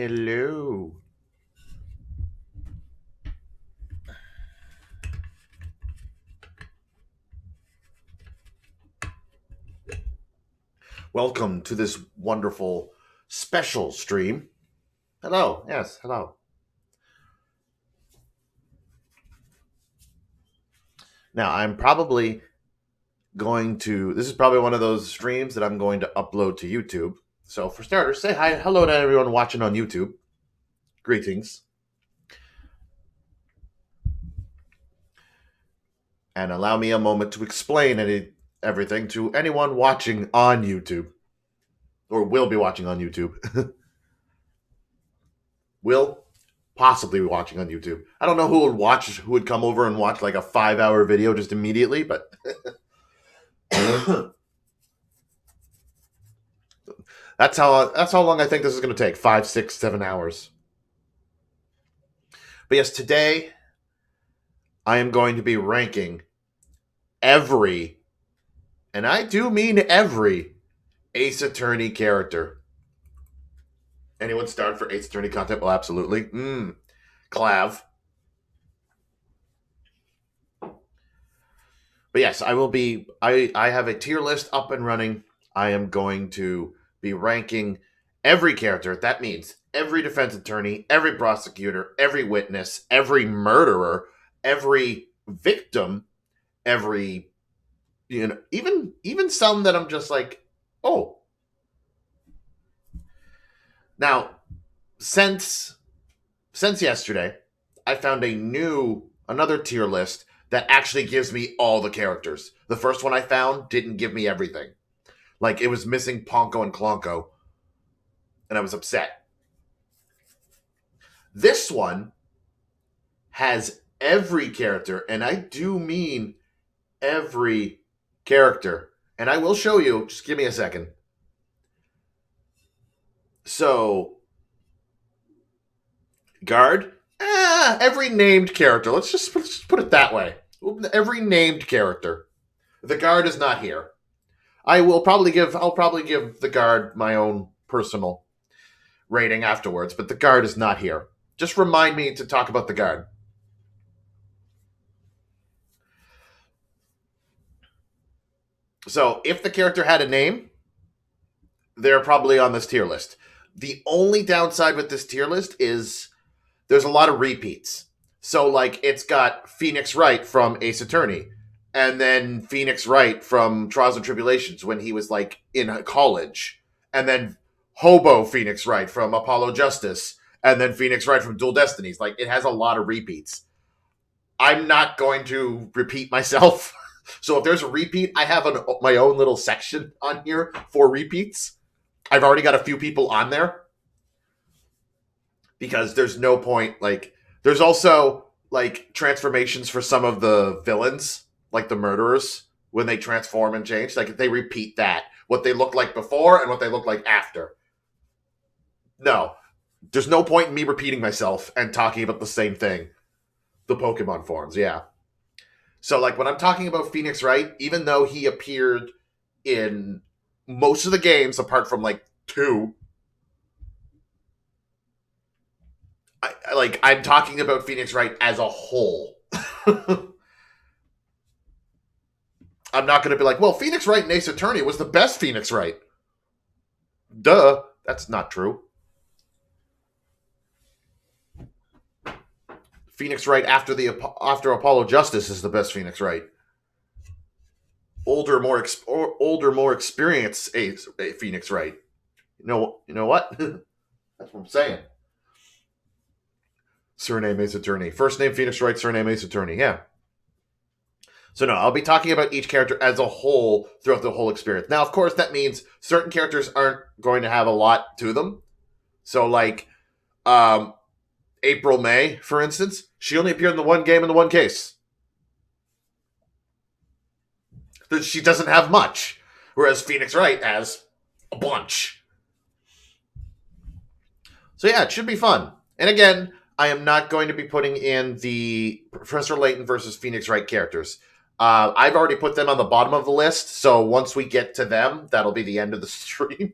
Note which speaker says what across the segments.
Speaker 1: Hello. Welcome to this wonderful special stream. Hello. Yes, hello. Now, I'm probably this is probably one of those streams that I'm going to upload to YouTube. So, for starters, say hi, hello to everyone watching on YouTube. Greetings. And allow me a moment to explain everything to anyone watching on YouTube or will be watching on YouTube. Will possibly be watching on YouTube. I don't know who would come over and watch like a 5-hour video just immediately, but that's how long I think this is going to take. 5, 6, 7 hours. But yes, today I am going to be ranking every, and I do mean every, Ace Attorney character. Anyone start for Ace Attorney content? Well, absolutely. Clav. But yes, I will be. I have a tier list up and running. I am going to be ranking every character. That means every defense attorney, every prosecutor, every witness, every murderer, every victim, every even some that I'm just like, oh. Now, since yesterday, I found another tier list that actually gives me all the characters. The first one I found didn't give me everything. Like, it was missing Ponko and Klonko, and I was upset. This one has every character, and I do mean every character. And I will show you, just give me a second. So, guard, every named character. Let's just put it that way. Every named character. The guard is not here. I'll probably give the guard my own personal rating afterwards, but the guard is not here. Just remind me to talk about the guard. So, if the character had a name, they're probably on this tier list. The only downside with this tier list is there's a lot of repeats. So, like, it's got Phoenix Wright from Ace Attorney, and then Phoenix Wright from Trials and Tribulations when he was, like, in college, and then Hobo Phoenix Wright from Apollo Justice, and then Phoenix Wright from Dual Destinies. Like, it has a lot of repeats. I'm not going to repeat myself. So if there's a repeat, I have my own little section on here for repeats. I've already got a few people on there because there's no point. Like, there's also like transformations for some of the villains, like the murderers, when they transform and change. Like, they repeat that, what they look like before and what they look like after. No, there's no point in me repeating myself and talking about the same thing. The Pokemon forms, yeah. So, like, when I'm talking about Phoenix Wright, even though he appeared in most of the games, apart from, like, 2, I'm talking about Phoenix Wright as a whole. I'm not going to be like, well, Phoenix Wright in Ace Attorney was the best Phoenix Wright. Duh. That's not true. Phoenix Wright after Apollo Justice is the best Phoenix Wright. Older, more experienced Phoenix Wright. You know what? That's what I'm saying. Surname Ace Attorney. First name Phoenix Wright, surname Ace Attorney. Yeah. So no, I'll be talking about each character as a whole throughout the whole experience. Now, of course, that means certain characters aren't going to have a lot to them. So, like, April May, for instance, she only appeared in the one game in the one case. She doesn't have much, whereas Phoenix Wright has a bunch. So yeah, it should be fun. And again, I am not going to be putting in the Professor Layton versus Phoenix Wright characters. I've already put them on the bottom of the list, so once we get to them, that'll be the end of the stream.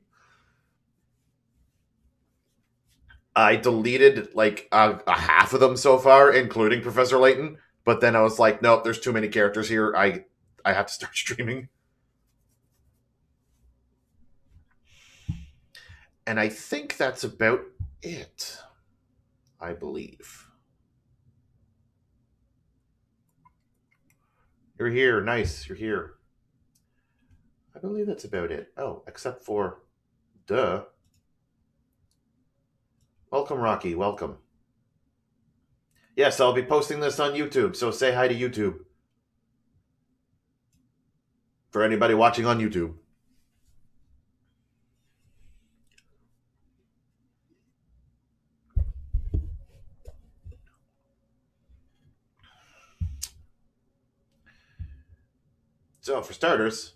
Speaker 1: I deleted like a half of them so far, including Professor Layton. But then I was like, nope, there's too many characters here. I have to start streaming. And I think that's about it. I believe. You're here. Nice. You're here. I believe that's about it. Oh, except for duh. Welcome, Rocky. Welcome. Yes, I'll be posting this on YouTube, so say hi to YouTube. For anybody watching on YouTube. So, for starters,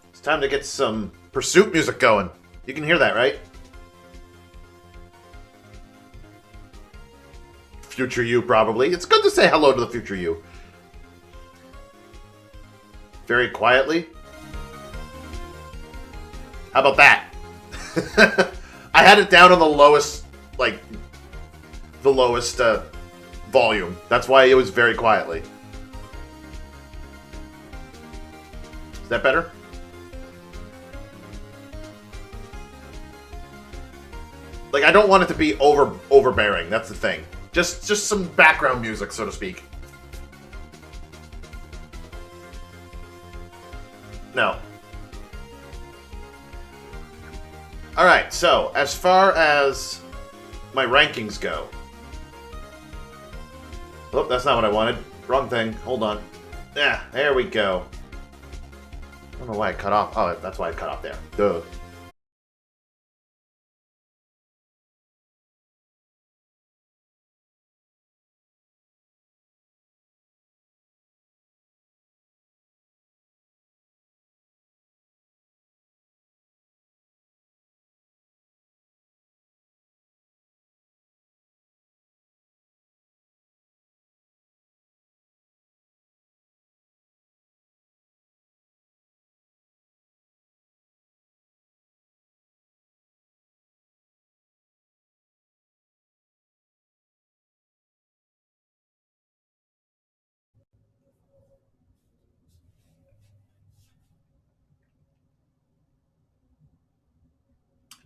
Speaker 1: it's time to get some Pursuit music going. You can hear that, right? Future you, probably. It's good to say hello to the future you. Very quietly. How about that? I had it down on the lowest, volume. That's why it was very quietly. Is that better? Like, I don't want it to be overbearing. That's the thing. Just some background music, so to speak. No. Alright, so, as far as my rankings go. Oh, that's not what I wanted. Wrong thing. Hold on. Yeah, there we go. I don't know why I cut off. Oh, that's why I cut off there. Duh.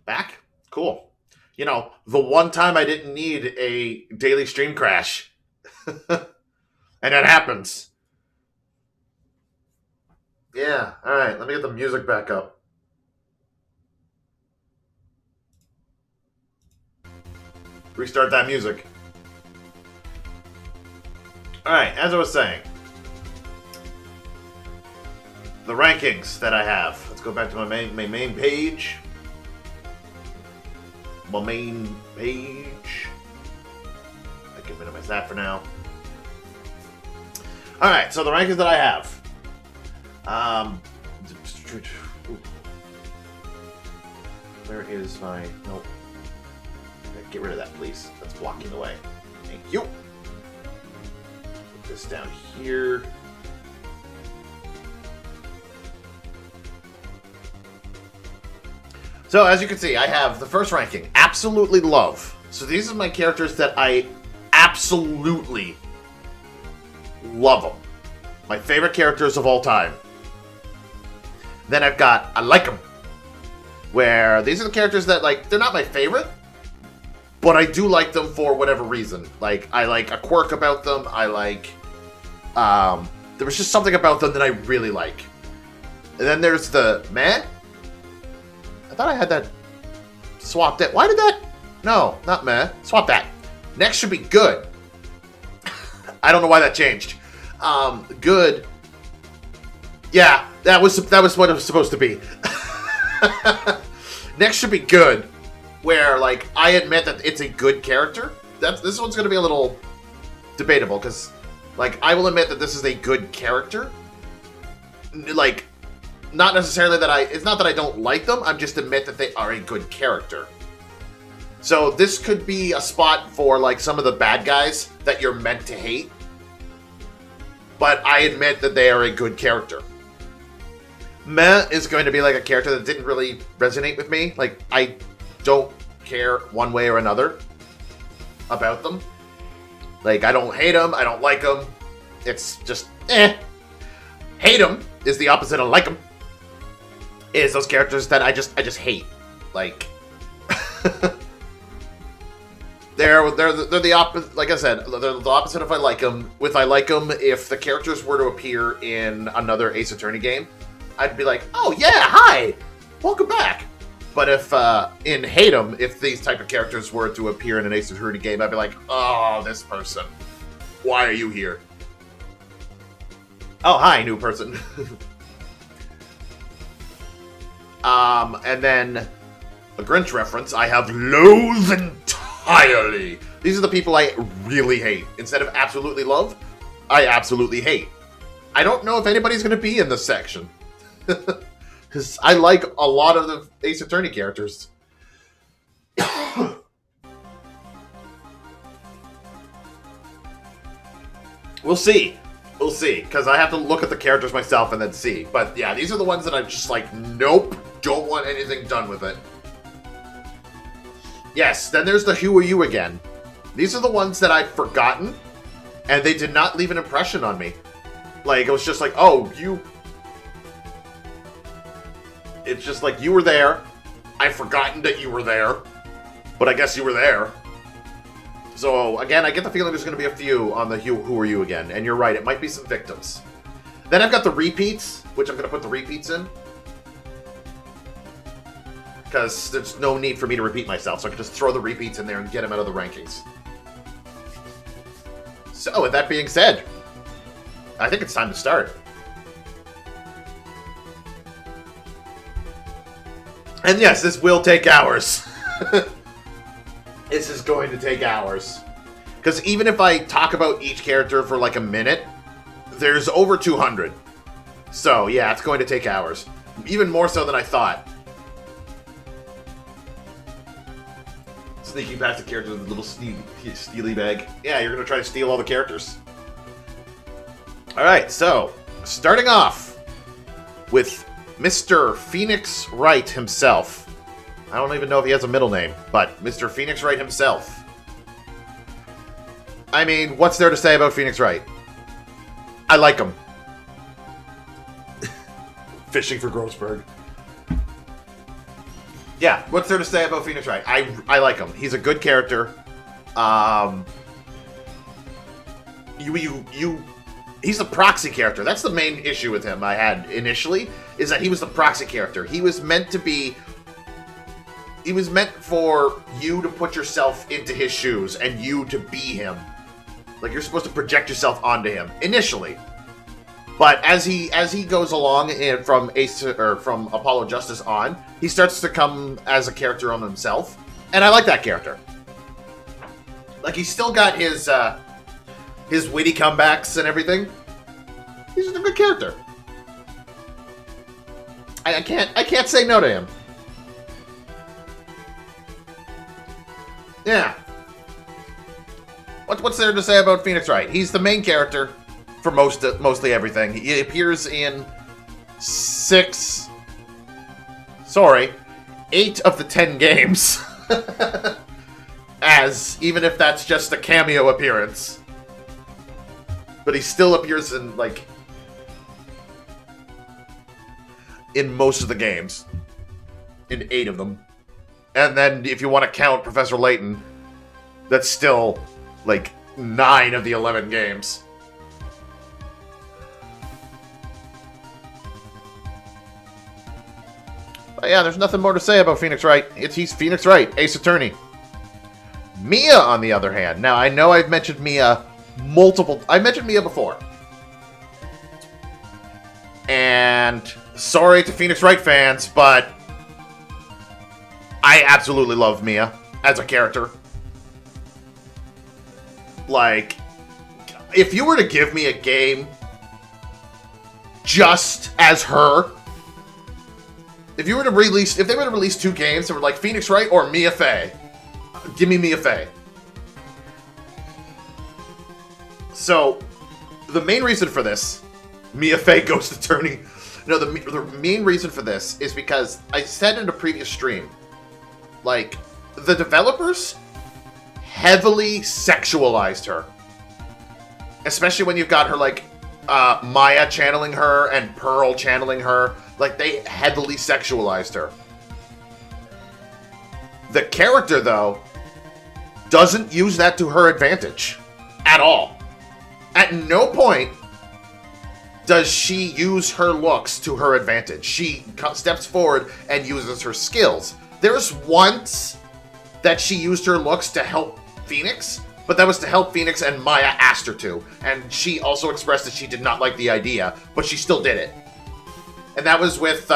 Speaker 1: Back? Cool. You know, the one time I didn't need a daily stream crash. And that happens. Yeah, alright, let me get the music back up. Restart that music. Alright, as I was saying, the rankings that I have. Let's go back to my main page. My main page. I can minimize that for now. Alright, so the rankings that I have. Where is my... Nope. Get rid of that, please. That's blocking the way. Thank you. Put this down here. So, as you can see, I have the first ranking, absolutely love. So these are my characters that I absolutely love them. My favorite characters of all time. Then I've got I like them, where these are the characters that, like, they're not my favorite, but I do like them for whatever reason. Like, I like a quirk about them. I like, there was just something about them that I really like. And then there's the meh. I thought I had that swapped it. Why did that? No, not meh. Swap that. Next should be good. I don't know why that changed. Good. Yeah, that was what it was supposed to be. Next should be good, where, like, I admit that it's a good character. This one's going to be a little debatable, because, like, I will admit that this is a good character. Like, not necessarily that it's not that I don't like them, I'm just admit that they are a good character. So this could be a spot for, like, some of the bad guys that you're meant to hate. But I admit that they are a good character. Meh is going to be like a character that didn't really resonate with me. Like, I don't care one way or another about them. Like, I don't hate them, I don't like them. It's just, eh. Hate them is the opposite of like them. Is those characters that I just hate. Like, they're the opposite. Like I said, they're the opposite of I like them. With I like them, if the characters were to appear in another Ace Attorney game, I'd be like, oh yeah, hi, welcome back. But if in hate them, if these type of characters were to appear in an Ace Attorney game, I'd be like, oh, this person, why are you here? Oh, hi, new person. And then a Grinch reference, I have loathe entirely. These are the people I really hate. Instead of absolutely love, I absolutely hate. I don't know if anybody's going to be in this section. Because I like a lot of the Ace Attorney characters. We'll see. We'll see, because I have to look at the characters myself and then see. But yeah, these are the ones that I'm just like, nope, don't want anything done with it. Yes, then there's the Who Are You again. These are the ones that I've forgotten, and they did not leave an impression on me. Like, it was just like, oh, you... It's just like, you were there. I've forgotten that you were there. But I guess you were there. So, again, I get the feeling there's going to be a few on the Who Are You again. And you're right, it might be some victims. Then I've got the repeats, which I'm going to put the repeats in. Because there's no need for me to repeat myself, so I can just throw the repeats in there and get them out of the rankings. So, with that being said, I think it's time to start. And yes, this will take hours. This is going to take hours. Because even if I talk about each character for like a minute, there's over 200. So, yeah, it's going to take hours. Even more so than I thought. Sneaking past the characters with a little steely bag. Yeah, you're going to try to steal all the characters. Alright, so, starting off with Mr. Phoenix Wright himself. I don't even know if he has a middle name, but Mr. Phoenix Wright himself. I mean, what's there to say about Phoenix Wright? I like him. Fishing for Grossberg. Yeah, what's there to say about Phoenix Wright? I like him. He's a good character. He's a proxy character. That's the main issue with him I had initially, is that he was the proxy character. He was meant to be... He was meant for you to put yourself into his shoes and you to be him. Like, you're supposed to project yourself onto him initially. But as he goes along and from Apollo Justice on, he starts to come as a character on himself, and I like that character. Like, he's still got his witty comebacks and everything. He's just a good character. I can't say no to him. Yeah. What's there to say about Phoenix Wright? He's the main character for mostly everything. He appears in 8 of the 10 games. Even if that's just a cameo appearance. But he still appears in, like, in most of the games. In 8 of them. And then, if you want to count Professor Layton, that's still, like, 9 of the 11 games. But yeah, there's nothing more to say about Phoenix Wright. He's Phoenix Wright, Ace Attorney. Mia, on the other hand. Now, I know I've mentioned Mia I've mentioned Mia before. And sorry to Phoenix Wright fans, but I absolutely love Mia as a character. Like, if you were to give me a game just as her, if they were to release 2 games that were like Phoenix Wright or Mia Fey, give me Mia Fey. So, the main reason for this, Mia Fey Ghost Attorney. No, the main reason for this is because I said in a previous stream like, the developers heavily sexualized her. Especially when you've got her, like, Maya channeling her and Pearl channeling her. Like, they heavily sexualized her. The character, though, doesn't use that to her advantage. At all. At no point does she use her looks to her advantage. She steps forward and uses her skills. There's once that she used her looks to help Phoenix, but that was to help Phoenix and Maya asked her to. And she also expressed that she did not like the idea, but she still did it. And that was with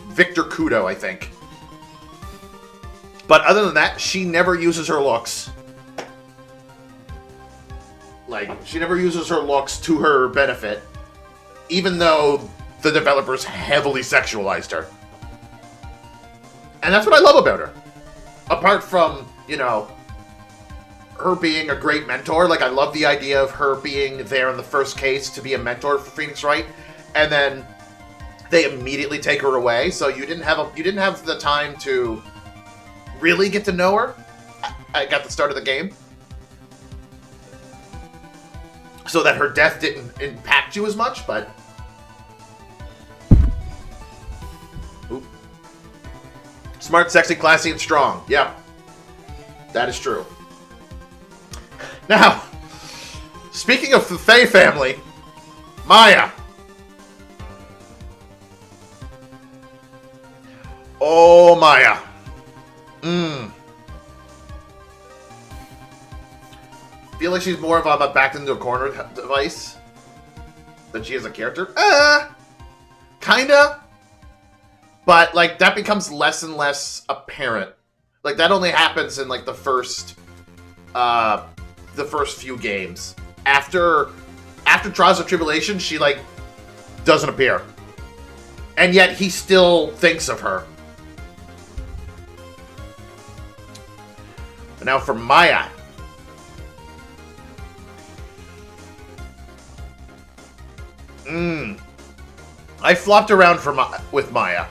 Speaker 1: Victor Kudo, I think. But other than that, she never uses her looks. Like, she never uses her looks to her benefit, even though the developers heavily sexualized her. And that's what I love about her. Apart from, you know, her being a great mentor. Like, I love the idea of her being there in the first case to be a mentor for Phoenix Wright, and then they immediately take her away. So you didn't have the time to really get to know her at the start of the game, so that her death didn't impact you as much. But oop. Smart, sexy, classy, and strong. Yep, that is true. Now, speaking of the Faye family, Maya. Oh, Maya. Feel like she's more of a backed into a corner device than she is a character. Kinda. But, like, that becomes less and less apparent. Like, that only happens in, like, the first few games. After Trials of Tribulation, she, like, doesn't appear. And yet, he still thinks of her. But now for Maya. I flopped around with Maya.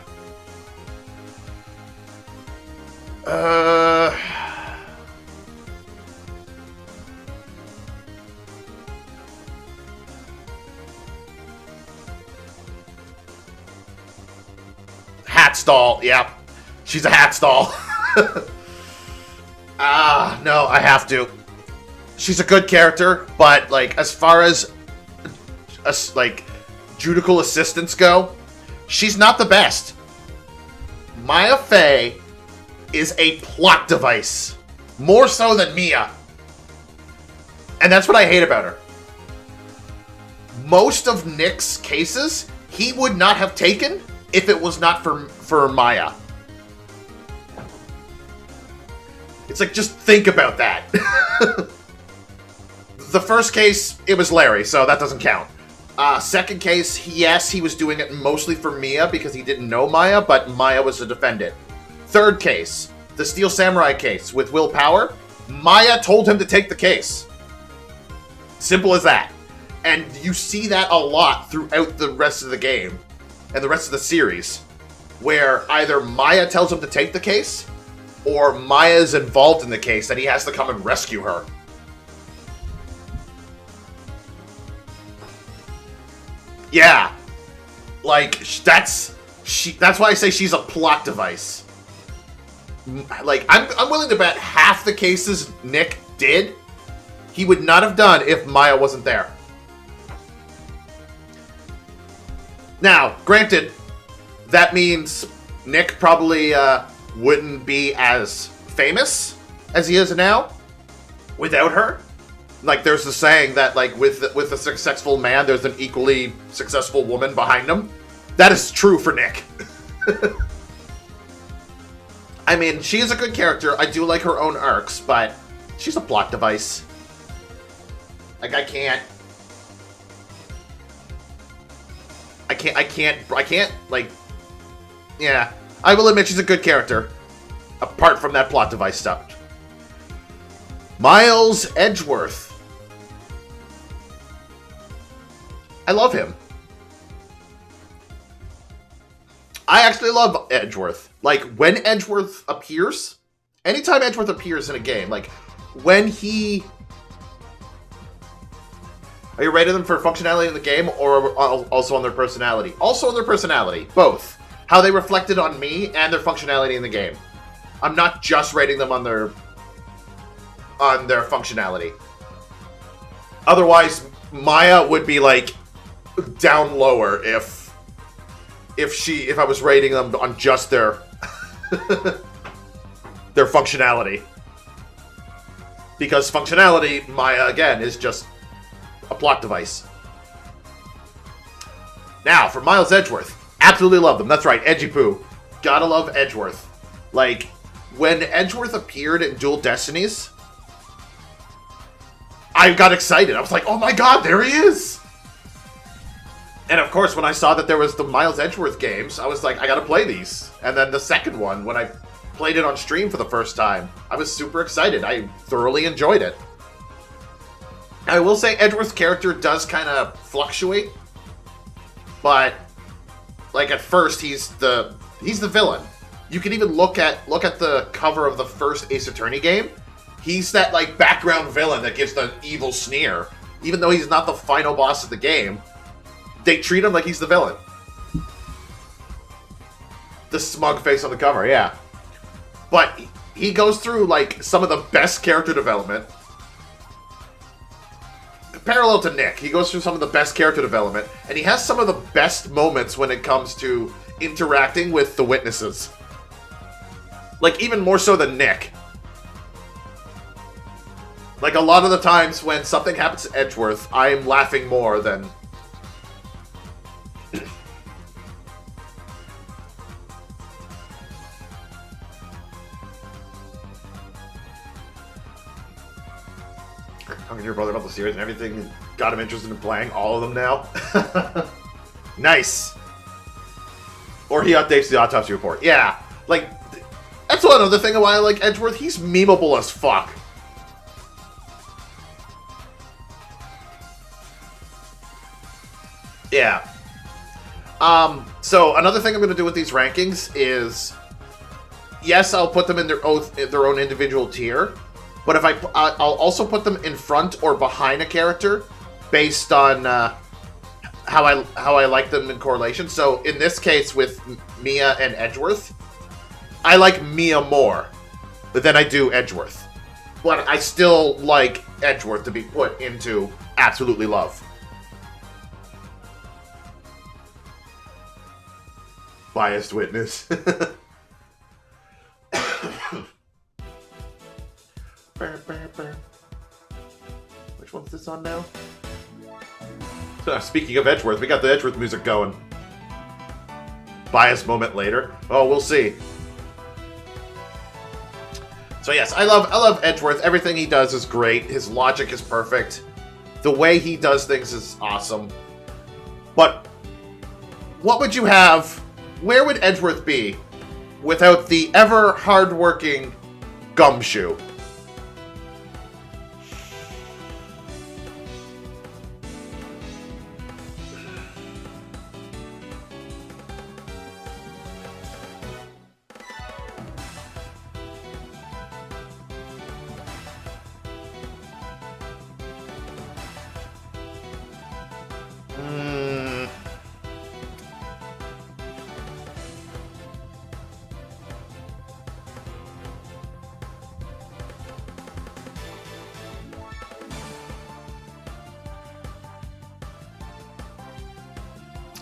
Speaker 1: Hat stall, yep. She's a hat stall. No, I have to. She's a good character, but, like, as far as like, judicial assistants go, she's not the best. Maya Fey is a plot device. More so than Mia. And that's what I hate about her. Most of Nick's cases, he would not have taken if it was not for Maya. It's like, just think about that. The first case, it was Larry, so that doesn't count. Second case, yes, he was doing it mostly for Mia because he didn't know Maya, but Maya was a defendant. Third case, the Steel Samurai case with Will Power, Maya told him to take the case. Simple as that. And you see that a lot throughout the rest of the game and the rest of the series, where either Maya tells him to take the case, or Maya's involved in the case and he has to come and rescue her. Yeah, like, that's why I say she's a plot device. Like, I'm willing to bet half the cases Nick did, he would not have done if Maya wasn't there. Now, granted, that means Nick probably wouldn't be as famous as he is now without her. Like, there's the saying that, like, with a successful man, there's an equally successful woman behind him. That is true for Nick. I mean, she is a good character. I do like her own arcs, but she's a plot device. Like, I can't, like, yeah. I will admit she's a good character, apart from that plot device stuff. Miles Edgeworth. I love him. I actually love Edgeworth. Like, when Edgeworth appears, anytime Edgeworth appears in a game, like, when he... Are you rating them for functionality in the game, or also on their personality? Also on their personality. Both. How they reflected on me and their functionality in the game. I'm not just rating them on their functionality. Otherwise, Maya would be, like, down lower if I was rating them on just their their functionality. Because functionality, Maya, again, is just a plot device. Now, for Miles Edgeworth. Absolutely love them. That's right, Edgy Poo. Gotta love Edgeworth. Like, when Edgeworth appeared in Dual Destinies, I got excited. I was like, oh my god, there he is! And of course, when I saw that there was the Miles Edgeworth games, I was like, I gotta play these. And then the second one, when I played it on stream for the first time, I was super excited. I thoroughly enjoyed it. I will say Edgeworth's character does kind of fluctuate, but like at first he's the villain. You can even look at the cover of the first Ace Attorney game. He's that like background villain that gives the evil sneer, even though he's not the final boss of the game. They treat him like he's the villain. The smug face on the cover, yeah. But he goes through like some of the best character development. Parallel to Nick, he goes through some of the best character development, and he has some of the best moments when it comes to interacting with the witnesses. Like, even more so than Nick. Like, a lot of the times when something happens to Edgeworth, I'm laughing more than... Talking to your brother about the series and everything got him interested in playing all of them now. Nice. Or he updates the autopsy report. Yeah, like, that's another thing why I like Edgeworth. He's memeable as fuck. Yeah. So another thing I'm going to do with these rankings is, yes, I'll put them in their own individual tier. But if I'll also put them in front or behind a character based on how I like them in correlation. So in this case with Mia and Edgeworth, I like Mia more than I do Edgeworth. But I still like Edgeworth to be put into absolutely love. Biased witness. Which one's this on now? Speaking of Edgeworth, we got the Edgeworth music going. Biased moment later. Oh, we'll see. So yes, I love Edgeworth. Everything he does is great. His logic is perfect. The way he does things is awesome. But what would you have? Where would Edgeworth be without the ever hardworking Gumshoe?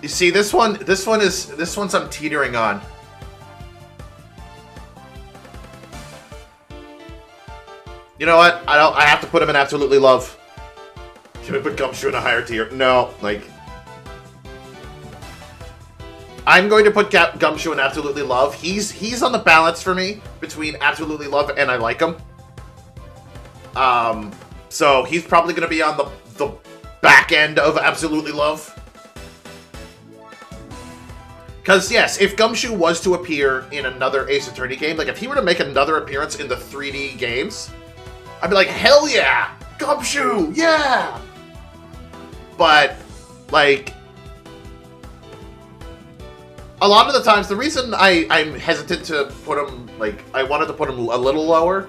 Speaker 1: You see, this one's I'm teetering on. You know what? I have to put him in absolutely love. Can we put Gumshoe in a higher tier? No, like, I'm going to put Gumshoe in absolutely love. He's on the balance for me between absolutely love and I like him. So he's probably going to be on the back end of absolutely love. Because, yes, if Gumshoe was to appear in another Ace Attorney game, like, if he were to make another appearance in the 3D games, I'd be like, hell yeah! Gumshoe! Yeah! But, like, a lot of the times, the reason I'm hesitant to put him, like, I wanted to put him a little lower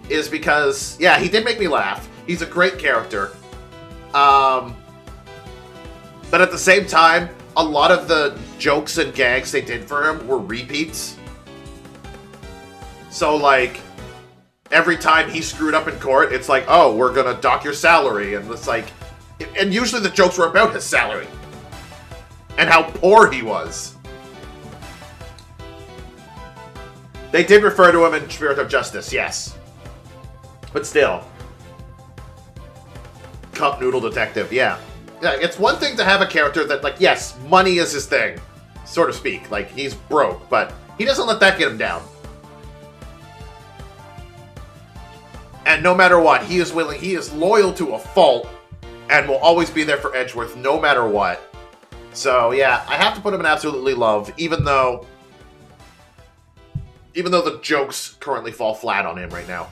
Speaker 1: is because, yeah, he did make me laugh. He's a great character. But at the same time, a lot of the jokes and gags they did for him were repeats. So, like, every time he screwed up in court, it's like, oh, we're gonna dock your salary. And it's like, and usually the jokes were about his salary. And how poor he was. They did refer to him in Spirit of Justice, yes. But still. Cup Noodle Detective, yeah. Yeah, it's one thing to have a character that, like, yes, money is his thing, so to speak. Like, he's broke, but he doesn't let that get him down. And no matter what, he is willing, he is loyal to a fault, and will always be there for Edgeworth no matter what. So, yeah, I have to put him in absolutely love, even though the jokes currently fall flat on him right now.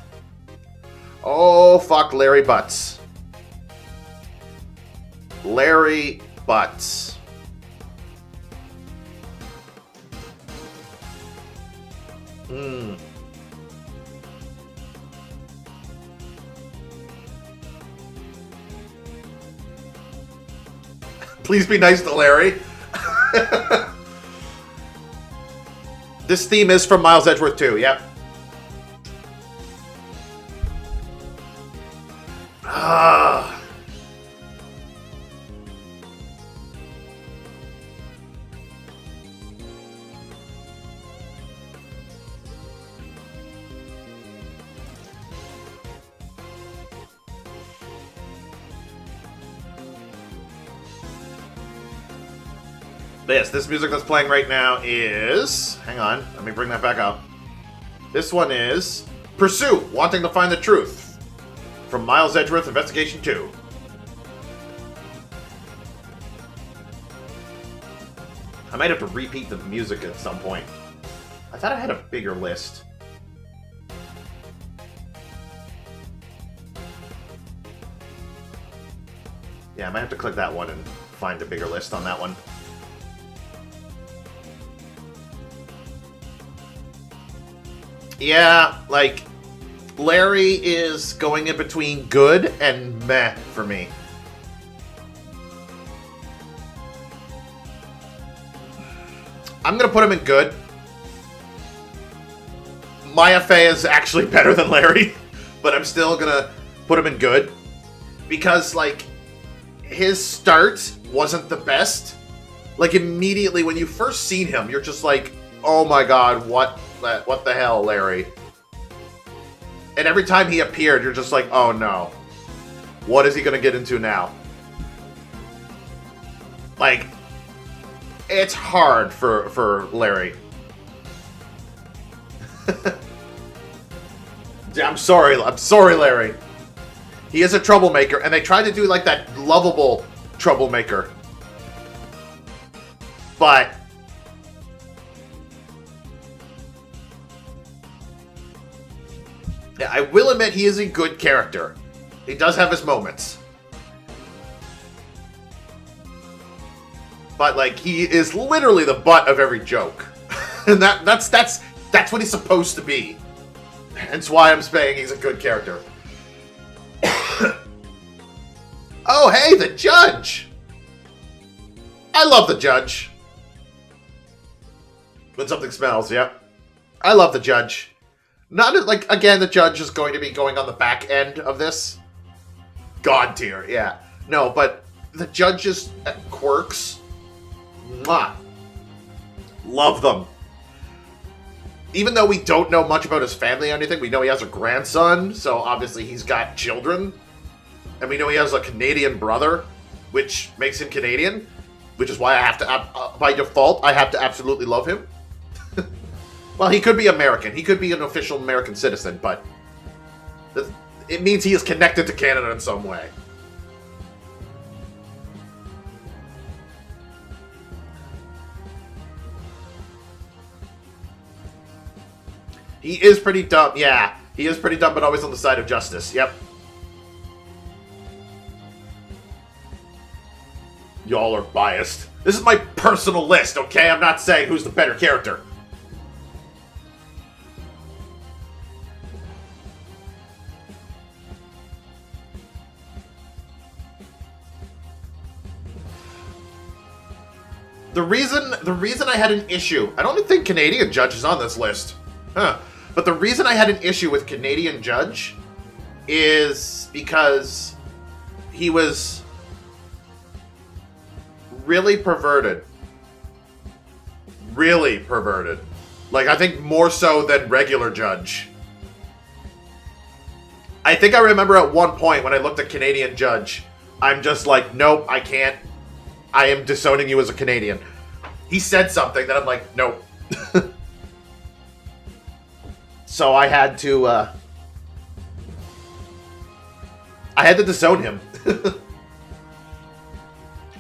Speaker 1: Oh, fuck Larry Butts. Larry Butts. Please be nice to Larry. This theme is from Miles Edgeworth too, yep. This music that's playing right now is... Hang on, let me bring that back up. This one is Pursue, Wanting to Find the Truth, from Miles Edgeworth, Investigation 2. I might have to repeat the music at some point. I thought I had a bigger list. Yeah, I might have to click that one and find a bigger list on that one. Yeah, like, Larry is going in between good and meh for me. I'm going to put him in good. Maya Fey is actually better than Larry, but I'm still going to put him in good. Because, like, his start wasn't the best. Like, immediately when you first seen him, you're just like, oh my god, what the hell, Larry? And every time he appeared, you're just like, oh no. What is he going to get into now? Like, it's hard for Larry. I'm sorry, Larry. He is a troublemaker, and they tried to do, like, that lovable troublemaker. But... yeah, I will admit he is a good character. He does have his moments. But, like, he is literally the butt of every joke. And that's what he's supposed to be. Hence why I'm saying he's a good character. Oh, hey, the judge! I love the judge. When something smells, yep. I love the judge. Not, like, again, the judge is going to be going on the back end of this. God tier, yeah. No, but the judge's quirks, mwah. Love them. Even though we don't know much about his family or anything, we know he has a grandson, so obviously he's got children. And we know he has a Canadian brother, which makes him Canadian, which is why I have to, by default, I have to absolutely love him. Well, he could be American. He could be an official American citizen, but it means he is connected to Canada in some way. He is pretty dumb. Yeah, he is pretty dumb, but always on the side of justice. Yep. Y'all are biased. This is my personal list, okay? I'm not saying who's the better character. The reason I had an issue, I don't think Canadian Judge is on this list. Huh. But the reason I had an issue with Canadian Judge is because he was really perverted. Really perverted. Like, I think more so than regular Judge. I think I remember at one point when I looked at Canadian Judge, I'm just like, nope, I can't. I am disowning you as a Canadian. He said something that I'm like, nope. So I had to disown him.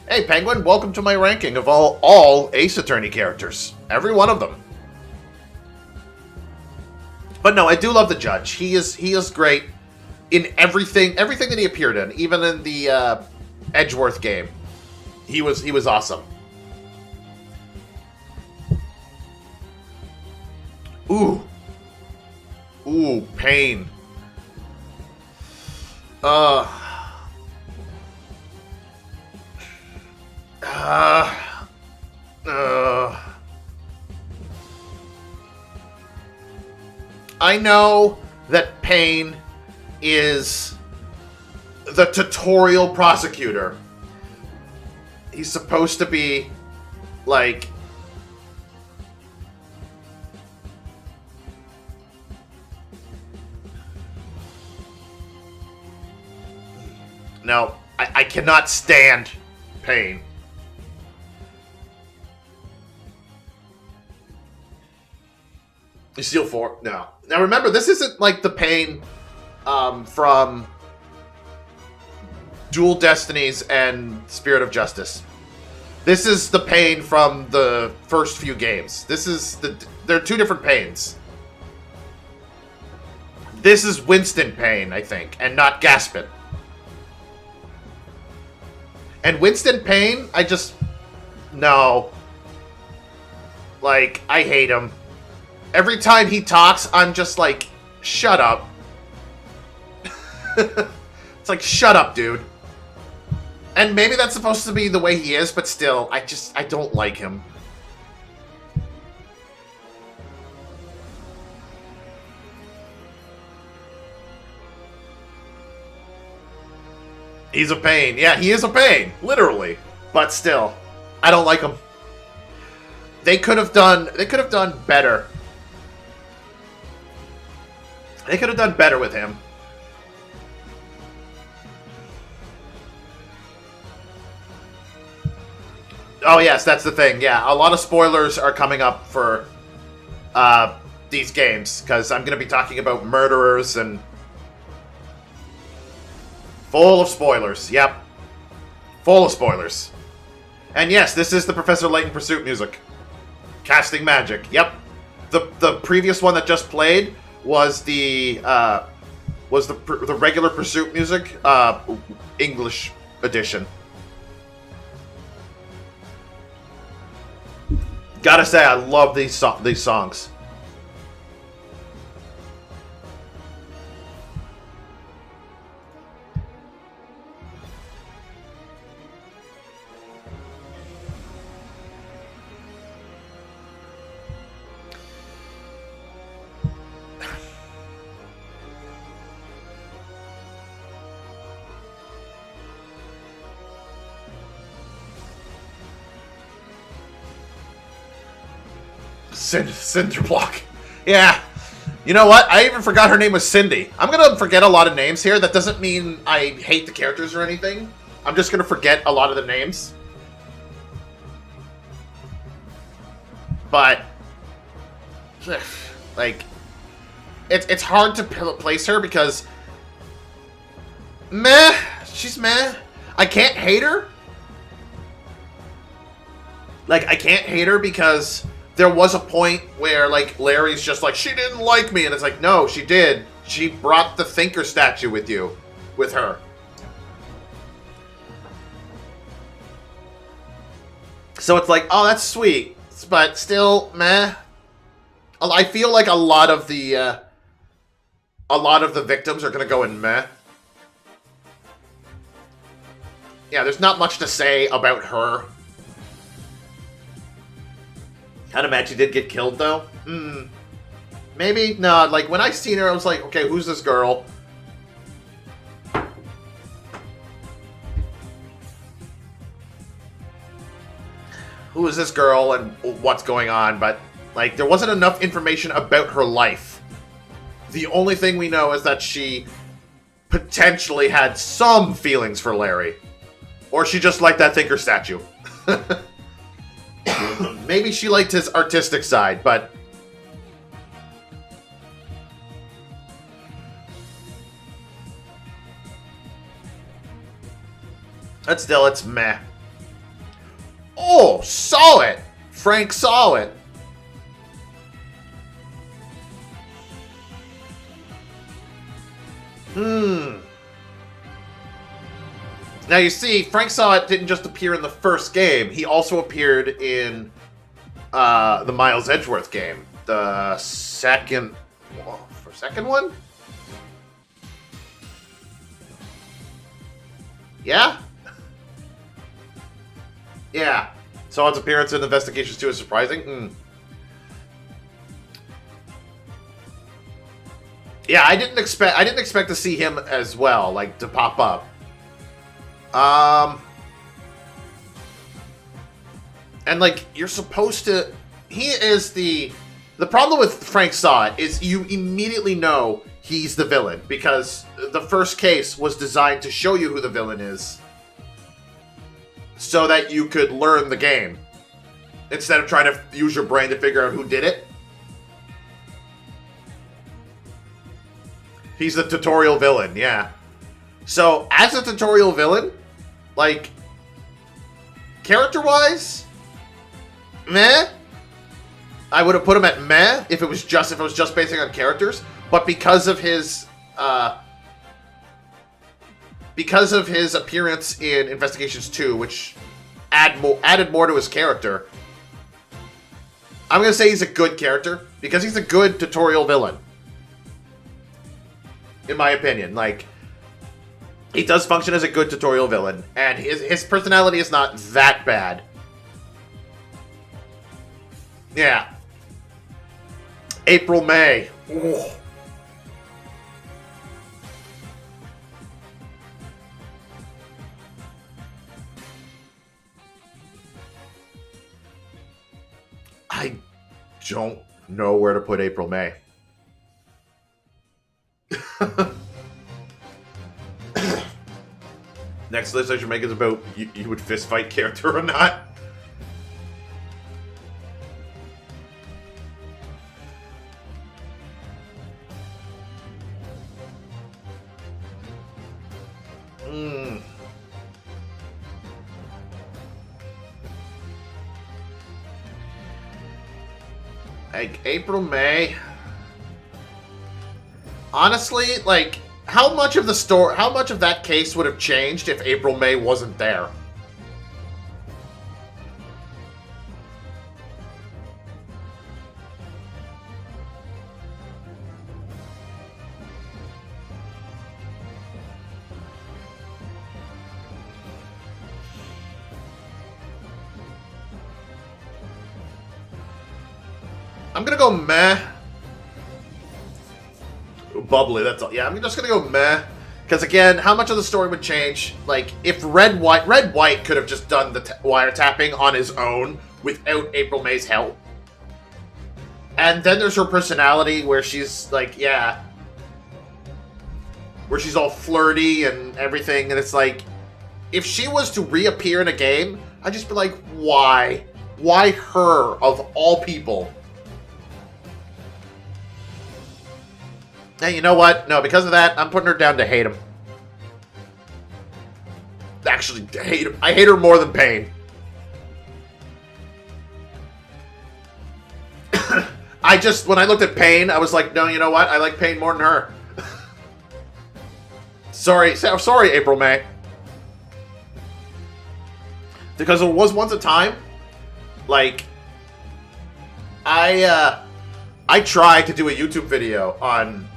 Speaker 1: Hey, Penguin, welcome to my ranking of all Ace Attorney characters. Every one of them. But no, I do love the Judge. He is great in everything that he appeared in, even in the Edgeworth game. He was awesome. Ooh, pain. I know that Pain is the tutorial prosecutor. He's supposed to be, like... No, I cannot stand Pain. You steal 4? No. Now remember, this isn't like the Pain from Dual Destinies and Spirit of Justice. This is the Pain from the first few games. They're two different Pains. This is Winston Pain, I think, and not Gaspin. And Winston Pain, no. Like, I hate him. Every time he talks, I'm just like, shut up. It's like, shut up, dude. And maybe that's supposed to be the way he is, but still, I don't like him. He's a pain. Yeah, he is a pain. Literally. But still, I don't like him. They could have done better. They could have done better with him. Oh, yes, that's the thing. Yeah, a lot of spoilers are coming up for these games, because I'm going to be talking about murderers and... Full of spoilers. Yep. Full of spoilers. And yes, this is the Professor Layton Pursuit music. Casting magic. Yep. The previous one that just played was the regular Pursuit music, English edition. Gotta say, I love these songs. Cinderblock. Yeah. You know what? I even forgot her name was Cindy. I'm going to forget a lot of names here. That doesn't mean I hate the characters or anything. I'm just going to forget a lot of the names. But, like, it's hard to place her because, meh. She's meh. I can't hate her. Like, I can't hate her because... There was a point where, like, Larry's just like, she didn't like me. And it's like, no, she did. She brought the Thinker statue with her. So it's like, oh, that's sweet, but still, meh. I feel like a lot of the victims are gonna go in meh. Yeah, there's not much to say about her. I'd imagine she did get killed, though. Maybe? No, like, when I seen her, I was like, okay, who's this girl? Who is this girl and what's going on? But, like, there wasn't enough information about her life. The only thing we know is that she potentially had some feelings for Larry. Or she just liked that thinker statue. Maybe she liked his artistic side, but... but still, it's meh. Oh, saw it! Frank saw it. Now you see, Frank Saw It didn't just appear in the first game. He also appeared in the Miles Edgeworth game. The second... second one? Yeah? Yeah. Saw its appearance in Investigations 2 is surprising? Yeah, I didn't expect to see him as well, like, to pop up. And, like, you're supposed to... He is the problem with Frank Saw It is you immediately know he's the villain, because the first case was designed to show you who the villain is, so that you could learn the game, instead of trying to use your brain to figure out who did it. He's the tutorial villain, yeah. So, as a tutorial villain, like, character-wise, meh. I would have put him at meh if it was just basing on characters. But because of his appearance in Investigations 2, which added more to his character, I'm gonna say he's a good character because he's a good tutorial villain, in my opinion. Like, he does function as a good tutorial villain, and his personality is not that bad. Yeah. April, May. Ooh. I don't know where to put April, May. Next list I should make is about you would fist fight character or not. Like, April, May. Honestly, like, how much of that case would have changed if April, May wasn't there? I'm gonna go meh. Bubbly, that's all. Yeah, I'm just gonna go meh. Because again, how much of the story would change? Like, if Red White could have just done the wiretapping on his own without April May's help. And then there's her personality where she's like, yeah. Where she's all flirty and everything, and it's like, if she was to reappear in a game, I'd just be like, why? Why her, of all people? Hey, you know what? No, because of that, I'm putting her down to hate him. Actually, hate him. I hate her more than Pain. When I looked at Pain, I was like, no, you know what? I like Pain more than her. Sorry, April May. Because there was once a time Like, I tried to do a YouTube video on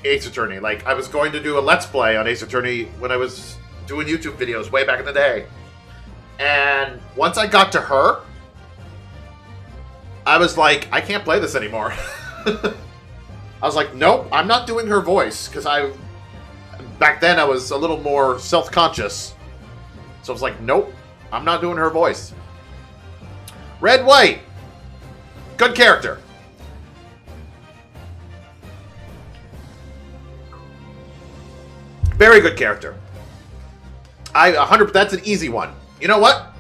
Speaker 1: Ace Attorney. Like, I was going to do a Let's Play on Ace Attorney when I was doing YouTube videos way back in the day. And once I got to her, I was like, I can't play this anymore. I was like, nope, I'm not doing her voice, because back then I was a little more self-conscious. So I was like, nope, I'm not doing her voice. Red White. Good character. Very good character. 100. That's an easy one. You know what?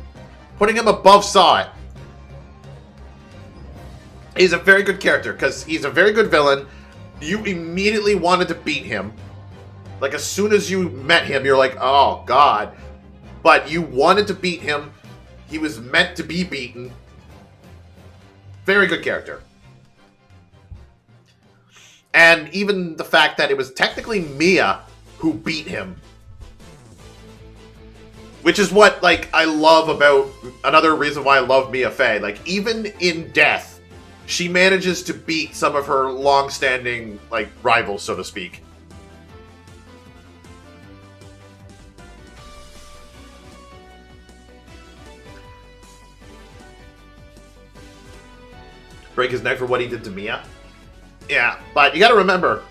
Speaker 1: Putting him above Saw It. He's a very good character because he's a very good villain. You immediately wanted to beat him. Like, as soon as you met him, you're like, oh, God. But you wanted to beat him. He was meant to be beaten. Very good character. And even the fact that it was technically Mia who beat him. Which is what, like, I love about... Another reason why I love Mia Fey. Like, even in death, she manages to beat some of her long-standing, like, rivals, so to speak. Break his neck for what he did to Mia? Yeah, but you gotta remember,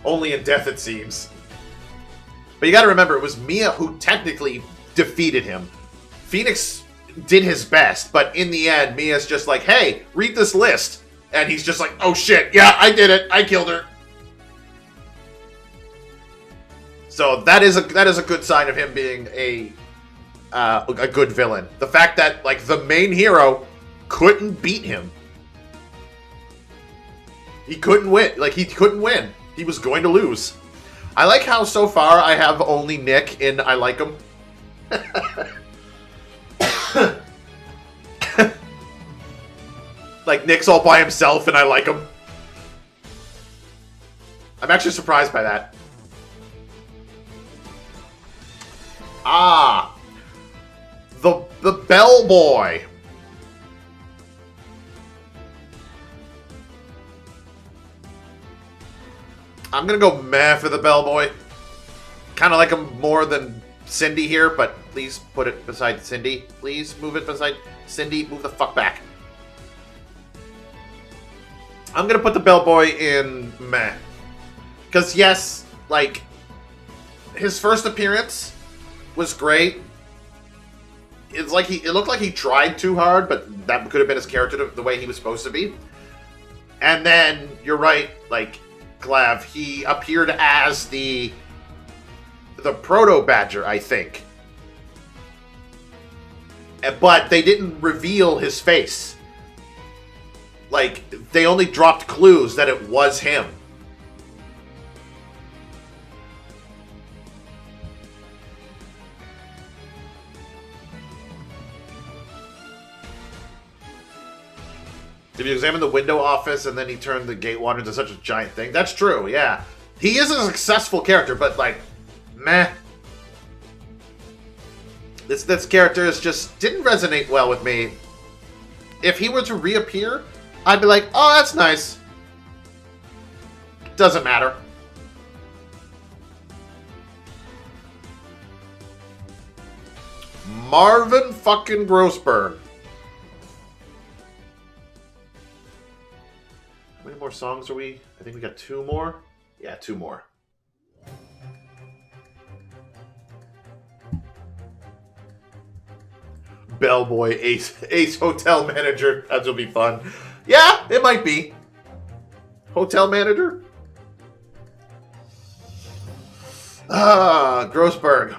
Speaker 1: only in death it seems. But you gotta remember, it was Mia who technically defeated him. Phoenix did his best, but in the end, Mia's just like, hey, read this list. And he's just like, oh shit, yeah, I did it. I killed her. So that is a good sign of him being a good villain. The fact that, like, the main hero couldn't beat him. He couldn't win. Like, he couldn't win. He was going to lose. I like how so far I have only Nick in I like him. Like, Nick's all by himself and I like him. I'm actually surprised by that. Ah. The bellboy. I'm gonna go meh for the bellboy. Kind of like him more than Cindy here, but please put it beside Cindy. Please move it beside Cindy. Move the fuck back. I'm gonna put the bellboy in meh. Because yes, like, his first appearance was great. It looked like he tried too hard, but that could have been his character the way he was supposed to be. And then, you're right, like, Glav, he appeared as the Proto-Badger, I think. But they didn't reveal his face. Like, they only dropped clues that it was him. Did you examine the window office and then he turned the Gatewater into such a giant thing? That's true, yeah. He is a successful character, but, like, meh. This character just didn't resonate well with me. If he were to reappear, I'd be like, oh, that's nice. Doesn't matter. Marvin fucking Grossberg. How many more songs are we? I think we got 2 more. Yeah, 2 more. Bellboy, Ace Hotel Manager. That'll be fun. Yeah, it might be. Hotel Manager? Ah, Grossberg.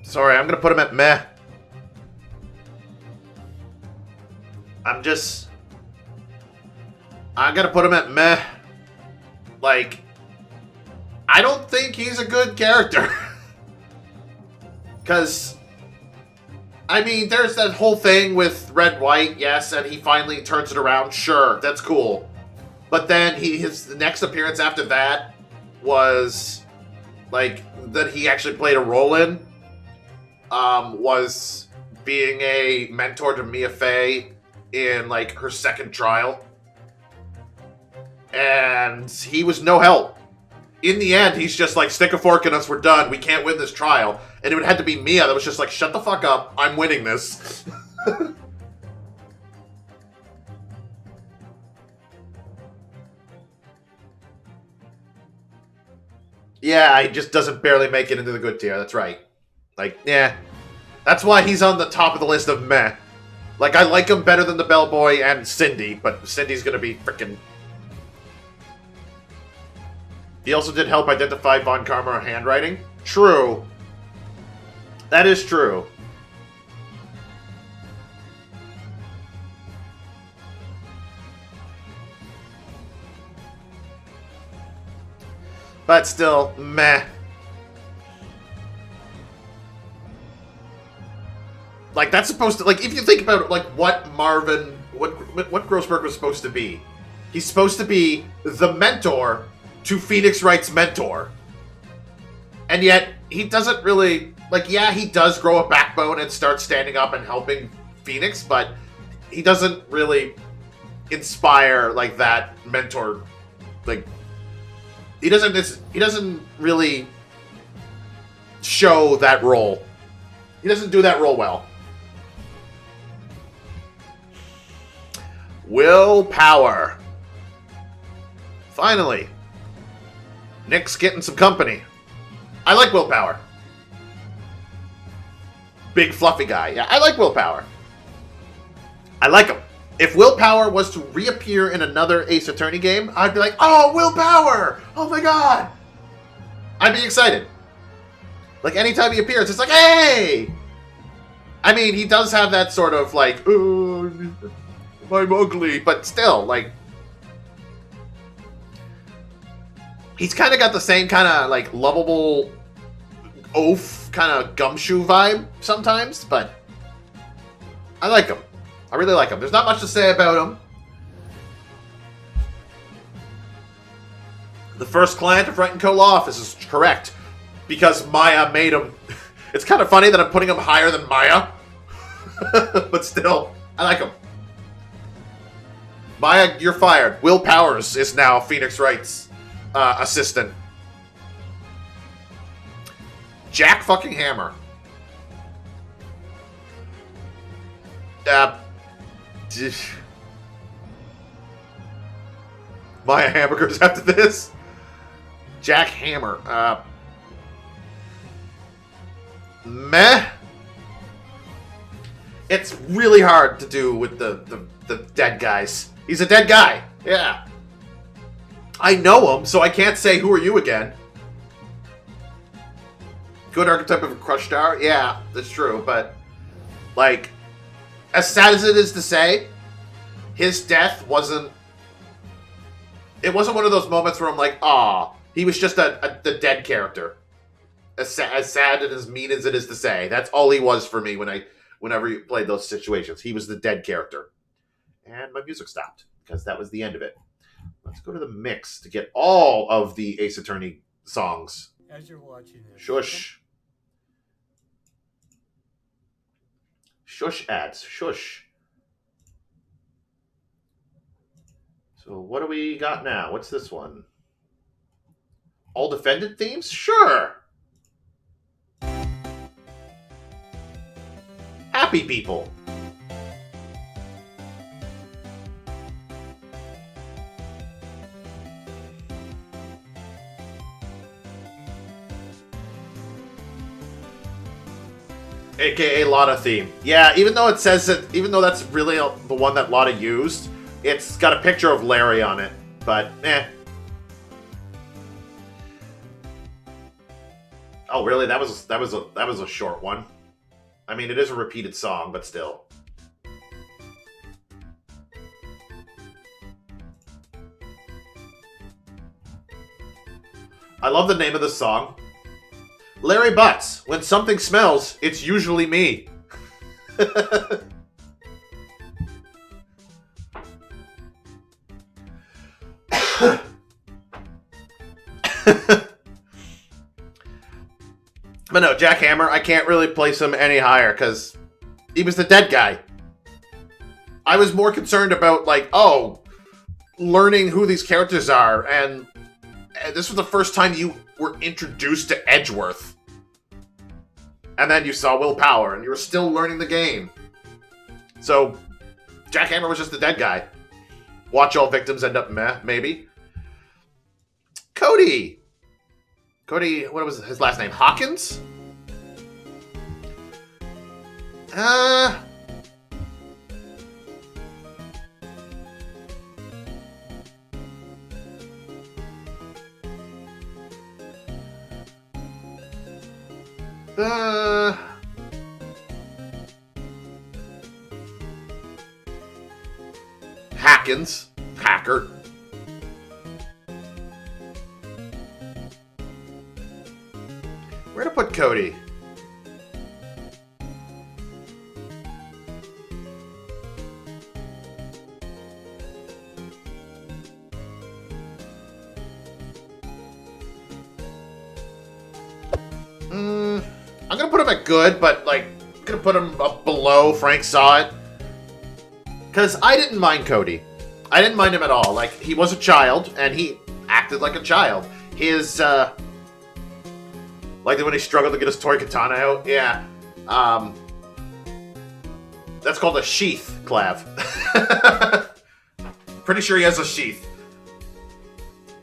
Speaker 1: Sorry, I'm gonna put him at meh. I'm gonna put him at meh. Like, I don't think he's a good character. Because, I mean, there's that whole thing with Red White, yes, and he finally turns it around. Sure, that's cool. But then his next appearance after that was like that he actually played a role in was being a mentor to Mia Fey in like her second trial. And he was no help. In the end, he's just like, stick a fork in us, we're done, we can't win this trial. And it would have to be Mia that was just like, shut the fuck up, I'm winning this. Yeah, he just doesn't barely make it into the good tier, that's right. Like, yeah. That's why he's on the top of the list of meh. Like, I like him better than the Bellboy and Cindy, but Cindy's gonna be freaking... He also did help identify Von Karma handwriting. True. That is true. But still, meh. Like, that's supposed to... Like, if you think about it, like, what Marvin... What Grossberg was supposed to be. He's supposed to be the mentor to Phoenix Wright's mentor. And yet, he doesn't really... Like, yeah, he does grow a backbone and start standing up and helping Phoenix, but he doesn't really inspire, like, that mentor... Like... He doesn't really show that role. He doesn't do that role well. Willpower. Finally. Nick's getting some company. I like Willpower. Big fluffy guy. Yeah, I like Willpower. I like him. If Willpower was to reappear in another Ace Attorney game, I'd be like, oh, Willpower! Oh my god! I'd be excited. Like, anytime he appears, it's like, hey! I mean, he does have that sort of, like, oh, I'm ugly, but still, like... He's kind of got the same kind of, like, lovable, oaf, kind of gumshoe vibe sometimes, but I like him. I really like him. There's not much to say about him. The first client of Wright and Co. Law Office is correct. Because Maya made him... It's kind of funny that I'm putting him higher than Maya. But still, I like him. Maya, you're fired. Will Powers is now Phoenix Wright's assistant. Jack fucking Hammer. Maya Hamburgers after this. Jack Hammer. Meh. It's really hard to do with the dead guys. He's a dead guy. Yeah. I know him, so I can't say who are you again. Good archetype of a crush star? Yeah, that's true, but like, as sad as it is to say, his death wasn't... It wasn't one of those moments where I'm like, ah, he was just the dead character. As sad and as mean as it is to say, that's all he was for me whenever you played those situations. He was the dead character. And my music stopped, because that was the end of it. Let's go to the mix to get all of the Ace Attorney songs.
Speaker 2: As you're watching this.
Speaker 1: Shush. Shush ads. Shush. So what do we got now? What's this one? All defendant themes? Sure. Happy people. AKA Lotta theme. Yeah, even though it says that, even though that's really the one that Lotta used, it's got a picture of Larry on it. But, eh. Oh, really? That was a short one. I mean, it is a repeated song, but still. I love the name of the song. Larry Butts. When something smells, it's usually me. But no, Jack Hammer, I can't really place him any higher because he was the dead guy. I was more concerned about, like, learning who these characters are, and this was the first time you were introduced to Edgeworth. And then you saw Will Power, and you were still learning the game. So, Jack Hammer was just the dead guy. Watch all victims end up meh, maybe. Cody, what was his last name? Hawkins? Hacker. Where to put Cody? I'm gonna put him at good, but like, I'm gonna put him up below Frank Saw It. Because I didn't mind Cody. I didn't mind him at all. Like, he was a child, and he acted like a child. His, like when he struggled to get his toy katana out. Yeah. That's called a sheath, Clav. Pretty sure he has a sheath.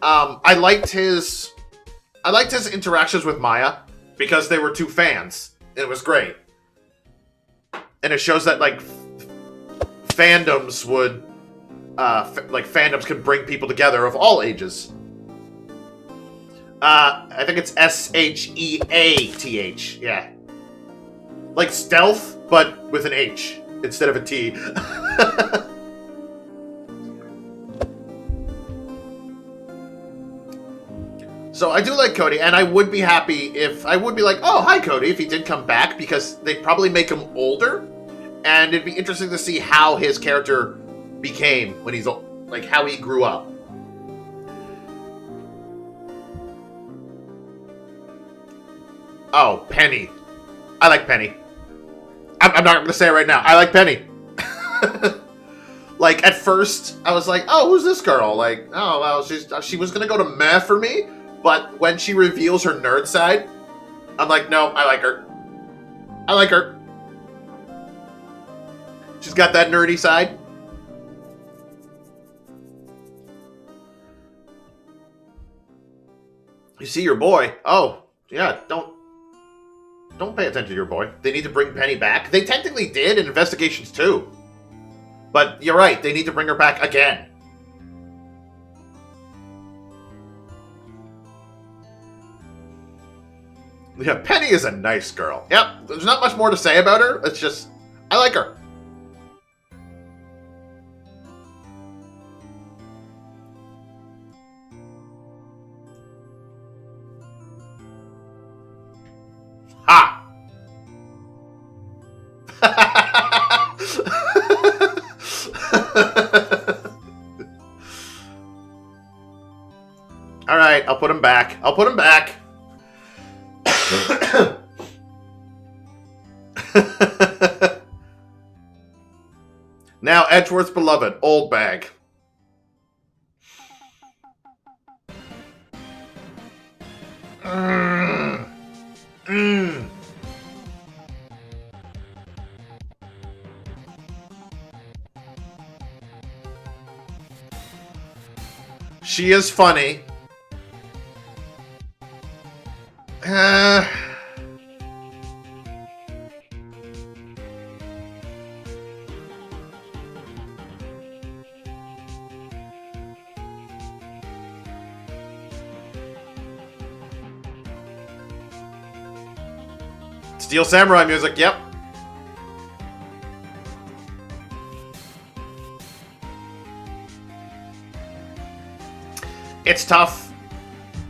Speaker 1: I liked his interactions with Maya because they were two fans. It was great. And it shows that, like, fandoms would, fandoms can bring people together of all ages. I think it's SHEATH. Yeah. Like stealth, but with an H instead of a T. So I do like Cody, and I would be happy if, I would be like, oh, hi Cody, if he did come back, because they'd probably make him older, and it'd be interesting to see how his character became when he's, like, how he grew up. Oh, Penny. I like Penny. I'm not going to say it right now. I like Penny. Like, at first, I was like, oh, who's this girl? Like, oh, well, she was going to go to meh for me, but when she reveals her nerd side, I'm like, no, I like her. I like her. She's got that nerdy side. You see your boy. Oh, yeah, don't pay attention to your boy. They need to bring Penny back. They technically did in Investigations 2. But you're right, they need to bring her back again. Yeah, Penny is a nice girl. Yep, there's not much more to say about her. It's just, I like her. Ha! All right, I'll put him back. I'll put him back. Now, Edgeworth's beloved, Old Bag. She is funny. Steel Samurai music, yep. It's tough.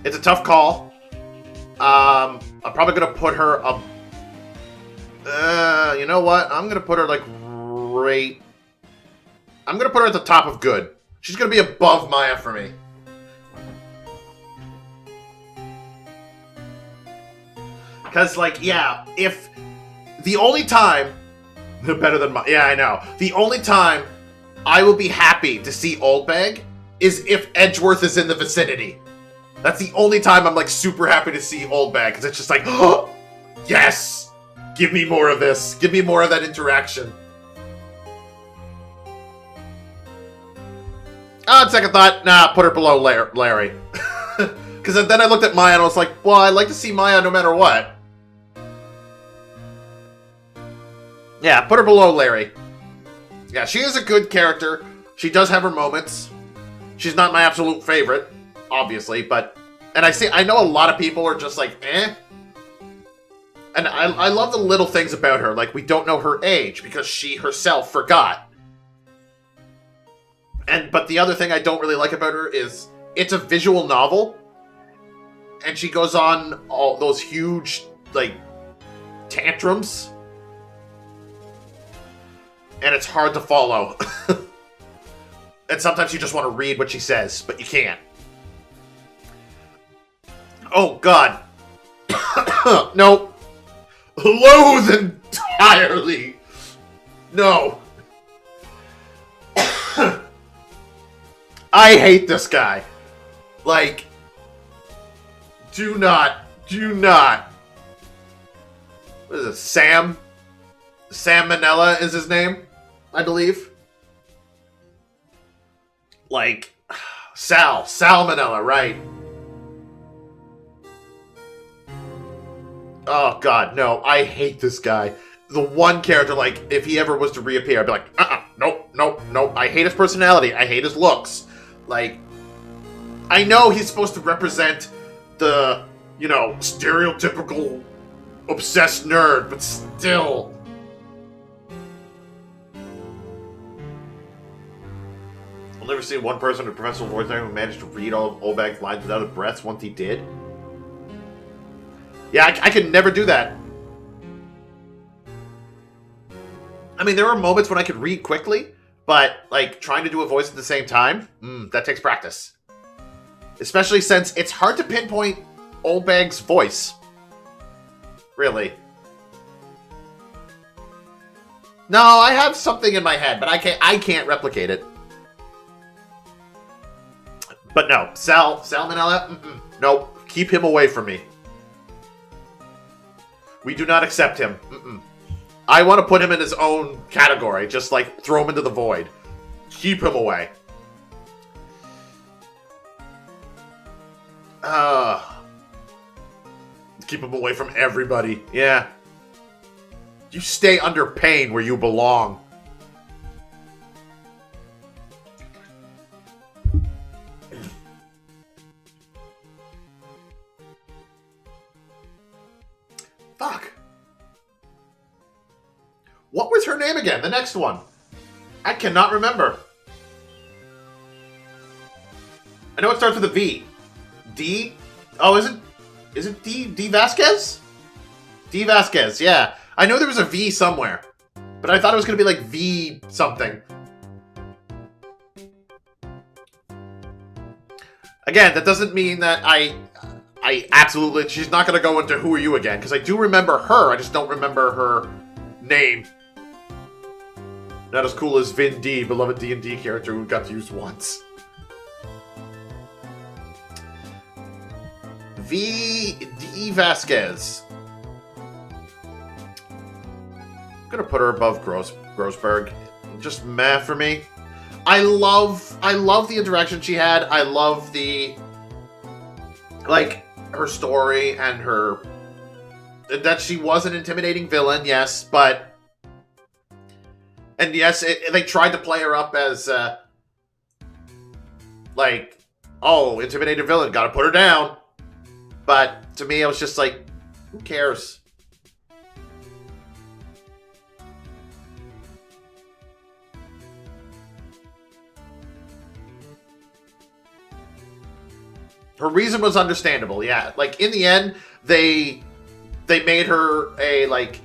Speaker 1: It's a tough call. I'm probably gonna put her up. You know what? I'm gonna put her like right. I'm gonna put her at the top of good. She's gonna be above Maya for me. Because, like, yeah, if the only time, better than my, yeah, I know. The only time I will be happy to see Oldbag is if Edgeworth is in the vicinity. That's the only time I'm, like, super happy to see Oldbag, because it's just like, oh, yes! Give me more of this. Give me more of that interaction. On second thought, nah, put her below Larry. Because then I looked at Maya and I was like, well, I'd like to see Maya no matter what. Yeah, put her below Larry. Yeah, she is a good character. She does have her moments. She's not my absolute favorite, obviously, but... And I know a lot of people are just like, eh. And I love the little things about her. Like, we don't know her age because she herself forgot. But the other thing I don't really like about her is it's a visual novel. And she goes on all those huge, like, tantrums. And it's hard to follow. And sometimes you just want to read what she says, but you can't. Oh, God. Nope. Loathe entirely. No. I hate this guy. Like, do not. What is it, Sam? Sam Manella is his name, I believe. Like, Sal Manella, right. Oh, God, no, I hate this guy. The one character, like, if he ever was to reappear, I'd be like, nope. I hate his personality. I hate his looks. Like, I know he's supposed to represent the, you know, stereotypical obsessed nerd, but still. I'll never see one person with professional voice acting who managed to read all of Oldbag's lines without a breath once he did. Yeah, I could never do that. I mean, there were moments when I could read quickly, but, like, trying to do a voice at the same time, that takes practice. Especially since it's hard to pinpoint Oldbag's voice. Really. No, I have something in my head, but I can't replicate it. But no, Sal Manella, nope, keep him away from me. We do not accept him. I want to put him in his own category. Just, like, throw him into the void. Keep him away. Keep him away from everybody. Yeah. You stay under pain where you belong. Fuck. What was her name again? The next one. I cannot remember. I know it starts with a V. D? Oh, is it D Vasquez? D Vasquez, yeah. I know there was a V somewhere. But I thought it was going to be like V something. Again, that doesn't mean that I absolutely... She's not going to go into Who Are You again. Because I do remember her. I just don't remember her name. Not as cool as Vin D, beloved D&D character who got to use once. D Vasquez. I'm gonna put her above Grossberg. Just meh for me. I love the interaction she had. I love the, like, her story and her, that she was an intimidating villain, yes, but, and yes, they tried to play her up as, like, oh, intimidating villain, gotta put her down. But to me, I was just like, who cares? Her reason was understandable, yeah. Like, in the end, they made her a, like...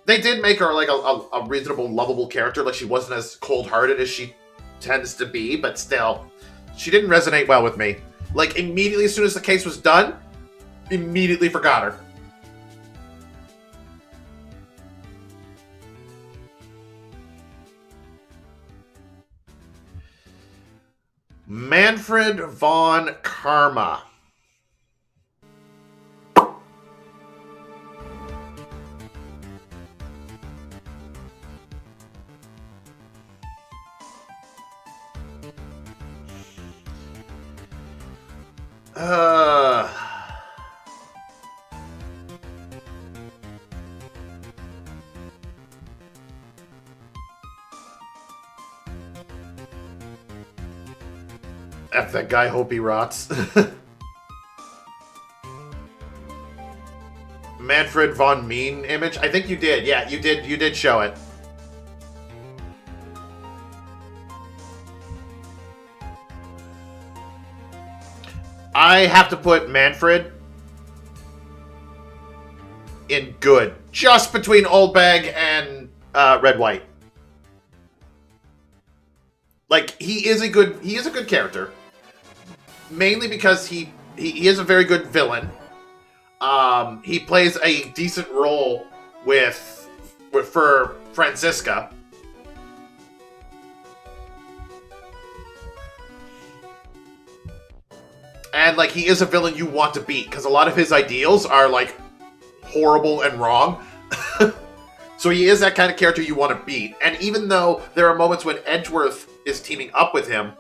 Speaker 1: They did make her, like, a reasonable, lovable character. Like, she wasn't as cold-hearted as she tends to be, but still. She didn't resonate well with me. Like, immediately as soon as the case was done, immediately forgot her. Manfred von Karma. F that guy, hope he rots. Manfred von Mean image? I think you did. Yeah, you did show it. I have to put Manfred in good. Just between Old Bag and Red White. Like, he is a good character. Mainly because he is a very good villain. He plays a decent role for Franziska. And, like, he is a villain you want to beat, because a lot of his ideals are, like, horrible and wrong. So he is that kind of character you want to beat. And even though there are moments when Edgeworth is teaming up with him,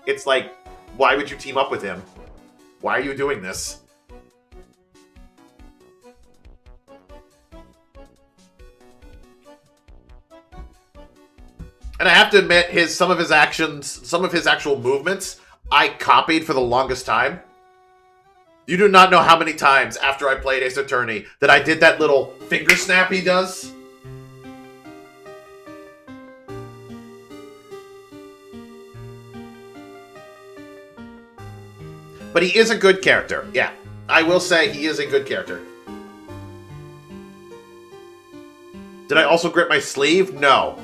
Speaker 1: it's like, why would you team up with him? Why are you doing this? And I have to admit, some of his actual movements, I copied for the longest time. You do not know how many times after I played Ace Attorney that I did that little finger snap he does. But he is a good character. Yeah, I will say he is a good character. Did I also grip my sleeve? No.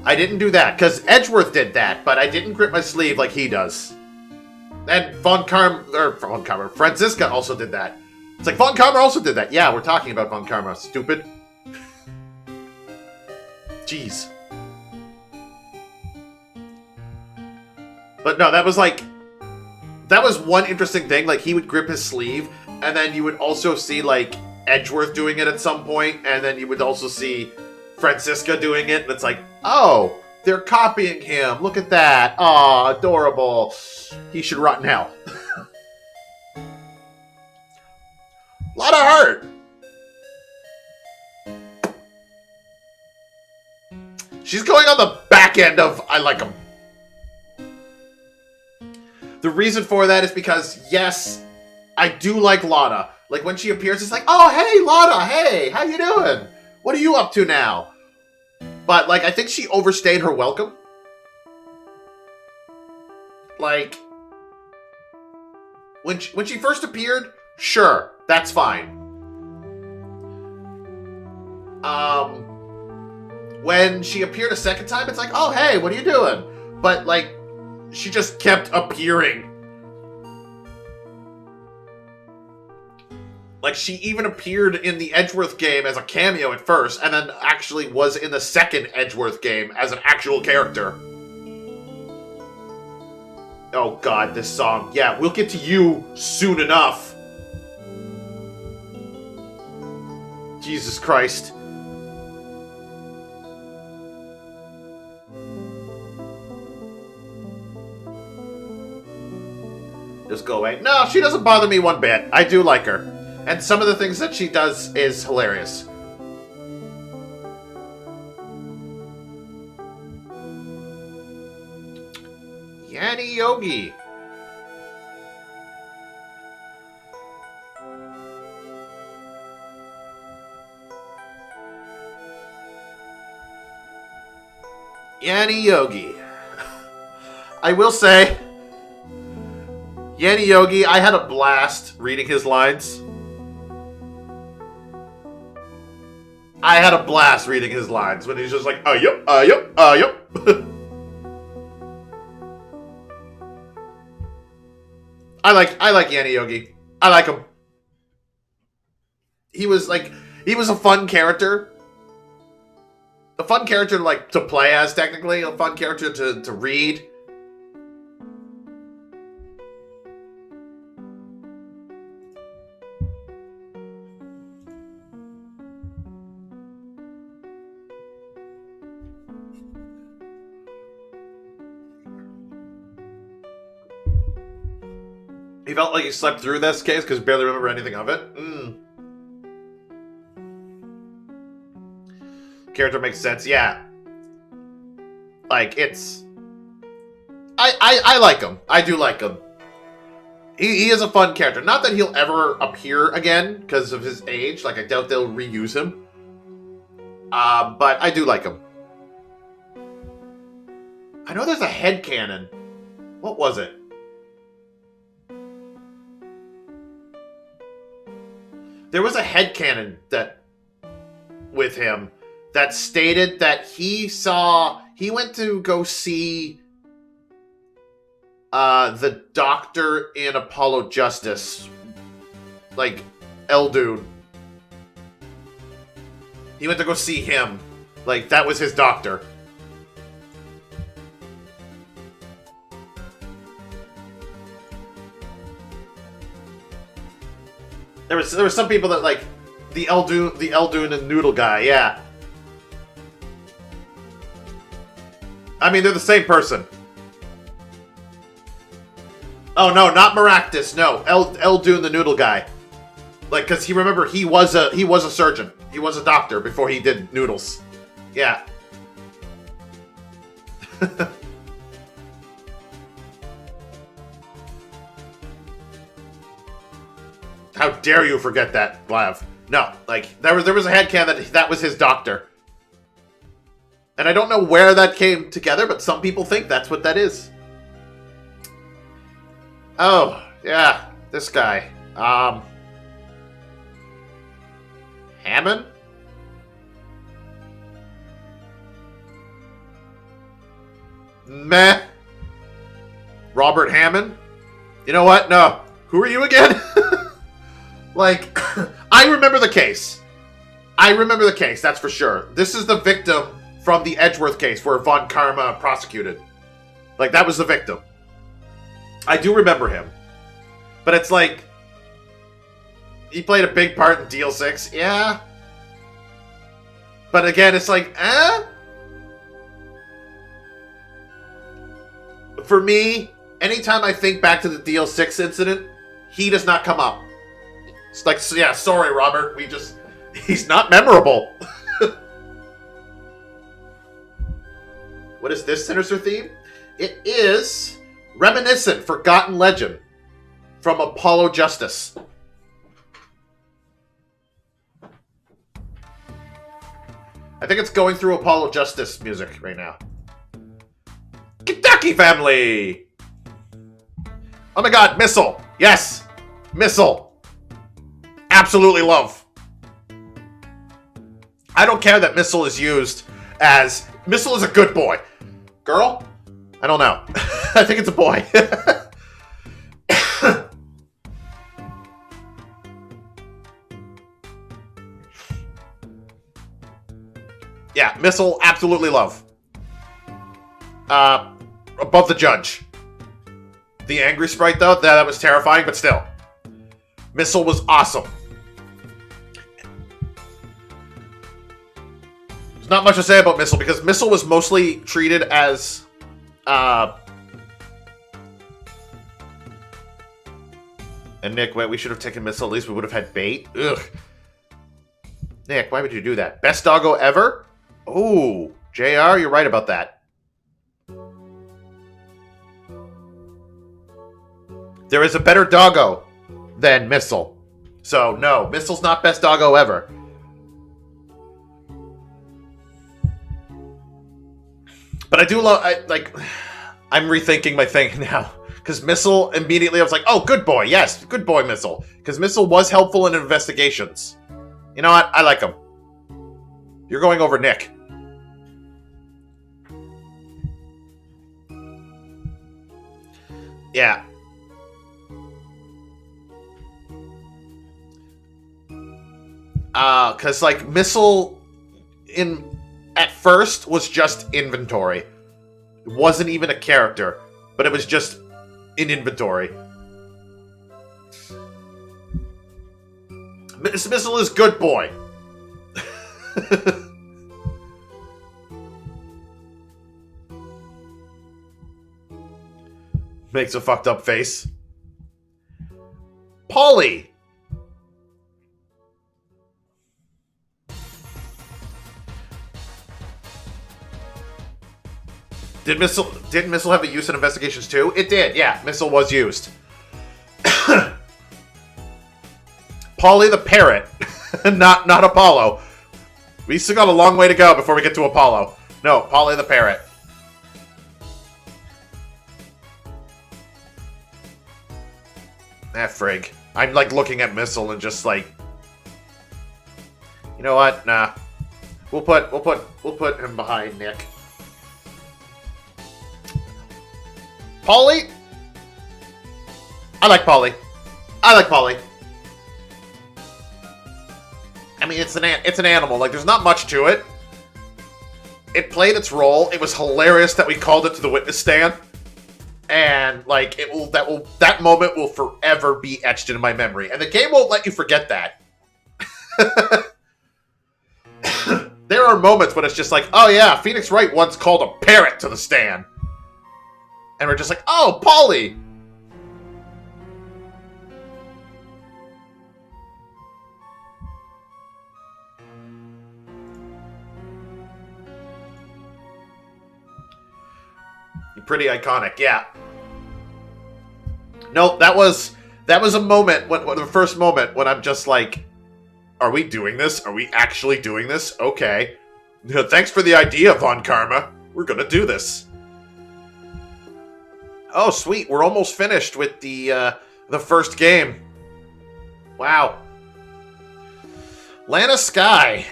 Speaker 1: I didn't do that, because Edgeworth did that, but I didn't grip my sleeve like he does. And Franziska also did that. It's like, Von Karma also did that. Yeah, we're talking about Von Karma, stupid. Jeez. But no, that was one interesting thing. Like, he would grip his sleeve, and then you would also see, like, Edgeworth doing it at some point, and then you would also see Franziska doing it, and it's like, oh, they're copying him. Look at that. Aw, adorable. He should rot in hell. A lot of heart. She's going on the back end of I like him. The reason for that is because, yes, I do like Lana. Like, when she appears, it's like, oh, hey, Lana, hey, how you doing? What are you up to now? But, like, I think she overstayed her welcome. Like, when she first appeared, sure, that's fine. When she appeared a second time, it's like, oh, hey, what are you doing? But, like, she just kept appearing. Like, she even appeared in the Edgeworth game as a cameo at first, and then actually was in the second Edgeworth game as an actual character. Oh god, this song. Yeah, we'll get to you soon enough. Jesus Christ. Just go away. No, she doesn't bother me one bit. I do like her. And some of the things that she does is hilarious. Yanni Yogi. Yanni Yogi. I will say, Yanni Yogi, I had a blast reading his lines. I had a blast reading his lines when he's just like, yup, yup. I like Yanni Yogi. I like him. He was a fun character. A fun character to play as, technically. A fun character to read. He felt like he slept through this case because he barely remember anything of it. Character makes sense, yeah. Like, it's... I like him. I do like him. He is a fun character. Not that he'll ever appear again because of his age. Like, I doubt they'll reuse him. But I do like him. I know there's a headcanon. What was it? There was a headcanon that with him that stated that he went to go see the doctor in Apollo Justice, like Elduin. He went to go see him, like that was his doctor. There was some people that like the Elduin and Noodle guy, yeah. I mean, they're the same person. Oh no, not Maractus. No, Elduin the Noodle guy. Like, cause he was a surgeon. He was a doctor before he did noodles. Yeah. How dare you forget that, Glav? No, like there was a headcanon that was his doctor. And I don't know where that came together, but some people think that's what that is. Oh, yeah, this guy. Hammond? Meh. Robert Hammond? You know what? No. Who are you again? Like, I remember the case. That's for sure. This is the victim from the Edgeworth case where Von Karma prosecuted. Like, that was the victim. I do remember him. But it's like, he played a big part in Deal 6. Yeah. But again, it's like, For me, anytime I think back to the Deal 6 incident, he does not come up. It's like, yeah, sorry, Robert. He's not memorable. What is this Sinister theme? It is Reminiscent, Forgotten Legend from Apollo Justice. I think it's going through Apollo Justice music right now. Kentucky family! Oh my god, Missile! Yes! Missile! Absolutely love. I don't care that Missile is used as... Missile is a good boy. Girl? I don't know. I think it's a boy. Yeah, Missile, absolutely love. Above the Judge. The angry sprite, though, that was terrifying, but still. Missile was awesome. There's not much to say about Missile, because Missile was mostly treated as... And Nick, wait, we should have taken Missile. At least we would have had bait. Ugh. Nick, why would you do that? Best doggo ever? Oh, JR, you're right about that. There is a better doggo than Missile. So, no, Missile's not best doggo ever. But I do love, I'm rethinking my thing now. Because Missile, immediately I was like, oh, good boy, yes, good boy, Missile. Because Missile was helpful in investigations. You know what? I like him. You're going over Nick. Yeah. Because, like, Missile at first was just inventory. It wasn't even a character, but it was just in inventory. Missile is good boy. Makes a fucked up face. Polly. Didn't Missile have a use in Investigations too? It did, yeah. Missile was used. Polly the parrot. not Apollo. We still got a long way to go before we get to Apollo. No, Polly the parrot. Ah, frig. I'm like looking at Missile and just like, you know what? Nah. We'll put him behind Nick. Polly? I like Polly. I like Polly. I mean, it's an animal. Like, there's not much to it. It played its role. It was hilarious that we called it to the witness stand. And, like, that moment will forever be etched into my memory. And the game won't let you forget that. There are moments when it's just like, oh yeah, Phoenix Wright once called a parrot to the stand. And we're just like, oh, Polly! Pretty iconic, yeah. No, that was a moment, when the first moment when I'm just like, are we doing this? Are we actually doing this? Okay. Thanks for the idea, Von Karma. We're gonna do this. Oh, sweet. We're almost finished with the first game. Wow. Lana Skye.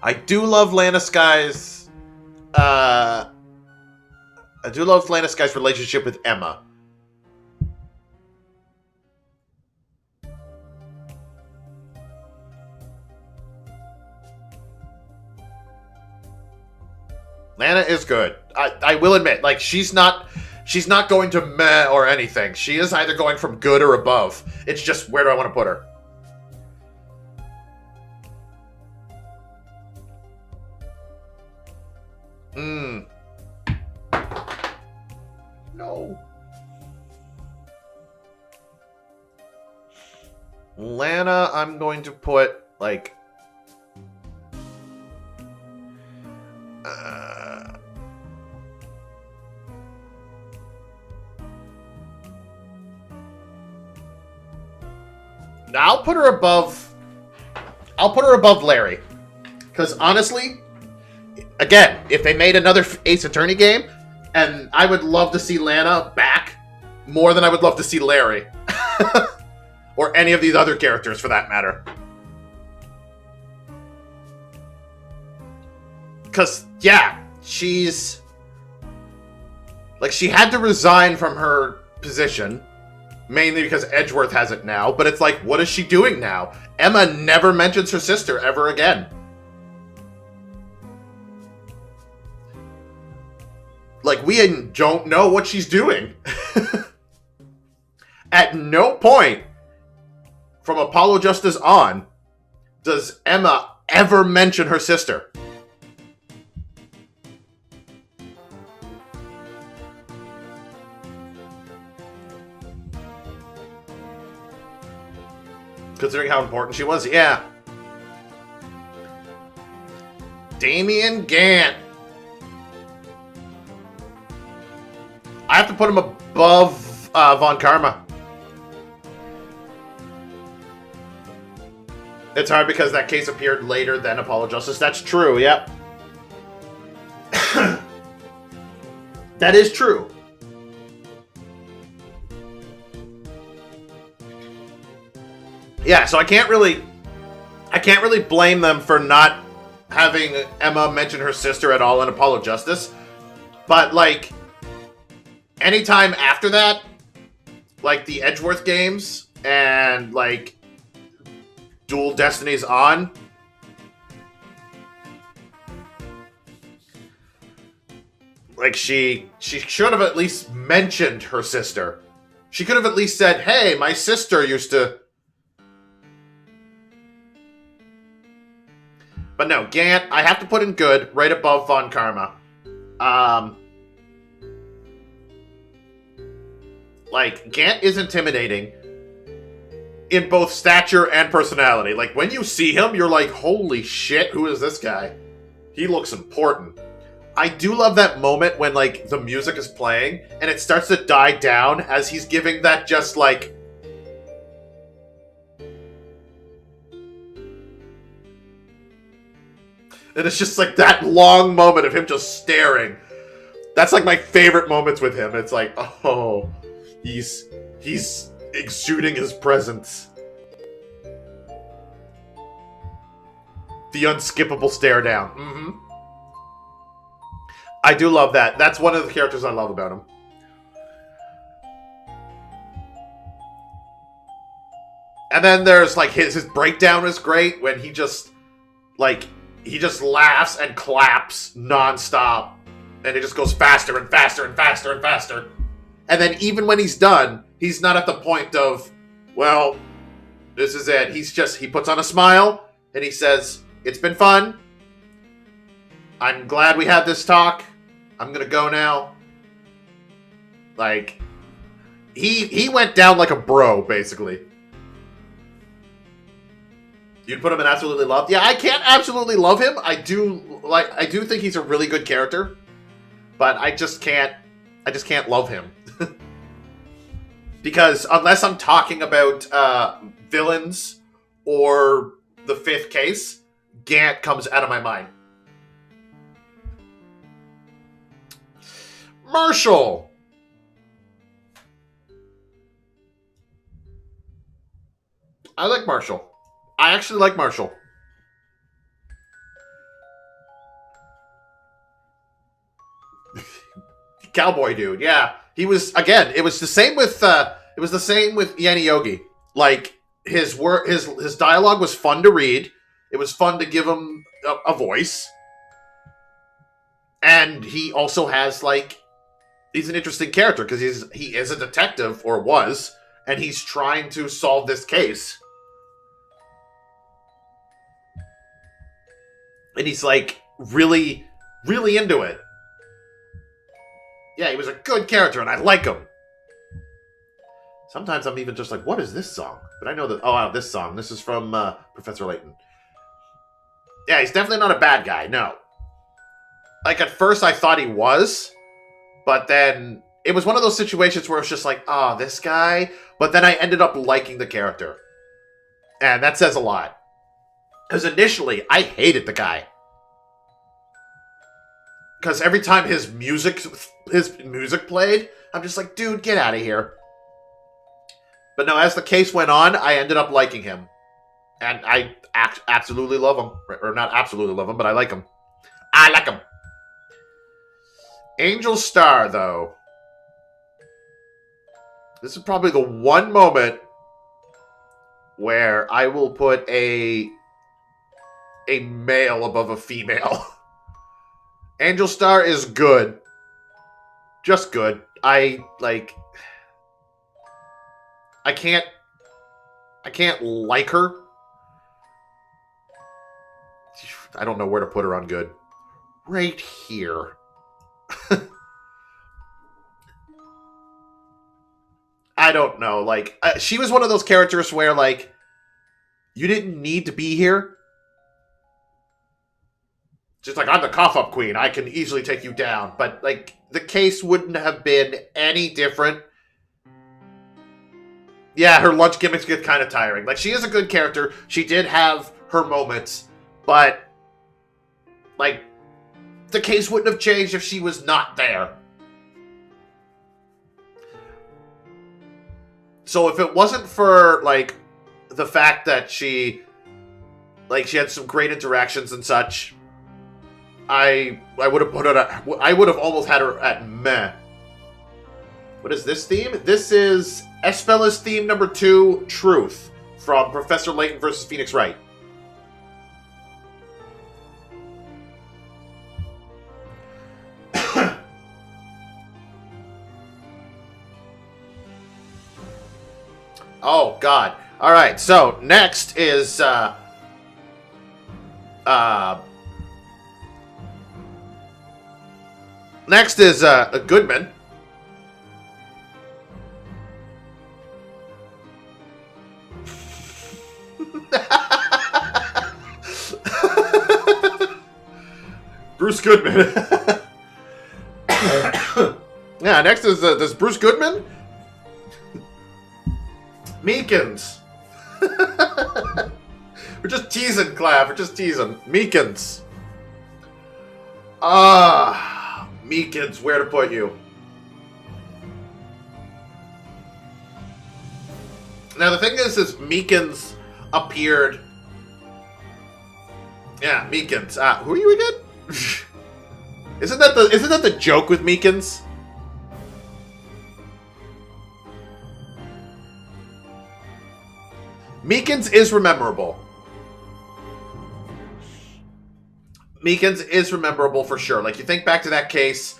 Speaker 1: I do love Lana Skye's relationship with Emma. Lana is good. I will admit, like, she's not going to meh or anything. She is either going from good or above. It's just, where do I want to put her? No. Lana, I'm going to put, like... I'll put her above Larry. Because honestly, again, if they made another Ace Attorney game, and I would love to see Lana back more than I would love to see Larry. Or any of these other characters, for that matter. Because, yeah, she's... like, she had to resign from her position, mainly because Edgeworth has it now, but it's like, what is she doing now? Emma never mentions her sister ever again. Like, we don't know what she's doing. At no point from Apollo Justice on does Emma ever mention her sister. Considering how important she was, yeah. Damian Gant. I have to put him above Von Karma. It's hard because that case appeared later than Apollo Justice. That's true, yep. That is true. Yeah, so I can't really blame them for not having Emma mention her sister at all in Apollo Justice. But, like, anytime after that, like the Edgeworth games and, like, Dual Destinies on, like, she should have at least mentioned her sister. She could have at least said, hey, my sister used to... But no, Gant, I have to put in good, right above Von Karma. Like, Gant is intimidating in both stature and personality. Like, when you see him, you're like, holy shit, who is this guy? He looks important. I do love that moment when, like, the music is playing, and it starts to die down as he's giving that just, like... And it's just, like, that long moment of him just staring. That's, like, my favorite moments with him. It's like, oh, he's exuding his presence. The unskippable stare down. Mm-hmm. I do love that. That's one of the characters I love about him. And then there's, like, his breakdown is great when he just, like, he just laughs and claps nonstop. And it just goes faster and faster and faster and faster. And then even when he's done, he's not at the point of, well, this is it. He puts on a smile and he says, it's been fun. I'm glad we had this talk. I'm gonna go now. Like, he went down like a bro, basically. You'd put him in absolutely love? Yeah, I can't absolutely love him. I do think he's a really good character, but I just can't love him. Because unless I'm talking about villains or the fifth case, Gant comes out of my mind. Marshall. I like Marshall. I actually like Marshall. Cowboy dude, yeah. He was, again, it was the same with Yanni Yogi. Like, his dialogue was fun to read. It was fun to give him a voice. And he also has, like, he's an interesting character because he is a detective, or was, and he's trying to solve this case. And he's, like, really, really into it. Yeah, he was a good character, and I like him. Sometimes I'm even just like, what is this song? But I know that, oh, wow, this song. This is from Professor Layton. Yeah, he's definitely not a bad guy, no. Like, at first I thought he was, but then it was one of those situations where it's just like, oh, this guy. But then I ended up liking the character. And that says a lot. Because initially, I hated the guy. Because every time his music played, I'm just like, dude, get out of here. But no, as the case went on, I ended up liking him. And I absolutely love him. Or not absolutely love him, but I like him. I like him. Angel Star, though. This is probably the one moment where I will put a male above a female. Angel Star is good. Just good. I can't like her. I don't know where to put her on good. Right here. I don't know. Like, she was one of those characters where, like, you didn't need to be here. Just like, I'm the cough-up queen. I can easily take you down. But, like, the case wouldn't have been any different. Yeah, her lunch gimmicks get kind of tiring. Like, she is a good character. She did have her moments. But, like, the case wouldn't have changed if she was not there. So if it wasn't for, like, the fact that she had some great interactions and such, I would have put her at, I would have almost had her at meh. What is this theme? This is Espella's theme number 2, Truth, from Professor Layton versus Phoenix Wright. Oh, God. All right, so next is Next is a Goodman. Bruce Goodman. Yeah, next is this Bruce Goodman. Meekins. We're just teasing, Clav. We're just teasing. Meekins. Meekins, where to put you? Now, the thing is Meekins appeared... Yeah, Meekins. Who are you again? Isn't that the joke with Meekins? Meekins is rememberable. Meekins is rememberable for sure. Like, you think back to that case,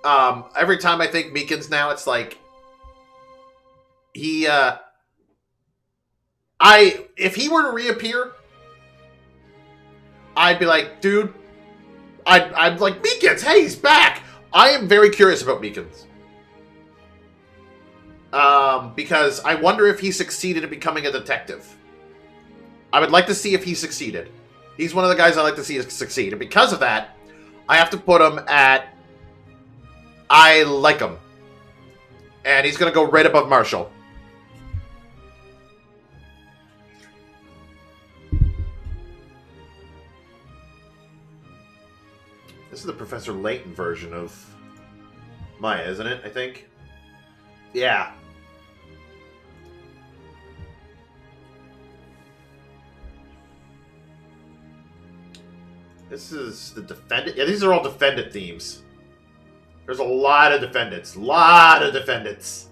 Speaker 1: every time I think Meekins now, it's like, if he were to reappear, I'd be like, dude, I'd like, Meekins, hey, he's back! I am very curious about Meekins. Because I wonder if he succeeded in becoming a detective. I would like to see if he succeeded. He's one of the guys I like to see succeed. And because of that, I have to put him at... I like him. And he's going to go right above Marshall. This is the Professor Layton version of Maya, isn't it? I think. Yeah. This is the defendant. Yeah, these are all defendant themes. There's a lot of defendants. Lot of defendants.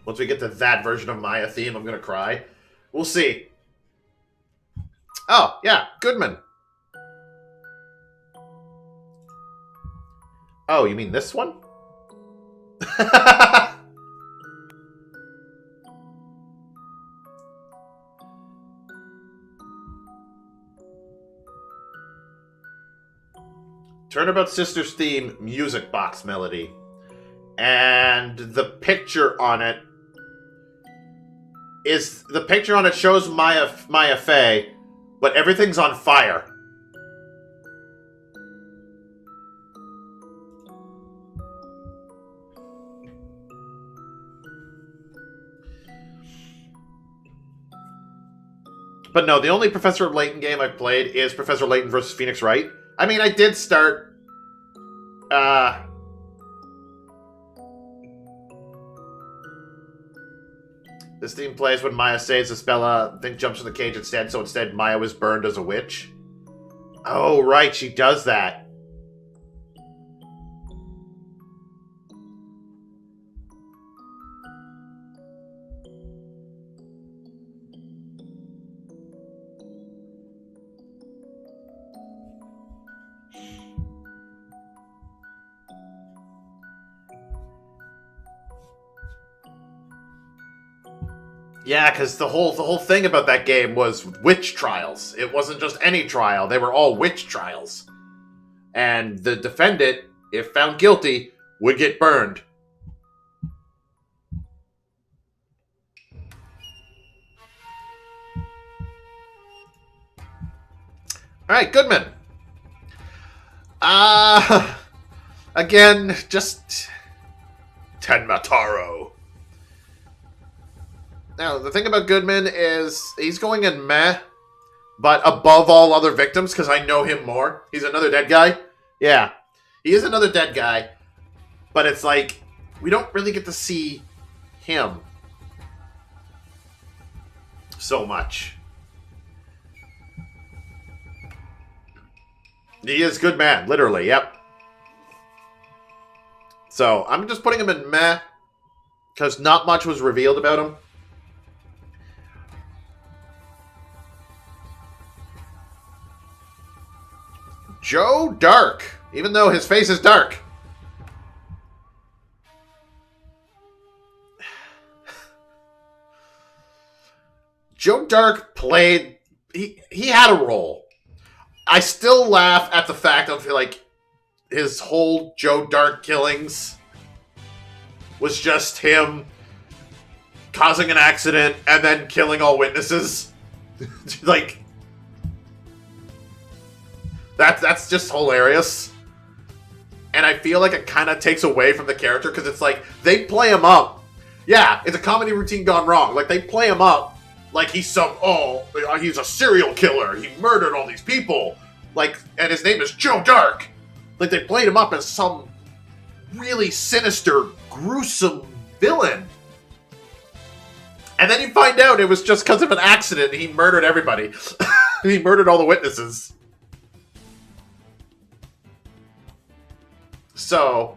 Speaker 1: Once we get to that version of Maya theme, I'm going to cry. We'll see. Oh, yeah, Goodman. Oh, you mean this one? Turnabout Sisters theme music box melody. And the picture on it shows Maya Fey, but everything's on fire. But no, the only Professor Layton game I've played is Professor Layton versus Phoenix Wright. I mean, I did start... This theme plays when Maya saves Isabella, then jumps in the cage instead, so instead Maya was burned as a witch. Oh, right, she does that. Yeah, because the whole thing about that game was witch trials. It wasn't just any trial. They were all witch trials. And the defendant, if found guilty, would get burned. Alright, Goodman. Again, just... Tenmataro. Now, the thing about Goodman is he's going in meh, but above all other victims, because I know him more. He's another dead guy. Yeah, he is another dead guy, but it's like, we don't really get to see him so much. He is good man, literally, yep. So, I'm just putting him in meh, because not much was revealed about him. Joe Dark, even though his face is dark. Joe Dark played. He had a role. I still laugh at the fact of like his whole Joe Dark killings was just him causing an accident and then killing all witnesses. Like that's just hilarious. And I feel like it kind of takes away from the character because it's like they play him up. Yeah, it's a comedy routine gone wrong. Like they play him up like he's he's a serial killer. He murdered all these people. Like, and his name is Joe Dark. Like they played him up as some really sinister, gruesome villain. And then you find out it was just because of an accident he murdered everybody. He murdered all the witnesses. So,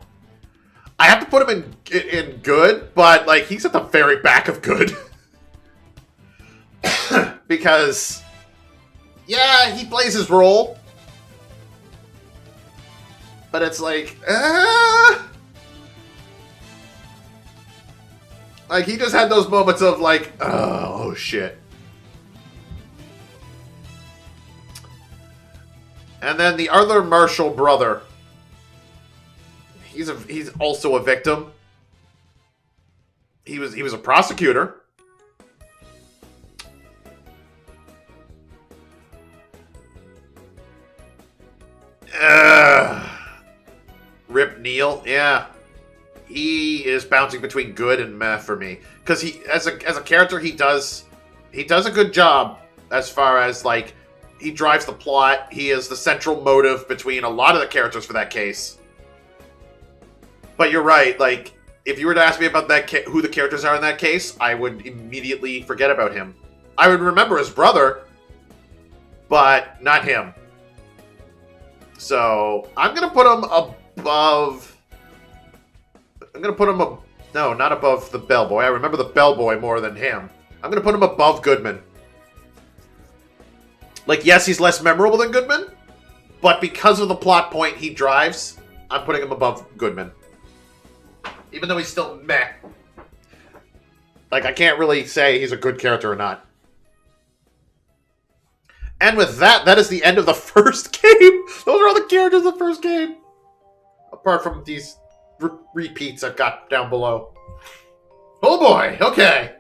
Speaker 1: I have to put him in good, but like he's at the very back of good. Because, yeah, he plays his role. But it's like, like, he just had those moments of like, oh shit. And then the other Marshall brother. He's also a victim. He was a prosecutor. Rip Neal, yeah. He is bouncing between good and meh for me. Because he as a character he does a good job as far as like he drives the plot. He is the central motive between a lot of the characters for that case. But you're right, like if you were to ask me about that who the characters are in that case, I would immediately forget about him. I would remember his brother, but not him. So, I'm going to put him above... No, not above the bellboy. I remember the bellboy more than him. I'm going to put him above Goodman. Like, yes, he's less memorable than Goodman, but because of the plot point he drives, I'm putting him above Goodman. Even though he's still meh. Like, I can't really say he's a good character or not. And with that, that is the end of the first game. Those are all the characters of the first game. Apart from these repeats I've got down below. Oh boy, okay.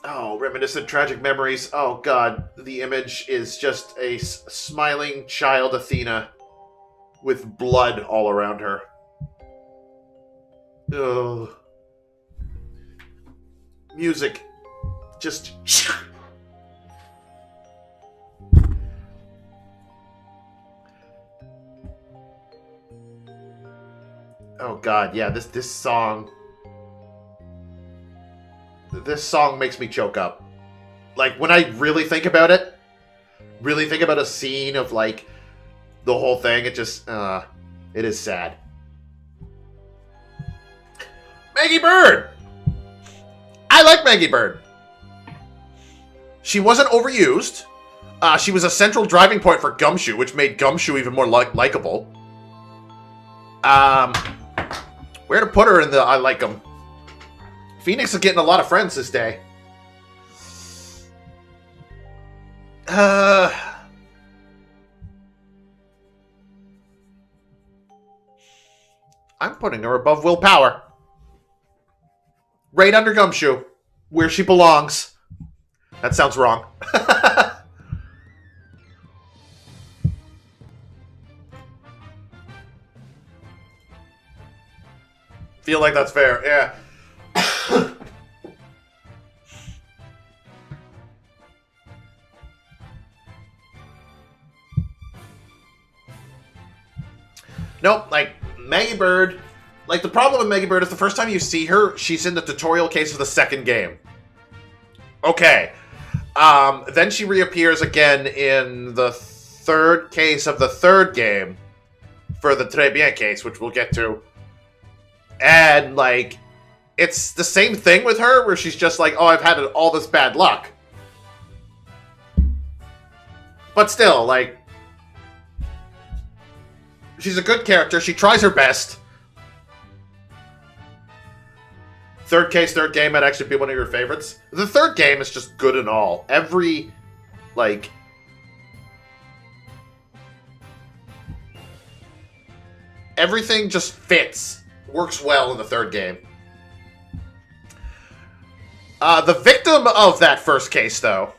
Speaker 1: Oh, reminiscent tragic memories. Oh god, the image is just a smiling child Athena with blood all around her. Ugh. Music. Just... Oh god, yeah, this song... This song makes me choke up. Like, when I really think about it, really think about a scene of, like, the whole thing, it just, it is sad. Maggie Bird! I like Maggie Bird. She wasn't overused. She was a central driving point for Gumshoe, which made Gumshoe even more likable. Where to put her in the I like him? Phoenix is getting a lot of friends this day. I'm putting her above Willpower. Right under Gumshoe. Where she belongs. That sounds wrong. Feel like that's fair, yeah. Nope, like, Maggie Bird... Like, the problem with Maggie Bird is the first time you see her, she's in the tutorial case of the second game. Okay. Then she reappears again in the third case of the third game for the Très Bien case, which we'll get to. And, like, it's the same thing with her, where she's just like, oh, I've had all this bad luck. But still, like, she's a good character. She tries her best. Third case, third game might actually be one of your favorites. The third game is just good and all. Every, like... everything just fits. Works well in the third game. The victim of that first case, though...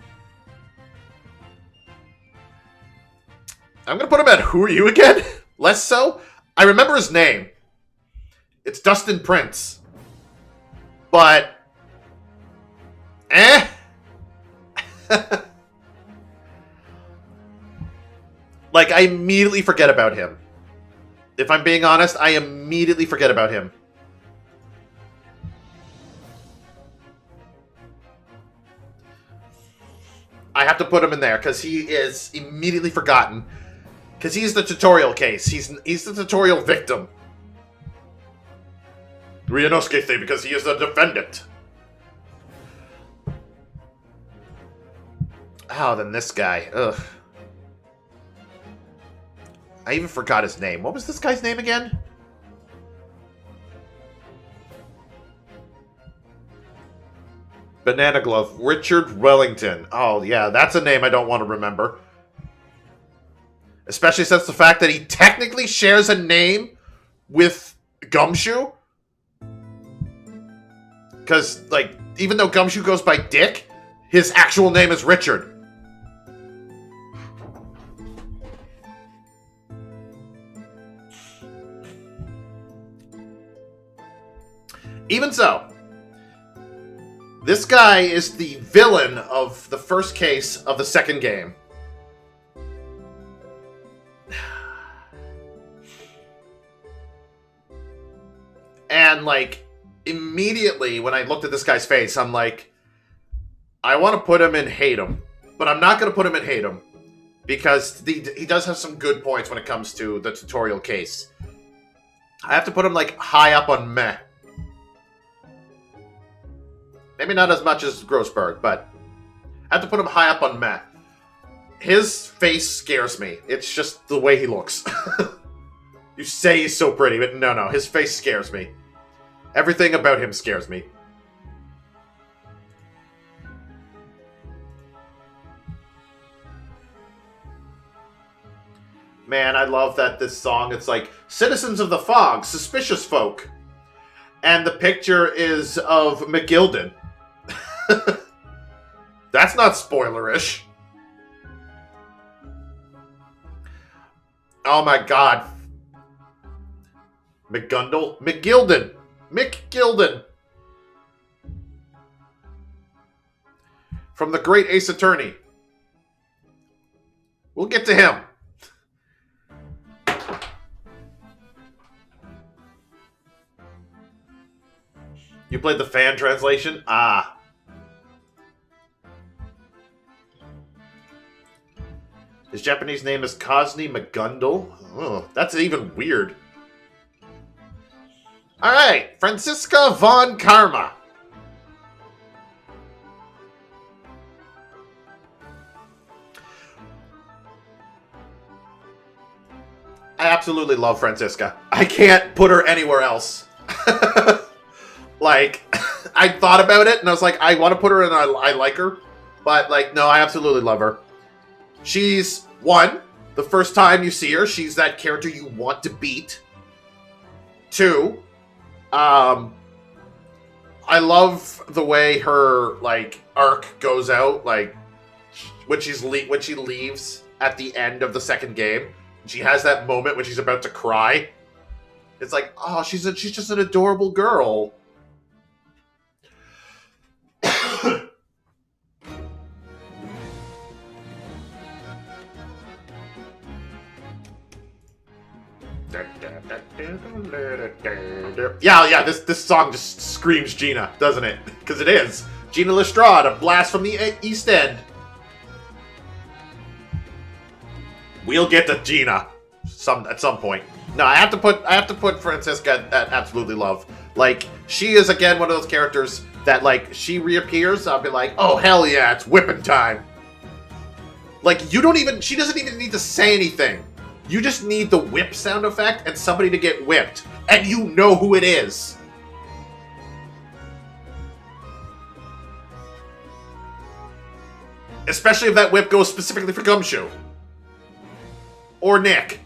Speaker 1: I'm gonna put him at Who Are You Again? Less so. I remember his name. It's Dustin Prince. But... like, I immediately forget about him. If I'm being honest, I immediately forget about him. I have to put him in there, because he is immediately forgotten. Because he's the tutorial case. He's the tutorial victim. Ryunosuke thing, because he is the defendant. Oh, then this guy. Ugh. I even forgot his name. What was this guy's name again? Banana Glove. Richard Wellington. Oh, yeah, that's a name I don't want to remember. Especially since the fact that he technically shares a name with Gumshoe. Because, like, even though Gumshoe goes by Dick, his actual name is Richard. Even so, this guy is the villain of the first case of the second game. And, like, immediately when I looked at this guy's face, I'm like, I want to put him in hate him. But I'm not going to put him in hate him. Because he does have some good points when it comes to the tutorial case. I have to put him, like, high up on meh. Maybe not as much as Grossberg, but I have to put him high up on meh. His face scares me. It's just the way he looks. You say he's so pretty, but no, his face scares me. Everything about him scares me. Man, I love that this song, it's like, Citizens of the Fog, Suspicious Folk. And the picture is of McGilden. That's not spoilerish. Oh my god. McGundle? McGilden. Mick Gilden. From the Great Ace Attorney. We'll get to him. You played the fan translation? Ah. His Japanese name is Cosney McGundle. Oh, that's even weird. Alright, Franziska von Karma. I absolutely love Franziska. I can't put her anywhere else. Like, I thought about it, and I was like, I want to put her in, I like her. But, like, no, I absolutely love her. She's, one, the first time you see her, she's that character you want to beat. Two, I love the way her, like, arc goes out, like, when she leaves at the end of the second game. She has that moment when she's about to cry. It's like, oh, she's just an adorable girl. Yeah, this song just screams Gina, doesn't it? Because it is. Gina Lestrade, a blast from the East End. We'll get to Gina at some point. No, I have to put Franziska at absolutely love. Like, she is again one of those characters that, like, she reappears, I'll be like, oh hell yeah, it's whipping time. Like, she doesn't even need to say anything. You just need the whip sound effect and somebody to get whipped. And you know who it is. Especially if that whip goes specifically for Gumshoe. Or Nick.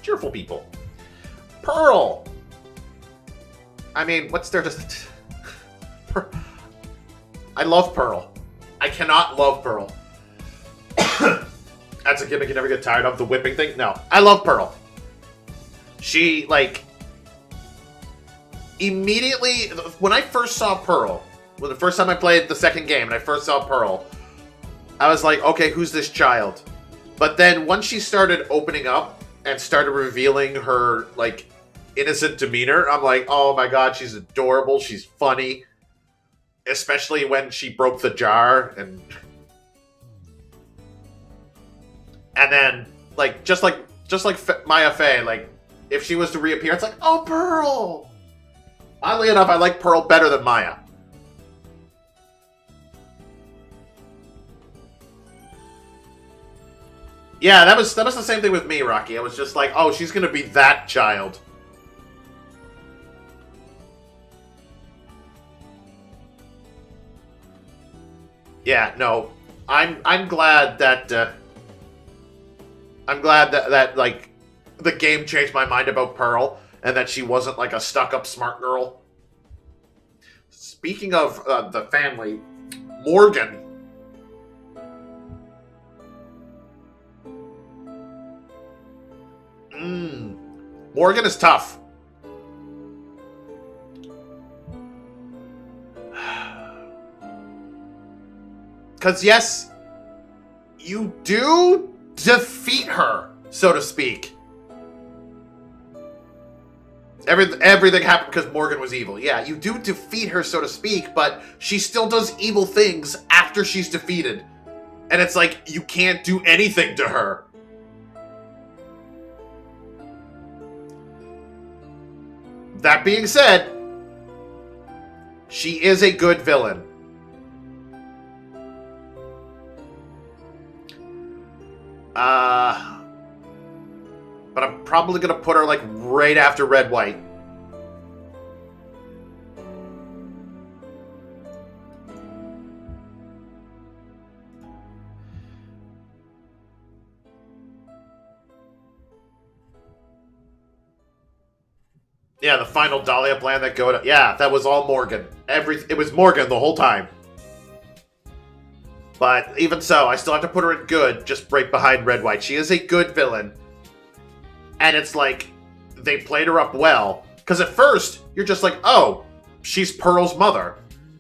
Speaker 1: Cheerful people. Pearl. I mean, what's there to... I love Pearl. I cannot love Pearl. That's a gimmick you never get tired of, the whipping thing. No, I love Pearl. She, like... Immediately, when I first saw Pearl, when the first time I played the second game and I first saw Pearl, I was like, okay, who's this child? But then once she started opening up and started revealing her, like, innocent demeanor, I'm like, oh my god, she's adorable, she's funny. Especially when she broke the jar, and then, like, just like Maya Fey, like, if she was to reappear, it's like, oh, Pearl! Oddly enough, I like Pearl better than Maya. Yeah, that was the same thing with me, Rocky. I was just like, oh, she's gonna be that child. Yeah, no. I'm glad that like the game changed my mind about Pearl and that she wasn't like a stuck-up smart girl. Speaking of the family, Morgan. Morgan is tough. Because, yes, you do defeat her, so to speak. Everything happened because Morgan was evil. Yeah, you do defeat her, so to speak, but she still does evil things after she's defeated. And it's like, you can't do anything to her. That being said, she is a good villain. But I'm probably going to put her, like, right after Red White. Yeah, the final Dahlia plan that go to... Yeah, that was all Morgan. It was Morgan the whole time. But even so, I still have to put her in good, just right behind Red White. She is a good villain. And it's like, they played her up well. Because at first, you're just like, oh, she's Pearl's mother.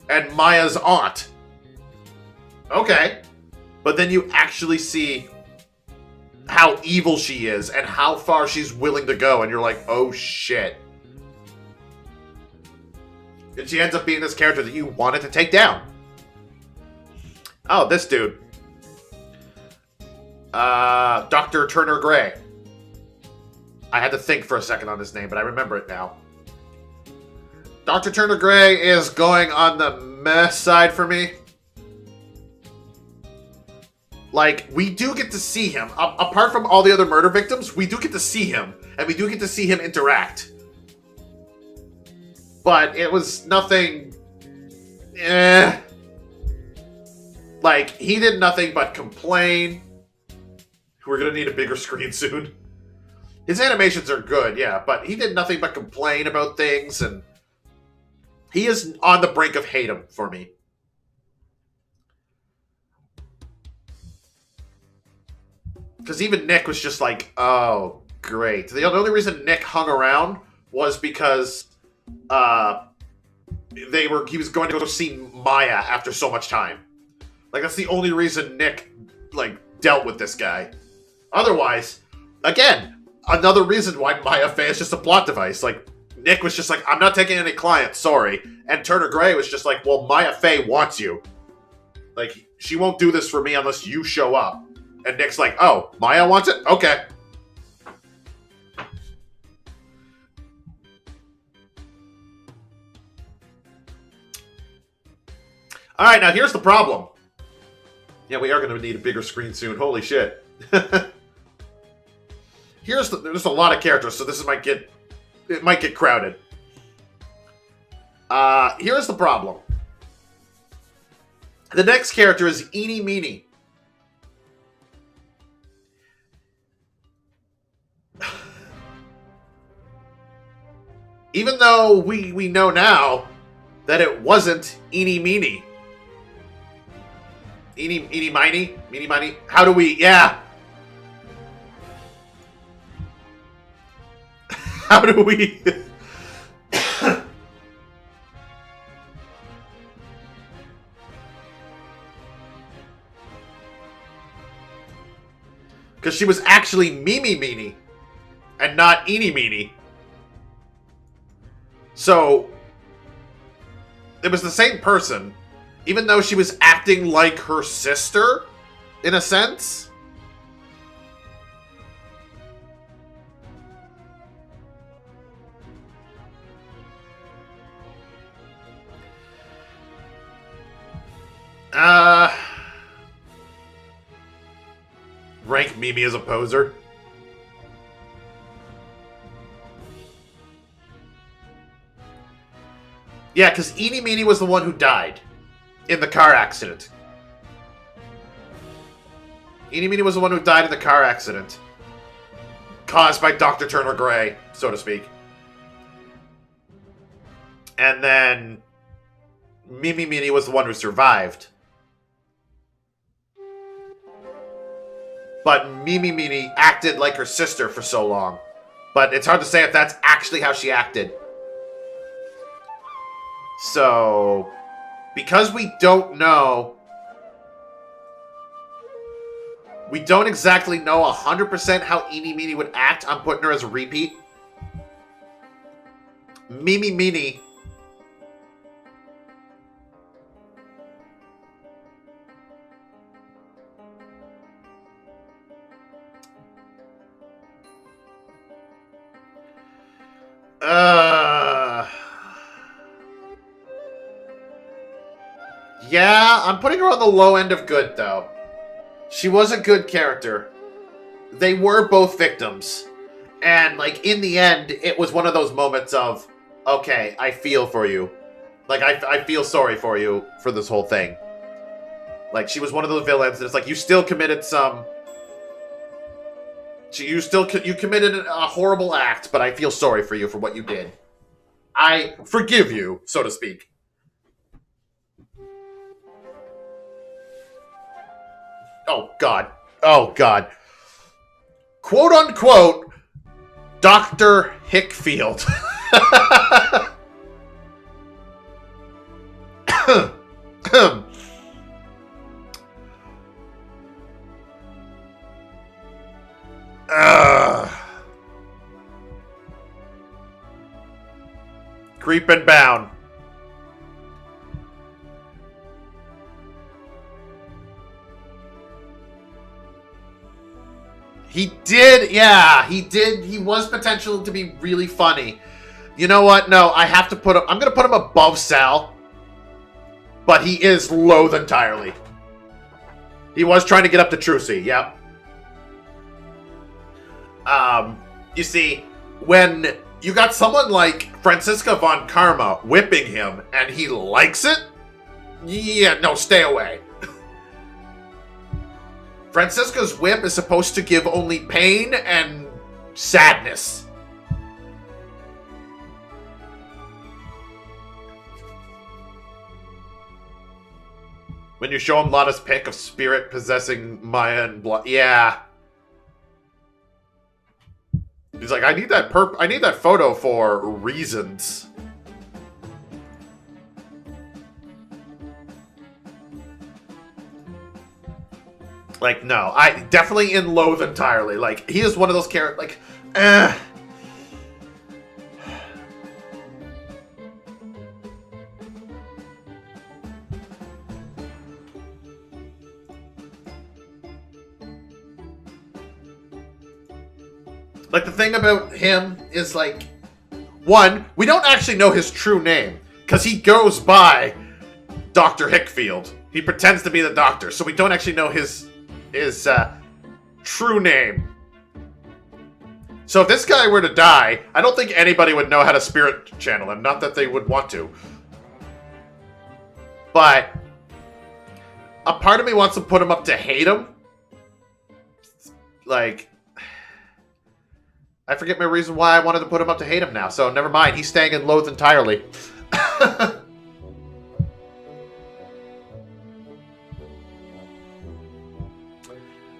Speaker 1: And Maya's aunt. Okay. But then you actually see how evil she is and how far she's willing to go. And you're like, oh shit. And she ends up being this character that you wanted to take down. Oh, this dude. Dr. Turner Gray. I had to think for a second on his name, but I remember it now. Dr. Turner Gray is going on the meh side for me. Like, we do get to see him. Apart from all the other murder victims, we do get to see him. And we do get to see him interact. But it was nothing... Like, he did nothing but complain. We're gonna need a bigger screen soon. His animations are good, yeah, but he did nothing but complain about things, and he is on the brink of hate-em for me. Because even Nick was just like, oh, great. The only reason Nick hung around was because he was going to go see Maya after so much time. Like, that's the only reason Nick, like, dealt with this guy. Otherwise, again, another reason why Maya Fey is just a plot device. Like, Nick was just like, I'm not taking any clients, sorry. And Turner Gray was just like, well, Maya Fey wants you. Like, she won't do this for me unless you show up. And Nick's like, oh, Maya wants it? Okay. Alright, now here's the problem. Yeah, we are going to need a bigger screen soon. Holy shit. there's a lot of characters, so it might get crowded. Here's the problem. The next character is Eenie Meenie. Even though we know now that it wasn't Eenie Meenie. Eenie Meenie? How do we... Yeah. How do we... Because she was actually Mimi Meenie and not Eenie Meenie. So, it was the same person, even though she was acting like her sister, in a sense. Rank Mimi as a poser. Yeah, because Eenie Meenie was the one who died in the car accident. Eenie Meenie was the one who died in the car accident. Caused by Dr. Turner Gray, so to speak. And then Mimi Meenie was the one who survived. But Mimi Meenie acted like her sister for so long. But it's hard to say if that's actually how she acted. So, because we don't know... We don't exactly know 100% how Eenie Meenie would act. I'm putting her as a repeat. Mimi Meenie... Yeah, I'm putting her on the low end of good, though. She was a good character. They were both victims. And, like, in the end, it was one of those moments of, okay, I feel for you. Like, I feel sorry for you for this whole thing. Like, she was one of those villains, and it's like, you still committed some... You committed a horrible act, but I feel sorry for you for what you did. I forgive you, so to speak. Oh, God. Oh, God. Quote, unquote, Dr. Hickfield. Creeping bound. He did, yeah, he did. He was potential to be really funny. You know what? No, I have to put him... I'm going to put him above Sal. But he is loathed entirely. He was trying to get up to Trucy, yep. You see, when you got someone like Franziska von Karma whipping him and he likes it, yeah, no, stay away. Franziska's whip is supposed to give only pain and sadness. When you show him Lotta's pic of spirit possessing Maya and blood, yeah. He's like, I need that photo for reasons. Like, no, I definitely in loathe entirely. Like, he is one of those characters, like, Like, the thing about him is, like, one, we don't actually know his true name, because he goes by Dr. Hickfield. He pretends to be the doctor, so we don't actually know his true name. So if this guy were to die, I don't think anybody would know how to spirit channel him. Not that they would want to. But a part of me wants to put him up to hate him. Like, I forget my reason why I wanted to put him up to hate him now. So never mind. He's staying in loathe entirely.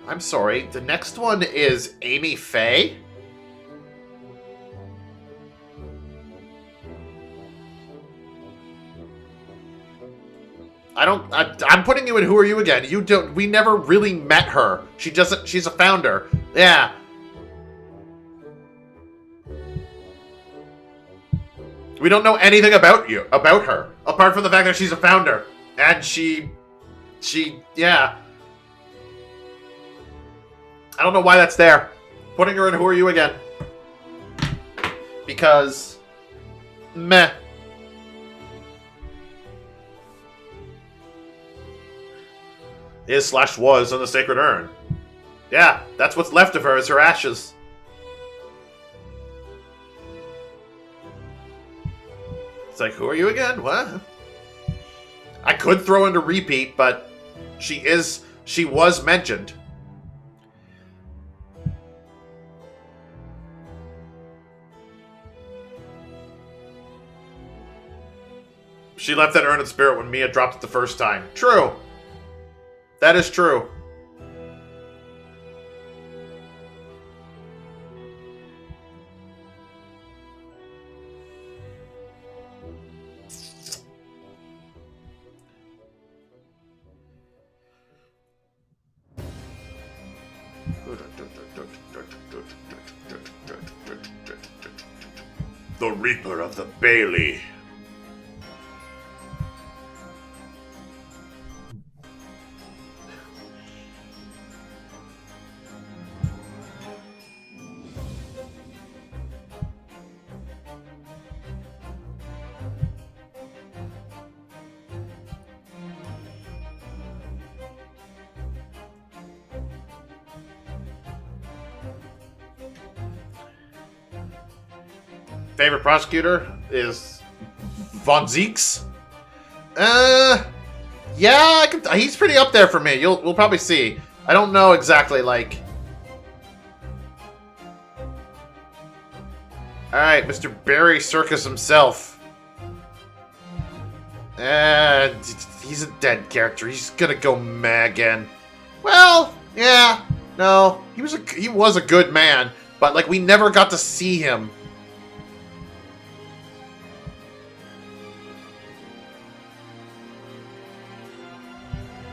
Speaker 1: I'm sorry. The next one is Amy Faye. I'm putting you in Who Are You Again. You don't. We never really met her. She's a founder. Yeah. We don't know anything about her, apart from the fact that she's a founder. And yeah. I don't know why that's there. Putting her in Who Are You Again. Because, meh. Is/was on the sacred urn. Yeah, that's what's left of her is her ashes. It's like, who are you again? What? I could throw in a repeat, but she was mentioned. She left that urn in spirit when Mia dropped it the first time. True. That is true. The Reaper of the Bailey. Favorite prosecutor is Von Zeeks. Yeah, he's pretty up there for me. We'll probably see. I don't know exactly, like. All right, Mr. Barry Circus himself. He's a dead character. He's gonna go meh again. Well, yeah, no, he was a good man, but like we never got to see him.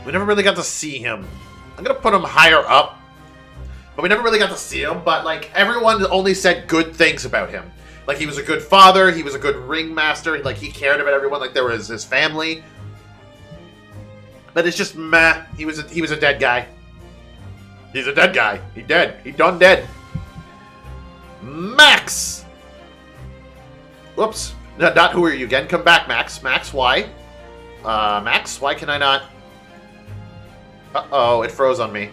Speaker 1: We never really got to see him. I'm gonna put him higher up. But we never really got to see him. But, like, everyone only said good things about him. Like, he was a good father. He was a good ringmaster. Like, he cared about everyone like they were his family. But it's just meh. He was a dead guy. He's a dead guy. He dead. He done dead. Max! Whoops. No, not Who Are You Again. Come back, Max. Max, why? Max, why can I not... Uh-oh, it froze on me.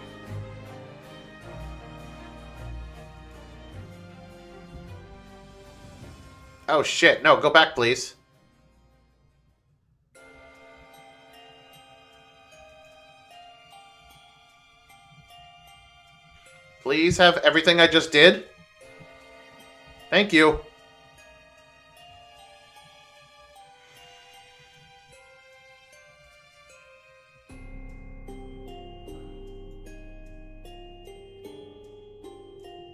Speaker 1: Oh, shit. No, go back, please. Please have everything I just did. Thank you.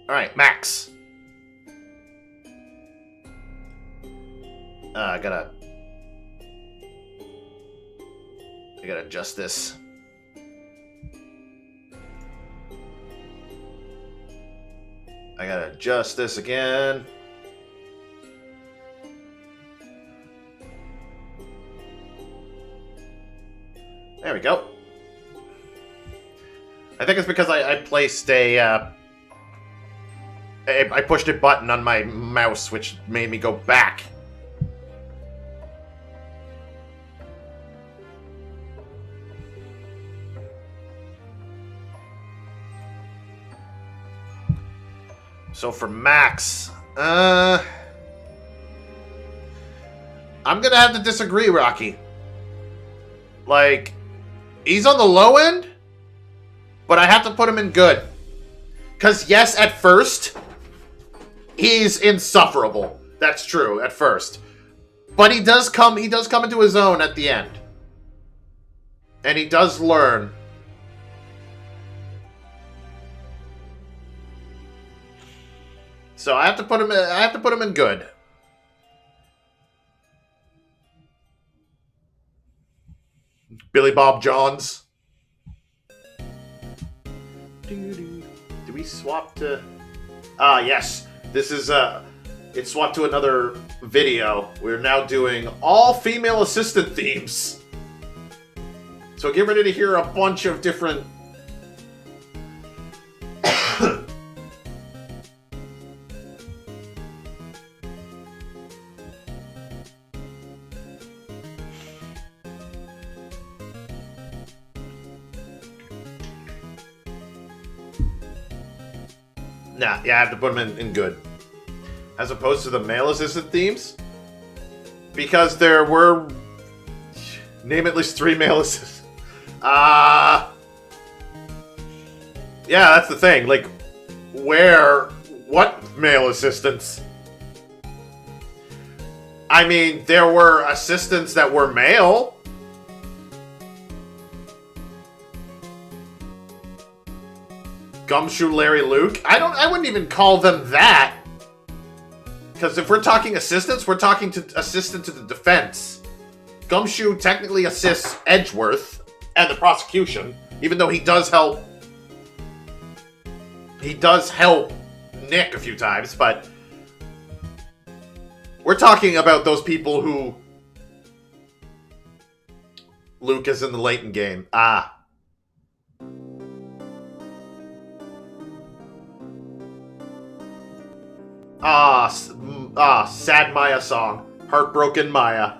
Speaker 1: Alright, Max. I gotta adjust this. I gotta adjust this again. There we go. I think it's because I placed a... I pushed a button on my mouse, which made me go back. So for Max, I'm gonna have to disagree, Rocky. Like, he's on the low end, but I have to put him in good. Because yes, at first, he's insufferable. That's true, at first. But he does come into his own at the end. And he does learn. So I have to put him in good. Billy Bob Johns. Do we swap to... yes. This is, it swapped to another video. We're now doing all female assistant themes. So get ready to hear a bunch of different... Nah, yeah, I have to put them in good. As opposed to the male assistant themes. Because there were... Name at least 3 male assistants. Yeah, that's the thing. Like, what male assistants? I mean, there were assistants that were male. Gumshoe, Larry, Luke. I wouldn't even call them that. Because if we're talking assistants, we're talking to assistant to the defense. Gumshoe technically assists Edgeworth and the prosecution, even though he does help. He does help Nick a few times, but we're talking about those people who Luke is in the Leighton game. Sad Maya song. Heartbroken Maya.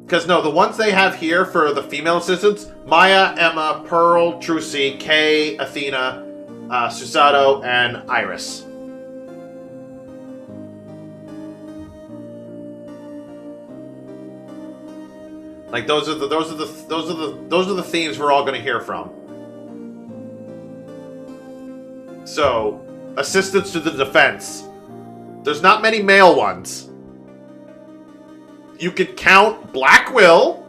Speaker 1: Because, no, the ones they have here for the female assistants, Maya, Emma, Pearl, Trucy, Kay, Athena, Susato, and Iris. Like, those are the themes we're all going to hear from. So, assistants to the defense. There's not many male ones. You could count Black Will,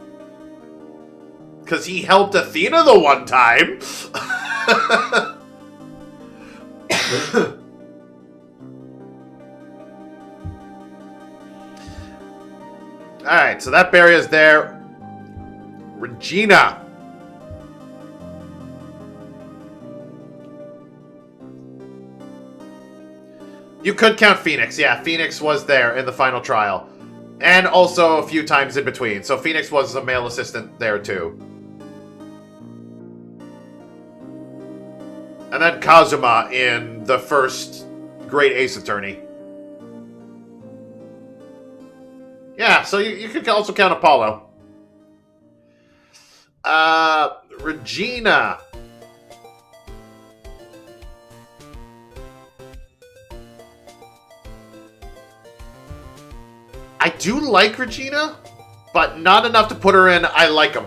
Speaker 1: because he helped Athena the one time. Alright, so that barrier's there. Regina. You could count Phoenix. Yeah, Phoenix was there in the final trial. And also a few times in between. So Phoenix was a male assistant there too. And then Kazuma in the first Great Ace Attorney. Yeah, so you could also count Apollo. Regina. I do like Regina, but not enough to put her in I like him.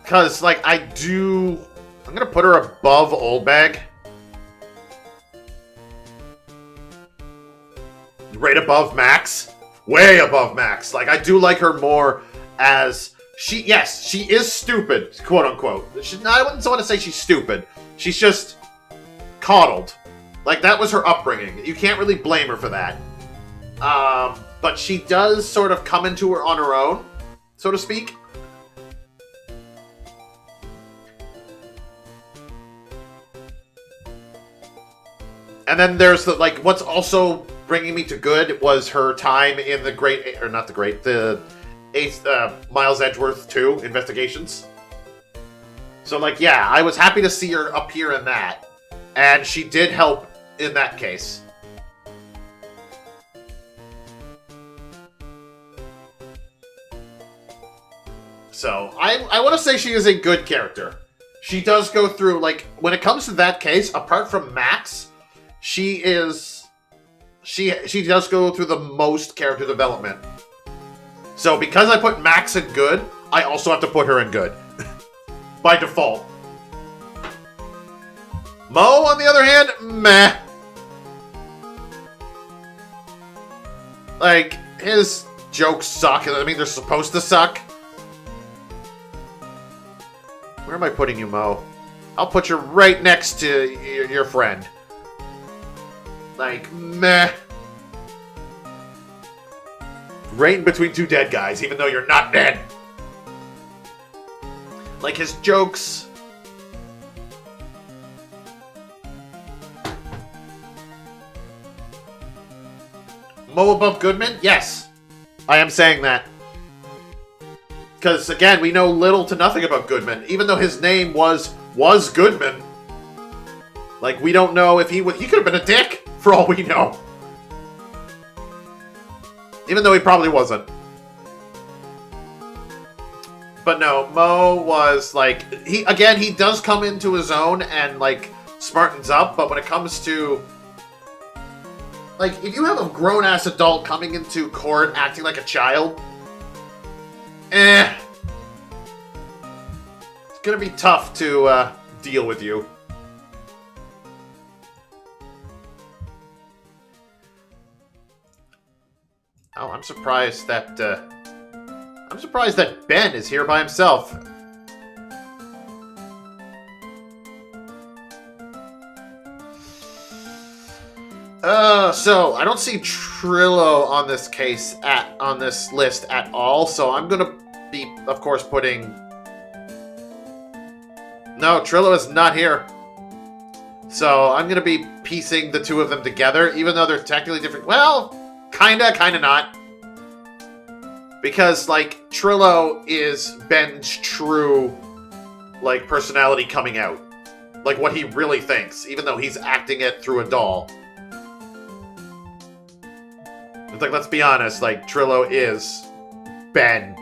Speaker 1: Because, like, I'm going to put her above Oldbag. Right above Max. Way above Max. Like, I do like her more as... she is stupid, quote unquote. I wouldn't want to say she's stupid. She's just... coddled. Like, that was her upbringing. You can't really blame her for that. But she does sort of come into her on her own, so to speak. And then there's the, like, what's also bringing me to good was her time in the the Miles Edgeworth 2 investigations. So, like, yeah, I was happy to see her up here in that. And she did help in that case. So I want to say she is a good character. She does go through, like, when it comes to that case, apart from Max, she does go through the most character development. So because I put Max in good, I also have to put her in good. By default. Mo, on the other hand, meh. Like, his jokes suck. I mean, they're supposed to suck. Where am I putting you, Mo? I'll put you right next to your friend. Like, meh. Right in between two dead guys, even though you're not dead. Like, his jokes... Mo above Goodman? Yes. I am saying that. Because, again, we know little to nothing about Goodman. Even though his name was Goodman. Like, we don't know if he could have been a dick, for all we know. Even though he probably wasn't. But no, Mo was, like... He does come into his own and, like, smartens up. But when it comes to... Like, if you have a grown-ass adult coming into court acting like a child... It's gonna be tough to deal with you. Oh, I'm surprised that Ben is here by himself. So I don't see Trillo on this case on this list at all. So I'm gonna be, of course, putting. No, Trillo is not here. So I'm gonna be piecing the two of them together, even though they're technically different. Well, kinda not. Because, like, Trillo is Ben's true, like, personality coming out. Like, what he really thinks, even though he's acting it through a doll. It's like, let's be honest, like, Trillo is Ben.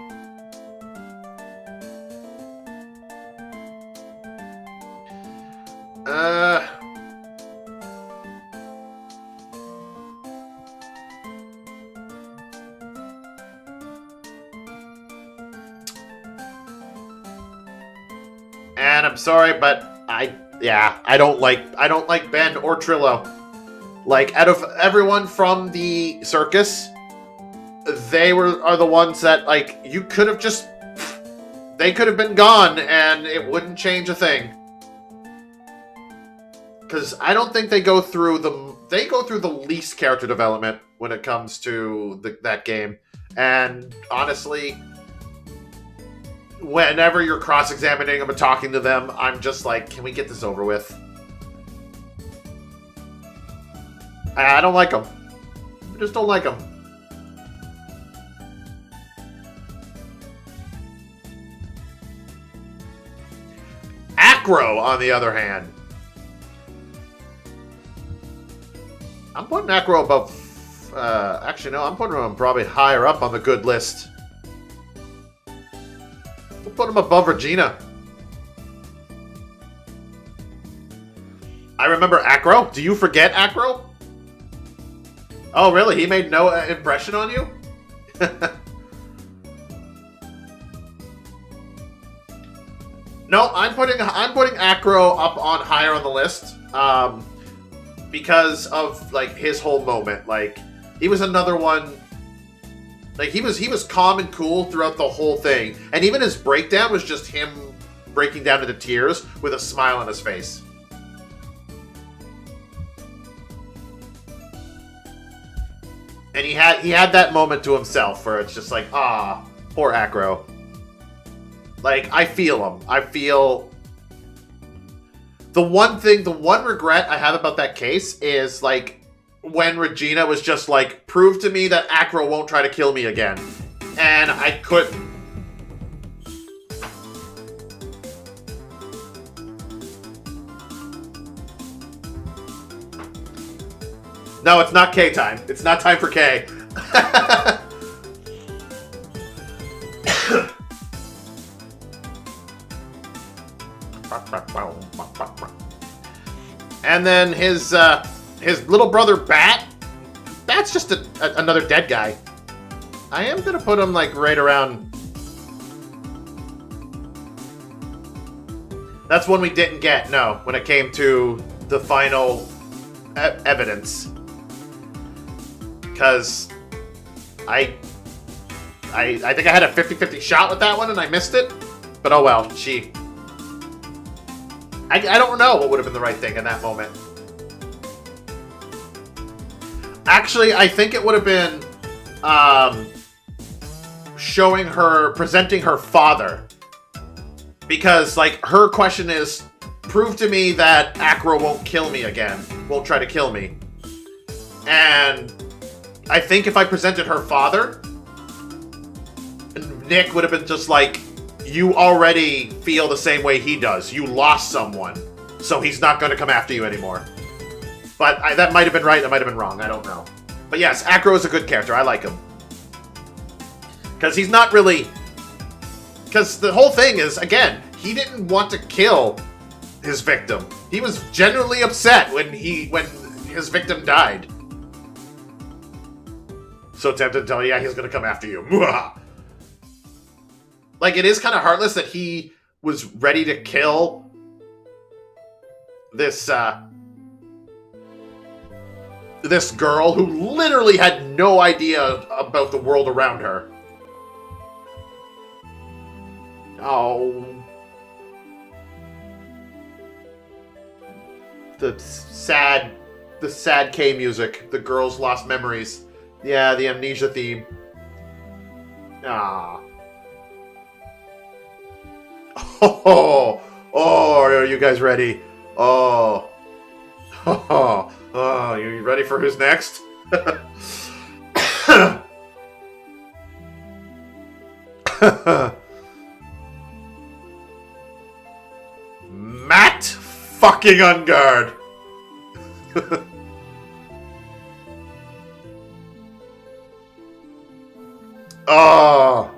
Speaker 1: And I'm sorry, but I don't like Ben or Trillo. Like, out of everyone from the circus, they are the ones that, like, you could have just... They could have been gone, and it wouldn't change a thing. Because I don't think they go through the... They go through the least character development when it comes to that game. And, honestly... Whenever you're cross-examining them and talking to them, I'm just like, can we get this over with? I don't like them. I just don't like them. Acro, on the other hand. I'm putting Acro above... actually, no, I'm putting him probably higher up on the good list. We'll put him above Regina. I remember Acro. Do you forget Acro? Oh, really? He made no impression on you? No, I'm putting Acro up on higher on the list. Because of, like, his whole moment. Like, he was another one. Like, he was calm and cool throughout the whole thing. And even his breakdown was just him breaking down into tears with a smile on his face. And he had that moment to himself where it's just like, ah, poor Acro. Like, I feel him. I feel... The one regret I have about that case is, like, when Regina was just like, prove to me that Acro won't try to kill me again. And I couldn't. No, it's not K time. It's not time for K. And then his little brother Bat. Bat's just another dead guy. I am gonna put him like right around. That's one we didn't get. No, when it came to the final evidence, because I think I had a 50-50 shot with that one and I missed it. But oh well, I don't know what would have been the right thing in that moment. Actually, I think it would have been presenting her father. Because, like, her question is, prove to me that Acro won't kill me again. Won't try to kill me. And I think if I presented her father, Nick would have been just like, you already feel the same way he does. You lost someone, so he's not going to come after you anymore. But that might have been right, that might have been wrong. I don't know. But yes, Acro is a good character. I like him. Because he's not really... Because the whole thing is, again, he didn't want to kill his victim. He was genuinely upset when his victim died. So tempted to tell you, yeah, he's going to come after you. Like, it is kind of heartless that he was ready to kill this girl who literally had no idea about the world around her. Oh. The sad K music. The girl's lost memories. Yeah, the amnesia theme. Ah. Oh, are you guys ready? Oh. Oh, you ready for who's next? Matt fucking Ungard. Oh.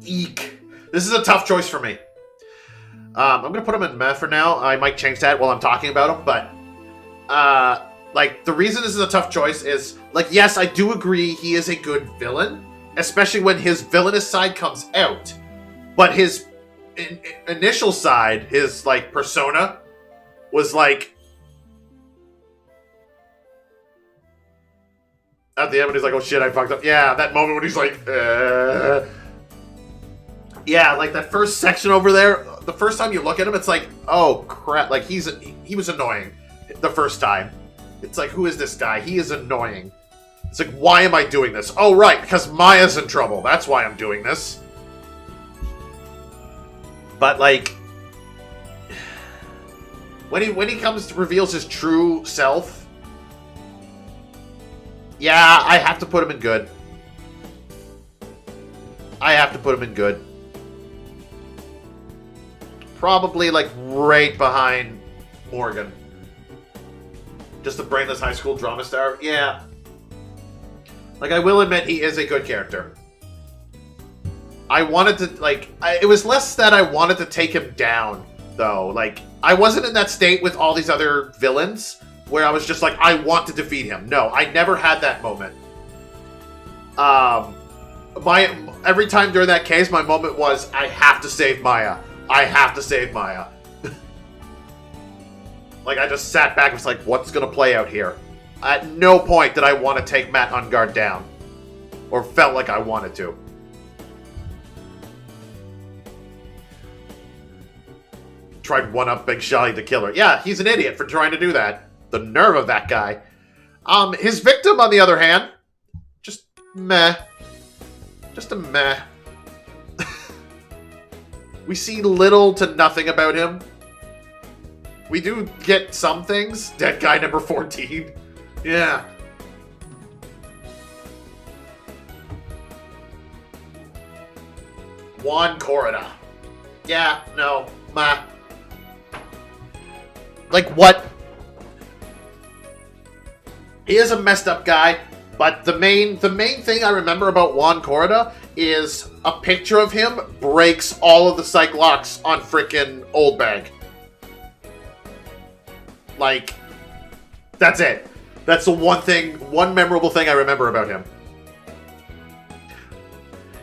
Speaker 1: Eek. This is a tough choice for me. I'm going to put him in meh for now. I might change that while I'm talking about him, but... like, the reason this is a tough choice is... Like, yes, I do agree he is a good villain. Especially when his villainous side comes out. But his initial side, his, like, persona... was, like... At the end when he's like, oh shit, I fucked up. Yeah, that moment when he's like... Yeah, like that first section over there, the first time you look at him, it's like, oh crap, like he was annoying the first time. It's like, who is this guy? He is annoying. It's like, why am I doing this? Oh right, because Maya's in trouble. That's why I'm doing this. But like, when he comes to reveals his true self, yeah, I have to put him in good. I have to put him in good. Probably, like, right behind Morgan. Just a brainless high school drama star? Yeah. Like, I will admit he is a good character. I wanted to, like... it was less that I wanted to take him down, though. Like, I wasn't in that state with all these other villains where I was just like, I want to defeat him. No, I never had that moment. Every time during that case, my moment was, I have to save Maya. I have to save Maya. Like, I just sat back and was like, what's going to play out here? At no point did I want to take Matt Ungard down. Or felt like I wanted to. Tried one-up Big Shelly to kill her. Yeah, he's an idiot for trying to do that. The nerve of that guy. His victim, on the other hand, just meh. Just a meh. We see little to nothing about him. We do get some things. Dead guy number 14. Yeah. Juan Corrida. Yeah, no, ma. Like, what? He is a messed up guy, but the main thing I remember about Juan Corrida is a picture of him breaks all of the psych locks on frickin' Old Bag. Like, that's it. That's the one memorable thing I remember about him.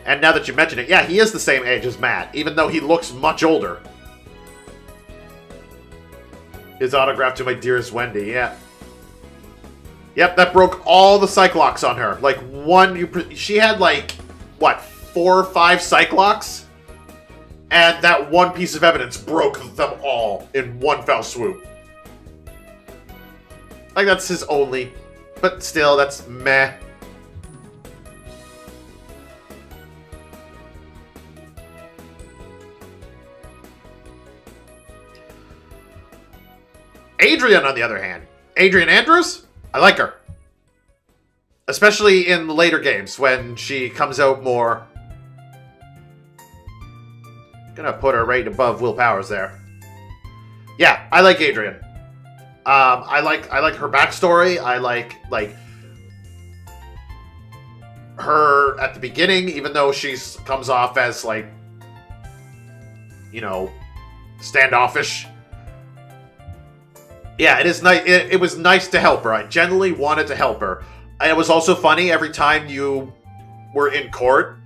Speaker 1: And now that you mention it, yeah, he is the same age as Matt, even though he looks much older. His autograph to my dearest Wendy, yeah. Yep, that broke all the psych locks on her. Like, she had like, what, 4 or 5 psych locks? And that one piece of evidence broke them all in one fell swoop. Like, that's his only. But still, that's meh. Adrian, on the other hand. Adrian Andrews? I like her. Especially in the later games, when she comes out more. Gonna put her right above Will Powers there. Yeah, I like Adrian. I like her backstory. I like her at the beginning, even though she's comes off as like, you know, standoffish. Yeah, it is nice. It was nice to help her. I genuinely wanted to help her. And it was also funny every time you were in court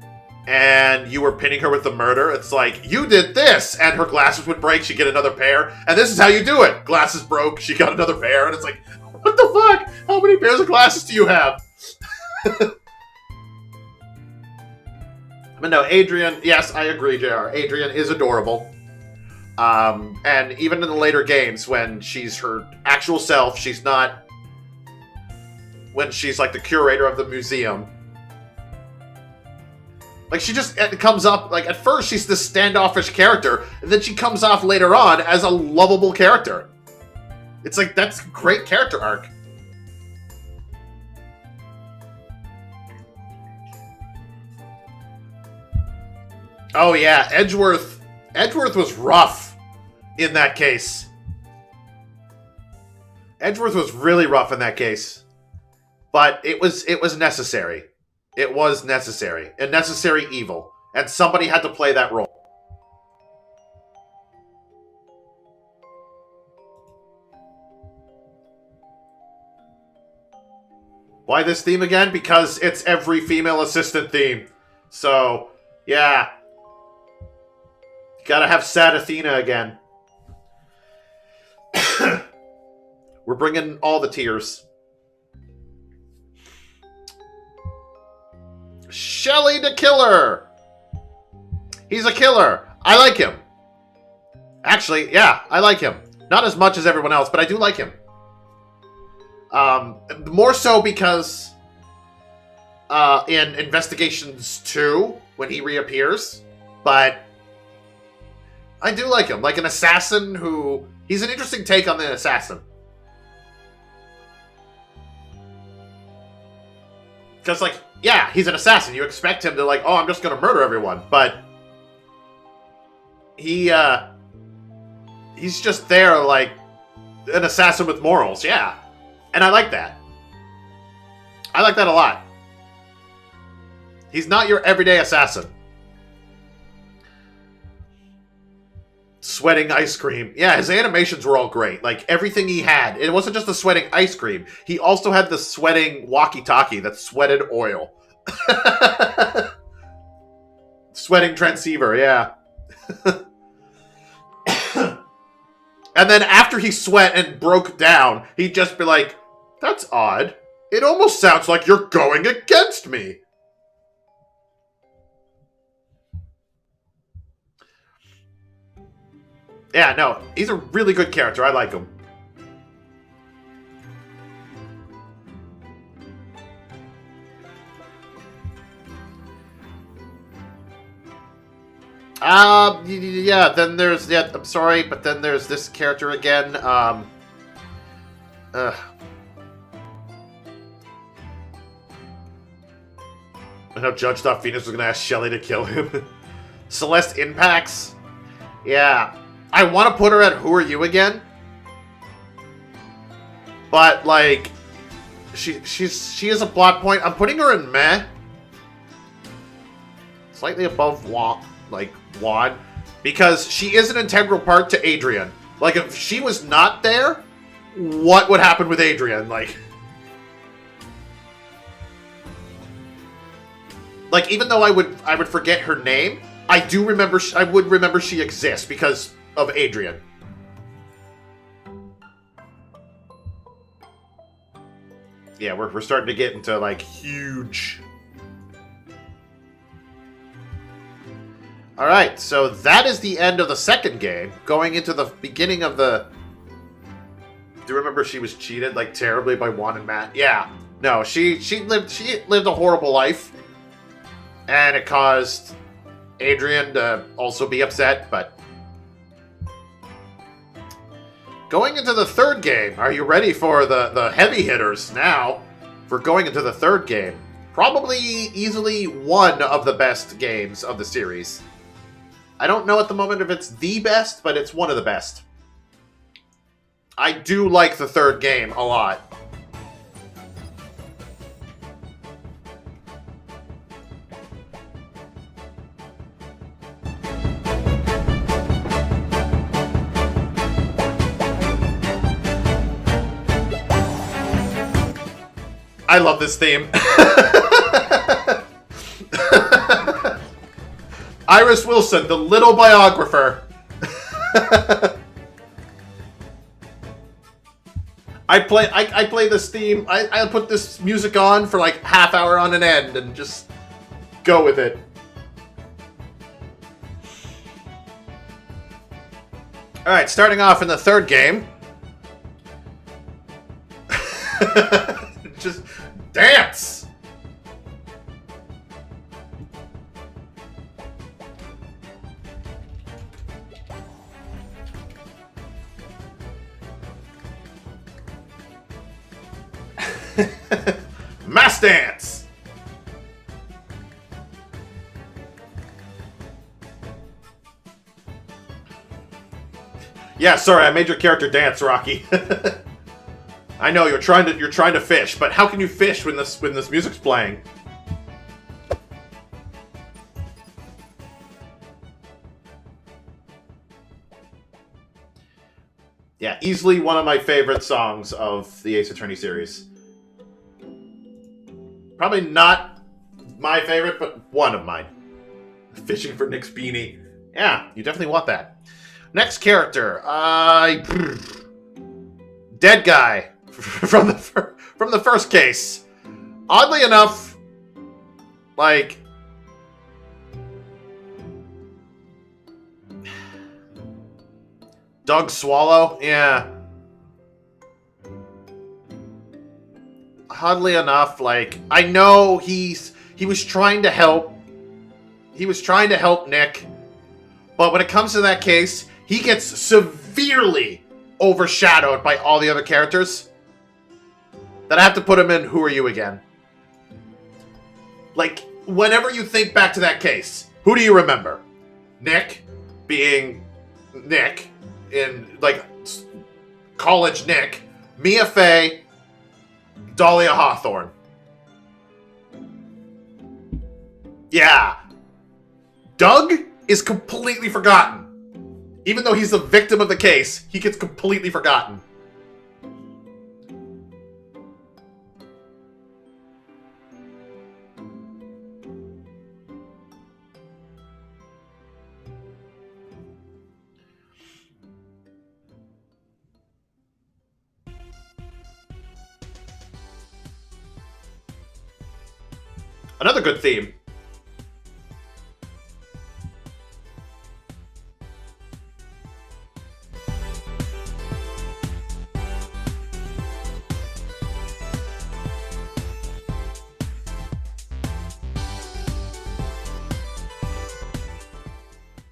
Speaker 1: and you were pinning her with the murder. It's like, you did this, and her glasses would break. She'd get another pair, and this is how you do it. Glasses broke. She got another pair, and it's like, what the fuck? How many pairs of glasses do you have? But no, Adrian. Yes, I agree, JR. Adrian is adorable. And even in the later games, when she's her actual self, she's not, when she's like the curator of the museum, like she just comes up, like at first she's this standoffish character, and then she comes off later on as a lovable character. It's like, that's a great character arc. Oh yeah, Edgeworth was rough in that case. Edgeworth was really rough in that case. But it was necessary. It was necessary. A necessary evil. And somebody had to play that role. Why this theme again? Because it's every female assistant theme. So, yeah. Gotta have sad Athena again. We're bringing all the tears. Shelly the Killer. He's a killer. I like him. Actually, yeah, I like him. Not as much as everyone else, but I do like him. More so because in Investigations 2, when he reappears, but I do like him. Like an assassin who... He's an interesting take on the assassin. Because, like, yeah, he's an assassin. You expect him to, like, oh, I'm just going to murder everyone. But he's just there, like, an assassin with morals. Yeah. And I like that. I like that a lot. He's not your everyday assassin. Sweating ice cream. Yeah, his animations were all great. Like, everything he had. It wasn't just the sweating ice cream. He also had the sweating walkie-talkie that sweated oil. Sweating transceiver, yeah. And then after he sweat and broke down, he'd just be like, that's odd. It almost sounds like you're going against me. Yeah, no, he's a really good character. I like him. Yeah, then there's, yeah, I'm sorry, but then there's this character again, I know Judge thought Phoenix was gonna ask Shelly to kill him. Celeste Impacts. Yeah. I want to put her at Who Are You again? But, like, she is a plot point. I'm putting her in meh. Slightly above Wad. Because she is an integral part to Adrian. Like, if she was not there, what would happen with Adrian? Like, even though I would forget her name, I would remember she exists because of Adrian. Yeah, we're starting to get into, like, huge. Alright, so that is the end of the second game. Going into the beginning of the... Do you remember she was cheated, like, terribly by Juan and Matt? Yeah. No, she lived a horrible life. And it caused Adrian to also be upset, but... Going into the third game, are you ready for the heavy hitters now? For going into the third game. Probably easily one of the best games of the series. I don't know at the moment if it's the best, but it's one of the best. I do like the third game a lot. I love this theme. Iris Wilson, the little biographer. I play this theme. I put this music on for like half hour on an end and just go with it. All right, starting off in the third game. Just dance. Mass dance. Yeah, sorry, I made your character dance, Rocky. I know you're trying to fish, but how can you fish when this music's playing? Yeah, easily one of my favorite songs of the Ace Attorney series. Probably not my favorite, but one of mine. Fishing for Nick's beanie. Yeah, you definitely want that. Next character, dead guy from the first case. Oddly enough, like, Doug Swallow, yeah. Oddly enough, like, I know he was trying to help. He was trying to help Nick, but when it comes to that case, he gets severely overshadowed by all the other characters. That I have to put him in Who Are You again. Like, whenever you think back to that case, who do you remember? Nick being Nick in, like, college Nick. Mia Fey, Dahlia Hawthorne. Yeah. Doug is completely forgotten. Even though he's the victim of the case, he gets completely forgotten. Another good theme.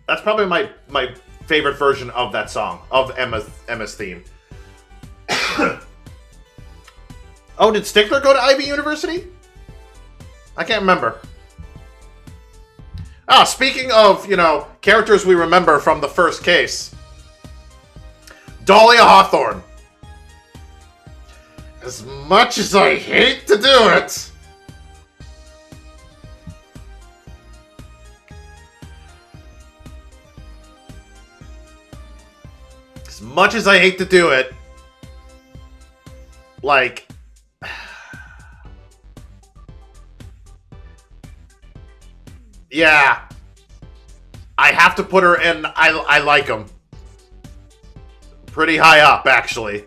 Speaker 1: That's probably my favorite version of that song, of Emma's theme. Oh, did Stickler go to Ivy University? I can't remember. Ah, speaking of, characters we remember from the first case. Dahlia Hawthorne. As much as I hate to do it. As much as I hate to do it. Like... Yeah. I have to put her in I like him. Pretty high up, actually.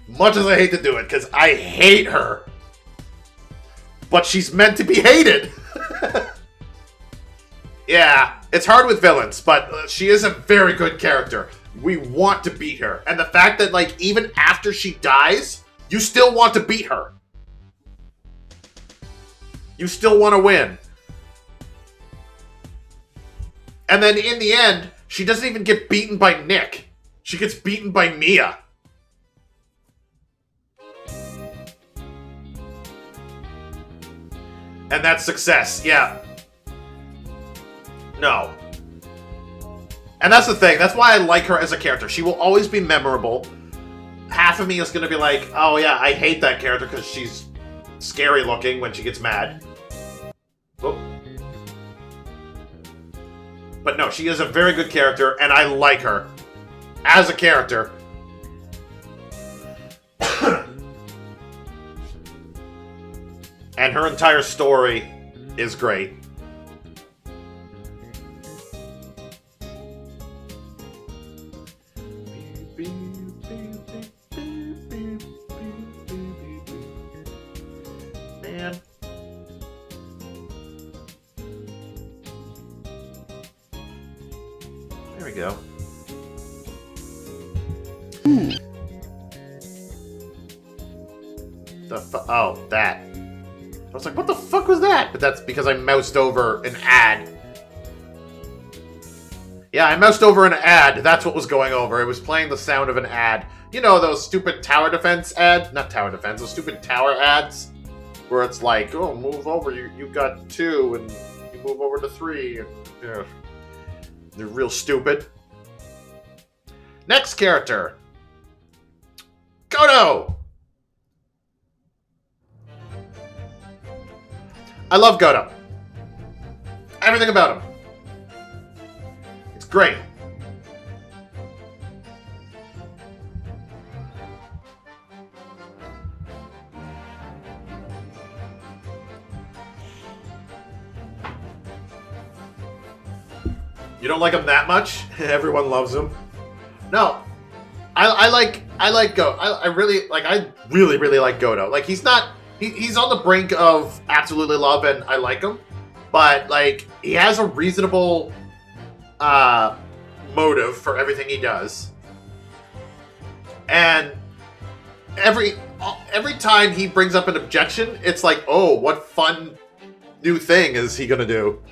Speaker 1: Much as I hate to do it, because I hate her. But she's meant to be hated. Yeah, it's hard with villains, but she is a very good character. We want to beat her. And the fact that, like, even after she dies, you still want to beat her. You still want to win. And then in the end, she doesn't even get beaten by Nick. She gets beaten by Mia. And that's success, yeah. No. And that's the thing. That's why I like her as a character. She will always be memorable. Half of me is going to be like, oh yeah, I hate that character because she's scary looking when she gets mad. Oh. But no, she is a very good character, and I like her as a character. And her entire story is great. Man. There we go. Oh, that. I was like, what the fuck was that? But that's because I moused over an ad. Yeah, I moused over an ad. That's what was going over. It was playing the sound of an ad. You know, those stupid tower defense ads? Not tower defense, those stupid tower ads. Where it's like, oh, move over. You got 2, and you move over to 3. And, yeah. They're real stupid. Next character. Godo! I love Godo. Everything about him. It's great. You don't like him that much? Everyone loves him. No. I like Godo. I really like Godo. Like, he's not... He's on the brink of absolutely love, and I like him. But, like, he has a reasonable motive for everything he does. And every time he brings up an objection, it's like, oh, what fun new thing is he gonna do?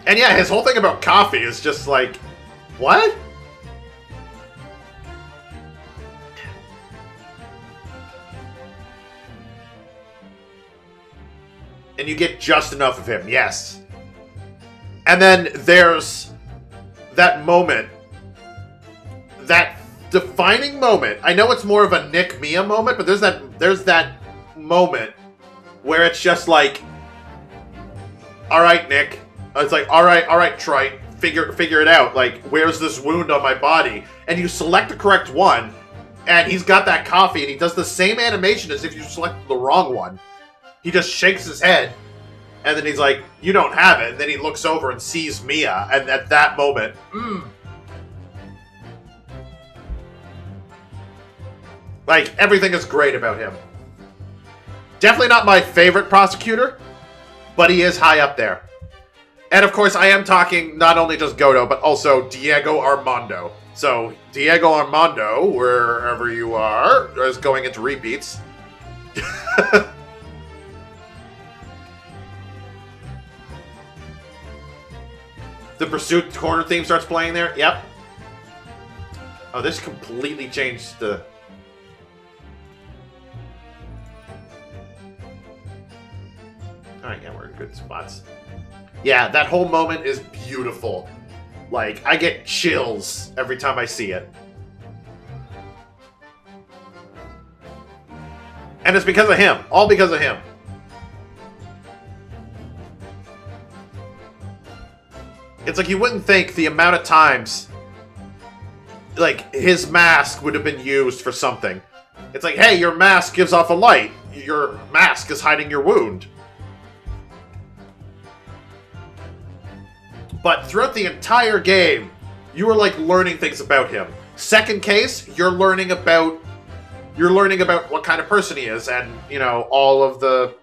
Speaker 1: And yeah, his whole thing about coffee is just like, what? And you get just enough of him, yes. And then there's that moment, that defining moment. I know it's more of a Nick Mia moment, but there's that moment where it's just like, all right, Nick. It's like, all right, Trite, figure it out. Like, where's this wound on my body? And you select the correct one, and he's got that coffee, and he does the same animation as if you selected the wrong one. He just shakes his head, and then he's like, you don't have it. And then he looks over and sees Mia, and at that moment, like, everything is great about him. Definitely not my favorite prosecutor, but he is high up there. And of course, I am talking not only just Godo, but also Diego Armando. So, Diego Armando, wherever you are, is going into repeats. The Pursuit corner theme starts playing there. Yep. Oh, this completely changed the... Alright, yeah, we're in good spots. Yeah, that whole moment is beautiful. Like, I get chills every time I see it. And it's because of him. All because of him. It's like you wouldn't think the amount of times, like, his mask would have been used for something. It's like, hey, your mask gives off a light. Your mask is hiding your wound. But throughout the entire game, you are, like, learning things about him. Second case, you're learning about what kind of person he is, and, you know, all of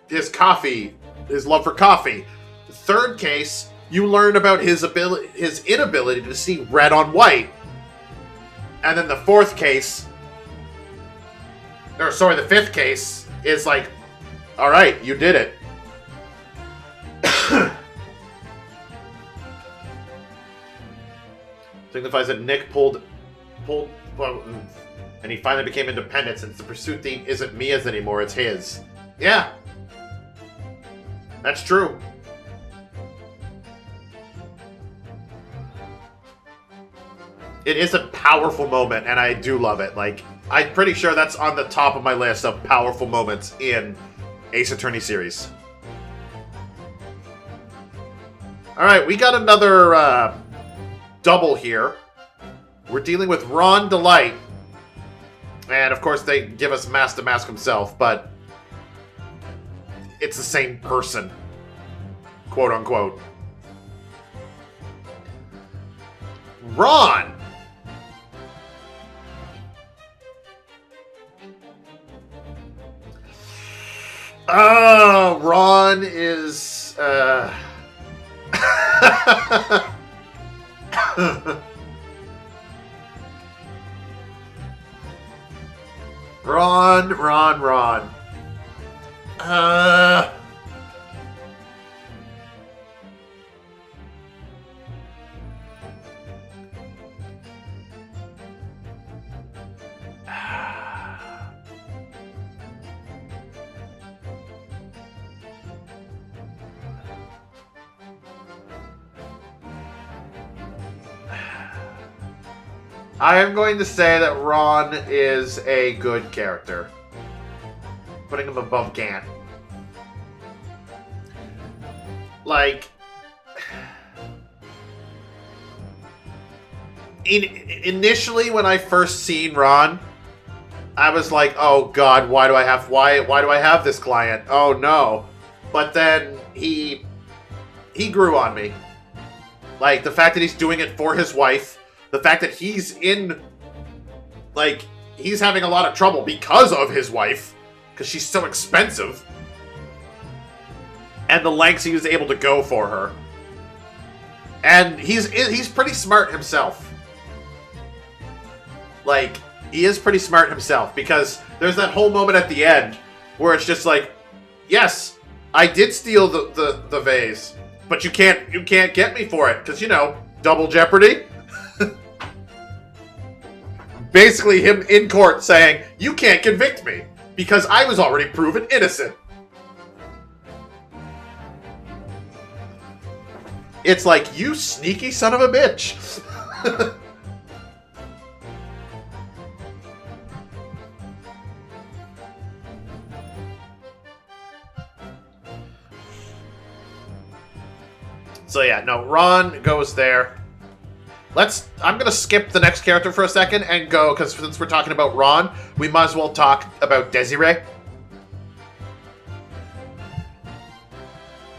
Speaker 1: his love for coffee. Third case, you learn about his inability to see red on white. And then the fifth case is like, all right, you did it. Signifies that Nick pulled, and he finally became independent since the Pursuit theme isn't Mia's anymore, it's his. Yeah. That's true. It is a powerful moment, and I do love it. Like, I'm pretty sure that's on the top of my list of powerful moments in Ace Attorney series. Alright, we got another double here. We're dealing with Ron Delight. And, of course, they give us Mask to Mask himself, but it's the same person. Quote, unquote. Ron! Ron is, Ron. I am going to say that Ron is a good character. Putting him above Gant. Like... Initially, when I first seen Ron, I was like, oh god, why do I have this client? Oh no. But then he grew on me. Like, the fact that he's doing it for his wife, the fact that he's having a lot of trouble because of his wife, because she's so expensive, and the lengths he was able to go for her. And he's pretty smart himself. Like, he is pretty smart himself, because there's that whole moment at the end where it's just like, yes, I did steal the vase, but you can't get me for it, because, you know, double jeopardy. Basically him in court saying, you can't convict me, because I was already proven innocent. It's like, you sneaky son of a bitch. So yeah, no, Ron goes there. I'm going to skip the next character for a second and go, because since we're talking about Ron, we might as well talk about Desiree.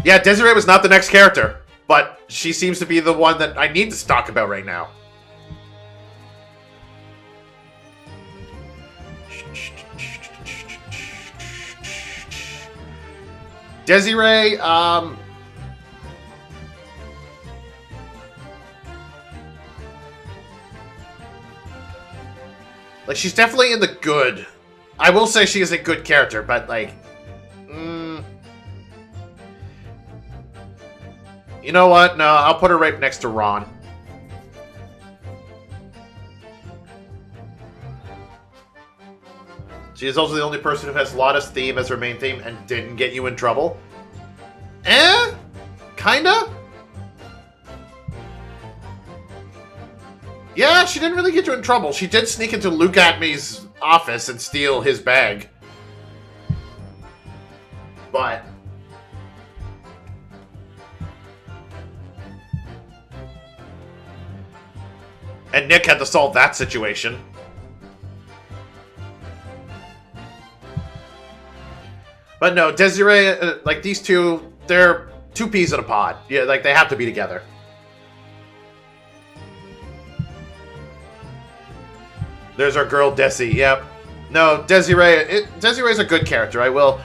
Speaker 1: Yeah, Desiree was not the next character, but she seems to be the one that I need to talk about right now. Desiree, like, she's definitely in the good. I will say she is a good character, but, like... You know what? No, I'll put her right next to Ron. She is also the only person who has Lotta's theme as her main theme and didn't get you in trouble. Kinda? Yeah, she didn't really get you in trouble. She did sneak into Luke Atmey's office and steal his bag. But... and Nick had to solve that situation. But no, Desiree, like these two, they're two peas in a pod. Yeah, like they have to be together. There's our girl, Desi. Yep. No, Desiree's a good character. I will,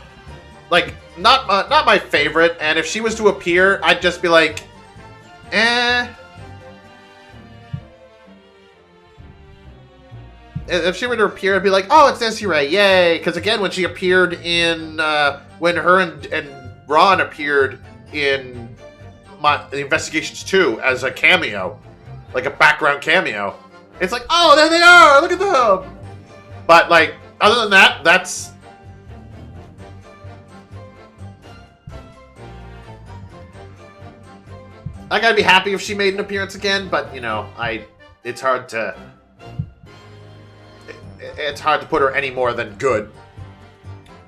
Speaker 1: like, not my favorite. And if she was to appear, I'd just be like, eh. If she were to appear, I'd be like, oh, it's Desiree, yay! Because again, when she appeared in, when her and Ron appeared in Investigations 2 as a cameo, like a background cameo, it's like, oh, there they are, look at them! But, like, other than that, that's... I gotta be happy if she made an appearance again, but, you know, it's hard to... It's hard to put her any more than good.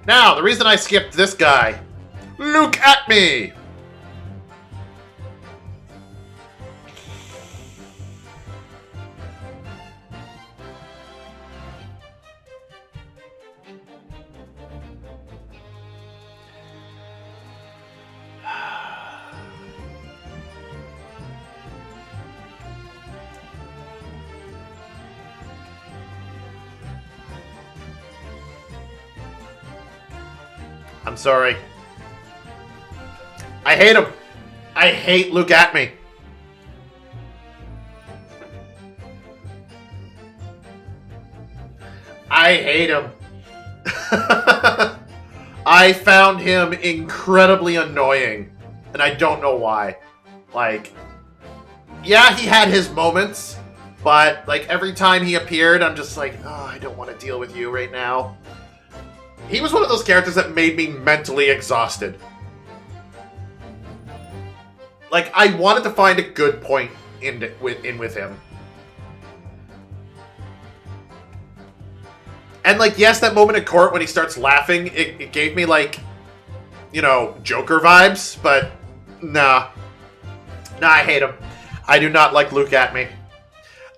Speaker 1: Now, the reason I skipped this guy. Look at me! I'm sorry. I hate him. I hate Luke Atmey. I hate him. I found him incredibly annoying, and I don't know why. Like, yeah, he had his moments, but like every time he appeared, I'm just like, oh, I don't want to deal with you right now. He was one of those characters that made me mentally exhausted. Like, I wanted to find a good point in with him. And, like, yes, that moment in court when he starts laughing, it gave me, like, you know, Joker vibes, but nah. Nah, I hate him. I do not like Luke Atmey.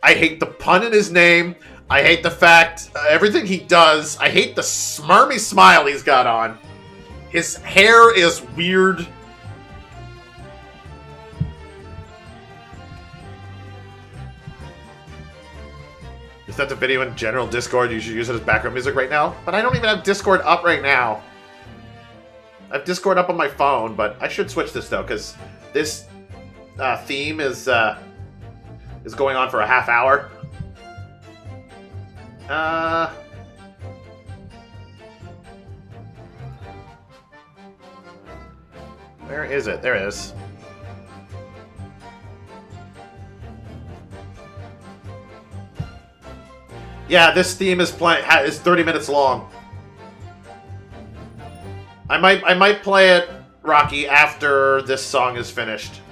Speaker 1: I hate the pun in his name. I hate the fact, everything he does. I hate the smarmy smile he's got on. His hair is weird. Is that the video in general Discord? You should use it as background music right now. But I don't even have Discord up right now. I have Discord up on my phone, but I should switch this though, because this theme is going on for a half hour. Where is it? There it is. Yeah, this theme is 30 minutes long. I might play it, Rocky, after this song is finished.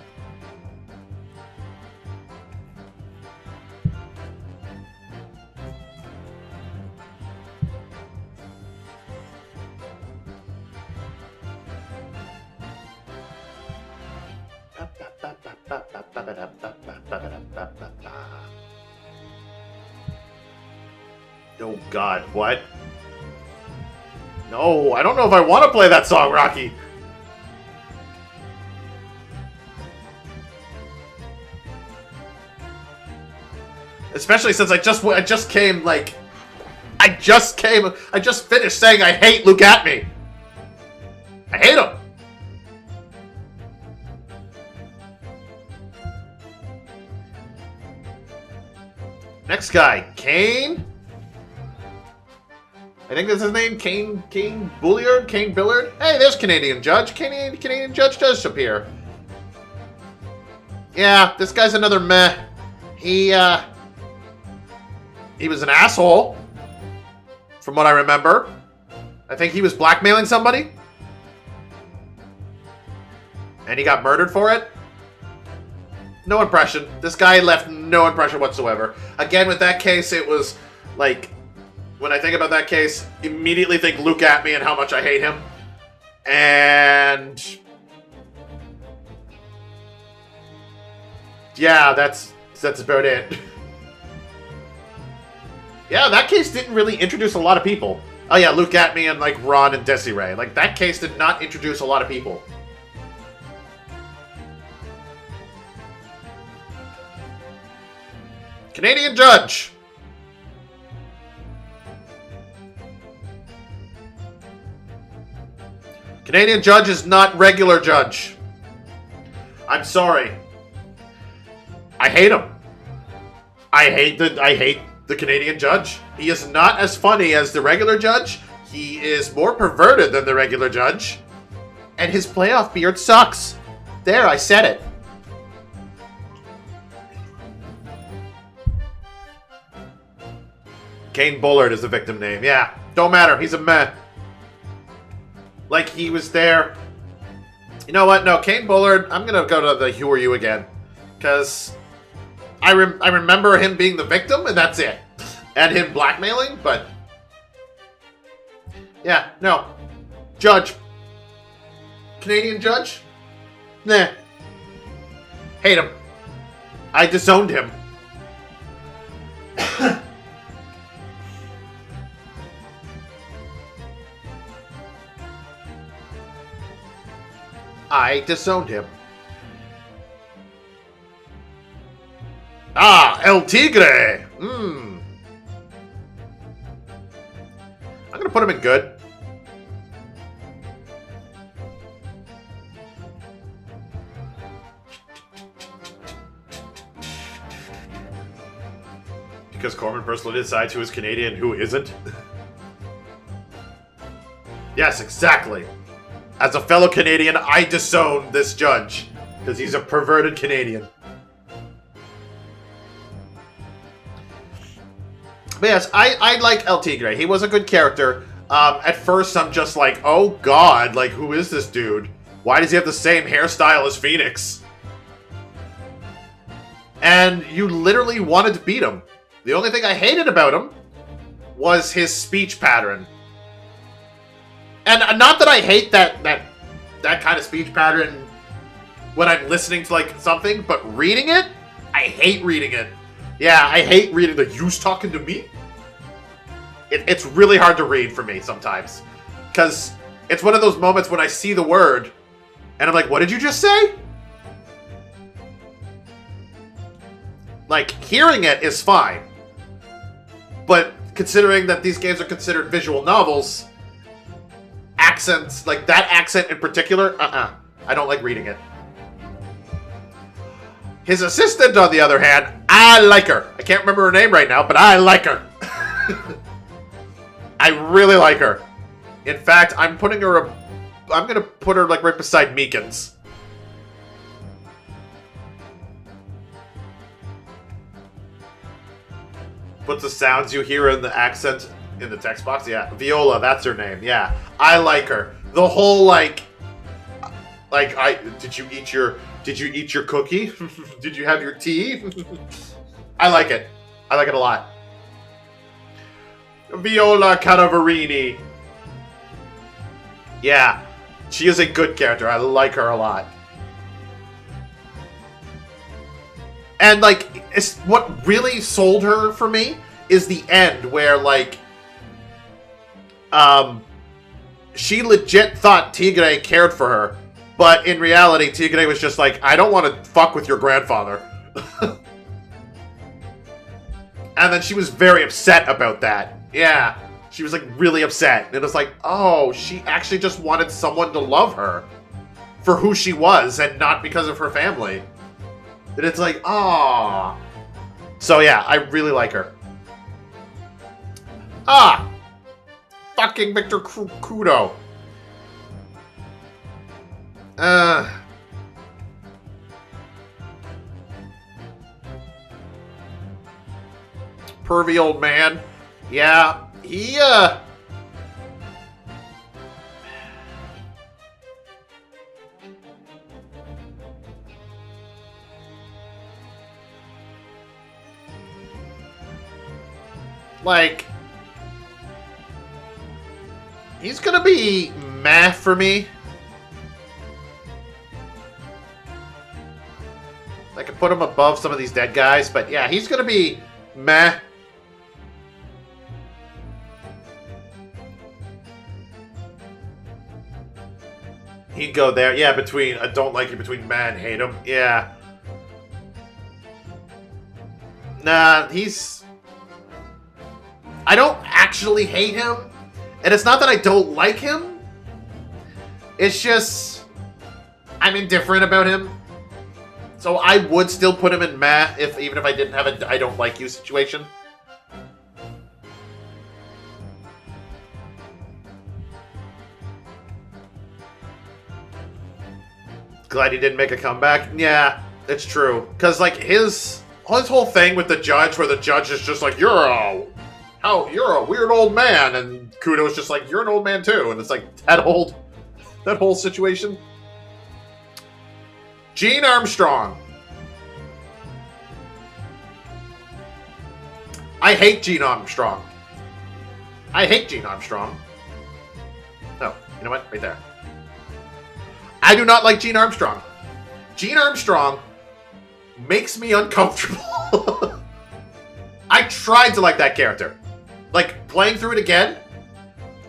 Speaker 1: Oh God, what? No, I don't know if I want to play that song, Rocky. Especially since I just finished saying I hate Luke Atmey. I hate him. Next guy, Kane. I think that's his name, Kane Billard. Hey, there's Canadian Judge. Canadian Judge does appear. Yeah, this guy's another meh. He was an asshole, from what I remember. I think he was blackmailing somebody. And he got murdered for it. No impression. This guy left no impression whatsoever. Again, with that case, it was like, when I think about that case, immediately think Luke at me and how much I hate him. And yeah, that's about it. Yeah, that case didn't really introduce a lot of people. Oh yeah, Luke at me and like Ron and Desiree. Like that case did not introduce a lot of people. Canadian judge. Canadian judge is not regular judge. I'm sorry. I hate him. I hate the Canadian judge. He is not as funny as the regular judge. He is more perverted than the regular judge. And his playoff beard sucks. There, I said it. Kane Bullard is the victim name. Yeah, don't matter. He's a meh. Like, he was there. You know what? No, Kane Bullard, I'm going to go to the Who Are You again. Because I remember him being the victim, and that's it. And him blackmailing, but yeah, no. Judge. Canadian judge? Nah. Hate him. I disowned him. I disowned him. Ah, El Tigre! I'm gonna put him in good. Because Corbin personally decides who is Canadian and who isn't? Yes, exactly. As a fellow Canadian, I disown this judge. Because he's a perverted Canadian. But yes, I like El Tigre. He was a good character. At first, I'm just like, oh god, like, who is this dude? Why does he have the same hairstyle as Phoenix? And you literally wanted to beat him. The only thing I hated about him was his speech pattern. And not that I hate that kind of speech pattern when I'm listening to, like, something, but reading it? I hate reading it. Yeah, I hate reading the "you's talking to me." It's really hard to read for me sometimes. Because it's one of those moments when I see the word, and I'm like, what did you just say? Like, hearing it is fine. But considering that these games are considered visual novels, accents, like that accent in particular, I don't like reading it. His assistant, on the other hand, I like her. I can't remember her name right now, but I like her. I really like her. In fact, I'm gonna put her like right beside Meekins. What's the sounds you hear in the accent in the text box? Yeah, Viola, that's her name. Yeah, I like her. The whole like did you eat your cookie? Did you have your tea? I like it. I like it a lot. Viola Cadavarini. Yeah, she is a good character. I like her a lot. And like, it's what really sold her for me is the end where like, she legit thought Tigre cared for her, but in reality, Tigre was just like, I don't want to fuck with your grandfather. And then she was very upset about that. Yeah, she was like really upset. And it was like, oh, she actually just wanted someone to love her for who she was and not because of her family. And it's like, ah. So yeah, I really like her. Fucking Victor Kudo. pervy old man. Yeah, he, like, he's gonna be meh for me. I could put him above some of these dead guys, but yeah, he's gonna be meh. He'd go there. Yeah, between I don't like you, between meh and hate him. Yeah. Nah, he's... I don't actually hate him. And it's not that I don't like him. It's just... I'm indifferent about him. So I would still put him in meh, even if I didn't have a I don't like you situation. Glad he didn't make a comeback. Yeah, it's true. Because, like, his whole thing with the judge, where the judge is just like, you're a weird old man, and Kudo's just like, you're an old man too, and it's like, that whole situation. Gene Armstrong. I hate Gene Armstrong. I hate Gene Armstrong. No, you know what? Right there. I do not like Gene Armstrong. Gene Armstrong makes me uncomfortable. I tried to like that character. Like, playing through it again,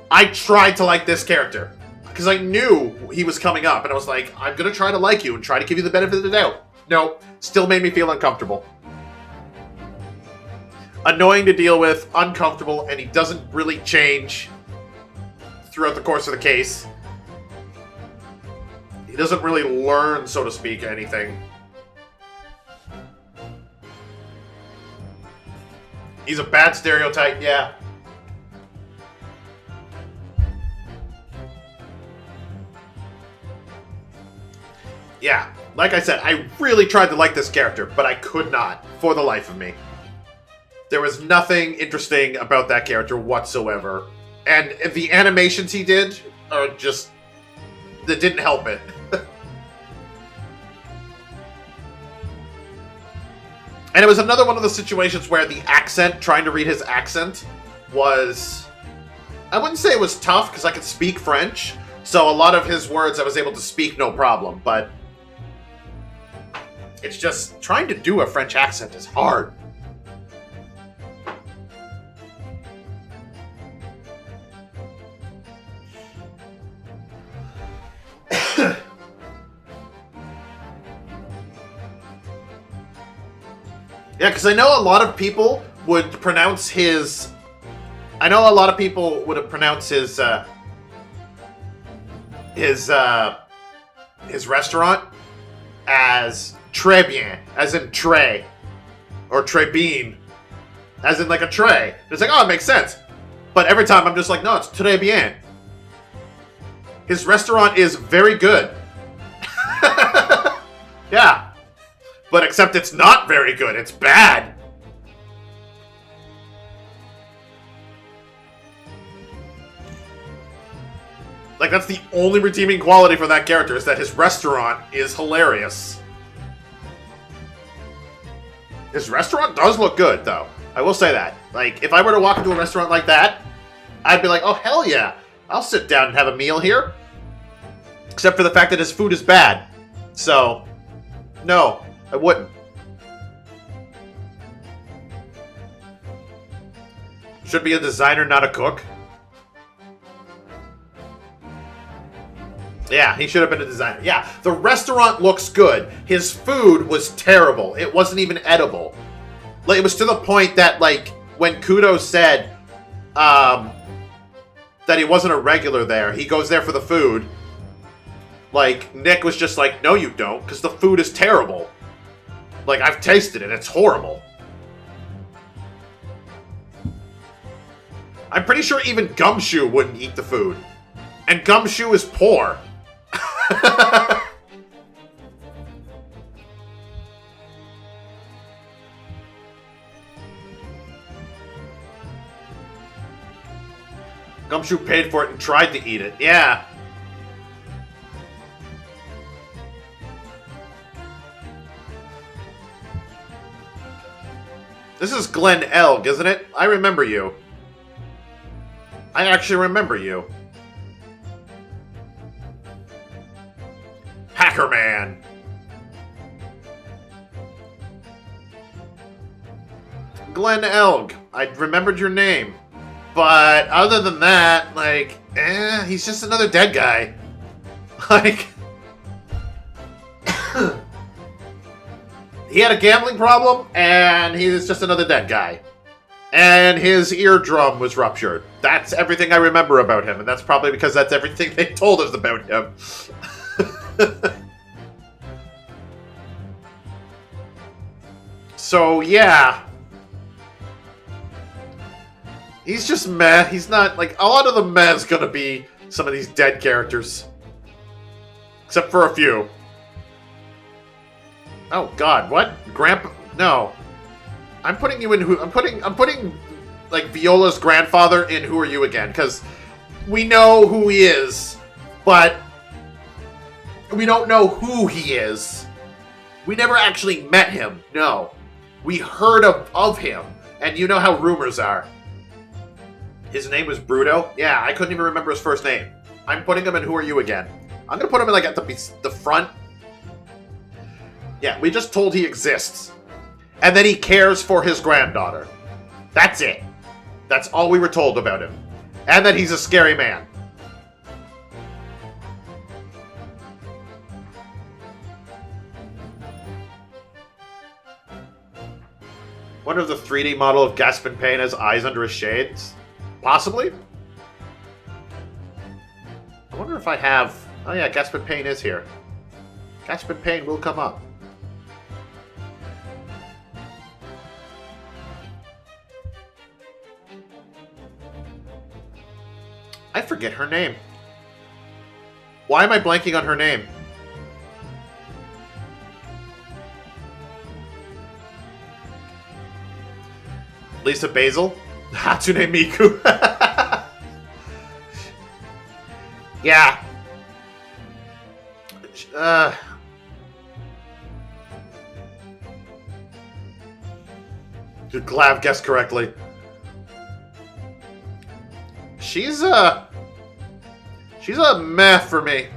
Speaker 1: I tried to like this character. Because I knew he was coming up, and I was like, I'm going to try to like you and try to give you the benefit of the doubt. No, still made me feel uncomfortable. Annoying to deal with, uncomfortable, and he doesn't really change throughout the course of the case. He doesn't really learn, so to speak, anything. He's a bad stereotype, yeah. Yeah, like I said, I really tried to like this character, but I could not, for the life of me. There was nothing interesting about that character whatsoever. And the animations he did are just... that didn't help it. And it was another one of those situations where the accent, trying to read his accent, was... I wouldn't say it was tough, because I could speak French. So a lot of his words I was able to speak no problem, but... it's just, trying to do a French accent is hard. Yeah, because I know a lot of people would pronounce his... I know a lot of people would pronounce his restaurant as très bien, as in tray, or très bien, as in like a tray. It's like, oh, it makes sense. But every time I'm just like, no, it's très bien. His restaurant is very good. Yeah. But except it's not very good. It's bad. Like, that's the only redeeming quality for that character, is that his restaurant is hilarious. His restaurant does look good, though. I will say that. Like, if I were to walk into a restaurant like that, I'd be like, oh, hell yeah. I'll sit down and have a meal here. Except for the fact that his food is bad. So, no, I wouldn't. Should be a designer, not a cook. Yeah, he should have been a designer. Yeah, the restaurant looks good. His food was terrible. It wasn't even edible. Like, it was to the point that, like, when Kudo said that he wasn't a regular there, he goes there for the food. Like, Nick was just like, no you don't, because the food is terrible. Like, I've tasted it, it's horrible. I'm pretty sure even Gumshoe wouldn't eat the food. And Gumshoe is poor. Gumshoe paid for it and tried to eat it. Yeah. This is Glenn Elg, isn't it? I remember you. I actually remember you. Hacker Man. Glenn Elg. I remembered your name. But other than that, like, he's just another dead guy. Like, he had a gambling problem, and he was just another dead guy. And his eardrum was ruptured. That's everything I remember about him, and that's probably because that's everything they told us about him. So, yeah. He's just meh. He's not, like, a lot of the meh's gonna be some of these dead characters. Except for a few. Oh, God, what? Grandpa? No. I'm putting you in who... I'm putting, like, Viola's grandfather in Who Are You Again, because we know who he is, but we don't know who he is. We never actually met him, no. We heard of him, and you know how rumors are. His name was Bruto? Yeah, I couldn't even remember his first name. I'm putting him in Who Are You Again. I'm gonna put him in, like, at the front. Yeah, we just told he exists. And then he cares for his granddaughter. That's it. That's all we were told about him. And that he's a scary man. Wonder if the 3D model of Gaspin Payne has eyes under his shades? Possibly? I wonder if I have... Oh yeah, Gaspin Payne is here. Gaspin Payne will come up. I forget her name. Why am I blanking on her name? Lisa Basil? Hatsune Miku. Yeah. You're glad I've guessed correctly. She's a meh for me.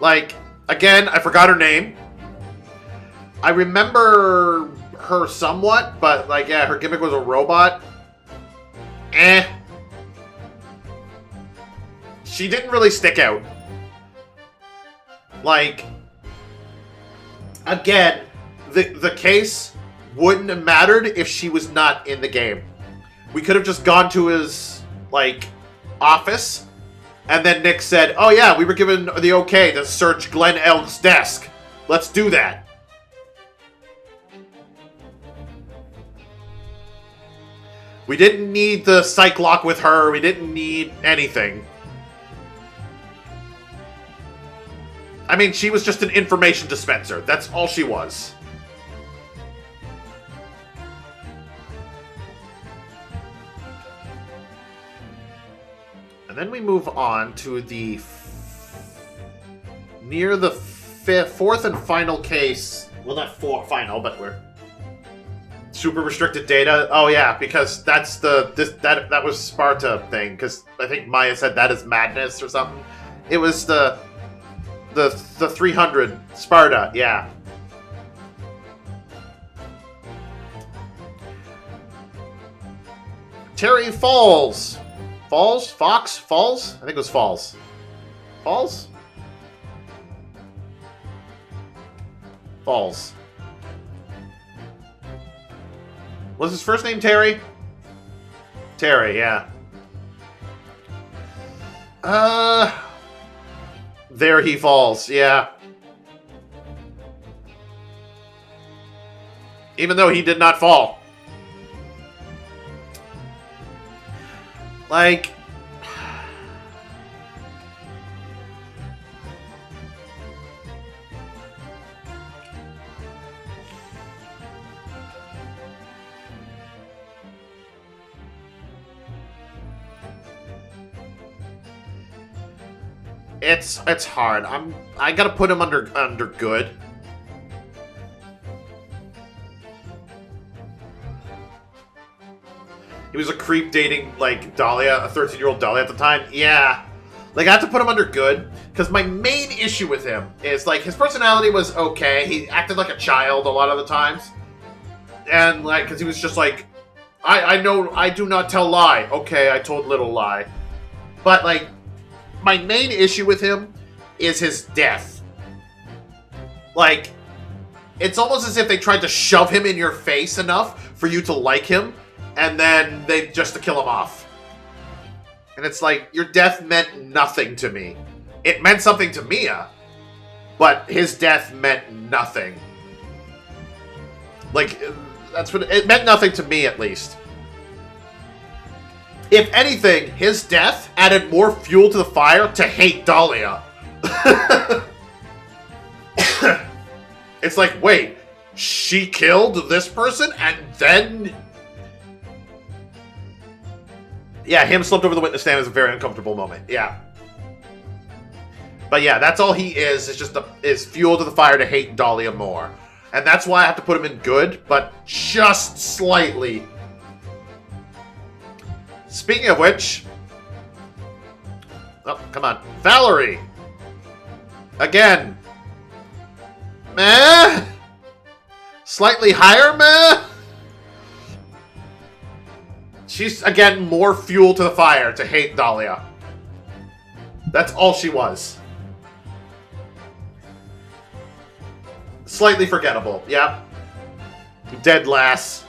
Speaker 1: Like, again, I forgot her name. I remember her somewhat, but, like, yeah, her gimmick was a robot. She didn't really stick out. Like, again, the case wouldn't have mattered if she was not in the game. We could have just gone to his, like, office, and then Nick said, oh yeah, we were given the okay to search Glenn Elg's desk. Let's do that. We didn't need the psych lock with her. We didn't need anything. I mean, she was just an information dispenser. That's all she was. And then we move on to the near the fourth and final case. Well, not final, but we're super restricted data. Oh yeah, because that's that was Sparta thing. Because I think Maya said that is madness or something. It was the 300 Sparta. Yeah. Terry Falls. Falls? Fox? Falls? I think it was Falls. Falls? Falls. Was his first name Terry? Terry, yeah. There he falls, yeah. Even though he did not fall. Like... It's hard. I gotta put him under good. He was a creep dating, like, Dahlia, a 13-year-old Dahlia at the time. Yeah. Like, I have to put him under good, because my main issue with him is, like, his personality was okay. He acted like a child a lot of the times. And, like, because he was just like, I know, I do not tell lie. Okay, I told little lie. But, like, my main issue with him is his death. Like, it's almost as if they tried to shove him in your face enough for you to like him, and then they just to kill him off. And it's like, your death meant nothing to me. It meant something to Mia, but his death meant nothing. Like, that's what it meant, nothing to me at least. If anything, his death added more fuel to the fire to hate Dahlia. It's like, wait, she killed this person and then... Yeah, him slumped over the witness stand is a very uncomfortable moment. Yeah. But yeah, that's all he is just is fuel to the fire to hate Dahlia more. And that's why I have to put him in good, but just slightly. Speaking of which... Oh, come on. Valerie! Again. Meh? Slightly higher meh? She's, again, more fuel to the fire to hate Dahlia. That's all she was. Slightly forgettable, yep. Dead lass.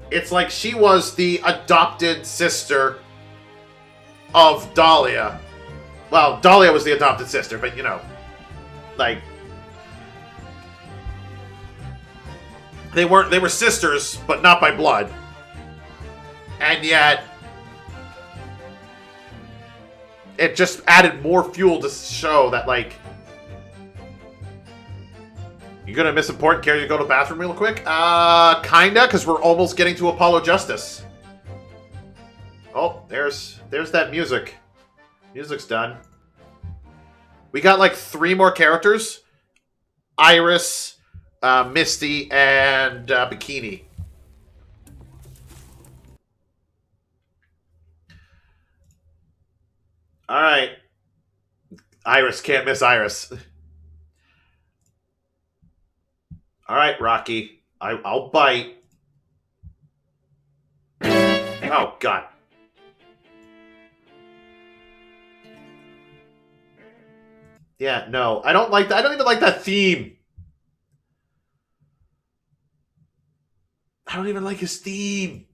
Speaker 1: It's like she was the adopted sister of Dahlia. Well, Dahlia was the adopted sister, but you know, like... They were sisters, but not by blood. And yet, it just added more fuel to show that, like, you gonna miss important? Care you go to the bathroom real quick? Kinda, because we're almost getting to Apollo Justice. Oh, there's that music. Music's done. We got, like, 3 more characters. Iris... Misty, and Bikini. Alright. Iris, can't miss Iris. Alright, Rocky. I'll bite. Oh, God. Yeah, no. I don't like that. I don't even like that theme. I don't even like his theme.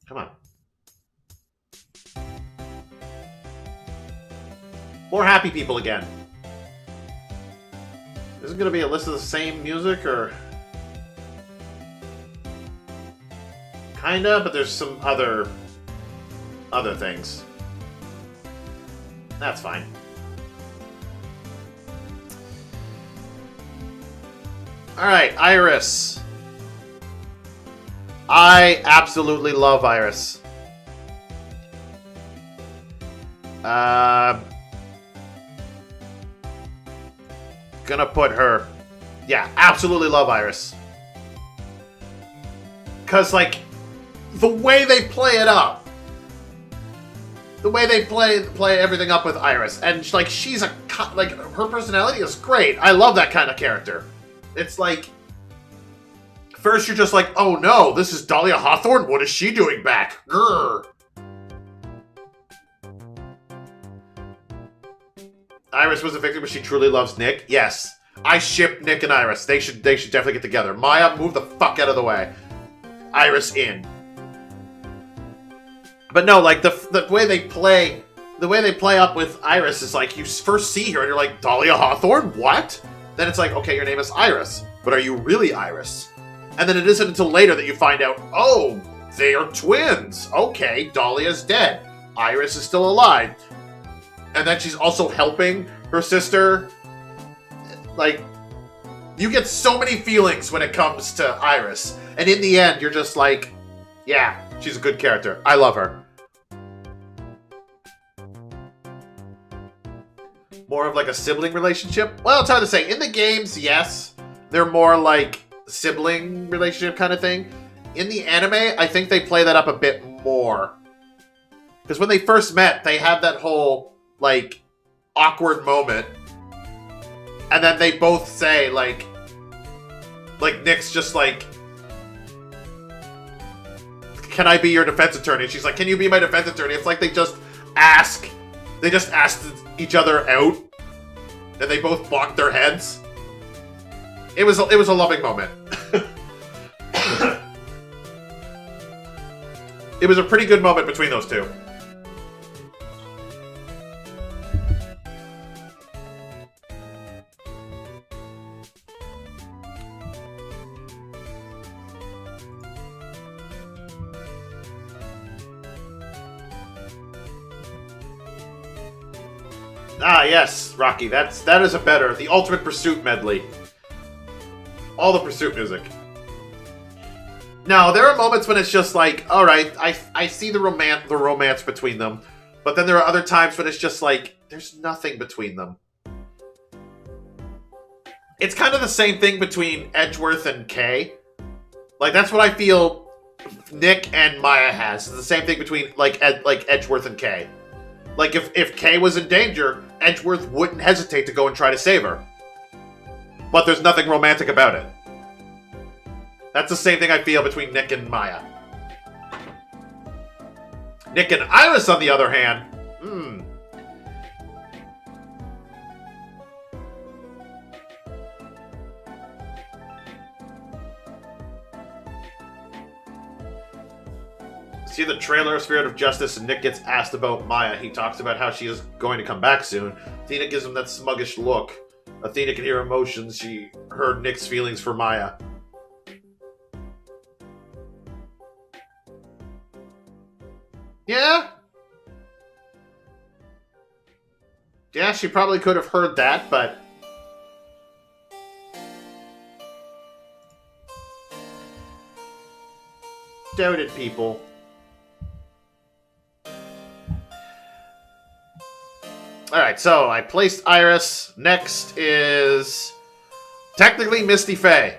Speaker 1: Come on. More happy people again. Is it going to be a list of the same music, or... Kinda, but there's some other things. That's fine. Alright, Iris. I absolutely love Iris. Gonna put her... Yeah, absolutely love Iris. Because, like, the way they play it up. The way they play everything up with Iris. And, like, she's a... Like, her personality is great. I love that kind of character. It's like... First you're just like, oh no, this is Dahlia Hawthorne? What is she doing back? Grr. Iris was a victim, but she truly loves Nick. Yes. I ship Nick and Iris. They should definitely get together. Maya, move the fuck out of the way. Iris in. But no, like, the way they play... The way they play up with Iris is like, you first see her and you're like, Dahlia Hawthorne? What? Then it's like, okay, your name is Iris. But are you really Iris? And then it isn't until later that you find out, oh, they are twins. Okay, Dahlia's dead. Iris is still alive. And then she's also helping her sister. Like, You get so many feelings when it comes to Iris, and in the end, you're just like, yeah, she's a good character. I love her. More of like a sibling relationship? Well, it's hard to say. In the games, yes. They're more like sibling relationship kind of thing. In the anime, I think they play that up a bit more. Because when they first met, they had that whole, like, awkward moment. And then they both say, like Nick's just like, can I be your defense attorney? And she's like, can you be my defense attorney? It's like they just asked each other out. And they both bonked their heads. It was a loving moment. It was a pretty good moment between those two. Ah, yes, Rocky. That is a better. The Ultimate Pursuit medley. All the Pursuit music. Now, there are moments when it's just like, all right, I see the romance between them, but then there are other times when it's just like, there's nothing between them. It's kind of the same thing between Edgeworth and Kay. Like, that's what I feel Nick and Maya has. It's the same thing between, like Edgeworth and Kay. Like, if Kay was in danger, Edgeworth wouldn't hesitate to go and try to save her. But there's nothing romantic about it. That's the same thing I feel between Nick and Maya. Nick and Iris, on the other hand, See the trailer of Spirit of Justice, and Nick gets asked about Maya. He talks about how she is going to come back soon. Athena gives him that smuggish look. Athena can hear emotions. She heard Nick's feelings for Maya. Yeah? Yeah, she probably could have heard that, but... Doubted people. Alright, so I placed Iris. Next is technically Misty Faye.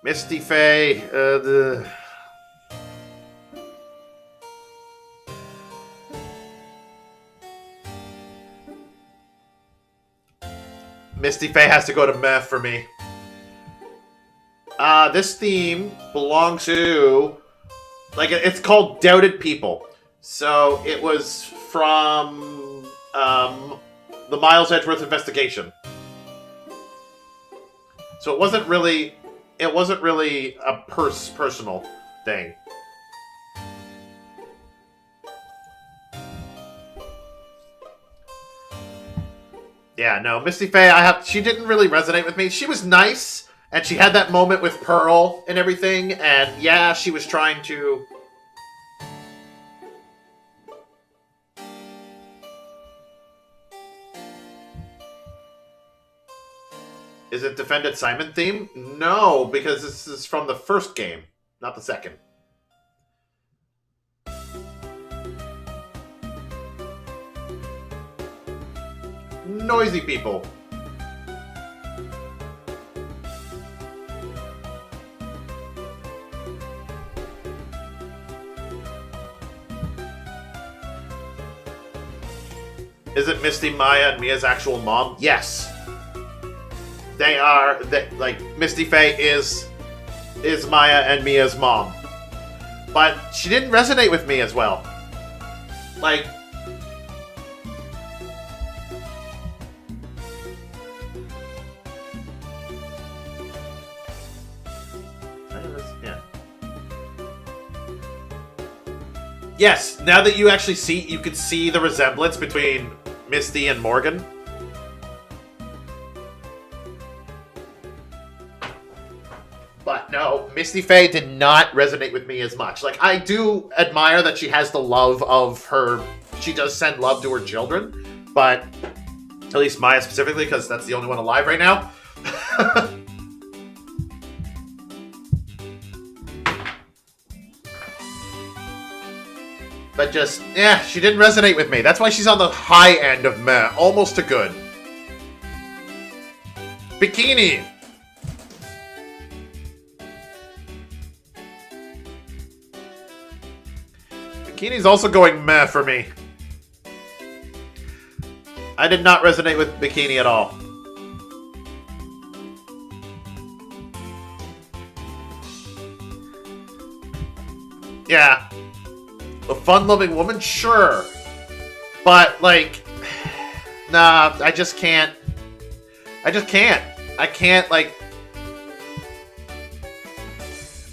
Speaker 1: Misty Faye, Misty Faye has to go to meh for me. This theme belongs to... Like, it's called Doubted People. So, it was from the Miles Edgeworth investigation. So it wasn't really a personal thing. Yeah, no, Misty Faye, she didn't really resonate with me. She was nice, and she had that moment with Pearl and everything, and yeah, she was trying to... Is it Defended Simon theme? No, because this is from the first game, not the second. Noisy people. Is it Misty, Maya, and Mia's actual mom? Yes. They are, like, Misty Faye is Maya and Mia's mom. But she didn't resonate with me as well. Like... Yeah. Yes, now that you actually you can see the resemblance between Misty and Morgan. But no, Misty Faye did not resonate with me as much. Like, I do admire that she has the love of her... She does send love to her children, but... At least Maya specifically, because that's the only one alive right now. But just, yeah, she didn't resonate with me. That's why she's on the high end of meh, almost to good. Bikini. Bikini's also going meh for me. I did not resonate with Bikini at all. Yeah. A fun-loving woman? Sure. But, like... Nah, I just can't. I just can't. I can't, like...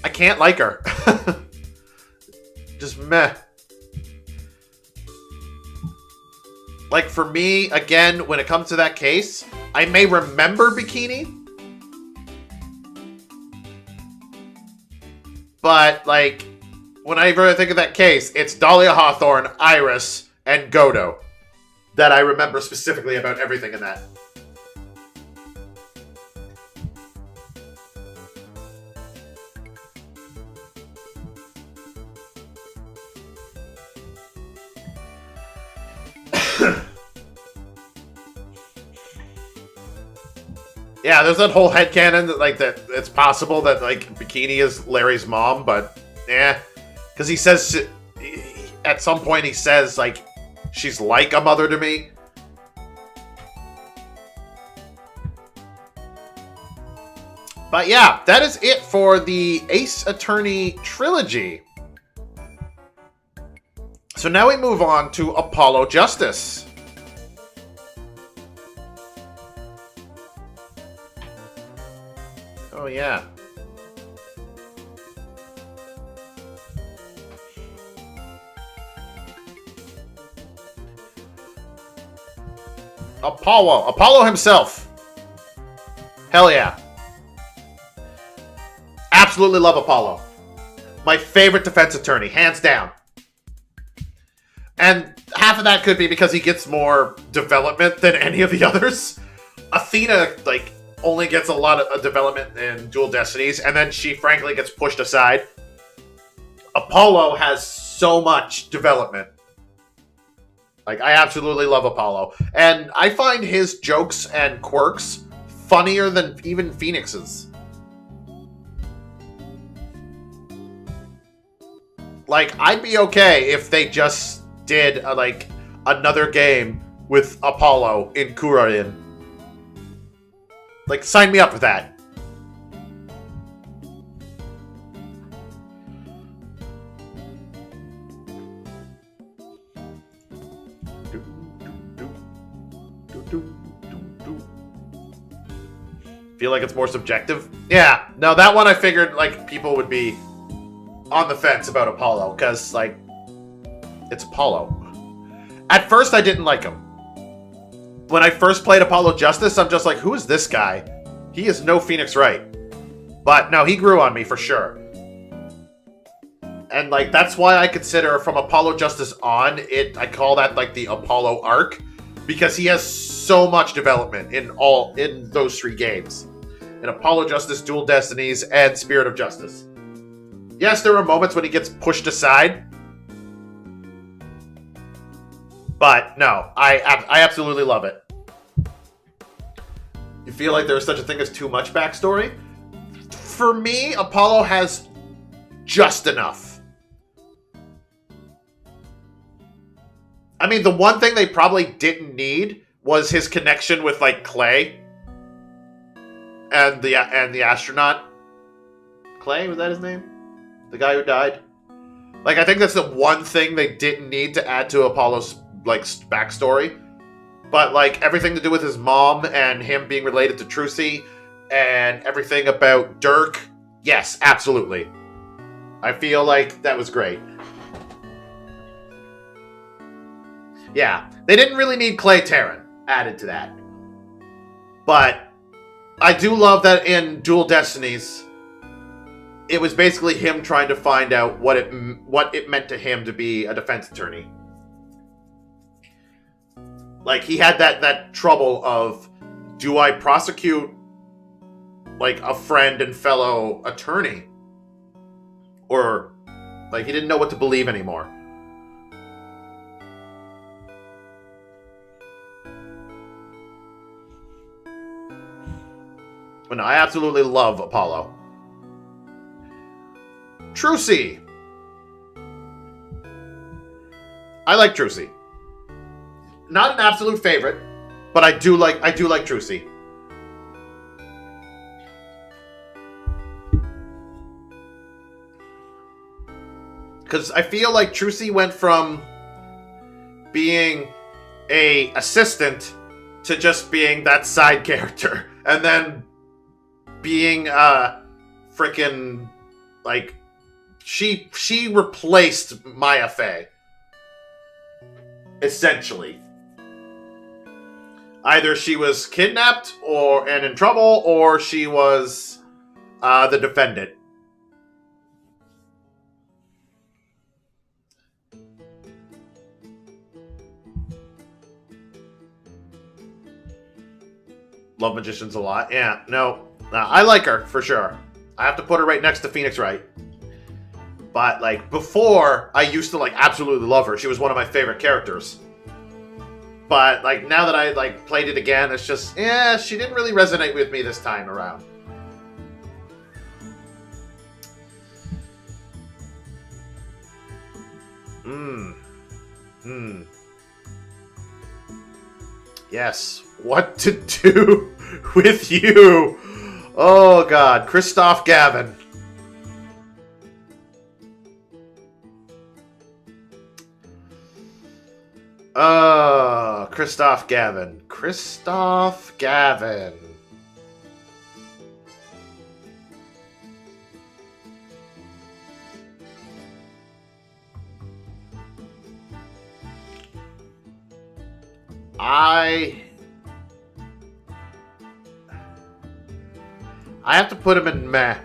Speaker 1: I can't like her. Just meh. Like, for me, again, when it comes to that case, I may remember Bikini. But, like, whenever I think of that case, it's Dahlia Hawthorne, Iris, and Godo that I remember specifically about everything in that. Yeah, there's that whole headcanon that, like, that it's possible that, like, Bikini is Larry's mom, but, because he says, at some point he says, like, she's like a mother to me. But yeah, that is it for the Ace Attorney trilogy. So now we move on to Apollo Justice. Oh, yeah. Apollo himself. Hell yeah. Absolutely love Apollo. My favorite defense attorney, hands down. And half of that could be because he gets more development than any of the others. Athena, like, only gets a lot of development in Dual Destinies, and then she frankly gets pushed aside. Apollo has so much development. Like, I absolutely love Apollo. And I find his jokes and quirks funnier than even Phoenix's. Like, I'd be okay if they just did, like, another game with Apollo in Kurain. Like, sign me up for that. Feel like it's more subjective? Yeah. No, that one I figured, like, people would be on the fence about Apollo, because, like, it's Apollo. At first, I didn't like him. When I first played Apollo Justice, I'm just like, who is this guy? He is no Phoenix Wright. But no, he grew on me for sure. And, like, that's why I consider from Apollo Justice on, I call that, like, the Apollo arc, because he has so much development in those three games. In Apollo Justice, Dual Destinies, and Spirit of Justice. Yes, there are moments when he gets pushed aside. But, no, I absolutely love it. You feel like there's such a thing as too much backstory? For me, Apollo has just enough. I mean, the one thing they probably didn't need was his connection with, like, Clay. And the astronaut. Clay, was that his name? The guy who died? Like, I think that's the one thing they didn't need to add to Apollo's, like, backstory. But, like, everything to do with his mom and him being related to Trucy and everything about Dirk, yes, absolutely. I feel like that was great. Yeah, they didn't really need Clay Terran added to that. But I do love that in Dual Destinies, it was basically him trying to find out what it meant to him to be a defense attorney. Like, he had that trouble of, do I prosecute, like, a friend and fellow attorney? Or, like, he didn't know what to believe anymore. But no, I absolutely love Apollo. Trucy. I like Trucy. Not an absolute favorite, but I do like Trucy. Because I feel like Trucy went from being a assistant to just being that side character, and then being freaking, like, she replaced Maya Fey, essentially. Either she was kidnapped and in trouble, or she was the defendant. Love magicians a lot. Yeah, no, I like her for sure. I have to put her right next to Phoenix Wright. But, like, before, I used to, like, absolutely love her. She was one of my favorite characters. But, like, now that I, like, played it again, it's just, she didn't really resonate with me this time around. Yes. What to do with you? Oh, God. Christoph Gavin. Christoph Gavin. Christoph Gavin. I have to put him in meh.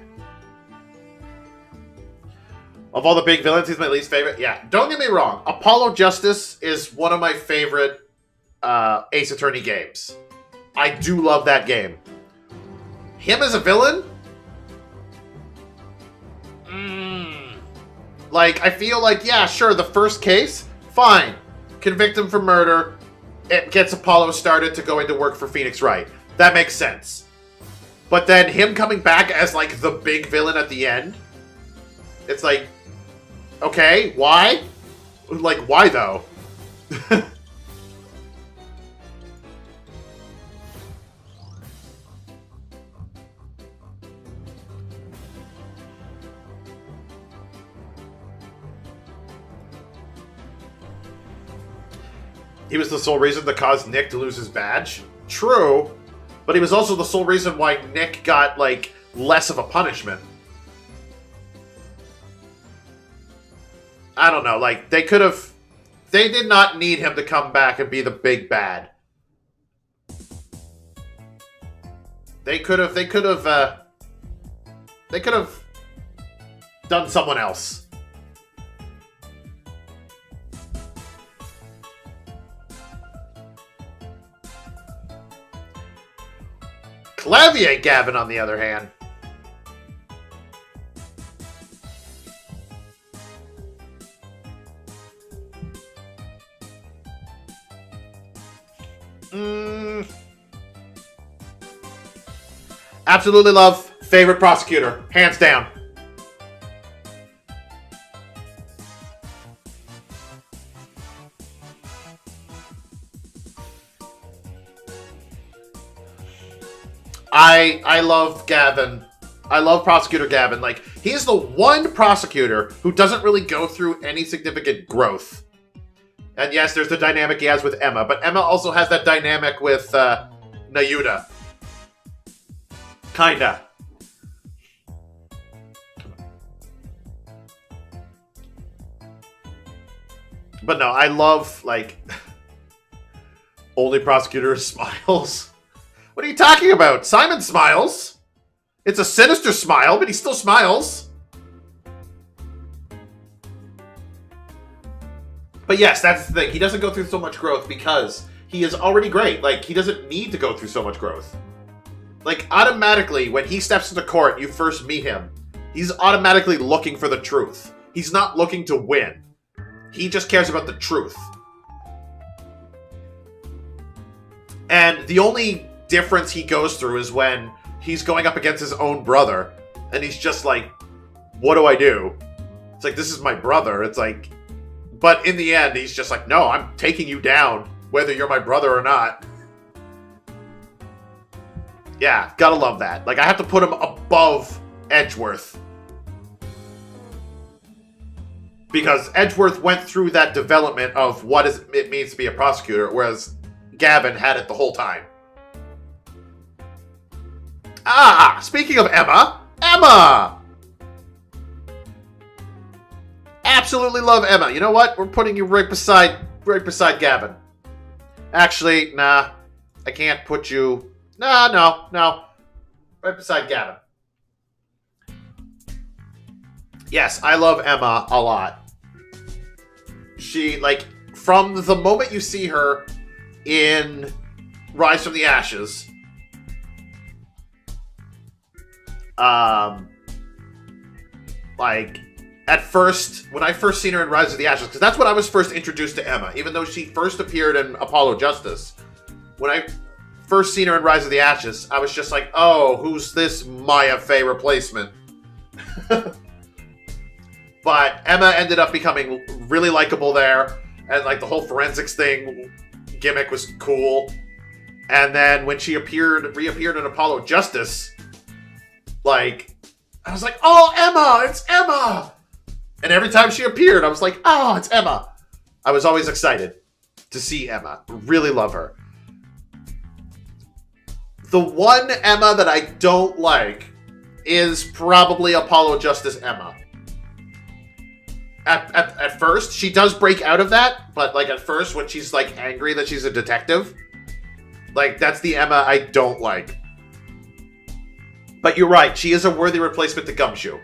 Speaker 1: Of all the big villains, he's my least favorite. Yeah, don't get me wrong. Apollo Justice is one of my favorite Ace Attorney games. I do love that game. Him as a villain? Like, I feel like, yeah, sure, the first case, fine. Convict him for murder. It gets Apollo started to going to work for Phoenix Wright. That makes sense. But then him coming back as, like, the big villain at the end, it's like, okay, why? Like, why though? He was the sole reason that caused Nick to lose his badge. True, but he was also the sole reason why Nick got, like, less of a punishment. I don't know, like, they did not need him to come back and be the big bad. They could have done someone else. Clavier Gavin, on the other hand. Absolutely love. Favorite prosecutor. Hands down. I love Gavin. I love Prosecutor Gavin. Like, he's the one prosecutor who doesn't really go through any significant growth. And yes, there's the dynamic he has with Emma, but Emma also has that dynamic with Nayuda. Kinda. But no, I love, like, only prosecutor smiles. What are you talking about? Simon smiles. It's a sinister smile, but he still smiles. But yes, that's the thing. He doesn't go through so much growth because he is already great. Like, he doesn't need to go through so much growth. Like, automatically, when he steps into court, you first meet him, he's automatically looking for the truth. He's not looking to win. He just cares about the truth. And the only difference he goes through is when he's going up against his own brother, and he's just like, what do I do? It's like, this is my brother. It's like, but in the end, he's just like, no, I'm taking you down, whether you're my brother or not. Yeah, gotta love that. Like, I have to put him above Edgeworth. Because Edgeworth went through that development of what it means to be a prosecutor, whereas Gavin had it the whole time. Ah, speaking of Emma! Emma! Absolutely love Emma. You know what? We're putting you right beside Gavin. Actually, nah. I can't put you... No. Right beside Gavin. Yes, I love Emma a lot. She, like, from the moment you see her in Rise from the Ashes, like, at first, when I first seen her in Rise of the Ashes, because that's when I was first introduced to Emma, even though she first appeared in Apollo Justice. When I first seen her in Rise of the Ashes, I was just like, oh, who's this Maya Fey replacement? But Emma ended up becoming really likable there, and like the whole forensics thing gimmick was cool. And then when she reappeared in Apollo Justice, like, I was like, oh, Emma, it's Emma! And every time she appeared, I was like, oh, it's Emma. I was always excited to see Emma. Really love her. The one Emma that I don't like is probably Apollo Justice Emma. At first, she does break out of that, but like at first when she's like angry that she's a detective, like that's the Emma I don't like. But you're right, she is a worthy replacement to Gumshoe.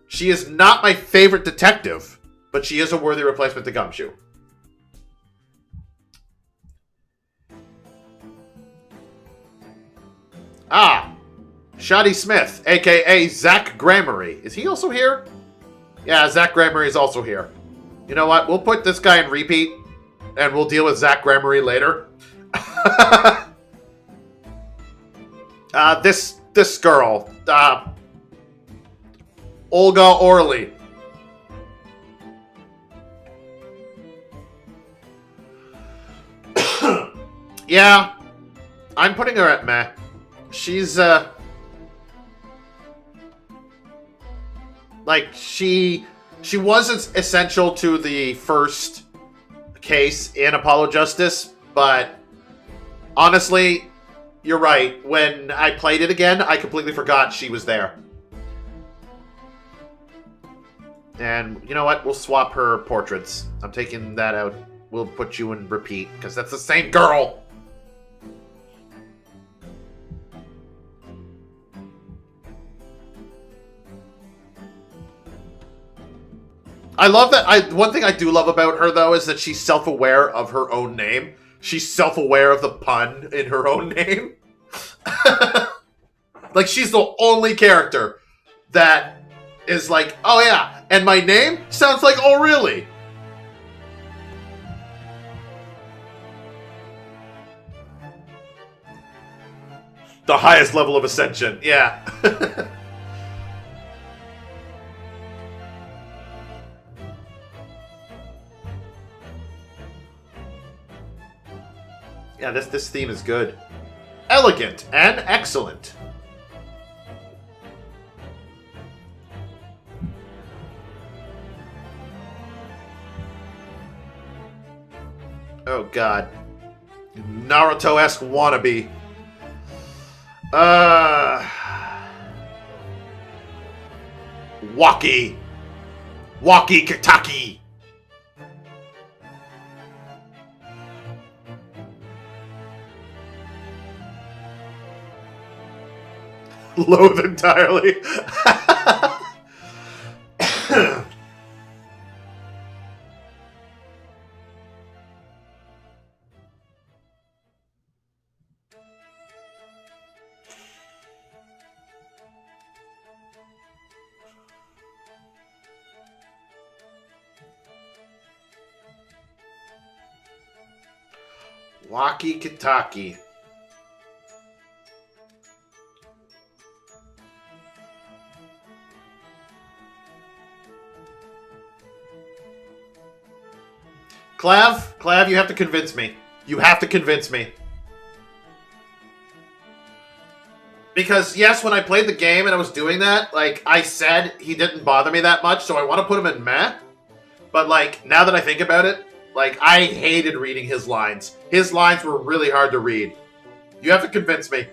Speaker 1: She is not my favorite detective, but she is a worthy replacement to Gumshoe. Ah, Shoddy Smith, aka Zach Gramery. Is he also here? Yeah, Zach Gramery is also here. You know what? We'll put this guy in repeat, and we'll deal with Zach Gramery later. This girl, Olga Orley. Yeah, I'm putting her at meh. She's, like, she wasn't essential to the first case in Apollo Justice, but honestly, you're right. When I played it again, I completely forgot she was there. And you know what? We'll swap her portraits. I'm taking that out. We'll put you in repeat, because that's the same girl! I love that. One thing I do love about her, though, is that she's self-aware of her own name. She's self-aware of the pun in her own name. Like, she's the only character that is like, oh yeah, and my name sounds like, oh really? The highest level of ascension, yeah. Yeah, this theme is good. Elegant and excellent. Oh god. Naruto-esque wannabe. Waki Kitaki. Loathe entirely. Walkie-talkie. Clav, you have to convince me. You have to convince me. Because, yes, when I played the game and I was doing that, like, I said he didn't bother me that much, so I want to put him in meh. But, like, now that I think about it, like, I hated reading his lines. His lines were really hard to read. You have to convince me.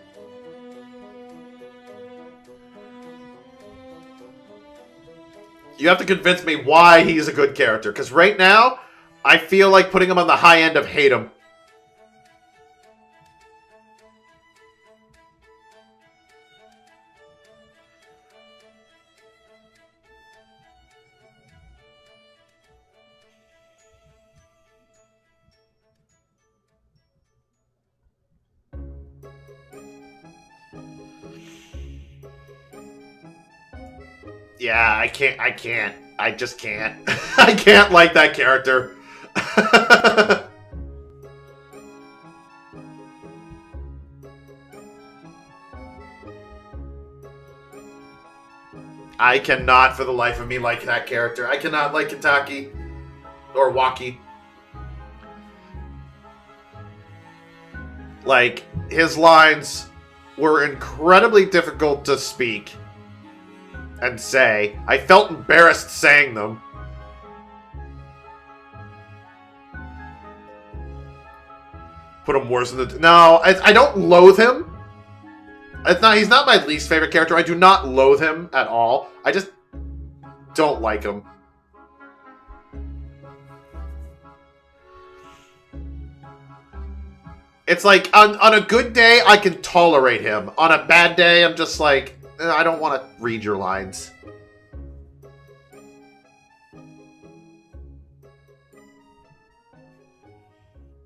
Speaker 1: You have to convince me why he's a good character. Because right now, I feel like putting him on the high end of hate him. Yeah, I can't. I just can't. I can't like that character. I cannot for the life of me like that character. I cannot like Kentucky or Walkie. Like, his lines were incredibly difficult to speak and say. I felt embarrassed saying them. Put him worse in the... No, I don't loathe him. He's not my least favorite character. I do not loathe him at all. I just don't like him. It's like, on a good day, I can tolerate him. On a bad day, I'm just like... I don't want to read your lines.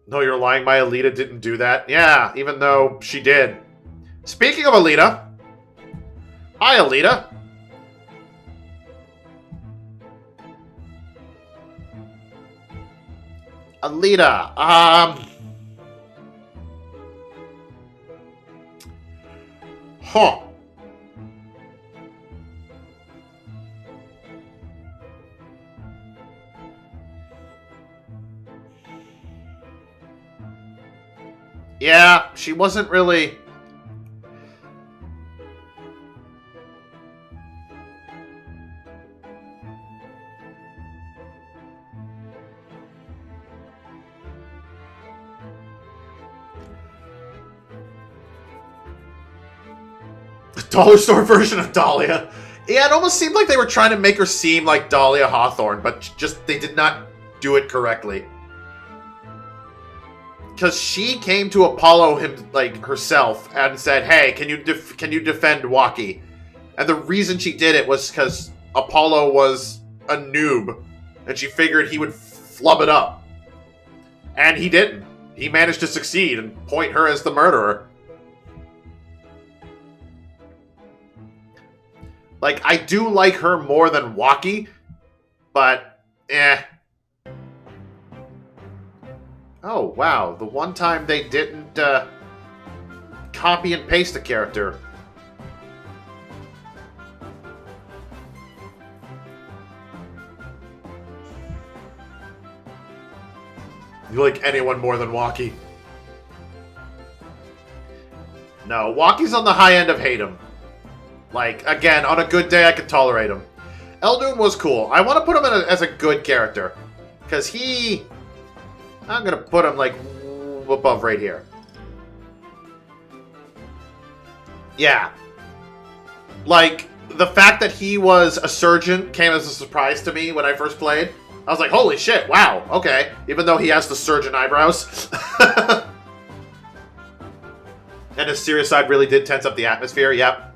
Speaker 1: No, you're lying. My Alita didn't do that. Yeah, even though she did. Speaking of Alita. Hi, Alita. Alita, Huh. Yeah, she wasn't really... Dollar store version of Dahlia. Yeah, it almost seemed like they were trying to make her seem like Dahlia Hawthorne, but just they did not do it correctly. Because she came to Apollo herself and said, "Hey, can you defend Walkie?" And the reason she did it was because Apollo was a noob, and she figured he would flub it up. And he didn't. He managed to succeed and point her as the murderer. Like, I do like her more than Walkie, but, eh. Oh, wow. The one time they didn't, copy and paste a character. You like anyone more than Walkie? No, Walkie's on the high end of hate him. Like, again, on a good day, I could tolerate him. Eldoon was cool. I want to put him as a good character. Because he... I'm going to put him, like, above right here. Yeah. Like, the fact that he was a surgeon came as a surprise to me when I first played. I was like, holy shit, wow, okay. Even though he has the surgeon eyebrows. And his serious side really did tense up the atmosphere, yep.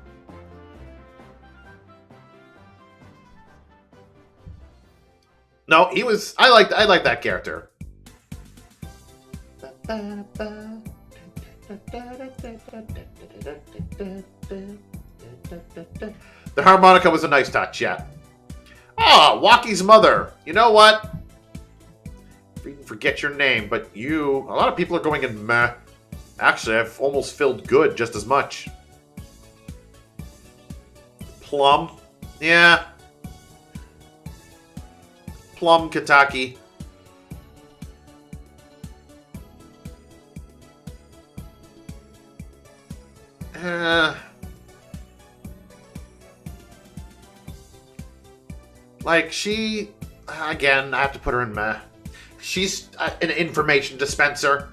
Speaker 1: No, he was... I like that character. The harmonica was a nice touch, yeah. Ah, Walkie's mother. You know what? forget your name, but you... A lot of people are going in meh. Actually, I've almost filled good just as much. Plum. Yeah. Plum, Kataki. Like, she... Again, I have to put her in meh. She's an information dispenser.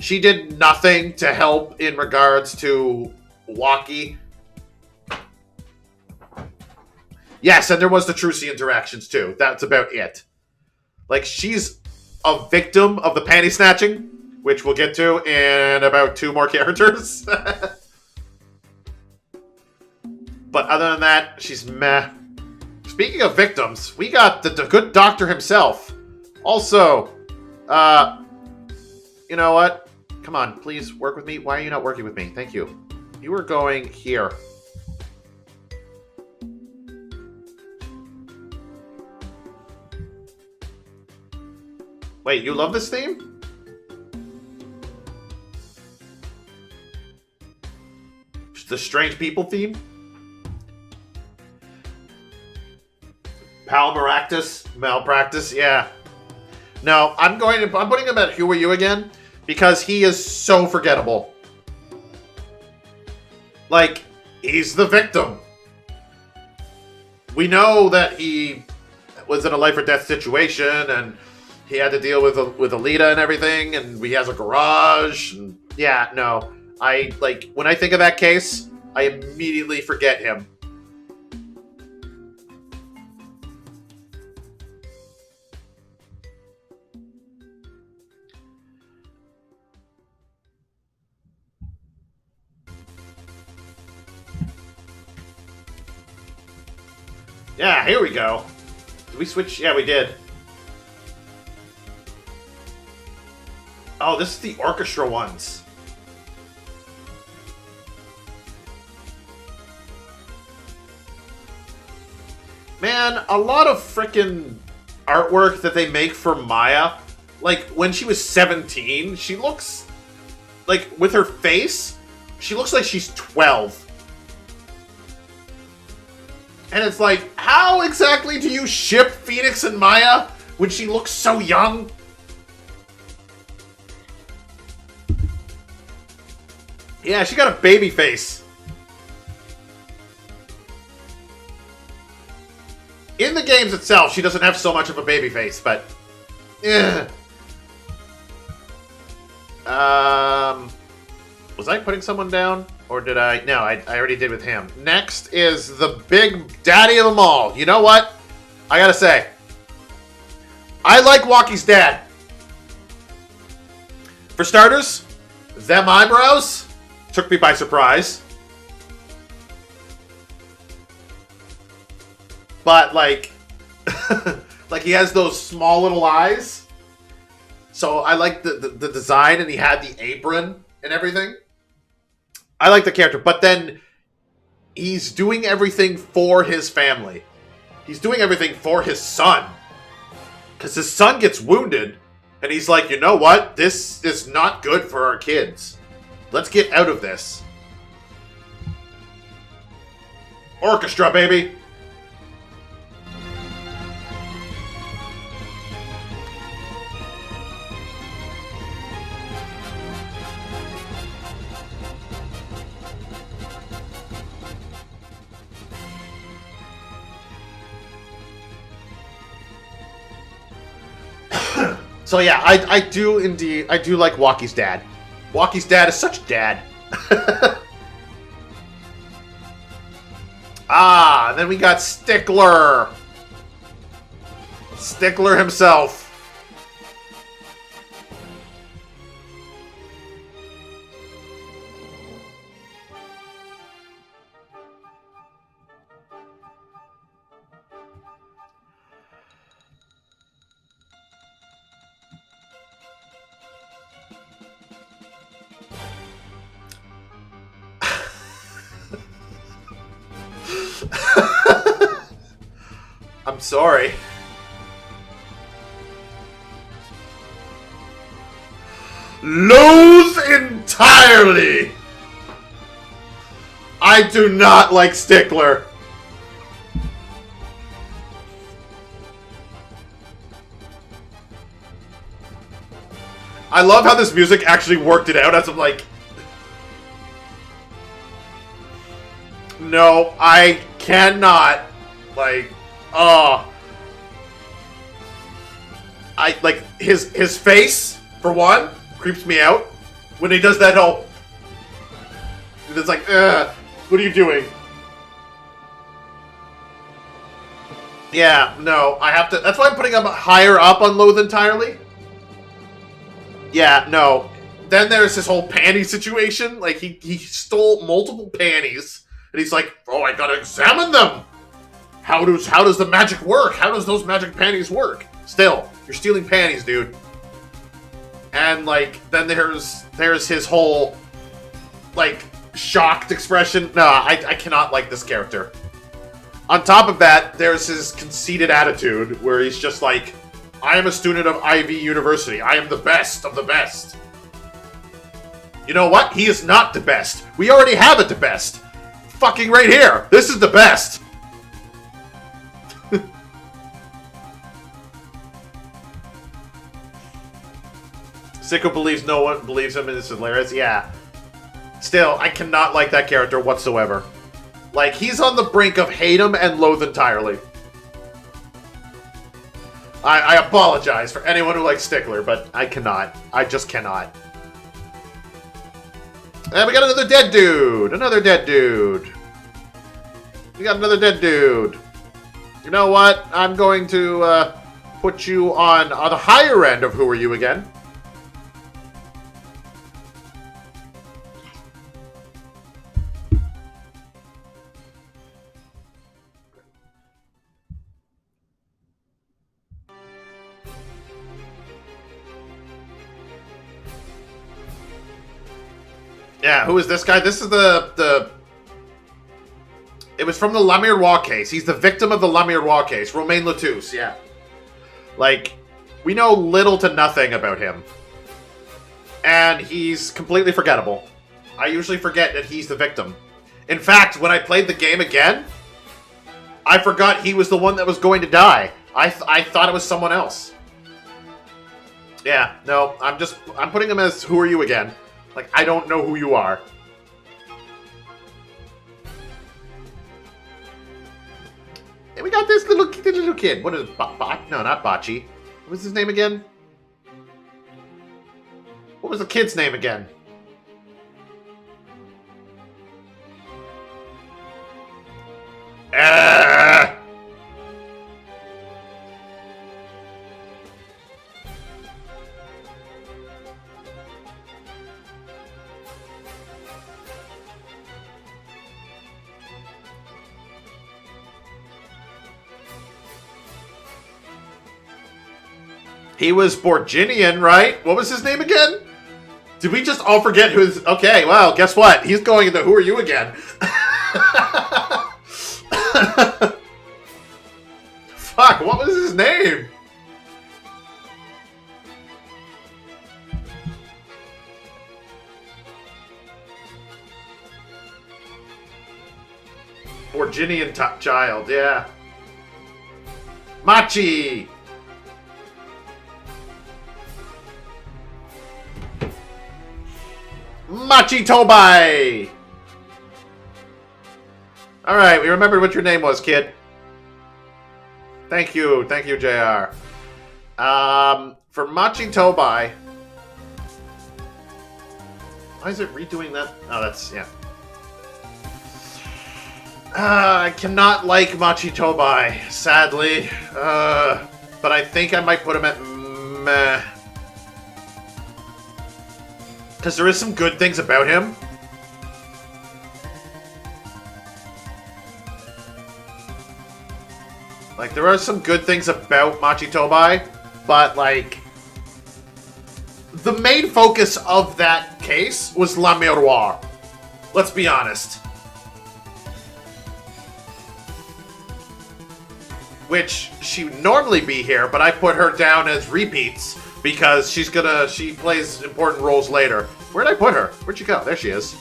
Speaker 1: She did nothing to help in regards to Walkie. Yes, and there was the Trucy interactions, too. That's about it. Like, she's a victim of the panty snatching, which we'll get to in about 2 more characters. But other than that, she's meh. Speaking of victims, we got the good doctor himself. Also, you know what? Come on, please work with me. Why are you not working with me? Thank you. You are going here. Wait, you love this theme? The Strange People theme? Malpractice, yeah. No, I'm putting him at Who Are You again because he is so forgettable. Like, he's the victim. We know that he was in a life or death situation and he had to deal with Alita and everything, and he has a garage. And yeah, no. When I think of that case, I immediately forget him. Yeah, here we go. Did we switch? Yeah, we did. Oh, this is the orchestra ones. Man, a lot of frickin' artwork that they make for Maya. Like, when she was 17, she looks... Like, with her face, she looks like she's 12. And it's like, how exactly do you ship Phoenix and Maya when she looks so young? Yeah, she got a baby face. In the games itself, she doesn't have so much of a baby face, but... Yeah. Was I putting someone down? Or did I? No, I already did with him. Next is the big daddy of them all. You know what? I gotta say. I like Walkie's dad. For starters, them eyebrows took me by surprise. But, like... like, he has those small little eyes. So, I like the design, and he had the apron and everything. I like the character, but then he's doing everything for his family. He's doing everything for his son. Because his son gets wounded, and he's like, you know what? This is not good for our kids. Let's get out of this. Orchestra, baby! So yeah, I do like Walkie's dad. Walkie's dad is such a dad. And then we got Stickler. Stickler himself. I'm sorry. Loathe entirely! I do not like Stickler. I love how this music actually worked it out as I'm like... No, I cannot. Like, I like his face, for one, creeps me out. When he does that whole... It's like, what are you doing? Yeah, no, I have to... That's why I'm putting him higher up on Loathe Entirely. Yeah, no. Then there's this whole panty situation. Like, he stole multiple panties. And he's like, oh, I gotta examine them! How does the magic work? How does those magic panties work? Still, you're stealing panties, dude. And, like, then there's his whole, like, shocked expression. No, I cannot like this character. On top of that, there's his conceited attitude, where he's just like, I am a student of Ivy University. I am the best of the best. You know what? He is not the best. We already have it the best. Fucking right here. This is the best. Sicko believes no one believes him and it's hilarious. Yeah. Still, I cannot like that character whatsoever. Like, he's on the brink of hate him and loathe entirely. I apologize for anyone who likes Stickler, but I cannot. I just cannot. And we got another dead dude. Another dead dude. We got another dead dude. You know what? I'm going to put you on the higher end of Who Are You Again? Yeah, who is this guy? This is the... It was from the La Miroir case. He's the victim of the La Miroir case. Romain Letouce, yeah. Like, we know little to nothing about him. And he's completely forgettable. I usually forget that he's the victim. In fact, when I played the game again, I forgot he was the one that was going to die. I thought it was someone else. Yeah, no, I'm putting him as Who Are You Again? Like, I don't know who you are. And we got this little kid. What is it? No, not Bocce. What was his name again? What was the kid's name again? He was Borginian, right? What was his name again? Did we just all forget who's... Okay, well, guess what? He's going into Who Are You Again? Fuck, what was his name? Borginian child, yeah. Machi! Machi Tobai! Alright, we remembered what your name was, kid. Thank you, JR. For Machi Tobai... Why is it redoing that? Oh, that's, yeah. I cannot like Machi Tobai, sadly. But I think I might put him at meh. Because there is some good things about him. Like, there are some good things about Machi Tobai, but, like... The main focus of that case was La Miroir. Let's be honest. Which, she would normally be here, but I put her down as repeats because she plays important roles later. Where'd I put her? Where'd she go? There she is.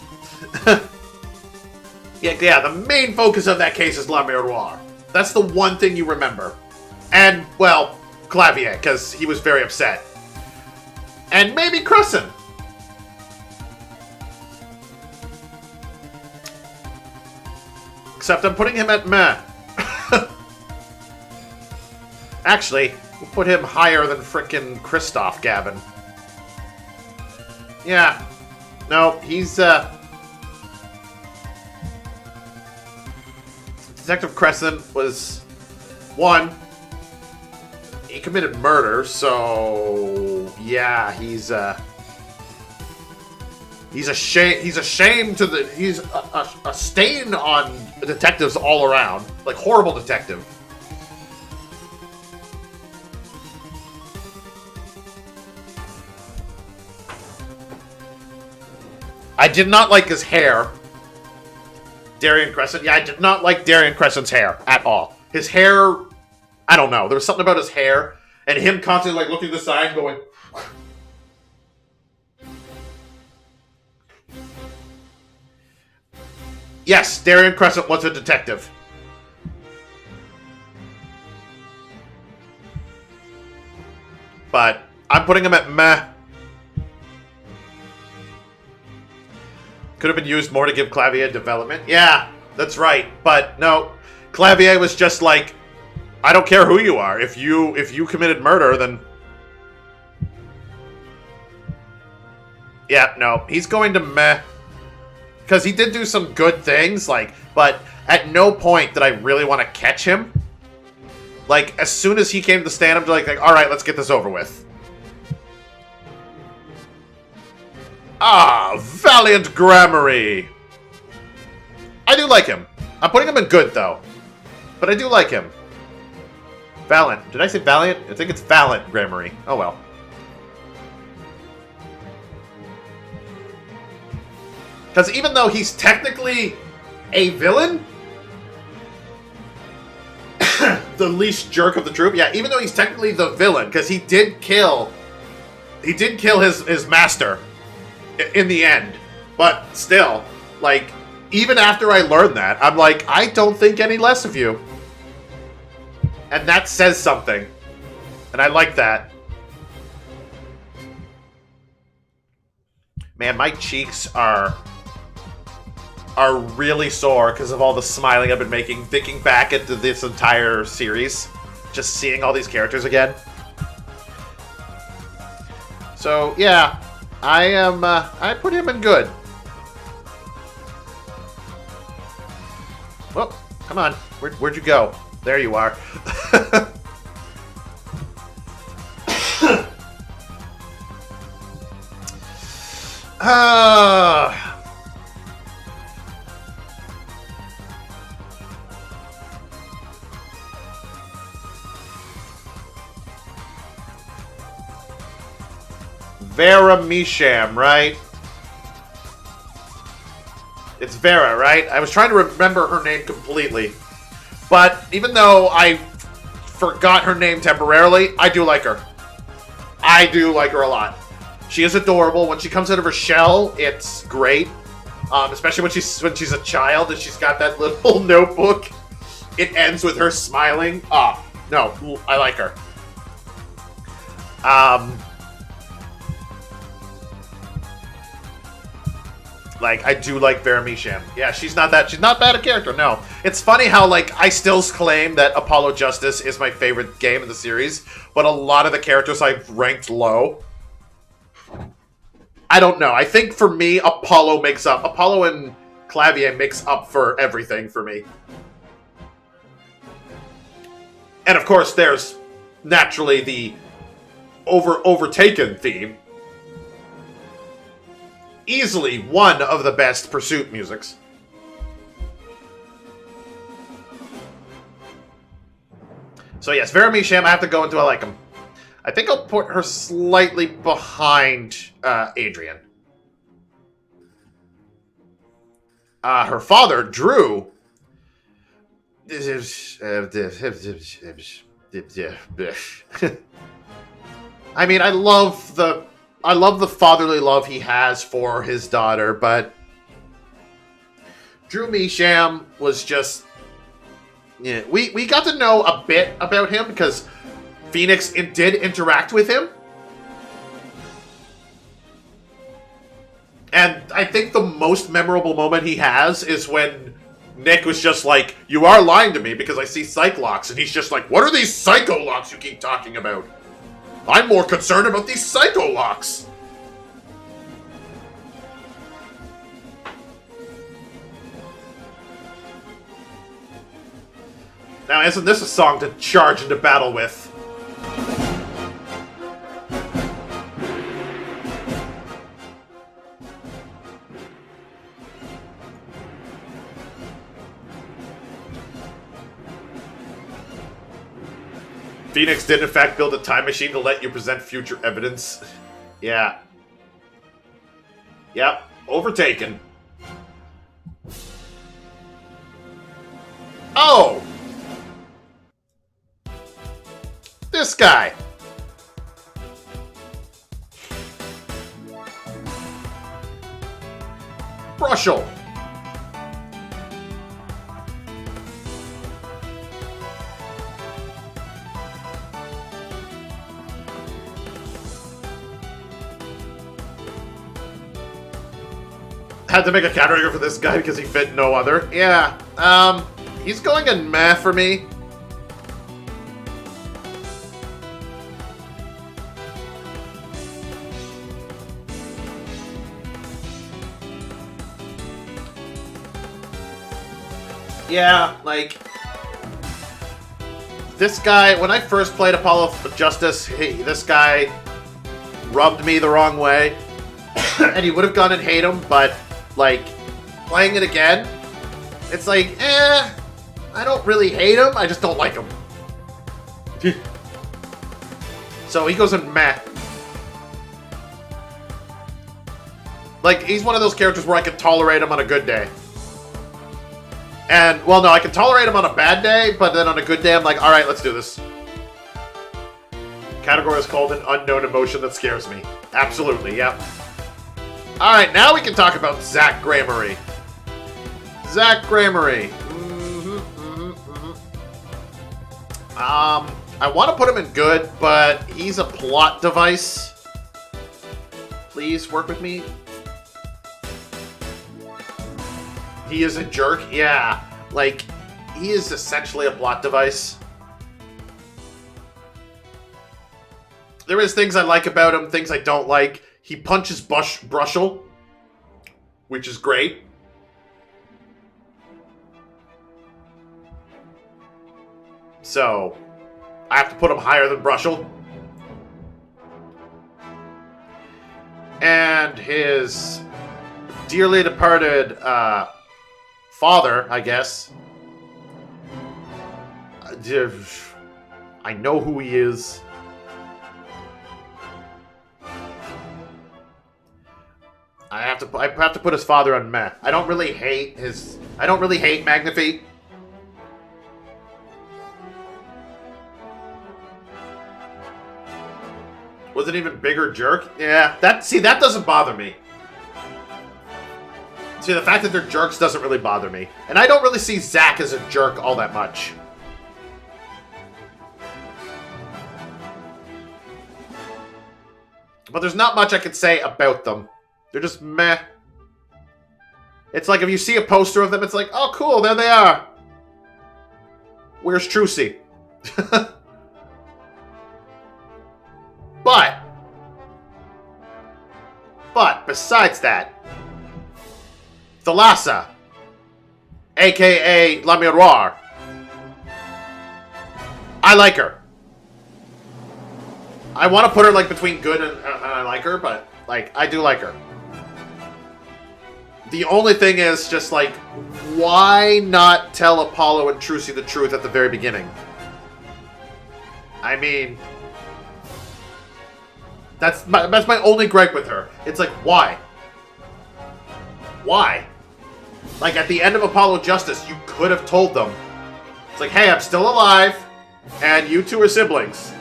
Speaker 1: Yeah, the main focus of that case is La Miroir. That's the one thing you remember. And, well, Clavier, because he was very upset. And maybe Crescent. Except I'm putting him at meh. Actually, we'll put him higher than frickin' Christoph Gavin. Yeah. No, he's, Detective Crescent was, one, he committed murder, so, yeah, he's a shame. He's a shame to the. He's a stain on detectives all around. Like, horrible detective. I did not like his hair. Darian Crescent. Yeah, I did not like Darian Crescent's hair at all. His hair, I don't know. There was something about his hair and him constantly like looking to the side going. Yes, Darian Crescent was a detective. But I'm putting him at meh. Could have been used more to give Clavier development. Yeah, that's right. But no, Clavier was just like, I don't care who you are. If you committed murder, then yeah, no, he's going to meh. Because he did do some good things, like, but at no point did I really want to catch him. Like, as soon as he came to the stand, I'm like, all right, let's get this over with. Ah, Valiant Gramarye. I do like him. I'm putting him in good, though. But I do like him. Valiant. Did I say Valiant? I think it's Valiant Gramarye. Oh, well. Because even though he's technically a villain, the least jerk of the troop, yeah, even though he's technically the villain, because he did kill his master in the end. But still, like, even after I learned that, I'm like, I don't think any less of you. And that says something. And I like that. Man, my cheeks are really sore because of all the smiling I've been making, thinking back into this entire series. Just seeing all these characters again. So, yeah. I put him in good. Well, come on. Where'd you go? There you are. Vera Misham, right? It's Vera, right? I was trying to remember her name completely. But even though I forgot her name temporarily, I do like her. I do like her a lot. She is adorable. When she comes out of her shell, it's great. Especially when she's a child and she's got that little notebook. It ends with her smiling. Oh, no, I like her. Like, I do like Vera Misham. Yeah, she's not bad a character, no. It's funny how, like, I still claim that Apollo Justice is my favorite game in the series, but a lot of the characters I've ranked low. I don't know. I think for me, Apollo and Clavier makes up for everything for me. And of course, there's naturally the overtaken theme. Easily one of the best Pursuit musics. So yes, Vera Misham, I have to go into I like him. I think I'll put her slightly behind Adrian. Her father, Drew. I mean, I love the fatherly love he has for his daughter, but Drew Misham was just... Yeah, we got to know a bit about him because Phoenix did interact with him. And I think the most memorable moment he has is when Nick was just like, "You are lying to me because I see Psych-Locks." And he's just like, "What are these Psycho-Locks you keep talking about? I'm more concerned about these Psycho-Locks." Now, isn't this a song to charge into battle with? Phoenix did in fact build a time machine to let you present future evidence. Yeah. Yep. Overtaken. Oh! This guy. Brushel. Had to make a counter for this guy because he fit no other. Yeah. He's going in meh for me. Yeah, like, this guy, when I first played Apollo Justice, this guy rubbed me the wrong way, and you would have gone and hate him, but, like, playing it again, it's like, I don't really hate him, I just don't like him. So he goes in meh. Like, he's one of those characters where I can tolerate him on a good day. And, well, no, I can tolerate him on a bad day, but then on a good day, I'm like, alright, let's do this. Category is called an unknown emotion that scares me. Absolutely, yep. Alright, now we can talk about Zach Gramery. Zach Gramery. I want to put him in good, but he's a plot device. Please work with me. He is a jerk? Yeah. Like, he is essentially a plot device. There is things I like about him, things I don't like. He punches Brushel, which is great. So, I have to put him higher than Brushel. And his dearly departed, father, I guess. I know who he is. I have to put his father on meh. I don't really hate Magnafeet. Was an even bigger jerk? Yeah, that doesn't bother me. See, the fact that they're jerks doesn't really bother me. And I don't really see Zack as a jerk all that much. But there's not much I could say about them. They're just meh. It's like if you see a poster of them, it's like, oh cool, there they are. Where's Trucy? But, besides that, Thalassa, a.k.a. La Miroir. I like her. I want to put her, like, between good and I like her, but, like, I do like her. The only thing is just, like, why not tell Apollo and Trucy the truth at the very beginning? I mean, that's my only gripe with her. It's like, why? Why? Like, at the end of Apollo Justice, you could have told them. It's like, hey, I'm still alive, and you two are siblings.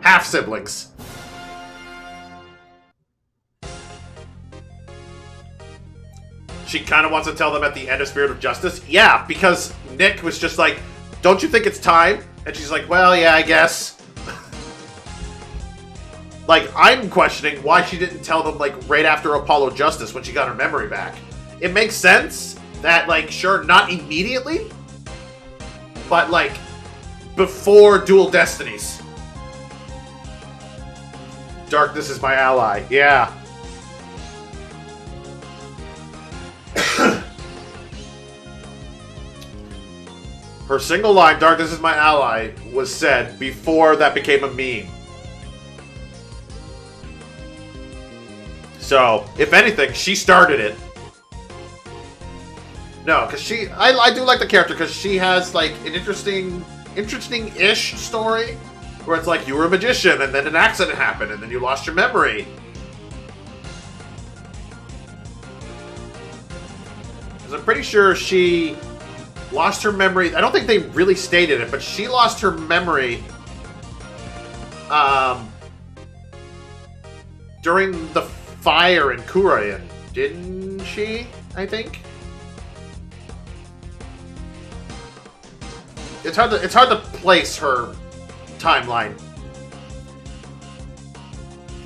Speaker 1: half-siblings. She kind of wants to tell them at the end of Spirit of Justice. Yeah, because Nick was just like, don't you think it's time? And she's like, well, yeah, I guess. Like, I'm questioning why she didn't tell them, like, right after Apollo Justice when she got her memory back. It makes sense that, like, sure, not immediately, but, like, before Dual Destinies. Darkness is my ally. Yeah. Her single line, "Darkness is my ally," was said before that became a meme. So, if anything, she started it. No, because I do like the character because she has, like, an interesting-ish story where it's like, you were a magician and then an accident happened and then you lost your memory. Because I'm pretty sure she lost her memory. I don't think they really stated it, but she lost her memory during the fire in Kurayan, didn't she? I think. It's hard to place her timeline.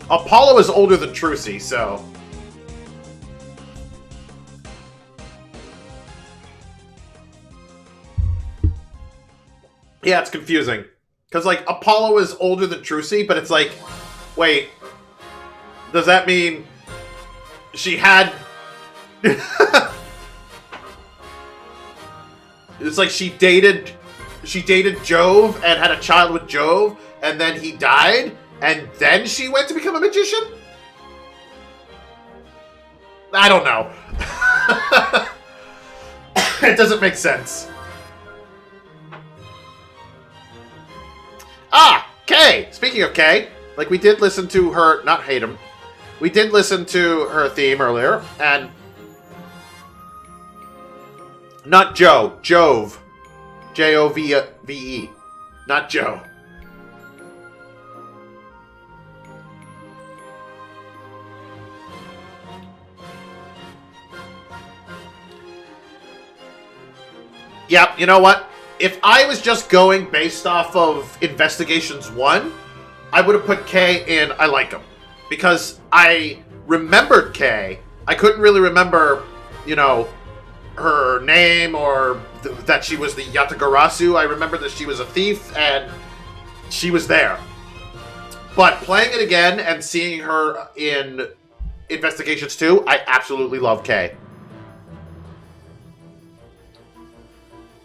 Speaker 1: Apollo is older than Trucy, so yeah, it's confusing. Because, like, Apollo is older than Trucy, but it's like, wait, does that mean she had... It's like she dated Jove and had a child with Jove, and then he died, and then she went to become a magician? I don't know. It doesn't make sense. Ah, Kay! Speaking of Kay, like, we did listen to her, not hate him, we did listen to her theme earlier, and not Joe, Jove. Jove. Not Joe. Yep, you know what? If I was just going based off of Investigations 1, I would have put Kay in I like him. Because I remembered Kay. I couldn't really remember, you know, her name or that she was the Yatagarasu. I remember that she was a thief and she was there. But playing it again and seeing her in Investigations 2, I absolutely love Kay.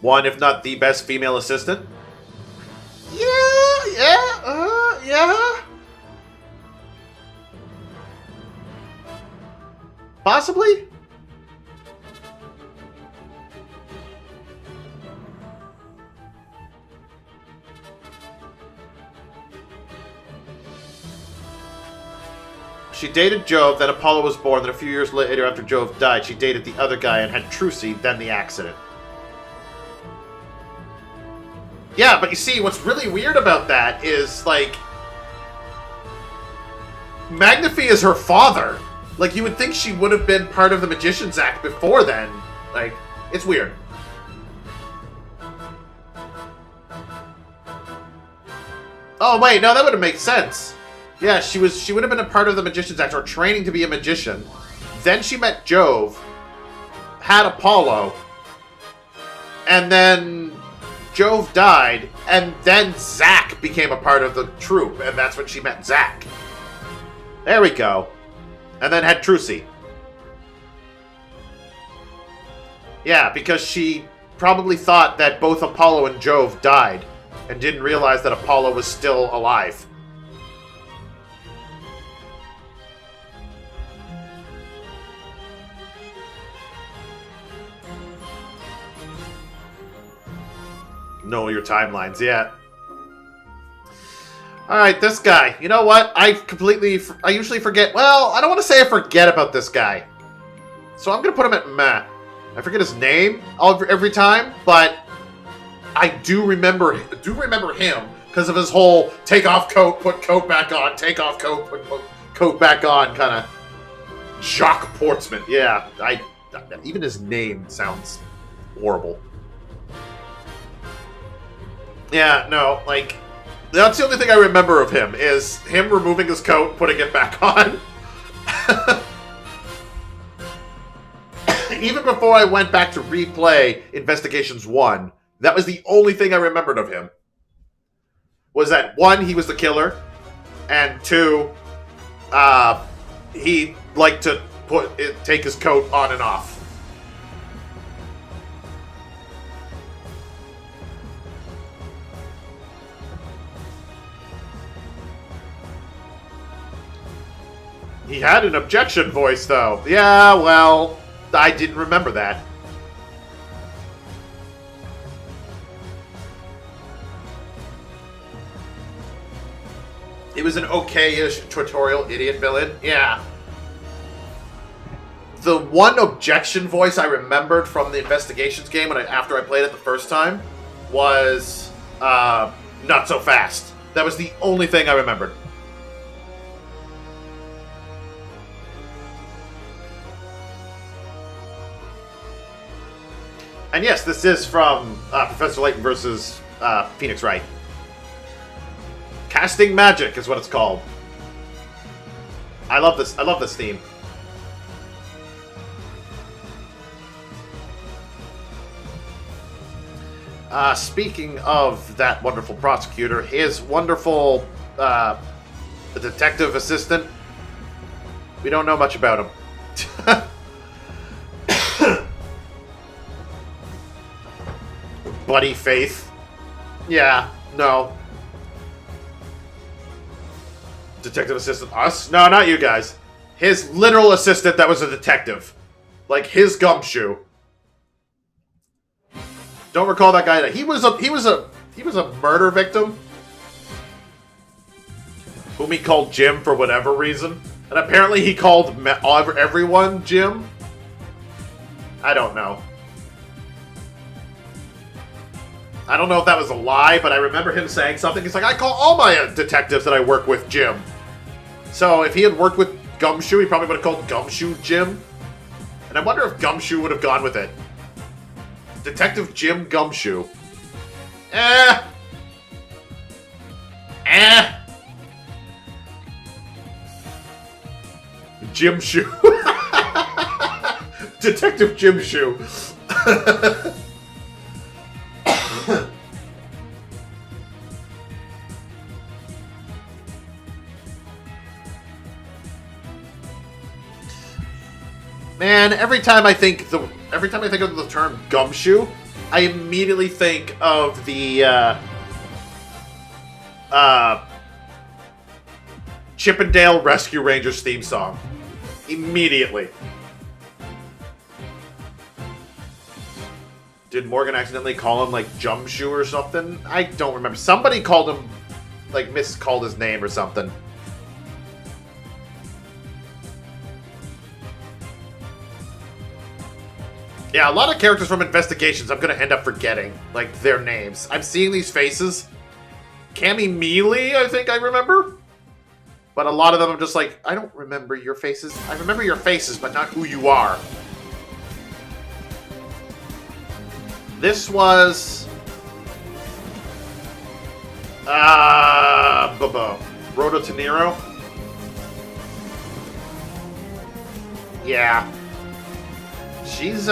Speaker 1: One, if not the best female assistant. Yeah. Possibly? She dated Jove, then Apollo was born, then a few years later after Jove died, she dated the other guy and had Trucy, then the accident. Yeah, but you see, what's really weird about that is, like, Magnifi is her father. Like, you would think she would have been part of the Magician's Act before then. Like, it's weird. Oh, wait, no, that would have made sense. Yeah, she would have been a part of the Magician's Act, or training to be a magician. Then she met Jove, had Apollo, and then Jove died, and then Zack became a part of the troupe, and that's when she met Zack. There we go. And then had Trucy. Yeah, because she probably thought that both Apollo and Jove died, and didn't realize that Apollo was still alive. Know your timelines, yeah. Alright, this guy. You know what? I usually forget. Well, I don't want to say I forget about this guy. So I'm going to put him at meh. I forget his name every time, but I do remember him Because of his whole take off coat, put coat back on, take off coat, put coat back on kind of Jacques Portsmouth. Yeah, even his name sounds horrible. Yeah, no, like, that's the only thing I remember of him, is him removing his coat, putting it back on. Even before I went back to replay Investigations 1, that was the only thing I remembered of him. Was that, 1, he was the killer, and 2, he liked to take his coat on and off. He had an objection voice, though. Yeah, well, I didn't remember that. It was an okay-ish tutorial idiot villain. Yeah. The one objection voice I remembered from the Investigations game after I played it the first time was Not So Fast. That was the only thing I remembered. And yes, this is from Professor Layton versus Phoenix Wright. Casting Magic is what it's called. I love this. I love this theme. Speaking of that wonderful prosecutor, his wonderful detective assistant, we don't know much about him. Buddy Faith. Yeah, no. Detective assistant, us? No, not you guys. His literal assistant that was a detective. Like his gumshoe. Don't recall that guy. He was a murder victim whom he called Jim for whatever reason. And apparently he called everyone Jim. I don't know. I don't know if that was a lie, but I remember him saying something. He's like, I call all my detectives that I work with Jim. So if he had worked with Gumshoe, he probably would have called Gumshoe Jim. And I wonder if Gumshoe would have gone with it. Detective Jim Gumshoe. Jim Shoe. Detective Jim Shoe. Man, every time I think of the term gumshoe, I immediately think of the Chippendale Rescue Rangers theme song. Immediately. Did Morgan accidentally call him like Jumshoe or something? I don't remember. Somebody called him, like miscalled his name or something. Yeah, a lot of characters from Investigations I'm going to end up forgetting, like, their names. I'm seeing these faces. Cammy Mealy, I think I remember. But a lot of them I'm just like, I don't remember your faces. I remember your faces, but not who you are. This was... Rhoda De Niro? Yeah. She's,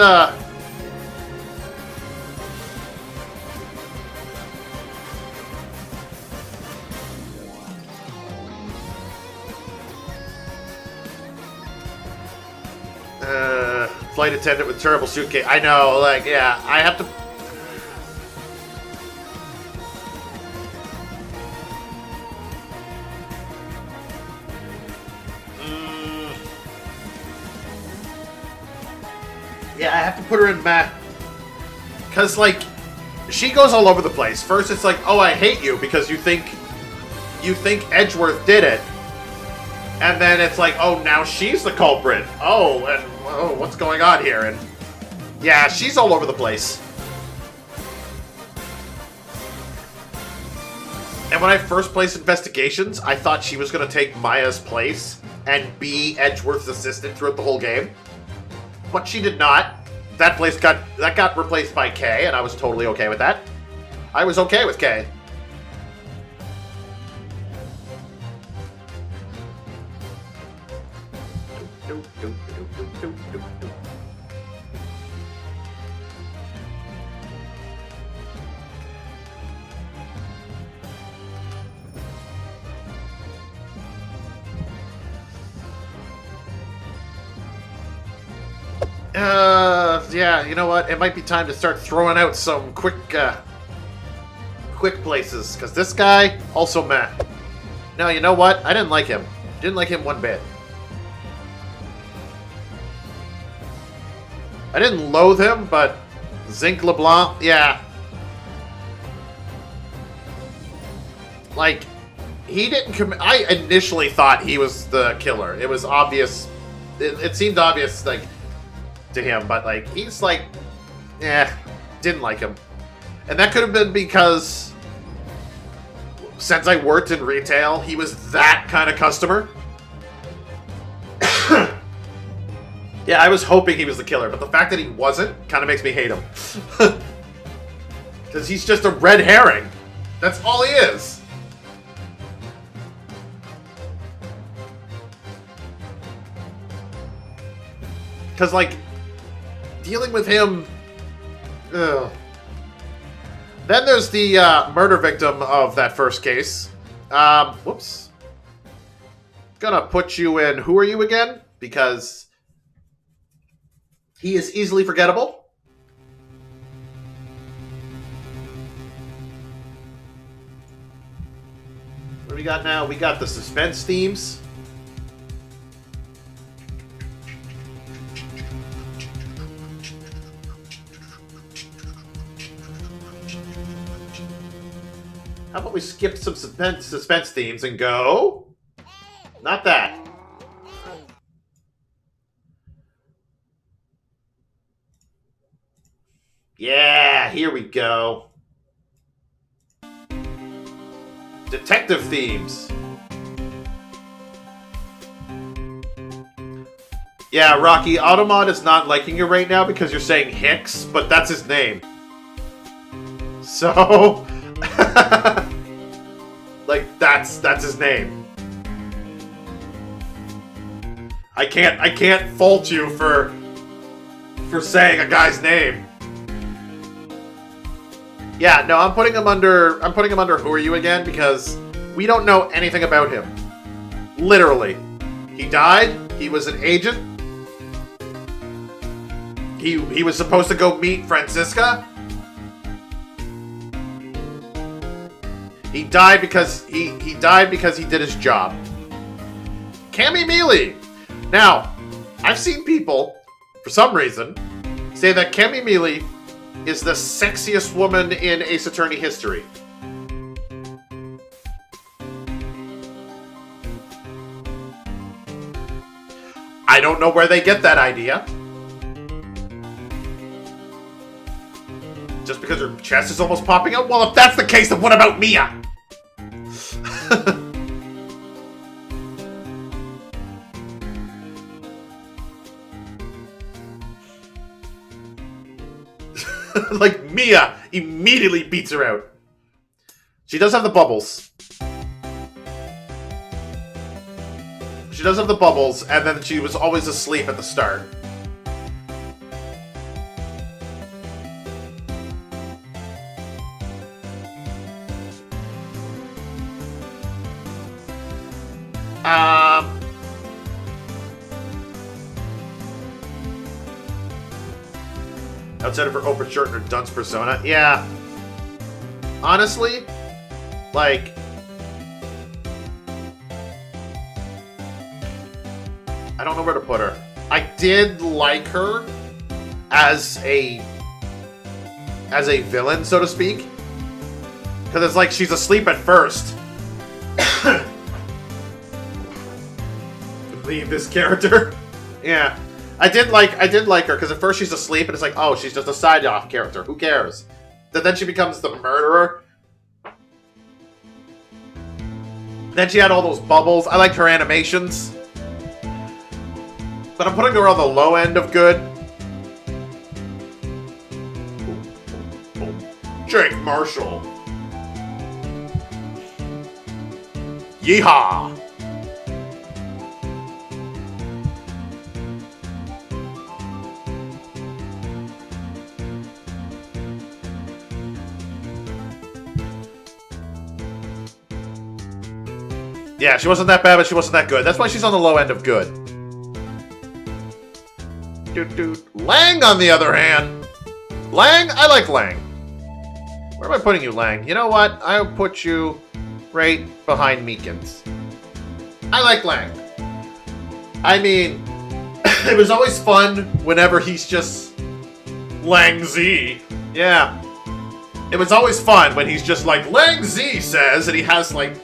Speaker 1: flight attendant with terrible suitcase. I know, like, yeah, I have to... Yeah, I have to put her in math. Because, like, she goes all over the place. First, it's like, oh, I hate you because you think Edgeworth did it. And then it's like, oh, now she's the culprit. Oh, and oh, what's going on here? And yeah, she's all over the place. And when I first placed investigations, I thought she was going to take Maya's place and be Edgeworth's assistant throughout the whole game. But she did not. That got replaced by Kay, and I was totally okay with that. I was okay with Kay. Yeah, you know what? It might be time to start throwing out some quick places, because this guy, also meh. No, you know what? I didn't like him. Didn't like him one bit. I didn't loathe him, but Zinc LeBlanc, yeah. Like, he didn't commit. I initially thought he was the killer. It was obvious. It seemed obvious, like, to him, but like he's like, didn't like him, and that could have been because since I worked in retail, he was that kind of customer. Yeah, I was hoping he was the killer, but the fact that he wasn't kind of makes me hate him, because he's just a red herring. That's all he is. Because like, dealing with him... Ugh. Then there's the murder victim of that first case. Whoops. Gonna put you in Who Are You Again? Because he is easily forgettable. What do we got now? We got the suspense themes. How about we skip some suspense themes and go? Not that. Yeah, here we go. Detective themes. Yeah, Rocky, Automod is not liking you right now because you're saying Hicks, but that's his name. So... like, that's his name. I can't fault you for saying a guy's name. Yeah, no, I'm putting him under Who Are You Again because we don't know anything about him. Literally. He died, he was an agent. He was supposed to go meet Francisca. He died because he died because he did his job. Cammy Mealy. Now, I've seen people, for some reason, say that Cammy Mealy is the sexiest woman in Ace Attorney history. I don't know where they get that idea. Just because her chest is almost popping out? Well, if that's the case, then what about Mia? Like, Mia immediately beats her out. She does have the bubbles. She does have the bubbles, and then she was always asleep at the start. Outside of her open shirt and her dunce persona. Yeah. Honestly, like... I don't know where to put her. I did like her as a villain, so to speak. Because it's like she's asleep at first. Leave this character. Yeah. I did like her, because at first she's asleep, and it's like, oh, she's just a side-off character. Who cares? Then she becomes the murderer. Then she had all those bubbles. I liked her animations. But I'm putting her on the low end of good. Jake Marshall. Yeehaw! Yeah, she wasn't that bad, but she wasn't that good. That's why she's on the low end of good. Lang, on the other hand. Lang? I like Lang. Where am I putting you, Lang? You know what? I'll put you right behind Meekins. I like Lang. I mean, it was always fun whenever he's just Lang Z. Yeah. It was always fun when he's just like, Lang Z says, and he has like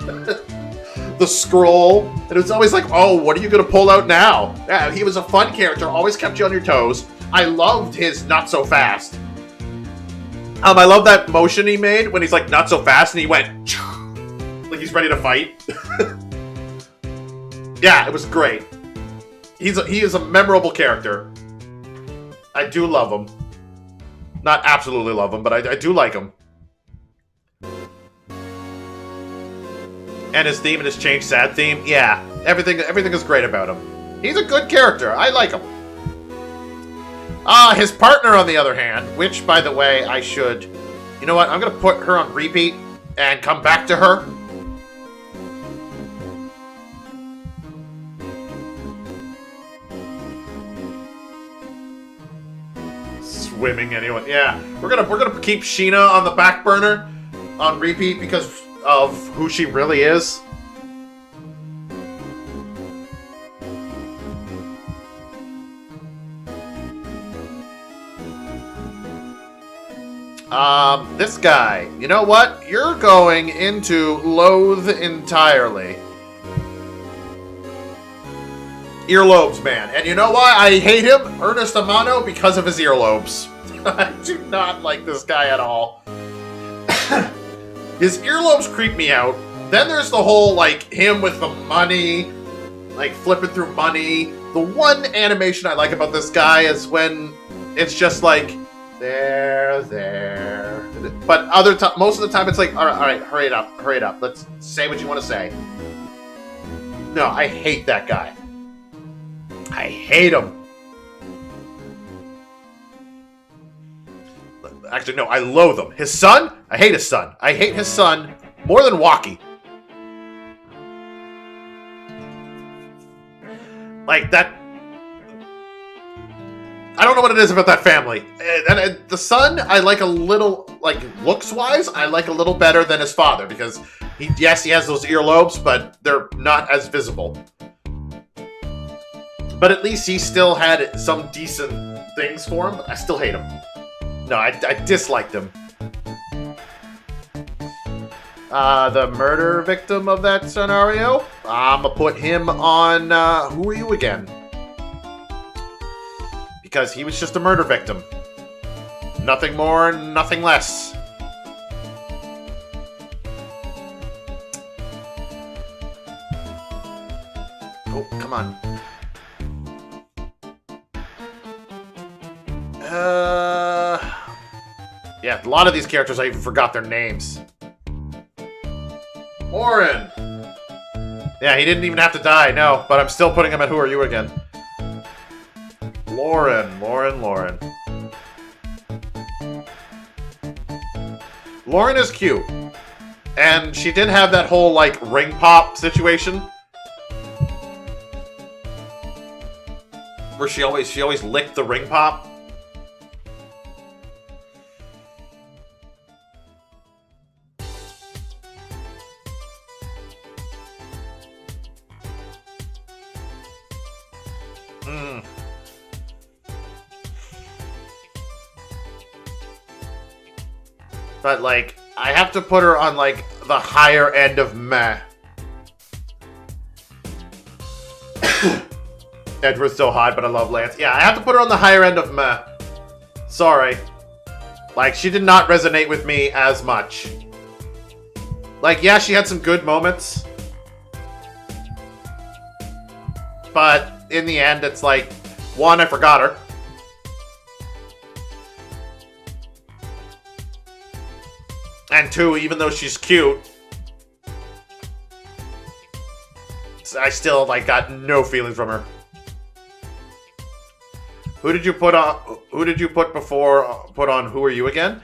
Speaker 1: the scroll. And it was always like, oh, what are you going to pull out now? Yeah, he was a fun character, always kept you on your toes. I loved his not so fast. I love that motion he made when he's like not so fast and he went like he's ready to fight. Yeah, it was great. He is a memorable character. I do love him. Not absolutely love him, but I do like him. And his theme and his Change Sad theme, yeah, everything is great about him. He's a good character. I like him. His partner, on the other hand, which, by the way, I should... You know what? I'm going to put her on repeat and come back to her. Swimming anyone. Yeah. We're gonna keep Sheena on the back burner on repeat because of who she really is. This guy. You know what? You're going into Loathe entirely. Earlobes, man. And you know why I hate him? Ernest Amano, because of his earlobes. I do not like this guy at all. His earlobes creep me out. Then there's the whole, like, him with the money, like, flipping through money. The one animation I like about this guy is when it's just like, there. But most of the time it's like, all right, hurry it up. Let's say what you want to say. No, I hate that guy. I hate him. Actually, no, I loathe him. His son? I hate his son. I hate his son more than Waki. Like, that... I don't know what it is about that family. And the son, I like a little, like, looks-wise, I like a little better than his father. Because, yes, he has those earlobes, but they're not as visible. But at least he still had some decent things for him. I still hate him. No, I disliked him. The murder victim of that scenario? I'm gonna put him on, who are you again? Because he was just a murder victim. Nothing more, nothing less. Oh, come on. Yeah, a lot of these characters, I even forgot their names. Oren! Yeah, he didn't even have to die, no, but I'm still putting him at who are you again? Lauren. Lauren is cute. And she did have that whole, like, ring pop situation. Where she always licked the ring pop. But, like, I have to put her on, like, the higher end of meh. Edward's so hot, but I love Lance. Yeah, I have to put her on the higher end of meh. Sorry. Like, she did not resonate with me as much. Like, yeah, she had some good moments. But in the end, it's like, one, I forgot her. And two, even though she's cute, I still, like, got no feelings from her. Who did you put on? Who did you put before? Put on? Who are you again?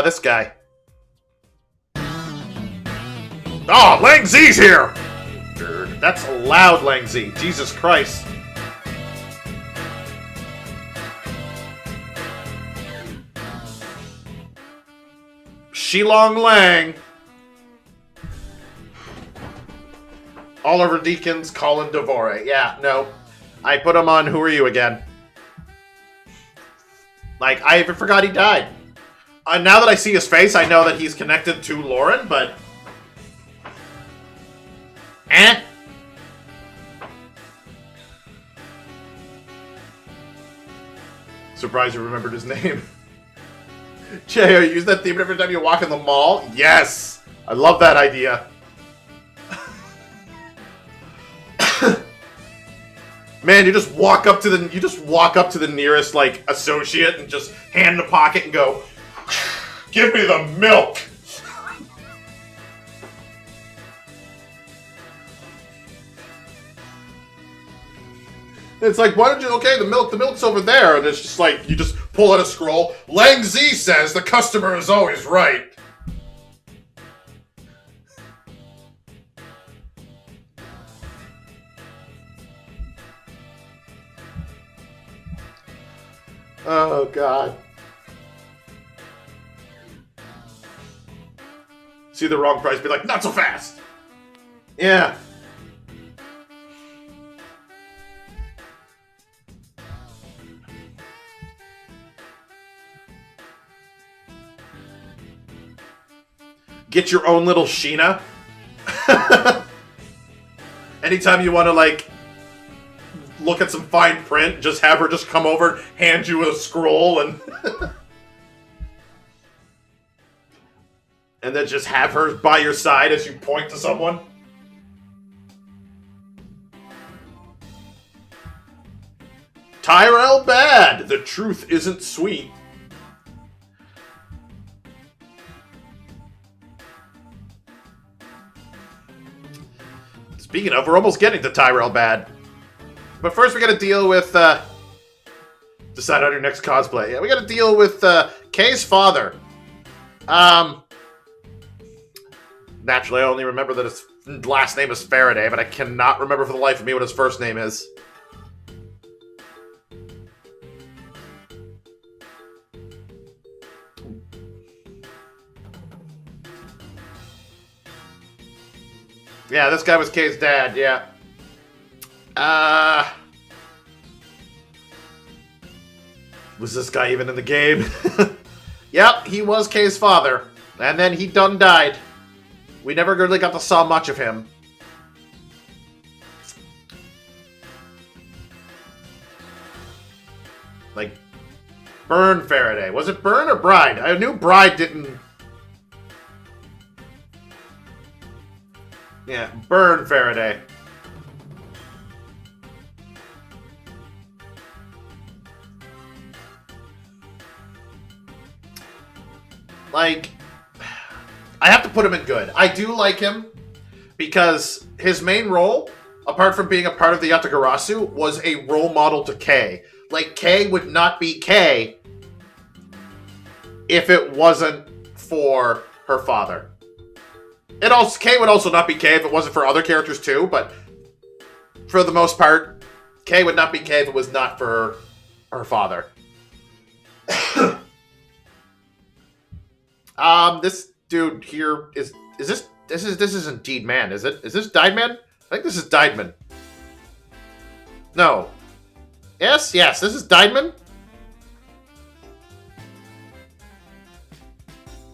Speaker 1: This guy. Oh, Lang Zi's here. That's loud, Lang Z. Jesus Christ. Shilong Lang. Oliver Deakins, Colin Devore. Yeah, no. I put him on Who Are You Again? Like, I even forgot he died. Now that I see his face, I know that he's connected to Lauren, but... Surprised you remembered his name. Jay, are you using that theme every time you walk in the mall? Yes! I love that idea. Man, you just walk up to the nearest, like, associate and just hand the pocket and go, give me the milk! It's like, why don't you, okay, the milk's over there, and it's just like, you just pull out a scroll, Lang Z says the customer is always right. Oh, God. See the wrong price, be like, not so fast! Yeah. Get your own little Sheena. Anytime you want to, like, look at some fine print, just have her just come over, hand you a scroll, and... and then just have her by your side as you point to someone. Tyrell Bad! The truth isn't sweet. Speaking of, we're almost getting to Tyrell Bad. But first we gotta deal with, decide on your next cosplay. Yeah, we gotta deal with, Kay's father. Naturally, I only remember that his last name is Faraday, but I cannot remember for the life of me what his first name is. Yeah, this guy was Kay's dad, yeah. Was this guy even in the game? Yep, he was Kay's father. And then he done died. We never really got to saw much of him. Like, Burn Faraday. Was it Burn or Bride? I knew Bride didn't... Yeah, Burn Faraday. Like, I have to put him in good. I do like him because his main role, apart from being a part of the Yatagarasu, was a role model to Kay. Like, Kay would not be Kay if it wasn't for her father. Kay would also not be Kay if it wasn't for other characters too, but for the most part, Kay would not be Kay if it was not for her father. This dude here this isn't Deed Man, is it? Is this Died Man? I think this is Died Man. No. Yes, this is Died Man.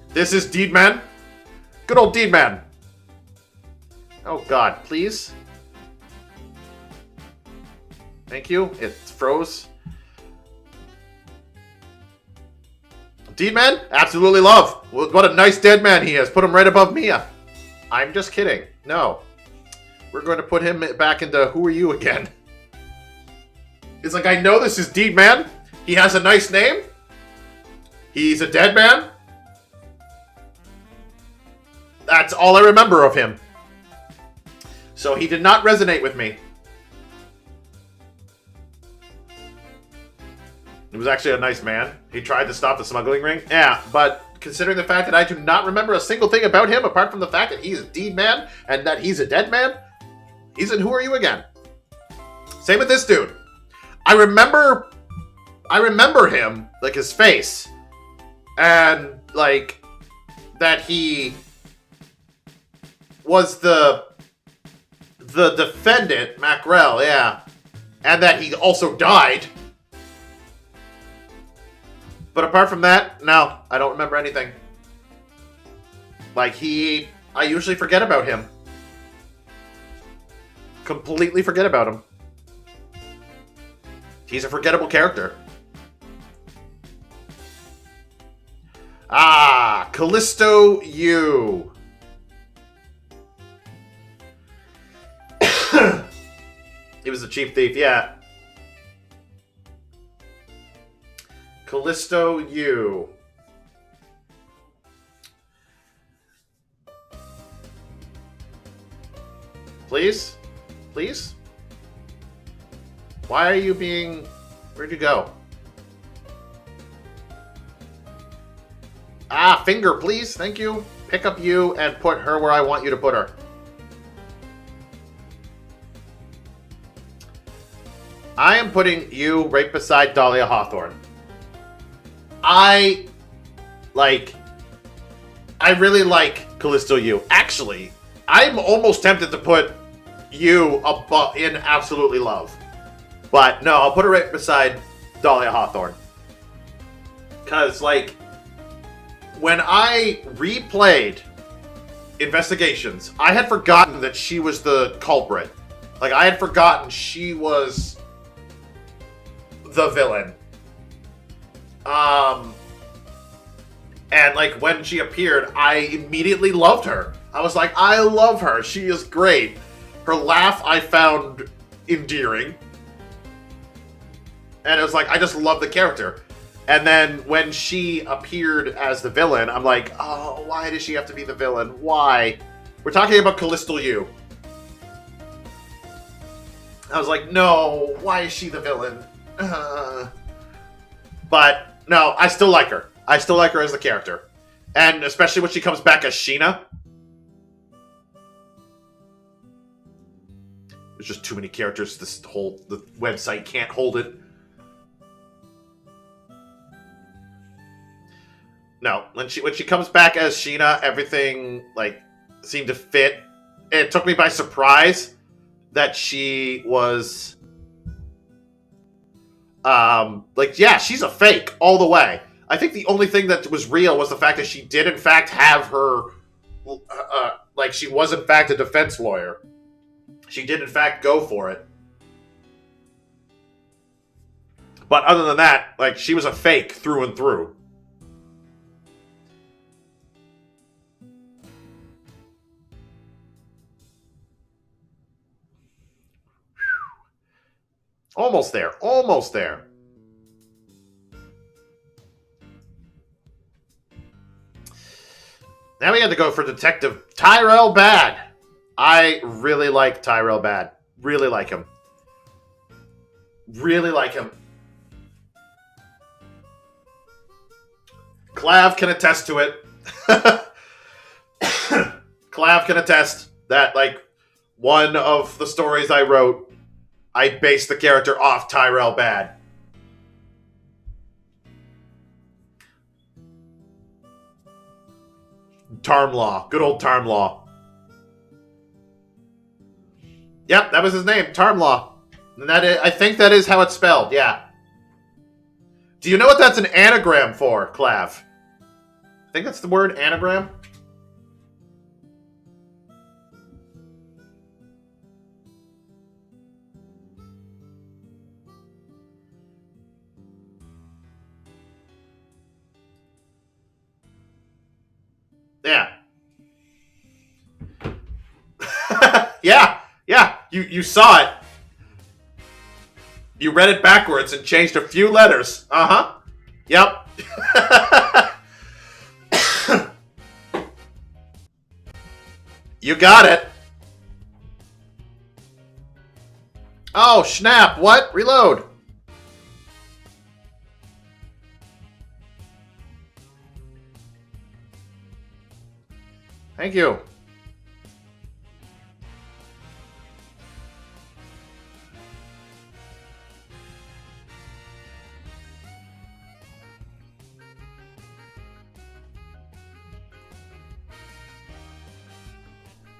Speaker 1: This is Deed Man. Good old Deed Man. Oh God, please. Thank you. It froze. Deed Man? Absolutely love. What a nice dead man he is. Put him right above Mia. I'm just kidding. No. We're going to put him back into Who Are You again? It's like, I know this is Deed Man. He has a nice name. He's a dead man. That's all I remember of him. So he did not resonate with me. He was actually a nice man. He tried to stop the smuggling ring. Yeah, but considering the fact that I do not remember a single thing about him apart from the fact that he's a deed man and that he's a dead man, he's in Who Are You again? Same with this dude. I remember him, like his face, and like that he was the defendant, Macrel, yeah, and that he also died. But apart from that, no, I don't remember anything. Like I usually forget about him. Completely forget about him. He's a forgettable character. Ah, Callisto U. He was the chief thief, yeah. Callisto U. Please? Please? Why are you being... Where'd you go? Ah, finger, please. Thank you. Pick up you and put her where I want you to put her. I am putting you right beside Dahlia Hawthorne. I really like Callisto U. Actually, I'm almost tempted to put you in Absolutely Love. But no, I'll put her right beside Dahlia Hawthorne. Because, like, when I replayed Investigations, I had forgotten that she was the culprit. Like, I had forgotten she was the villain. And like when she appeared, I immediately loved her. I was like, I love her. She is great. Her laugh I found endearing. And it was like, I just love the character. And then when she appeared as the villain, I'm like, oh, why does she have to be the villain? Why? We're talking about Callisto U. I was like, no, why is she the villain? But no, I still like her. I still like her as the character. And especially when she comes back as Sheena. There's just too many characters. The website can't hold it. No, when she comes back as Sheena, everything like seemed to fit. It took me by surprise that she was yeah, she's a fake all the way. I think the only thing that was real was the fact that she did in fact have her like she was in fact a defense lawyer. She did in fact go for it. But other than that, like she was a fake through and through. Almost there. Almost there. Now we had to go for Detective Tyrell Bad. I really like Tyrell Bad. Really like him. Really like him. Clav can attest to it. Clav can attest that, like, one of the stories I wrote, I based the character off Tyrell Bad. Tarmlaw. Good old Tarmlaw. Yep, that was his name. Tarmlaw. And that is, I think that is how it's spelled. Yeah. Do you know what that's an anagram for, Clav? I think that's the word anagram. Yeah. Yeah, yeah. You saw it. You read it backwards and changed a few letters. Uh-huh. Yep. You got it. Oh, snap. What? Reload. Thank you.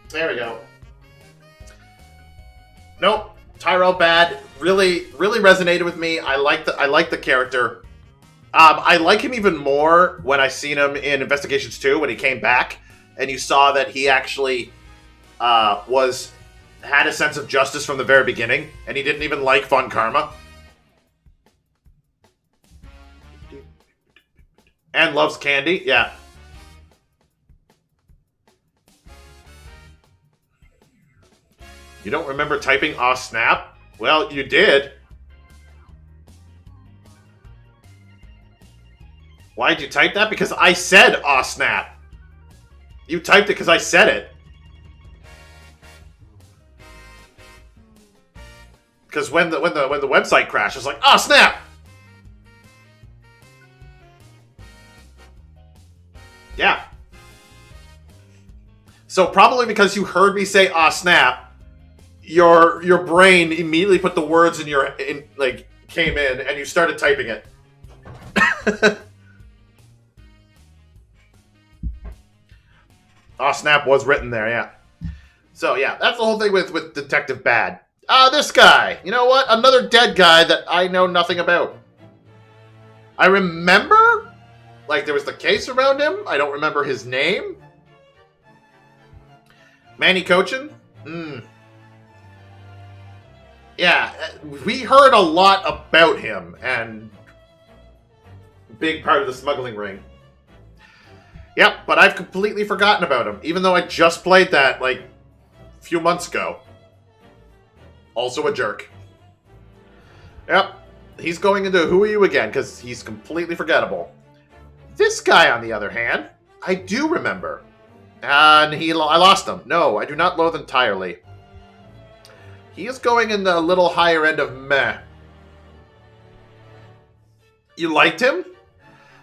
Speaker 1: There we go. Nope. Tyrell bad. Really resonated with me. I like the character. I like him even more when I seen him in Investigations 2 when he came back, and you saw that he actually had a sense of justice from the very beginning, and he didn't even like Fun Karma. And loves candy, yeah. You don't remember typing "aw snap"? Well, you did. Why'd you type that? Because I said "aw snap." You typed it because I said it. Because when the website crashed, I was like, "aw snap." Yeah. So probably because you heard me say "aw snap," your brain immediately put the words came in and you started typing it. Aw snap was written there, yeah. So yeah, that's the whole thing with Detective Bad. This guy. You know what? Another dead guy that I know nothing about. I remember, there was the case around him. I don't remember his name. Manny Cochin? Yeah, we heard a lot about him, and big part of the smuggling ring. Yep, but I've completely forgotten about him, even though I just played that, a few months ago. Also a jerk. Yep, he's going into Who Are You again, because he's completely forgettable. This guy, on the other hand, I do remember. And I lost him. No, I do not loathe entirely. He is going in the little higher end of meh. You liked him?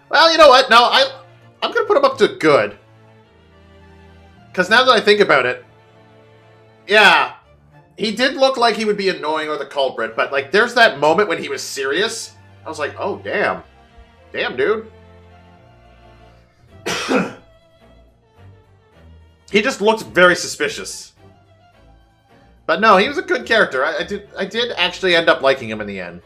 Speaker 1: Well, you know what? No, I'm going to put him up to good. Because now that I think about it, yeah, he did look like he would be annoying or the culprit, but there's that moment when he was serious. I was like, oh, damn. Damn, dude. He just looked very suspicious. But no, he was a good character. I did actually end up liking him in the end.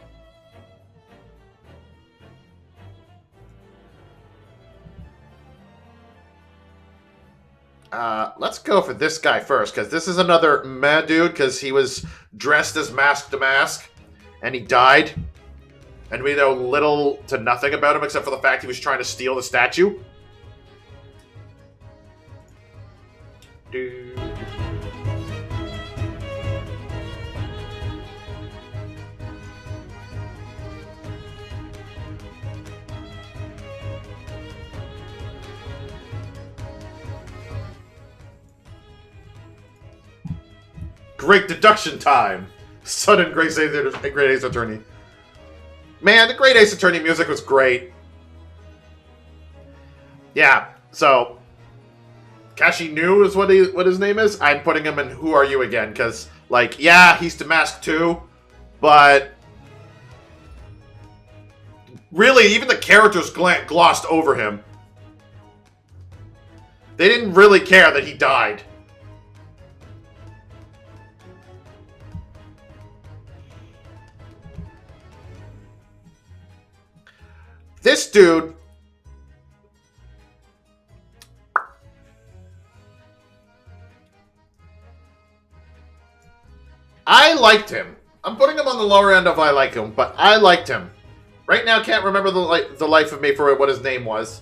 Speaker 1: Let's go for this guy first, because this is another meh dude, because he was dressed as Mask to Mask, and he died. And we know little to nothing about him, except for the fact he was trying to steal the statue. Dude. Great deduction time! Sudden Great Ace Attorney. Man, the Great Ace Attorney music was great. Yeah, so Kashi Nu is what his name is. I'm putting him in Who Are You again, because, yeah, he's to Mask too, but really, even the characters glossed over him. They didn't really care that he died. This dude, I liked him. I'm putting him on the lower end of I like him, but I liked him. Right now, can't remember the life of me for what his name was.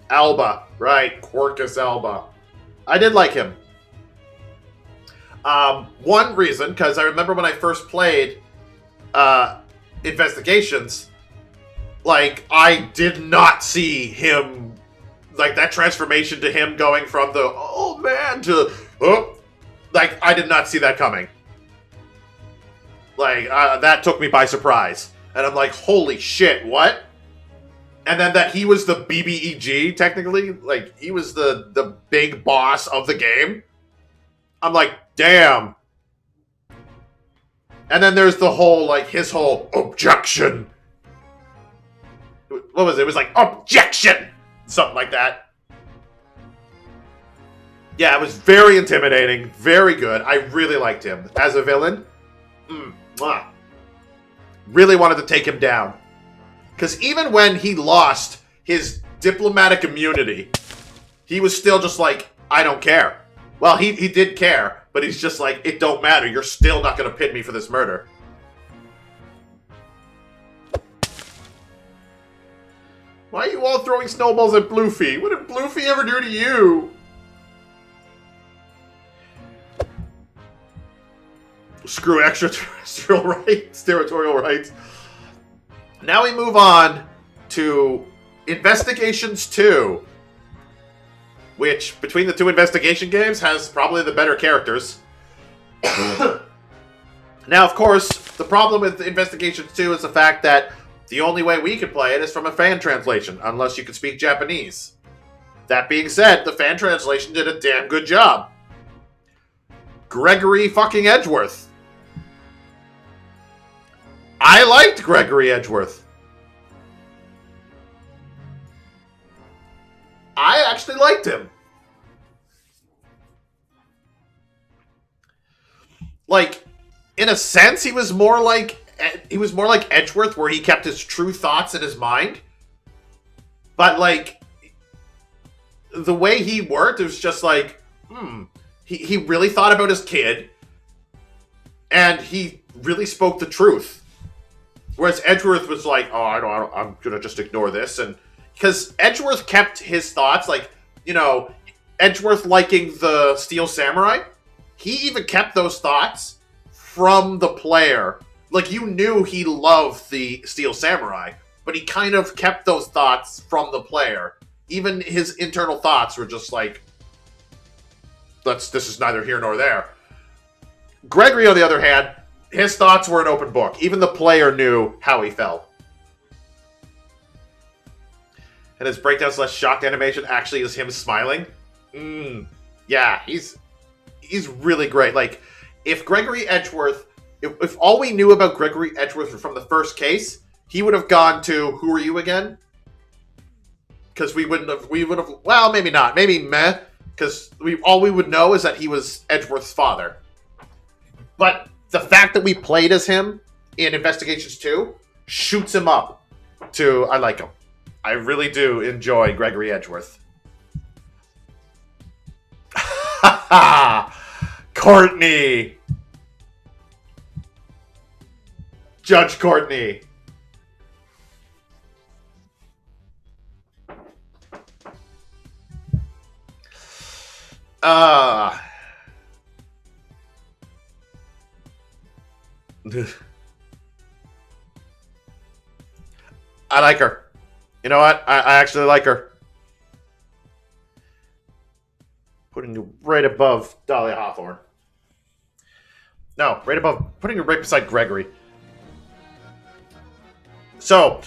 Speaker 1: Alba, right? Quercus Alba. I did like him. One reason, because I remember when I first played Investigations, like, I did not see him, like, that transformation to him going from the, oh man, to, oh, like, I did not see that coming. Like, that took me by surprise. And I'm like, holy shit, what? And then that he was the BBEG, technically. Like, he was the big boss of the game. I'm like, damn. And then there's the whole, like, his whole objection. What was it? It was like, objection! Something like that. Yeah, it was very intimidating. Very good. I really liked him. As a villain, really wanted to take him down. Because even when he lost his diplomatic immunity, he was still just like, I don't care. Well, he did care, but he's just like, it don't matter. You're still not going to pin me for this murder. Why are you all throwing snowballs at Bluefy? What did Bluefy ever do to you? Screw extraterrestrial rights, territorial rights. Now we move on to Investigations 2, which, between the two investigation games, has probably the better characters. Now, of course, the problem with Investigations 2 is the fact that the only way we can play it is from a fan translation, unless you can speak Japanese. That being said, the fan translation did a damn good job. Gregory fucking Edgeworth. I liked Gregory Edgeworth. I actually liked him. Like, in a sense, he was more like Edgeworth, where he kept his true thoughts in his mind. But, like, the way he worked, it was just like, he really thought about his kid, and he really spoke the truth. Whereas Edgeworth was like, oh, I'm gonna just ignore this, and because Edgeworth kept his thoughts, like, you know, Edgeworth liking the Steel Samurai, he even kept those thoughts from the player. Like, you knew he loved the Steel Samurai, but he kind of kept those thoughts from the player. Even his internal thoughts were just like, this is neither here nor there. Gregory, on the other hand, his thoughts were an open book. Even the player knew how he felt. And his breakdown/shocked animation actually is him smiling. Yeah, he's really great. Like, if Gregory Edgeworth, if all we knew about Gregory Edgeworth from the first case, he would have gone to, who are you again? Because we would have, well, maybe not. Maybe meh. Because all we would know is that he was Edgeworth's father. But the fact that we played as him in Investigations 2 shoots him up to, I like him. I really do enjoy Gregory Edgeworth. Ha ha! Courtney! Judge Courtney. I like her. You know what? I actually like her. Putting you right above Dahlia Hawthorne. No, right above, putting her right beside Gregory. So,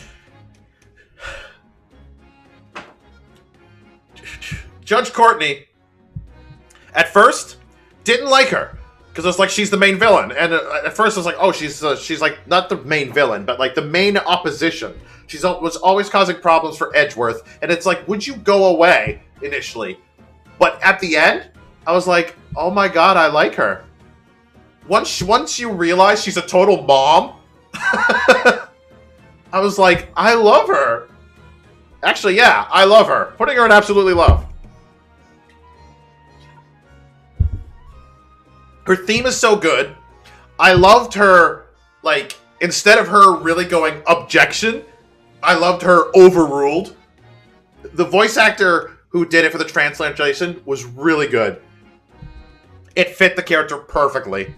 Speaker 1: Judge Courtney, at first, didn't like her. Because it's like, she's the main villain. And at first I was like, oh, she's like, not the main villain, but like the main opposition. She was always causing problems for Edgeworth. And it's like, would you go away initially? But at the end, I was like, oh my god, I like her. Once you realize she's a total mom, I was like, I love her. Actually, yeah, I love her. Putting her in absolutely love. Her theme is so good. I loved her, like, instead of her really going objection, I loved her overruled. The voice actor who did it for the translation was really good. it fit the character perfectly.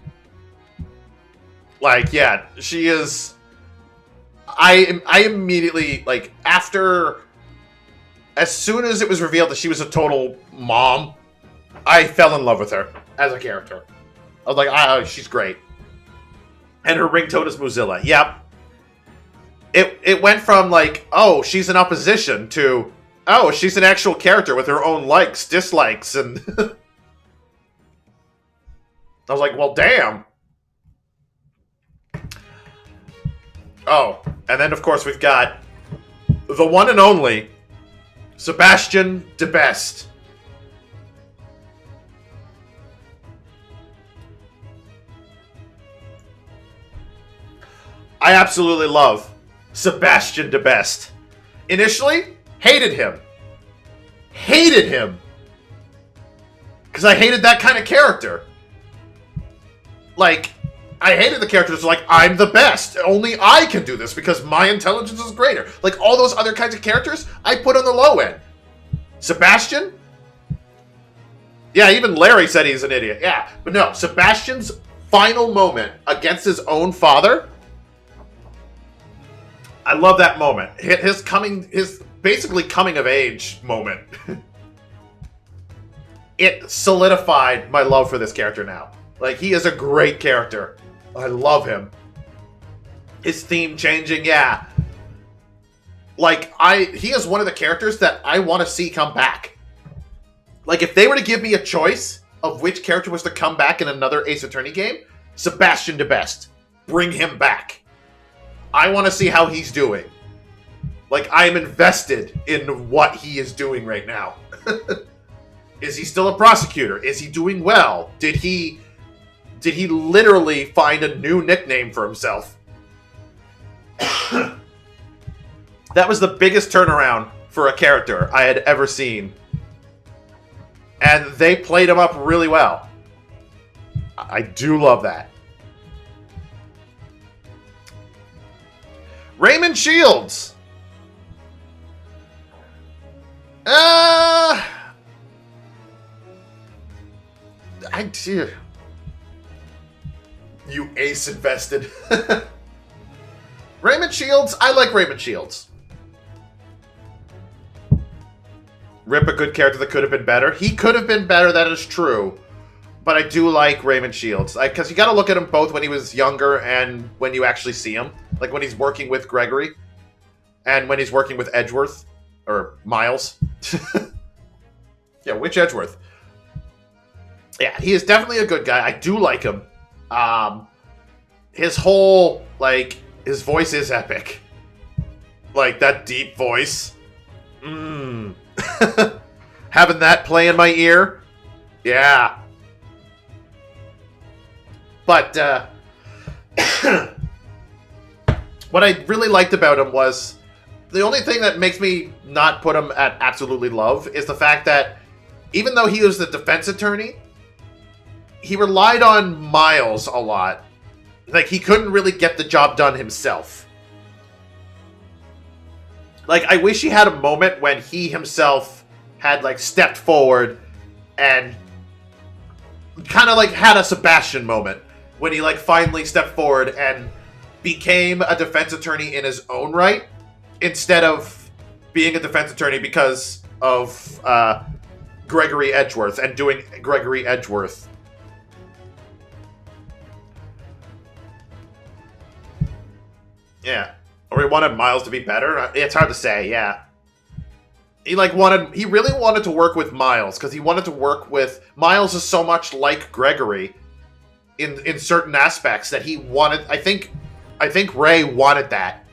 Speaker 1: Like, yeah, she is. I immediately, like, after, as soon as it was revealed that she was a total mom, I fell in love with her as a character. I was like, oh, she's great. And her ringtone is Mozilla. Yep. It went from, like, oh, she's an opposition to, oh, she's an actual character with her own likes, dislikes, and I was like, well, damn. Oh, and then, of course, we've got the one and only Sebastian de Best. I absolutely love Sebastian de Best. Initially, hated him. Hated him. Because I hated that kind of character. Like, I hated the characters like, I'm the best. Only I can do this because my intelligence is greater. Like, all those other kinds of characters, I put on the low end. Sebastian? Yeah, even Larry said he's an idiot. Yeah, but no, Sebastian's final moment against his own father, I love that moment. His basically coming of age moment. It solidified my love for this character now. Like, he is a great character. I love him. His theme changing, yeah. Like, he is one of the characters that I want to see come back. Like, if they were to give me a choice of which character was to come back in another Ace Attorney game, Sebastian de Best. Bring him back. I want to see how he's doing. Like, I am invested in what he is doing right now. Is he still a prosecutor? Is he doing well? Did he literally find a new nickname for himself? That was the biggest turnaround for a character I had ever seen. And they played him up really well. I do love that. Raymond Shields. You ace invested. Raymond Shields, I like Raymond Shields. Rip, a good character that could have been better. He could have been better, that is true. But I do like Raymond Shields. Because you gotta look at him both when he was younger and when you actually see him. Like when he's working with Gregory. And when he's working with Edgeworth. Or Miles. Yeah, which Edgeworth? Yeah, he is definitely a good guy. I do like him. His whole, like, his voice is epic. Like, that deep voice. Having that play in my ear. Yeah. But, what I really liked about him was, the only thing that makes me not put him at absolutely love is the fact that even though he was the defense attorney, he relied on Miles a lot. Like, he couldn't really get the job done himself. Like, I wish he had a moment when he himself had, like, stepped forward and kind of, like, had a Sebastian moment. When he, like, finally stepped forward and became a defense attorney in his own right, instead of being a defense attorney because of Gregory Edgeworth and doing Gregory Edgeworth. Yeah. Or he wanted Miles to be better? It's hard to say, yeah. He really wanted to work with Miles, because he wanted to work with... Miles is so much like Gregory in certain aspects that he wanted... I think Ray wanted that.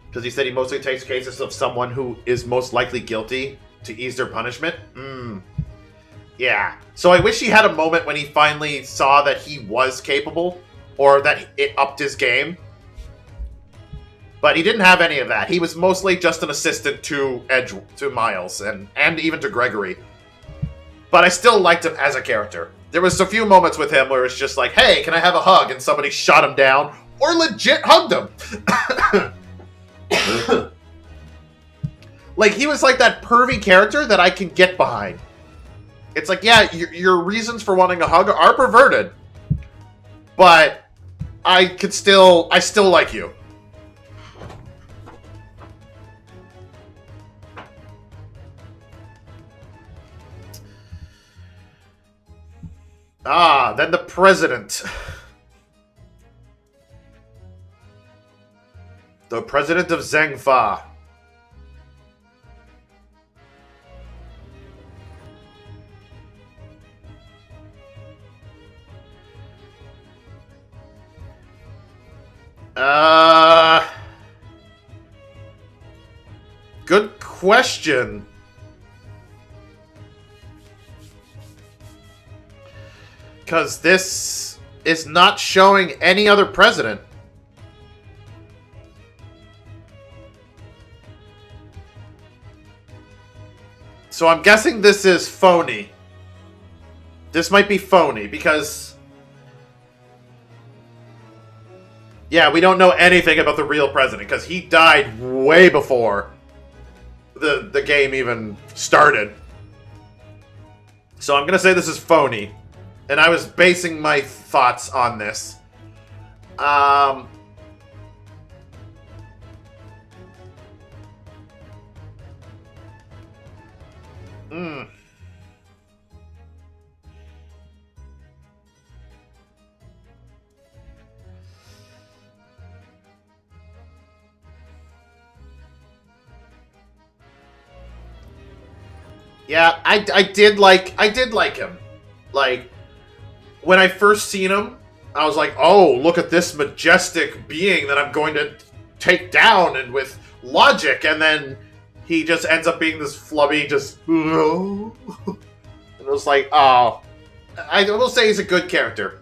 Speaker 1: Because he said he mostly takes cases of someone who is most likely guilty to ease their punishment. Yeah. So I wish he had a moment when he finally saw that he was capable, or that it upped his game. But he didn't have any of that. He was mostly just an assistant to Miles, and even to Gregory. But I still liked him as a character. There was a few moments with him where it's just like, hey, can I have a hug? And somebody shot him down, or legit hugged him. Like, he was like that pervy character that I can get behind. It's like, yeah, your reasons for wanting a hug are perverted. But I still like you. Ah, then the president. The president of Zhengfa. Good question. Because this is not showing any other president. So I'm guessing this is phony. This might be phony because... yeah, we don't know anything about the real president because he died way before the game even started. So I'm going to say this is phony. And I was basing my thoughts on this. Yeah, I did like him. Like, when I first seen him, I was like, oh, look at this majestic being that I'm going to take down and with logic, and then he just ends up being this flubby, just... and it was like, oh. I will say he's a good character.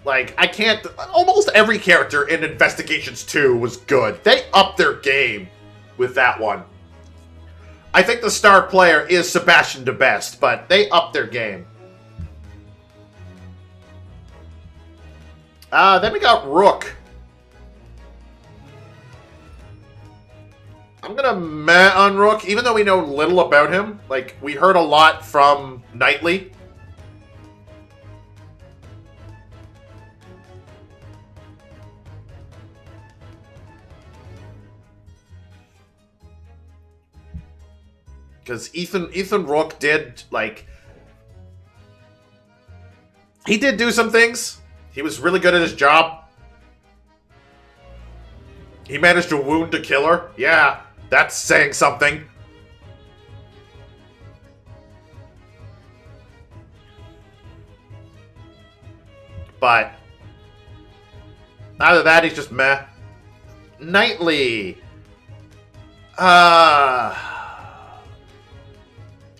Speaker 1: Like, I can't... almost every character in Investigations 2 was good. They upped their game with that one. I think the star player is Sebastian de Best, but they upped their game. Then we got Rook. I'm gonna meh on Rook, even though we know little about him. Like, we heard a lot from Knightley. Because Ethan Rook did, like... he did do some things. He was really good at his job. He managed to wound a killer. Yeah, that's saying something. But... either that, he's just meh. Knightley.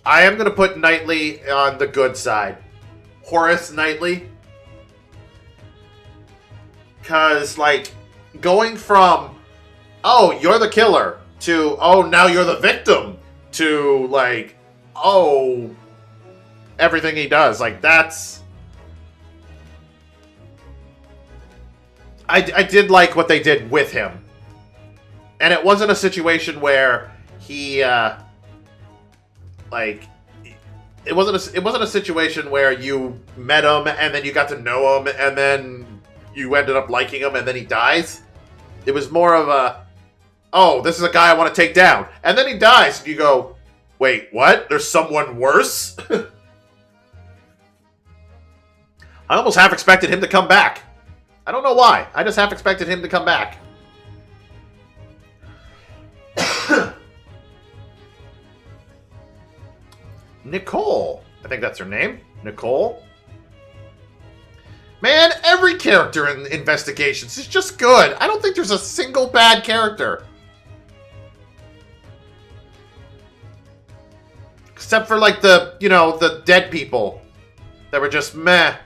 Speaker 1: I am going to put Knightley on the good side. Horace Knightley. Because, like, going from, oh, you're the killer, to, oh, now you're the victim, to, like, oh, everything he does. Like, that's... I did like what they did with him. And it wasn't a situation where he, like, it wasn't a situation where you met him and then you got to know him and then you ended up liking him and then he dies. It was more of a, oh, this is a guy I want to take down, and then he dies and you go, wait, what? There's someone worse? I almost half expected him to come back. I don't know why. I just half expected him to come back. Nicole. I think that's her name. Nicole. Man, every character in Investigations is just good. I don't think there's a single bad character. Except for, like, the, you know, the dead people that were just meh.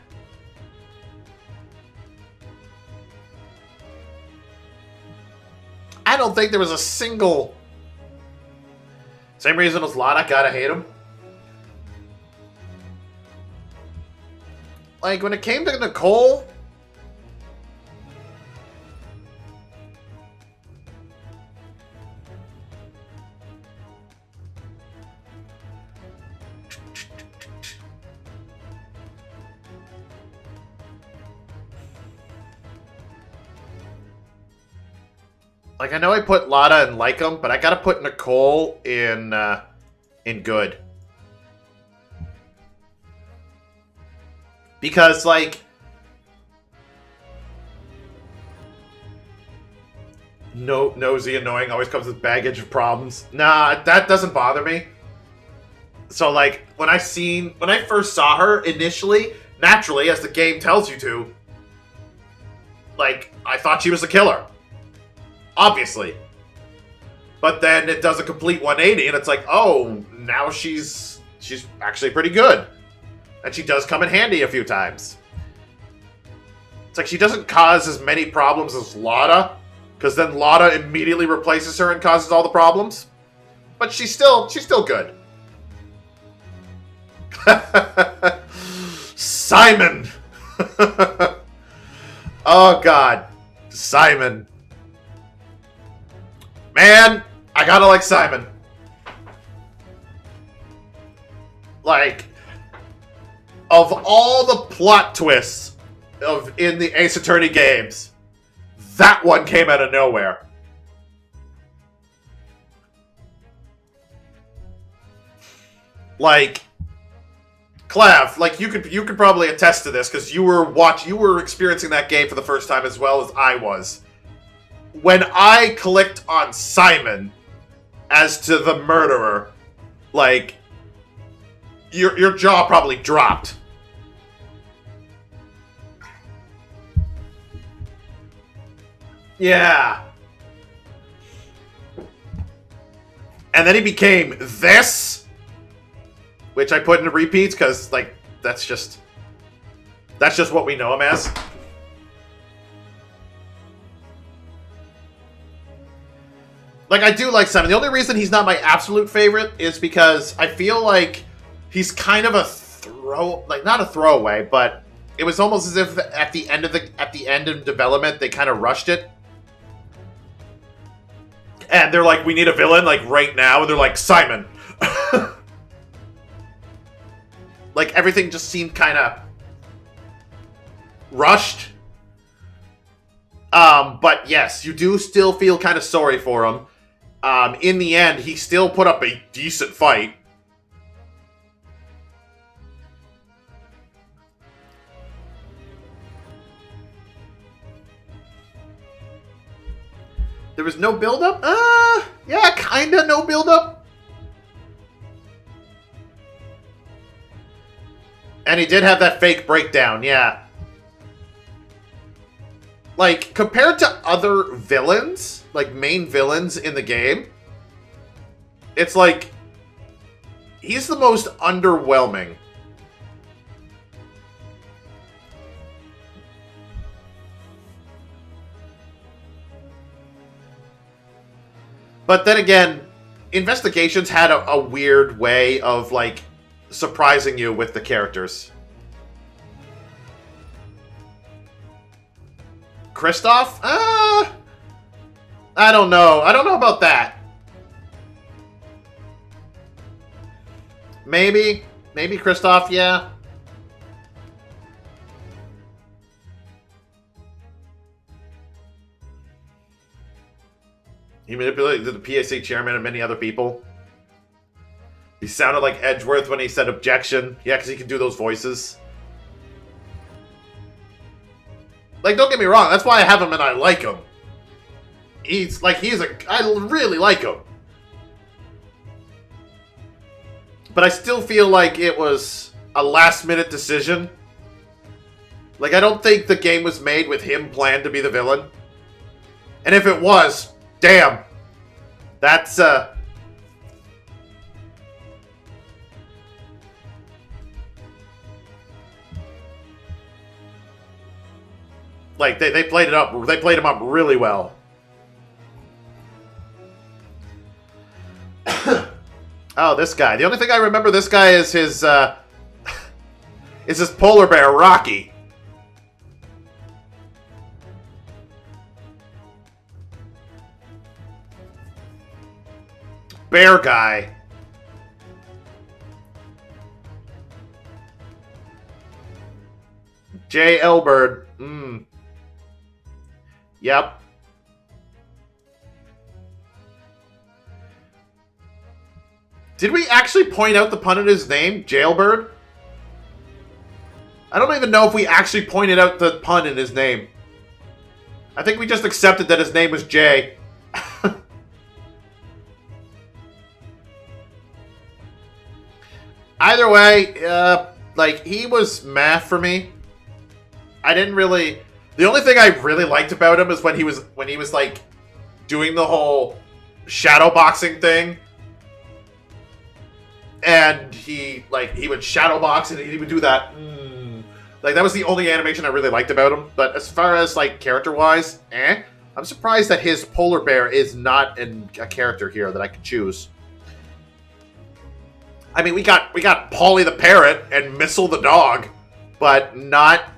Speaker 1: I don't think there was a single... Same reason as Lana, gotta hate him. Like, when it came to Nicole... Like, I know I put Lotta in like 'em, but I gotta put Nicole in good. Because, like, nosy, annoying, always comes with baggage of problems. Nah, that doesn't bother me. So, like, when I first saw her initially, naturally, as the game tells you to, like, I thought she was the killer. Obviously. But then it does a complete 180, and it's like, oh, now she's actually pretty good. And she does come in handy a few times. It's like she doesn't cause as many problems as Lotta, because then Lotta immediately replaces her and causes all the problems. But she's still good. Simon! Oh, God. Simon. Man, I gotta like Simon. Like, of all the plot twists in the Ace Attorney games, that one came out of nowhere. Like, Clav, like you could probably attest to this because you were experiencing that game for the first time as well as I was. When I clicked on Simon as to the murderer, like your jaw probably dropped. Yeah. And then he became this, which I put into repeats because, like, that's just what we know him as. Like, I do like Simon. The only reason he's not my absolute favorite is because I feel like he's kind of not a throwaway, but it was almost as if at the end of development they kind of rushed it. And they're like, we need a villain, like, right now. And they're like, Simon. Like, everything just seemed kind of rushed. But yes, you do still feel kind of sorry for him. In the end, he still put up a decent fight. There was no build-up? Yeah, kinda no build-up. And he did have that fake breakdown, yeah. Like, compared to other villains, like main villains in the game, it's like, he's the most underwhelming. But then again, Investigations had a weird way of, like, surprising you with the characters. Kristoff? I don't know. I don't know about that. Maybe Kristoff, yeah. He manipulated the PSA chairman and many other people. He sounded like Edgeworth when he said objection. Yeah, because he can do those voices. Like, don't get me wrong, that's why I have him and I like him. I really like him. But I still feel like it was a last-minute decision. Like, I don't think the game was made with him planned to be the villain. And if it was, damn. That's, like, they played it up. They played him up really well. Oh, this guy. The only thing I remember this guy is his polar bear, Rocky. Bear guy. J. Elbird. Yep. Did we actually point out the pun in his name? Jailbird? I don't even know if we actually pointed out the pun in his name. I think we just accepted that his name was Jay. Either way, like, he was meh for me. I didn't really... The only thing I really liked about him is when he was like, doing the whole shadow boxing thing. And he would shadow box and he would do that. Like, that was the only animation I really liked about him. But as far as, like, character-wise, I'm surprised that his polar bear is not a character here that I could choose. I mean, we got Polly the parrot and Missile the dog, but not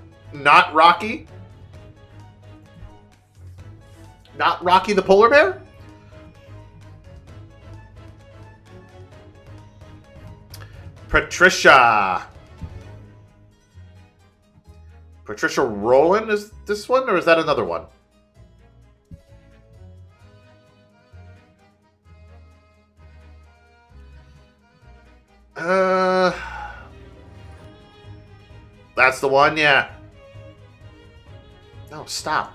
Speaker 1: Rocky. Not Rocky the polar bear? Patricia Rowland is this one, or is that another one? That's the one, yeah. No, stop.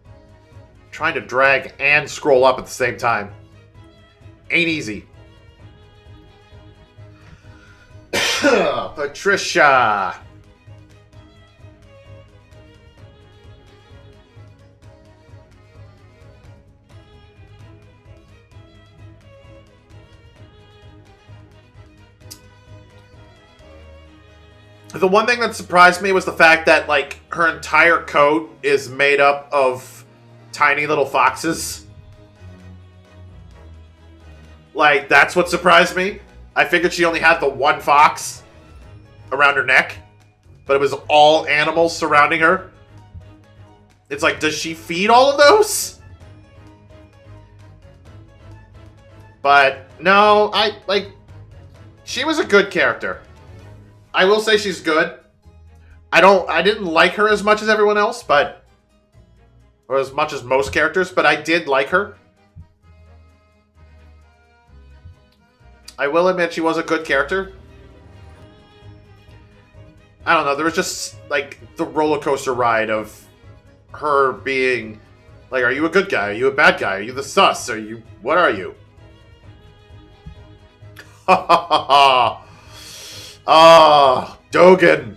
Speaker 1: I'm trying to drag and scroll up at the same time. Ain't easy. Patricia. The one thing that surprised me was the fact that, like, her entire coat is made up of tiny little foxes. Like, that's what surprised me. I figured she only had the one fox around her neck, but it was all animals surrounding her. It's like, does she feed all of those? But, no, she was a good character. I will say she's good. I didn't like her as much as everyone else, but... Or as much as most characters, but I did like her. I will admit she was a good character. I don't know, there was just, like, the roller coaster ride of her being... Like, are you a good guy? Are you a bad guy? Are you the sus? What are you? Ha ha ha ha! Ah, Dogen.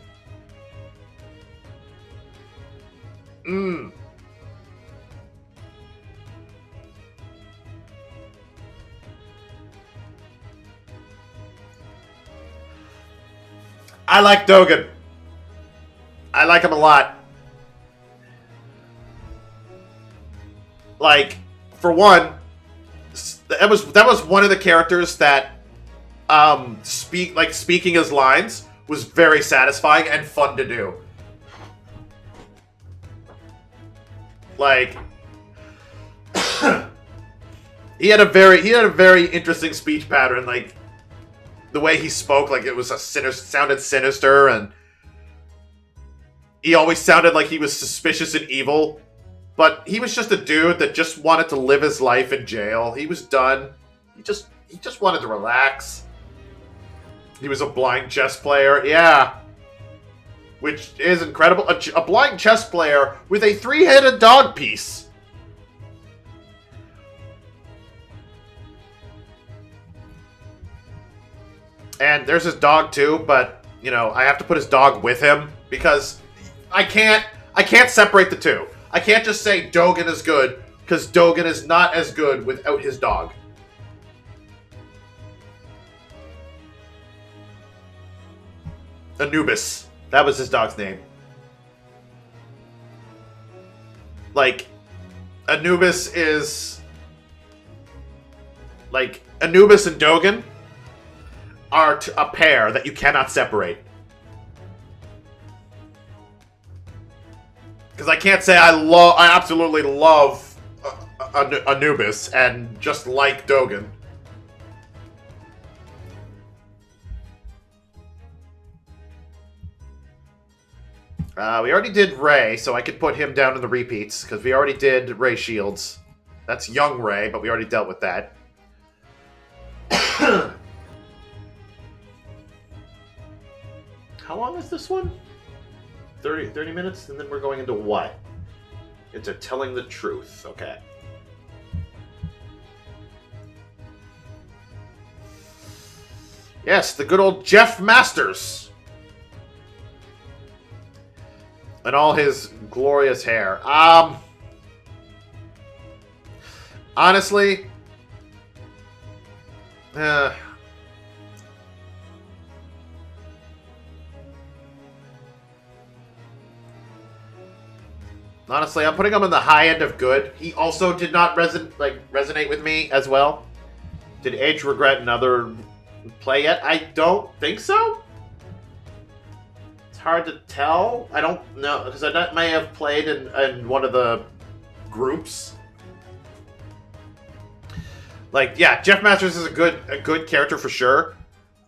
Speaker 1: I like Dogen. I like him a lot. Like, for one, that was one of the characters that speaking his lines was very satisfying and fun to do. Like, he had a very interesting speech pattern. Like, the way he spoke, like it was sounded sinister, and he always sounded like he was suspicious and evil. But he was just a dude that just wanted to live his life in jail. He was done. He just wanted to relax. He was a blind chess player, yeah. Which is incredible. A blind chess player with a 3-headed dog piece. And there's his dog too, but, you know, I have to put his dog with him because I can't separate the two. I can't just say Dogen is good because Dogen is not as good without his dog. Anubis. That was his dog's name. Like, Anubis is... Like, Anubis and Dogen are a pair that you cannot separate. Because I can't say I absolutely love Anubis and just like Dogen. We already did Ray, so I could put him down in the repeats, because we already did Ray Shields. That's young Ray, but we already dealt with that. How long is this one? 30 minutes, and then we're going into what? Into telling the truth. Okay. Yes, the good old Jeff Masters. And all his glorious hair. Honestly, honestly, I'm putting him in the high end of good. He also did not resonate with me as well. Did Age regret another play yet? I don't think so. It's hard to tell. I don't know, because I may have played in one of the groups. Like, yeah, Jeff Masters is a good character for sure.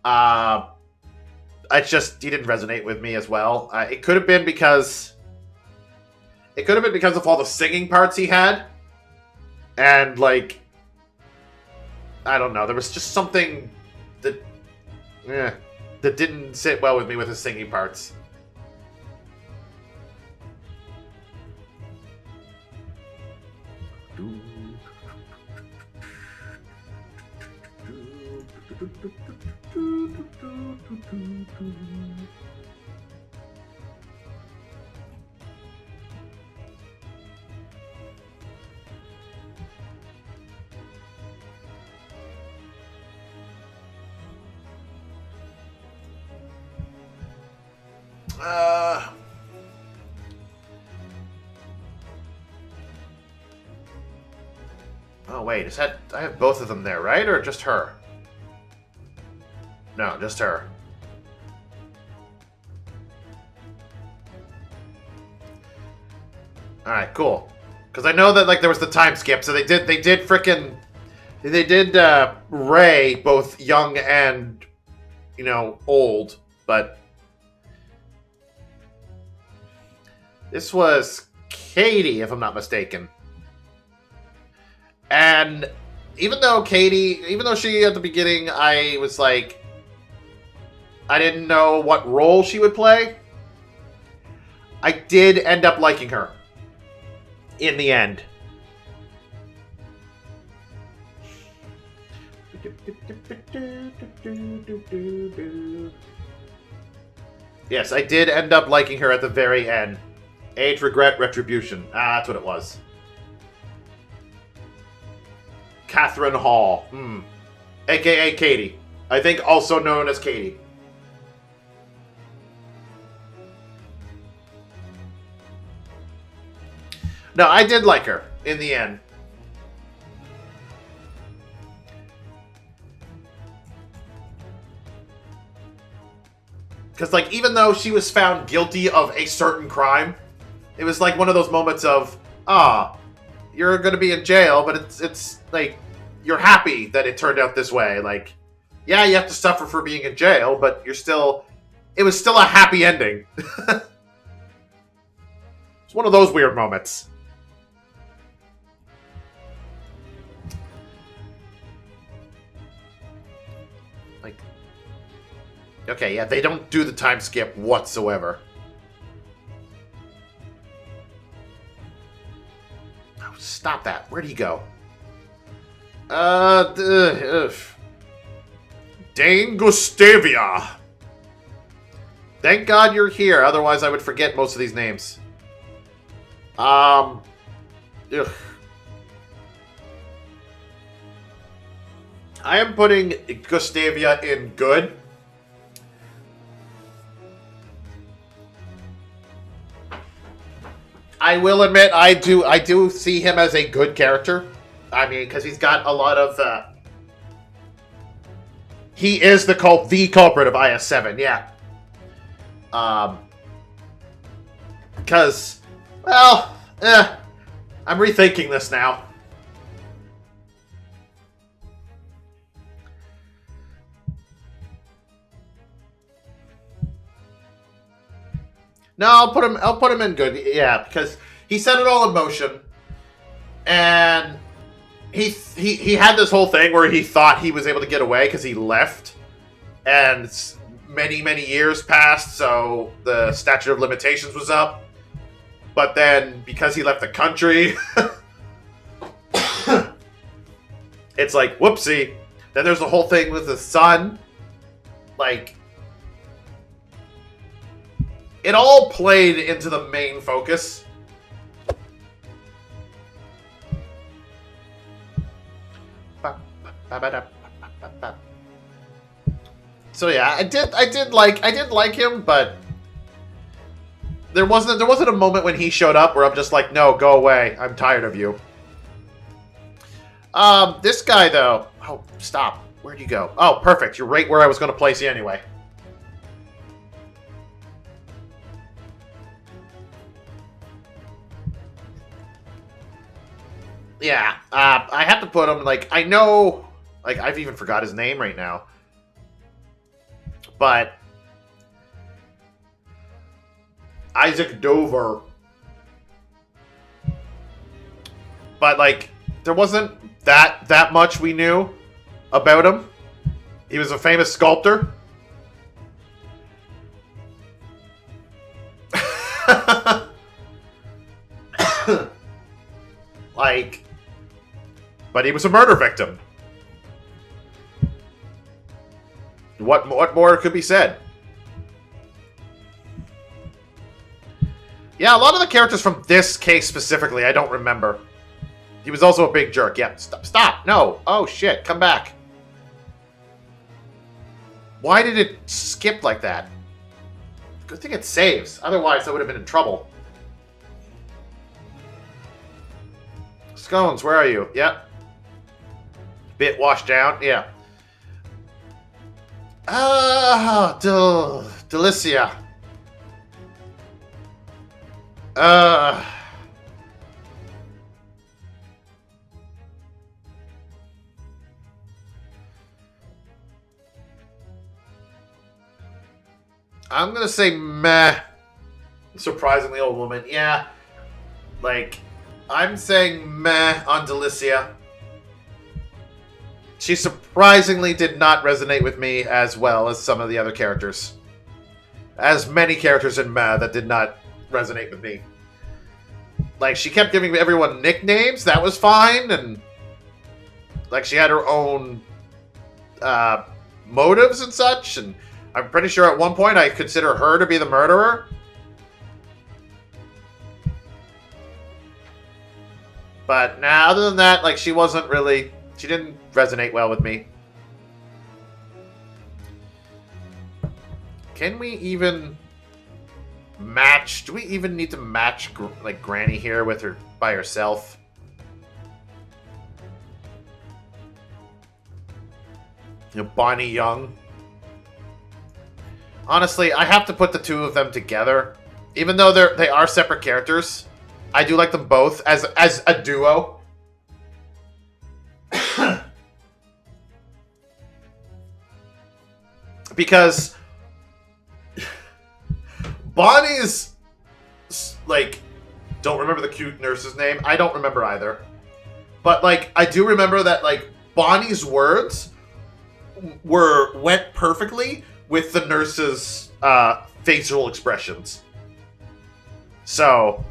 Speaker 1: It's just he didn't resonate with me as well. It could have been because of all the singing parts he had, and like, I don't know, there was just something that didn't sit well with me with his singing parts. Oh wait, is that, I have both of them there, right? Or just her? No, just her. Alright, cool. Because I know that like there was the time skip, so they did Ray both young and, you know, old, but this was Katie, if I'm not mistaken. And even though she at the beginning, I was like, I didn't know what role she would play, I did end up liking her in the end. Yes, I did end up liking her at the very end. Age, regret, retribution. That's what it was. Catherine Hall. AKA Katie. I think also known as Katie. No, I did like her in the end. Because, like, even though she was found guilty of a certain crime, it was like one of those moments of, you're going to be in jail, but it's like, you're happy that it turned out this way. Like, yeah, you have to suffer for being in jail, but it was still a happy ending. It's one of those weird moments. Like, okay, yeah, they don't do the time skip whatsoever. Oh, stop that. Where'd he go? Dane Gustavia. Thank God you're here, otherwise I would forget most of these names. Ugh. I am putting Gustavia in good. I will admit, I do see him as a good character. I mean, because he's got a lot of... he is the culprit of IS-7, yeah. Because, well, I'm rethinking this now. No, I'll put him in good. Yeah, because he set it all in motion, and he had this whole thing where he thought he was able to get away because he left, and many, many years passed, so the statute of limitations was up. But then, because he left the country, it's like, whoopsie. Then there's the whole thing with the son. Like, it all played into the main focus. So yeah, I did like him, but there wasn't a moment when he showed up where I'm just like, no, go away. I'm tired of you. This guy though. Oh, stop. Where'd you go? Oh, perfect. You're right where I was going to place you anyway. Yeah, I have to put him, like, I know, like, I've even forgot his name right now. But Isaac Dover. But, like, there wasn't that much we knew about him. He was a famous sculptor. Like, but he was a murder victim. What more could be said? Yeah, a lot of the characters from this case specifically, I don't remember. He was also a big jerk. Yeah, stop. No. Oh, shit. Come back. Why did it skip like that? Good thing it saves. Otherwise, I would have been in trouble. Scones, where are you? Yep. Bit washed down. Yeah. Delicia. I'm gonna say meh. Surprisingly old woman. Yeah. Like, I'm saying meh on Delicia. She surprisingly did not resonate with me as well as some of the other characters. As many characters in meh that did not resonate with me. Like, she kept giving everyone nicknames. That was fine. And, like, she had her own motives and such. And I'm pretty sure at one point I consider her to be the murderer. But, nah, other than that, like, she wasn't really... She didn't resonate well with me. Can we even match? Do we even need to match, like, Granny here with her by herself? You know, Bonnie Young. Honestly, I have to put the two of them together. Even though they are separate characters, I do like them both as a duo. Because Bonnie's, like, don't remember the cute nurse's name. I don't remember either. But, like, I do remember that, like, Bonnie's words went perfectly with the nurse's facial expressions. So,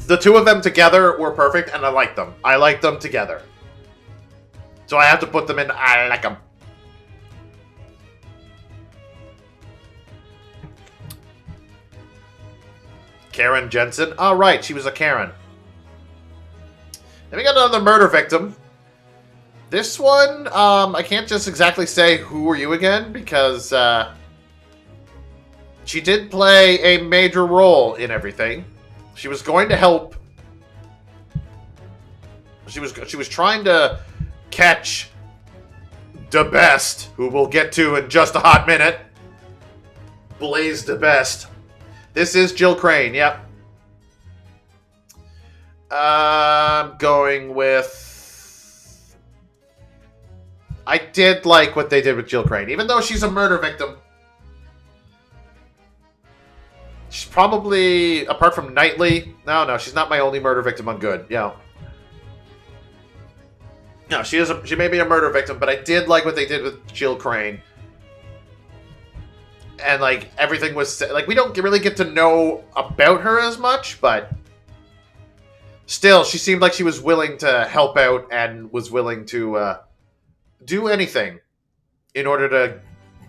Speaker 1: the two of them together were perfect, and I liked them. I liked them together. So I have to put them in, I like them. Karen Jensen. Oh, right. She was a Karen. Then we got another murder victim. This one, I can't just exactly say who were you again, because she did play a major role in everything. She was going to help. She was trying to catch the best, who we'll get to in just a hot minute. Blaze the best. This is Jill Crane, yep. I'm going with... I did like what they did with Jill Crane, even though she's a murder victim. She's probably, apart from Knightley... No, she's not my only murder victim on good, yeah. No, she may be a murder victim, but I did like what they did with Jill Crane. and like everything was like we don't really get to know about her as much, but still, she seemed like she was willing to help out and was willing to do anything in order to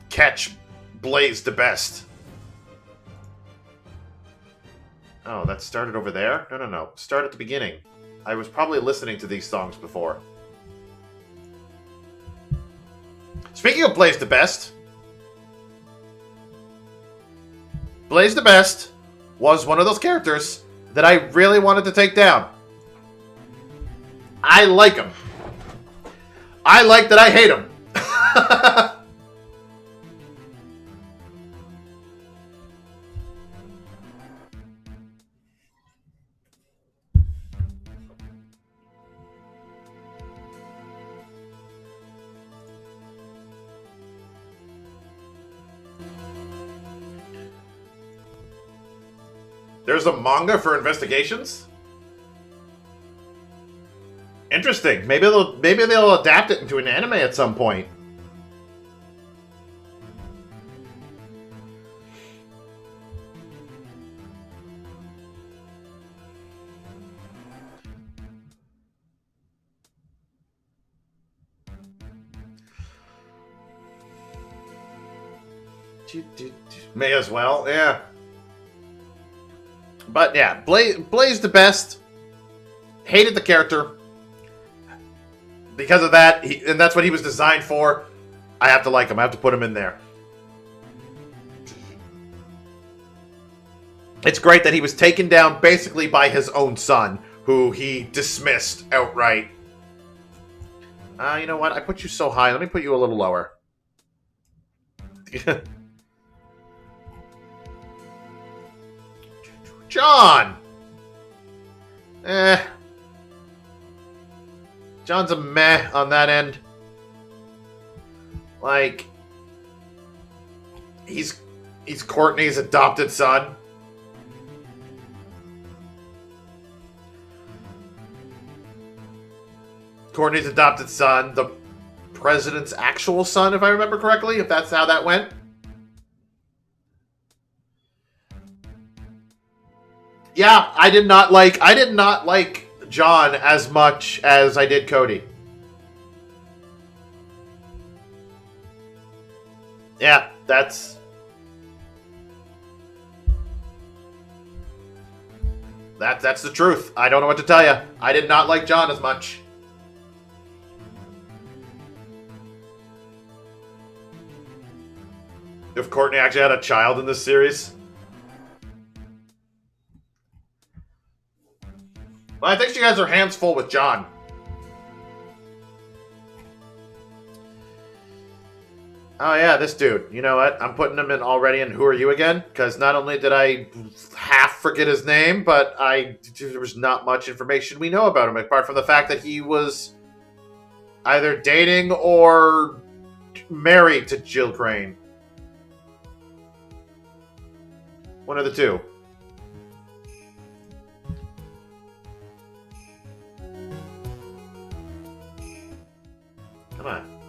Speaker 1: catch Blaze the best. Oh, that started over there? No. Start at the beginning. I was probably listening to these songs before. Speaking of Blaze the Best, Blaze the Best was one of those characters that I really wanted to take down. I like him. I like that I hate him. There's a manga for investigations? Interesting. Maybe they'll adapt it into an anime at some point. May as well, yeah. But yeah, Blaze the Best. Hated the character. Because of that, and that's what he was designed for. I have to like him. I have to put him in there. It's great that he was taken down basically by his own son, who he dismissed outright. You know what? I put you so high. Let me put you a little lower. John! John's a meh on that end. Like, he's Courtney's adopted son. Courtney's adopted son, the president's actual son, if I remember correctly, if that's how that went. Yeah, I did not like John as much as I did Cody. Yeah, that's the truth. I don't know what to tell you. I did not like John as much. If Courtney actually had a child in this series. Well, I think you guys are hands full with John. Oh yeah, this dude. You know what? I'm putting him in already in Who Are You Again? Because not only did I half forget his name, but there was not much information we know about him, apart from the fact that he was either dating or married to Jill Crane. One of the two. Come on.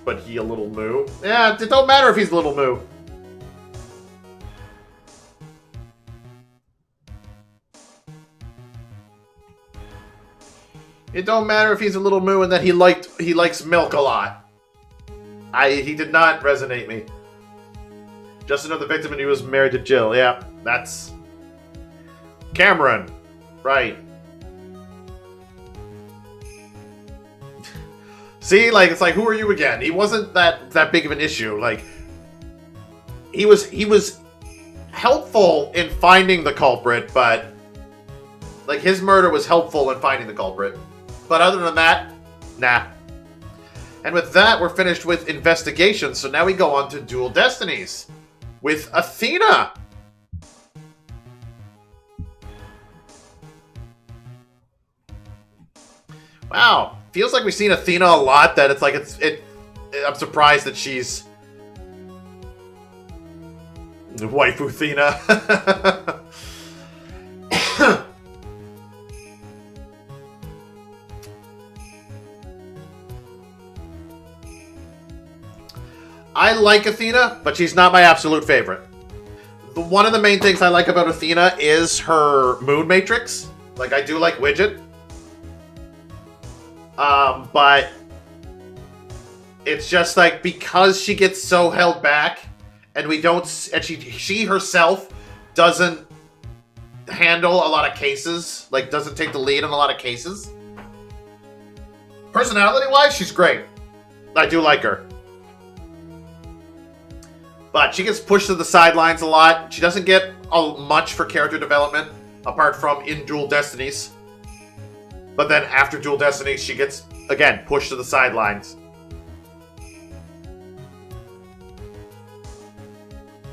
Speaker 1: But he a little moo? Yeah, it don't matter if he's a little moo. It don't matter if he's a little moo and that he likes milk a lot. He did not resonate me. Just another victim and he was married to Jill. Yeah, that's Cameron. Right. See, like, it's like, who are you again? He wasn't that big of an issue. Like, he was helpful in finding the culprit, but like his murder was helpful in finding the culprit. But other than that, nah. And with that, we're finished with investigations. So now we go on to Dual Destinies with Athena. Wow. Feels like we've seen Athena a lot, that it's like I'm surprised that she's waifu Athena. I like Athena, but she's not my absolute favorite. One of the main things I like about Athena is her moon matrix. Like, I do like Widget. But it's just like, because she gets so held back, and we don't, and she herself doesn't handle a lot of cases, like doesn't take the lead in a lot of cases. Personality-wise, she's great. I do like her. But she gets pushed to the sidelines a lot. She doesn't get much for character development, apart from in Dual Destinies. But then after Dual Destinies, she gets, again, pushed to the sidelines.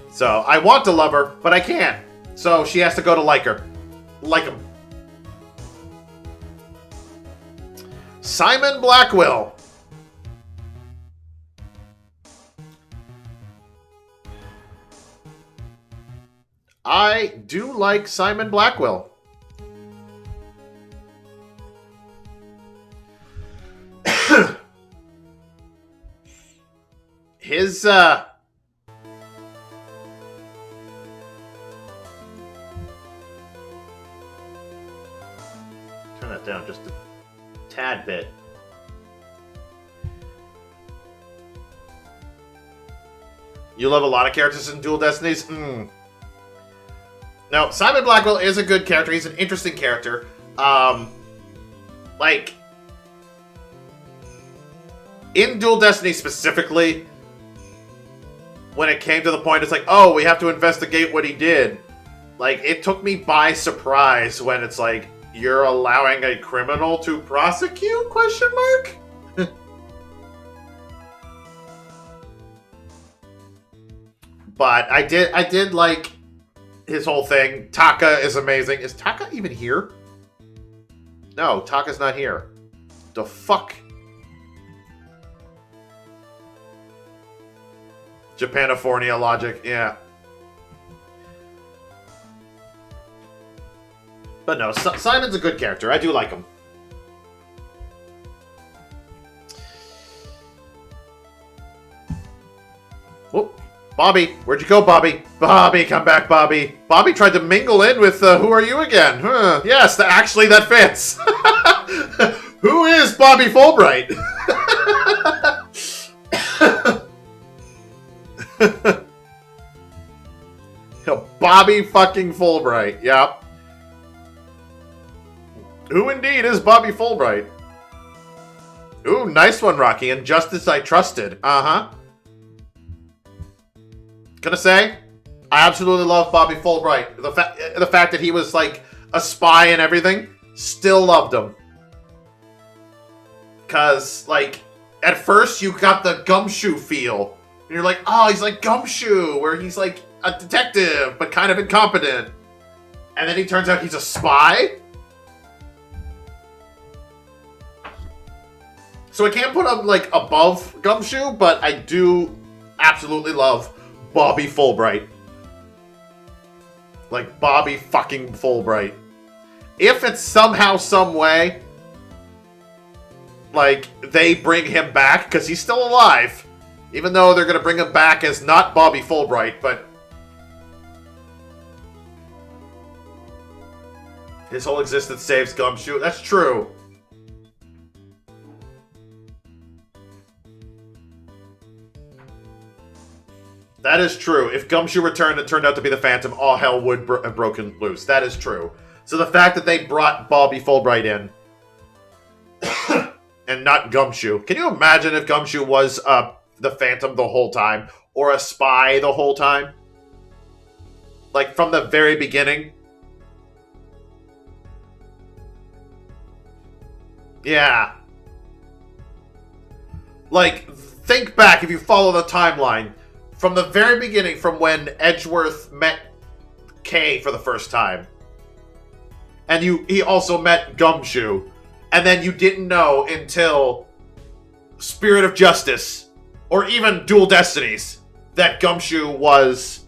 Speaker 1: So, I want to love her, but I can't. So, she has to go to like her. Like him. Simon Blackwell. I do like Simon Blackwell. His, turn that down just a tad bit. You love a lot of characters in Dual Destinies? No, Simon Blackwell is a good character. He's an interesting character. Like, in Dual Destiny specifically, when it came to the point, it's like, oh, we have to investigate what he did. Like, it took me by surprise when it's like, you're allowing a criminal to prosecute? Question mark? But I did like his whole thing. Taka is amazing. Is Taka even here? No, Taka's not here. The fuck? Japanifornia logic, yeah. But no, Simon's a good character. I do like him. Whoop. Bobby, where'd you go, Bobby? Bobby, come back, Bobby. Bobby tried to mingle in with, who are you again? Huh. Yes, actually that fits. Who is Bobby Fulbright? Bobby fucking Fulbright, yep. Who indeed is Bobby Fulbright? Ooh, nice one, Rocky. Injustice I trusted. Uh-huh. Gonna say, I absolutely love Bobby Fulbright. The fact that he was like a spy and everything, still loved him. Cause like at first you got the Gumshoe feel. And you're like, oh, he's like Gumshoe, where he's like a detective, but kind of incompetent. And then he turns out he's a spy? So I can't put him like above Gumshoe, but I do absolutely love Bobby Fulbright. Like, Bobby fucking Fulbright. If it's somehow, some way, like, they bring him back, because he's still alive. Even though they're going to bring him back as not Bobby Fulbright, but his whole existence saves Gumshoe. That's true. That is true. If Gumshoe returned and turned out to be the Phantom, all hell would have broken loose. That is true. So the fact that they brought Bobby Fulbright in and not Gumshoe. Can you imagine if Gumshoe was the Phantom the whole time? Or a spy the whole time? Like, from the very beginning? Yeah. Like, think back if you follow the timeline. From the very beginning, from when Edgeworth met Kay for the first time. And he also met Gumshoe. And then you didn't know until Spirit of Justice, or even Dual Destinies, that Gumshoe was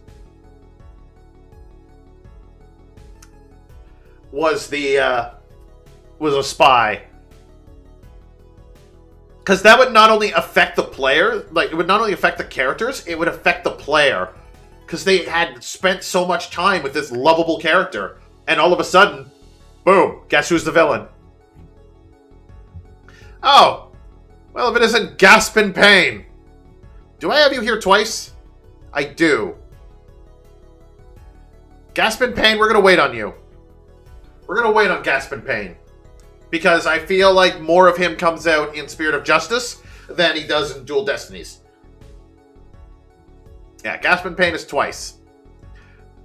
Speaker 1: a spy. Because that would not only affect the player, like, it would not only affect the characters, it would affect the player. Because they had spent so much time with this lovable character. And all of a sudden, boom, guess who's the villain? Oh, well, if it isn't Gasp in Pain. Do I have you here twice? I do. Gasp in Pain, we're going to wait on you. We're going to wait on Gasp in Pain. Because I feel like more of him comes out in Spirit of Justice than he does in Dual Destinies. Yeah, Gasp in Pain is twice.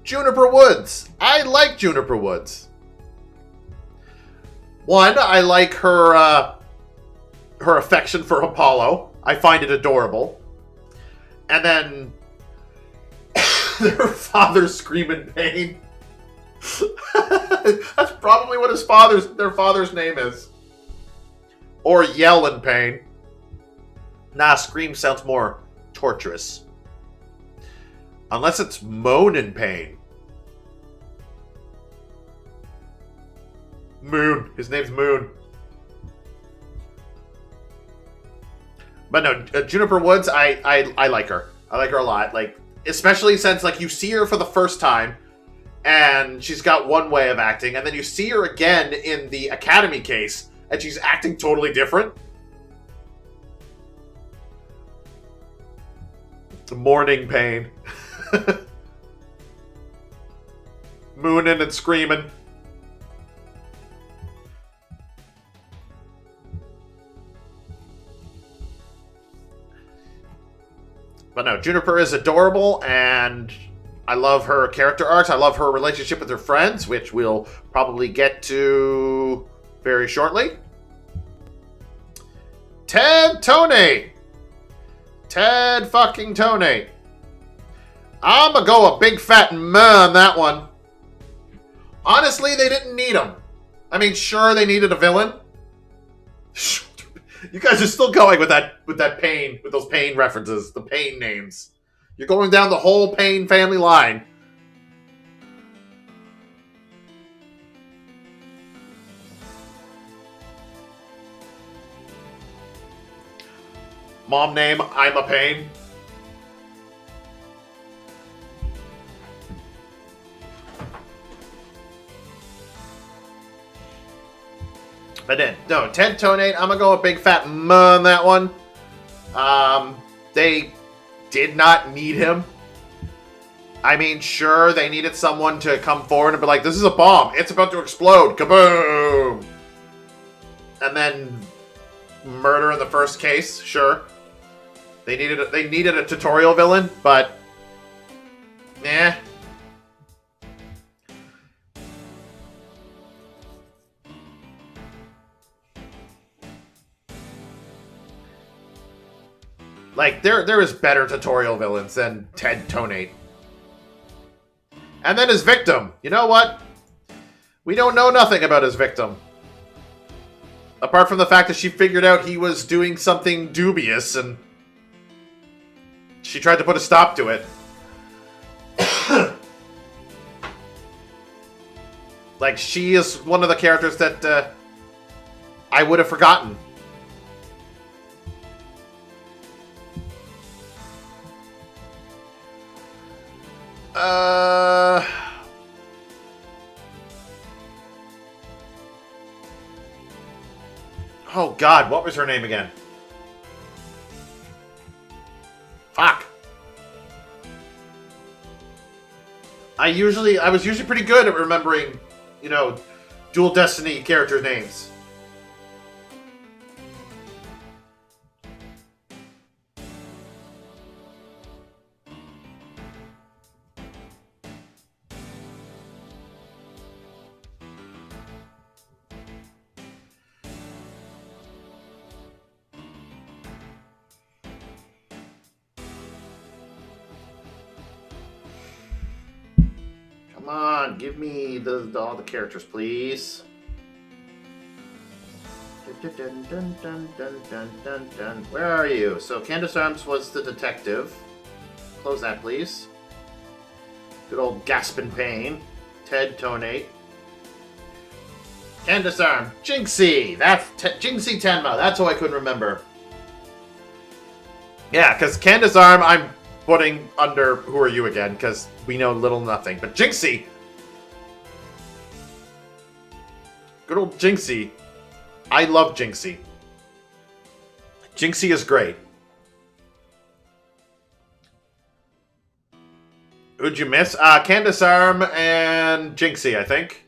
Speaker 1: Juniper Woods. I like Juniper Woods. One, I like her her affection for Apollo. I find it adorable. And then their father scream in pain. That's probably what their father's name is. Or yell in pain. Nah, scream sounds more torturous. Unless it's moan in pain. Moon. His name's Moon. But no, Juniper Woods, I like her. I like her a lot. Like, especially since, like, you see her for the first time, and she's got one way of acting, and then you see her again in the Academy case, and she's acting totally different. Morning pain. Mooning and screaming. But no, Juniper is adorable, and I love her character arcs. I love her relationship with her friends, which we'll probably get to very shortly. Ted Toney. Ted fucking Toney. I'm gonna go a big fat meh on that one. Honestly, they didn't need him. I mean, sure, they needed a villain. You guys are still going with that Pain, with those Pain references, the Pain names. You're going down the whole Pain family line. Mom name, I'm a Pain. But then, no, Ted Toney, I'm gonna go a big fat M on that one. They did not need him. I mean, sure, they needed someone to come forward and be like, this is a bomb. It's about to explode. Kaboom! And then murder in the first case, sure. They needed a tutorial villain, but eh. Like, there is better tutorial villains than Ted Toney. And then his victim. You know what? We don't know nothing about his victim. Apart from the fact that she figured out he was doing something dubious and she tried to put a stop to it. Like, she is one of the characters that I would have forgotten. Oh God, what was her name again? Fuck. I was usually pretty good at remembering, you know, Dual Destiny characters' names. Come on, give me all the characters, please. Dun, dun, dun, dun, dun, dun, dun. Where are you? So Candace Arms was the detective. Close that, please. Good old Gasp in Pain. Ted Toney. Candace Arm. Jinxie! That's Jinxie Tenma. That's who I couldn't remember. Yeah, because Candace Arm, I'm putting under Who Are You Again, because we know little nothing. But Jinxie! Good old Jinxie. I love Jinxie. Jinxie is great. Who'd you miss? Candace Arm and Jinxie, I think.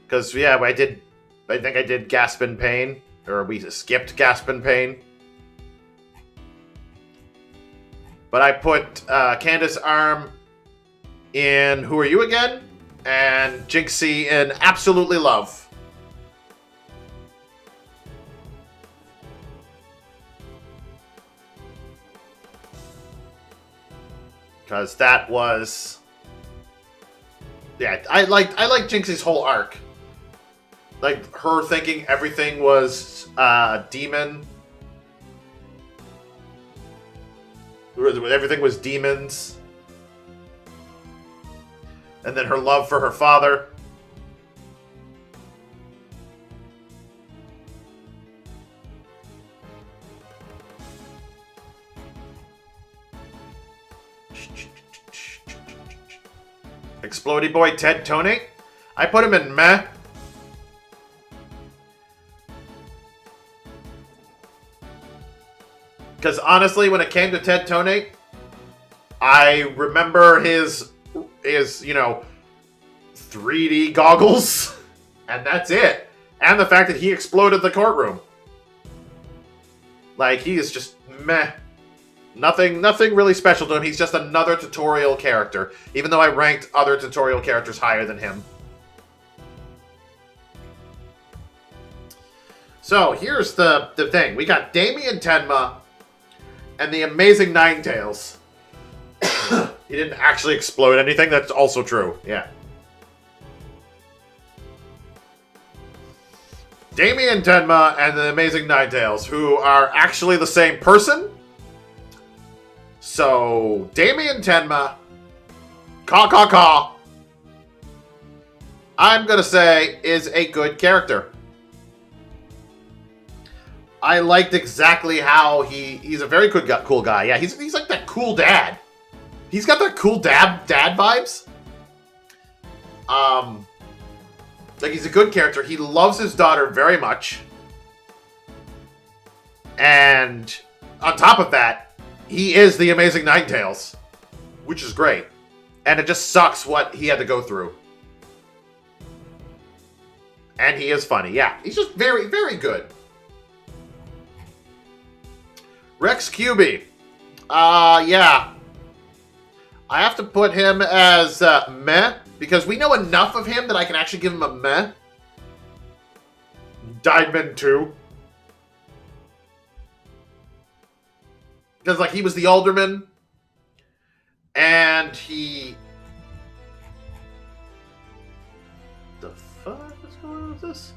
Speaker 1: Because, yeah, I think I did Gasp in Pain. Or we skipped Gasp in Pain. But I put Candace Arm in Who Are You Again? And Jinxie in Absolutely Love. Because that was... Yeah, I liked Jinxie's whole arc. Like, her thinking everything was demon. Everything was demons. And then her love for her father. Explodey Boy Ted Tony. I put him in meh. Because honestly, when it came to Ted Tony, I remember his 3D goggles, and that's it. And the fact that he exploded the courtroom. Like, he is just meh. Nothing really special to him. He's just another tutorial character, even though I ranked other tutorial characters higher than him. So, here's the thing. We got Damien Tenma and the Amazing Ninetales. He didn't actually explode anything. That's also true. Yeah. Damien Tenma and the Amazing Ninetales, who are actually the same person. So, Damien Tenma, I'm gonna say is a good character. I liked exactly how he's a very good cool guy. Yeah, he's like that cool dad. He's got that cool dad vibes. Like, he's a good character. He loves his daughter very much. And on top of that, he is the Amazing Ninetales, which is great. And it just sucks what he had to go through. And he is funny. Yeah, he's just very, very good. Rex QB. Yeah. I have to put him as meh, because we know enough of him that I can actually give him a meh. Diamond 2. Because, like, he was the alderman, and he... The fuck is going on with this?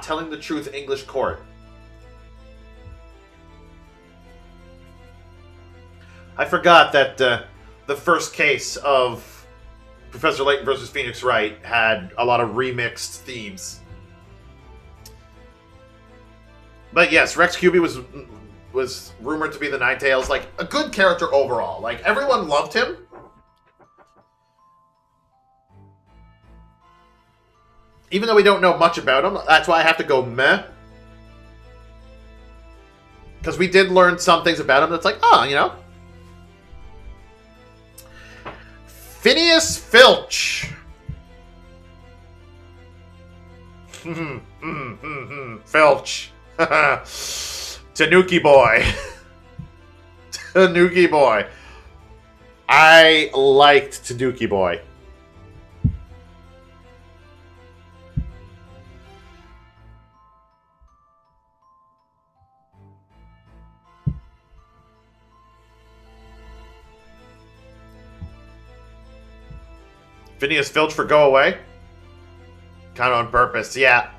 Speaker 1: Telling the truth, English court. I forgot that the first case of Professor Layton versus Phoenix Wright had a lot of remixed themes. But yes, Rex QB was rumored to be the Ninetales. Like, a good character overall. Like, everyone loved him. Even though we don't know much about him, that's why I have to go meh. Because we did learn some things about him that's like, oh, you know. Phineas Filch. Filch. Tanuki boy. Tanuki boy. I liked Tanuki boy. Phineas Filch for Go Away? Kind of on purpose, yeah.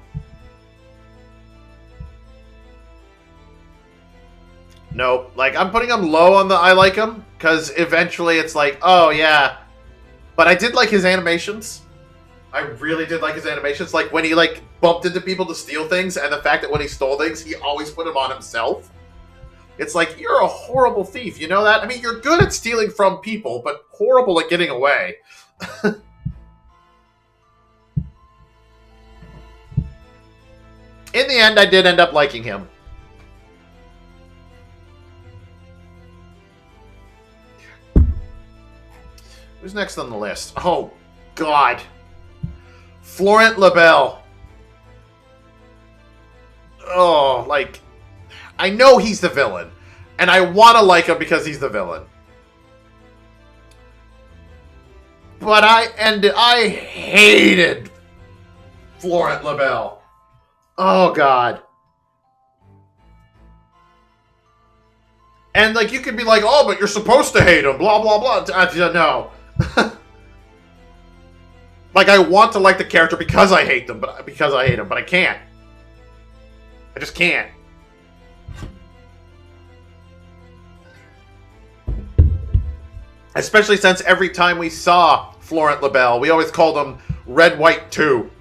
Speaker 1: No, like, I'm putting him low on the I like him, because eventually it's like, oh, yeah. But I did like his animations. I really did like his animations. Like, when he, like, bumped into people to steal things, and the fact that when he stole things, he always put them on himself. It's like, you're a horrible thief, you know that? I mean, you're good at stealing from people, but horrible at getting away. In the end, I did end up liking him. Who's next on the list? Oh, God. Florent Labelle. Oh, like, I know he's the villain, and I want to like him because he's the villain. But I hated Florent Labelle. Oh, God. And, like, you could be like, oh, but you're supposed to hate him, blah, blah, blah. No. Like, I want to like the character because I hate them, but I can't. I just can't. Especially since every time we saw Florent Labelle, we always called him Red White 2.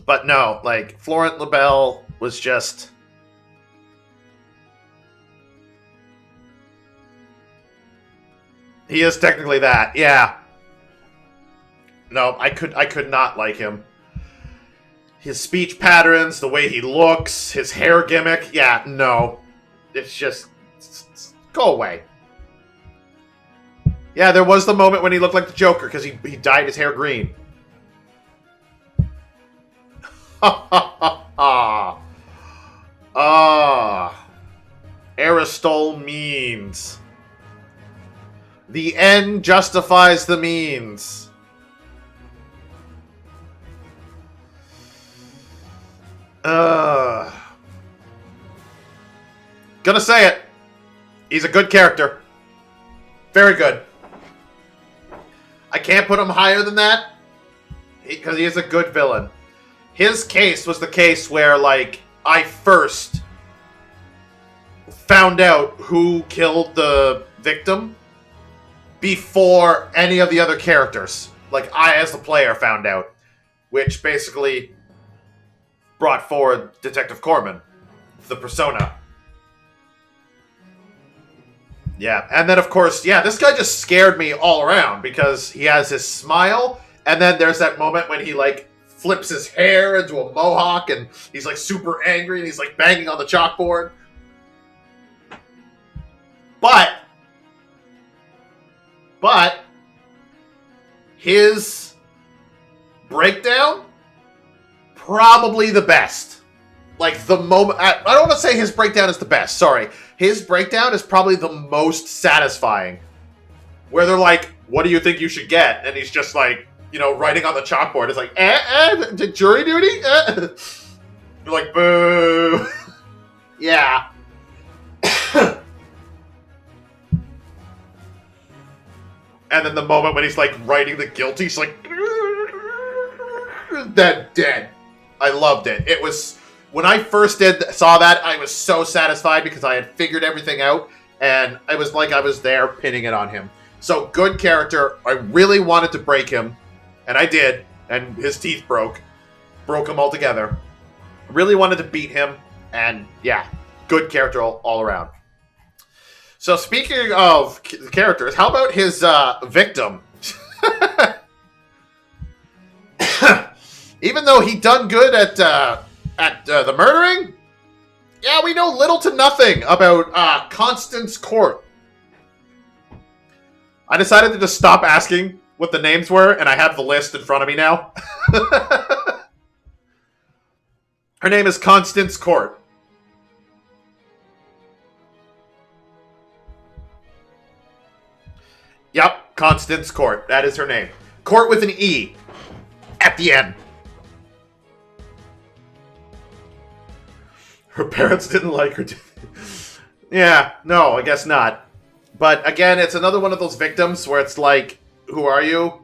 Speaker 1: But no, like, Florent Labelle was just... He is technically that, yeah. No, I could not like him. His speech patterns, the way he looks, his hair gimmick, yeah, no. It's just... Go away. Yeah, there was the moment when he looked like the Joker because he dyed his hair green. Ha ha ha ha. Ah. Aristotle means. The end justifies the means. Gonna say it. He's a good character. Very good. I can't put him higher than that because he is a good villain. His case was the case where, like, I first found out who killed the victim before any of the other characters. Like, I, as the player, found out. Which basically brought forward Detective Corman, the persona. Yeah, and then, of course, yeah, this guy just scared me all around because he has his smile, and then there's that moment when he, like, flips his hair into a mohawk, and he's, like, super angry, and he's, like, banging on the chalkboard. But his breakdown, probably the best. Like, the moment... I don't want to say his breakdown is the best, sorry. His breakdown is probably the most satisfying. Where they're like, what do you think you should get? And he's just like, you know, writing on the chalkboard. It's like, jury duty? You're like, boo. Yeah. And then the moment when he's like writing the guilty, he's like, dead. I loved it. It was... When I first saw that, I was so satisfied because I had figured everything out, and it was like I was there pinning it on him. So, good character. I really wanted to break him, and I did, and his teeth broke him altogether. Really wanted to beat him, and yeah, good character all around. So, speaking of characters, how about his victim? Even though he done good at the murdering, yeah, we know little to nothing about Constance Court. I decided to just stop asking what the names were, and I have the list in front of me now. Her name is Constance Court. Yep, Constance Court. That is her name. Court with an E at the end. Her parents didn't like her. Yeah, no, I guess not. But again, it's another one of those victims where it's like, who are you?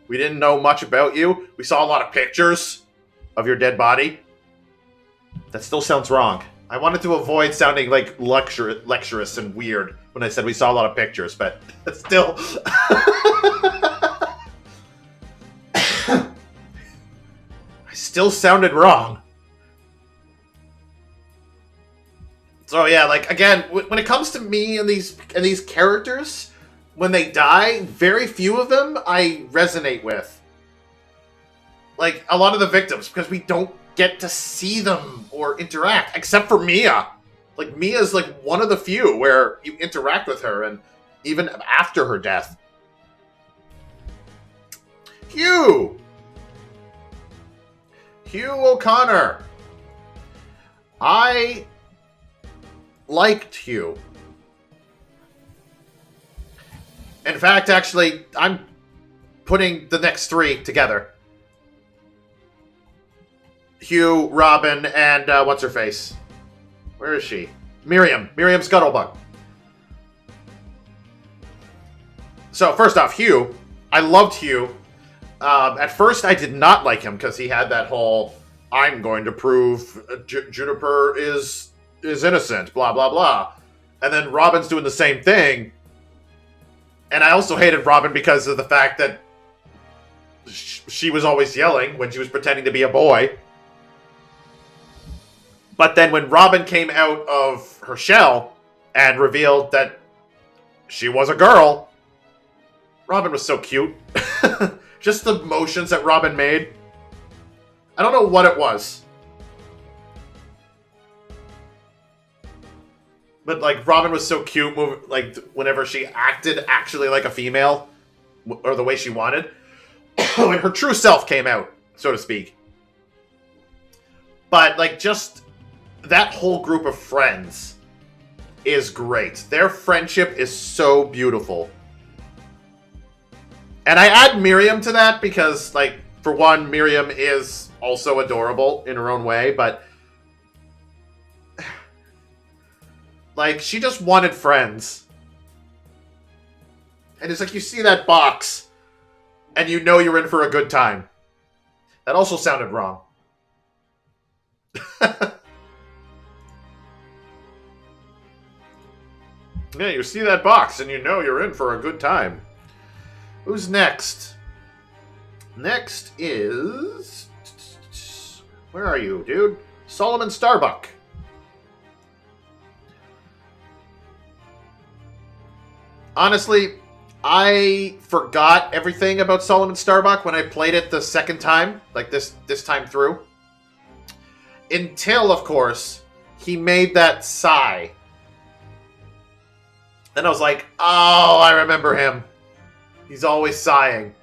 Speaker 1: We didn't know much about you. We saw a lot of pictures of your dead body. That still sounds wrong. I wanted to avoid sounding like lecturous and weird when I said we saw a lot of pictures, but still. still sounded wrong. So yeah, like, again, when it comes to me and these characters, when they die, very few of them I resonate with. Like, a lot of the victims, because we don't get to see them or interact, except for Mia. Like, Mia's like one of the few where you interact with her, and even after her death. Hugh O'Connor. I liked Hugh. In fact, actually, I'm putting the next three together. Hugh, Robin, and what's her face? Where is she? Miriam Scuttlebug. So first off, Hugh. I loved Hugh. At first, I did not like him because he had that whole "I'm going to prove Juniper is innocent," blah blah blah, and then Robin's doing the same thing. And I also hated Robin because of the fact that she was always yelling when she was pretending to be a boy. But then when Robin came out of her shell and revealed that she was a girl, Robin was so cute. Just the motions that Robin made. I don't know what it was. But, like, Robin was so cute, like, whenever she acted actually like a female, or the way she wanted. When her true self came out, so to speak. But, like, just that whole group of friends is great. Their friendship is so beautiful. And I add Miriam to that because, like, for one, Miriam is also adorable in her own way, but like, she just wanted friends. And it's like, you see that box, and you know you're in for a good time. That also sounded wrong. Yeah, you see that box, and you know you're in for a good time. Who's next? Next is... Where are you, dude? Solomon Starbuck. Honestly, I forgot everything about Solomon Starbuck when I played it the second time, like this time through. Until, of course, he made that sigh. And I was like, oh, I remember him. He's always sighing.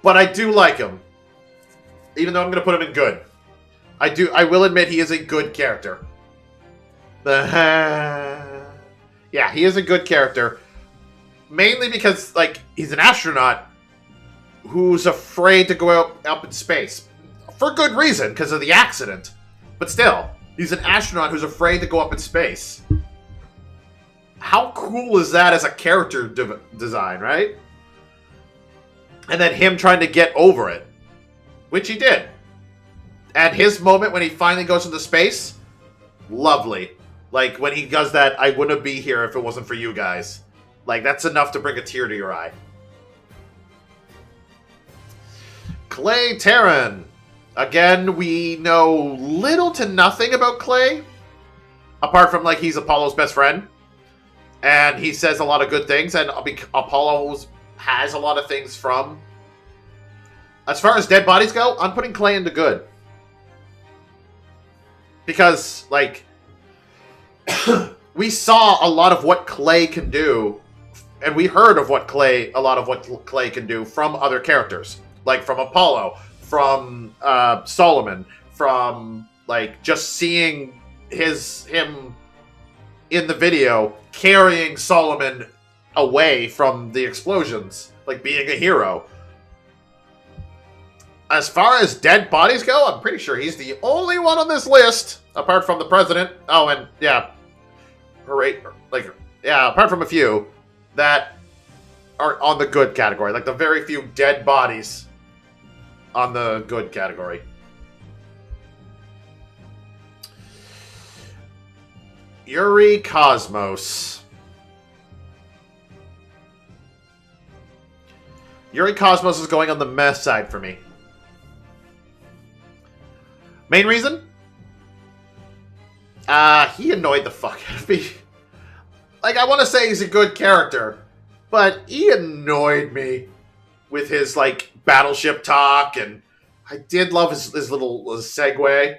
Speaker 1: But I do like him. Even though I'm going to put him in good. I will admit he is a good character. Yeah, he is a good character. Mainly because, like, he's an astronaut who's afraid to go up in space. For good reason, because of the accident. But still, he's an astronaut who's afraid to go up in space. How cool is that as a character design, right? And then him trying to get over it. Which he did. And his moment when he finally goes into space, lovely. Like, when he does that, I wouldn't be here if it wasn't for you guys. Like, that's enough to bring a tear to your eye. Clay Terran. Again, we know little to nothing about Clay. Apart from, like, he's Apollo's best friend. And he says a lot of good things. And Apollo has a lot of things from... As far as dead bodies go, I'm putting Clay into good. Because, like... we saw a lot of what Clay can do, and we heard of a lot of what Clay can do from other characters, like from Apollo, from Solomon, from like just seeing him in the video carrying Solomon away from the explosions, like being a hero. As far as dead bodies go, I'm pretty sure he's the only one on this list, apart from the president. Oh, and yeah. Apart from a few that are on the good category, like the very few dead bodies on the good category. Yuri Cosmos. Yuri Cosmos is going on the meh side for me. Main reason? He annoyed the fuck out of me. Like, I want to say he's a good character, but he annoyed me with his, like, battleship talk, and I did love his little segue.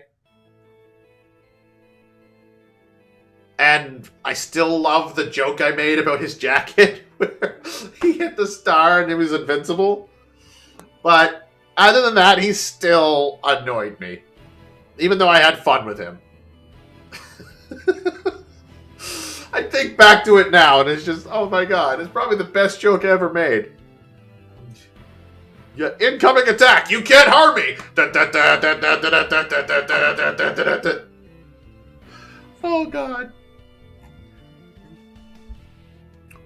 Speaker 1: And I still love the joke I made about his jacket, where he hit the star and it was invincible. But other than that, he still annoyed me. Even though I had fun with him. I think back to it now and it's just, oh my god, it's probably the best joke I ever made. Yeah, incoming attack! You can't harm me! Oh god.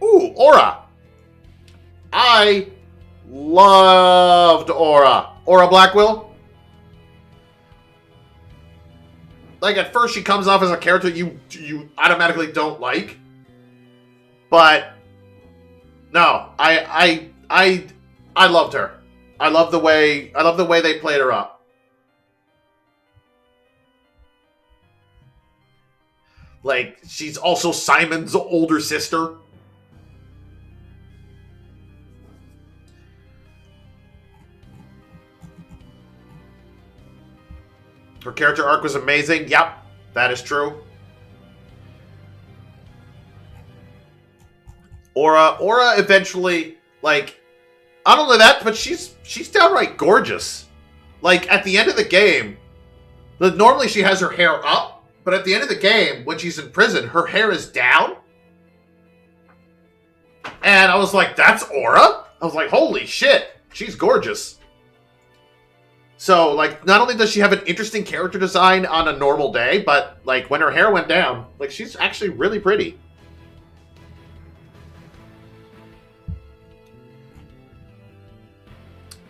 Speaker 1: Ooh, Aura. I loved Aura. Aura Blackwill. Like, at first she comes off as a character you automatically don't like. But no, I loved her. I love the way they played her up. Like, she's also Simon's older sister. Her character arc was amazing. Yep, that is true. Aura eventually, like, not only that, but she's downright gorgeous. Like, at the end of the game, normally she has her hair up, but at the end of the game, when she's in prison, her hair is down. And I was like, that's Aura? I was like, holy shit, she's gorgeous. So, like, not only does she have an interesting character design on a normal day, but, like, when her hair went down, like, she's actually really pretty.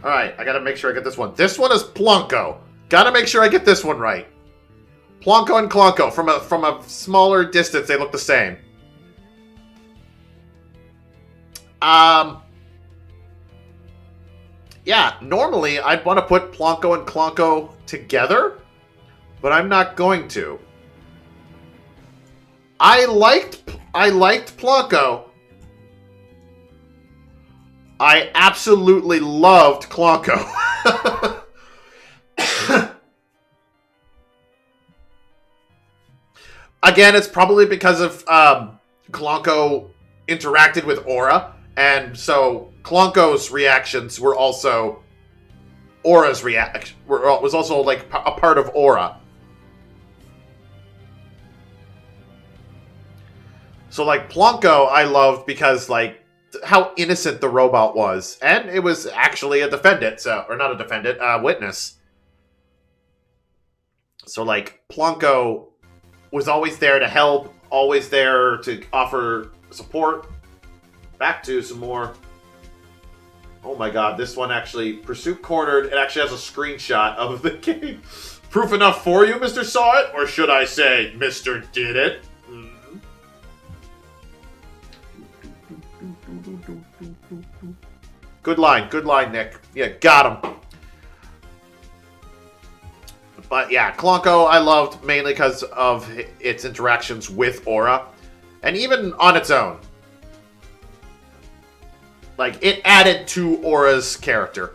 Speaker 1: Alright, I gotta make sure I get this one. This one is Plonko. Gotta make sure I get this one right. Plonko and Klonko. From a smaller distance, they look the same. Yeah, normally I'd want to put Plonko and Klonko together, but I'm not going to. I liked Plonko. I absolutely loved Klonko. Again, it's probably because of Klonko interacted with Aura, and so Klonko's reactions were also Aura's reaction. Was also like a part of Aura. So like Plonko, I loved because like how innocent the robot was, and it was actually a defendant, or not a defendant, witness. So like Plonko was always there to help, always there to offer support. Back to some more. Oh my god, this one actually, Pursuit Cornered, it actually has a screenshot of the game. Proof enough for you, Mr. Saw It? Or should I say, Mr. Did It? Good line, Nick. Yeah, got him. But yeah, Klonko I loved mainly because of its interactions with Aura. And even on its own. Like, it added to Aura's character.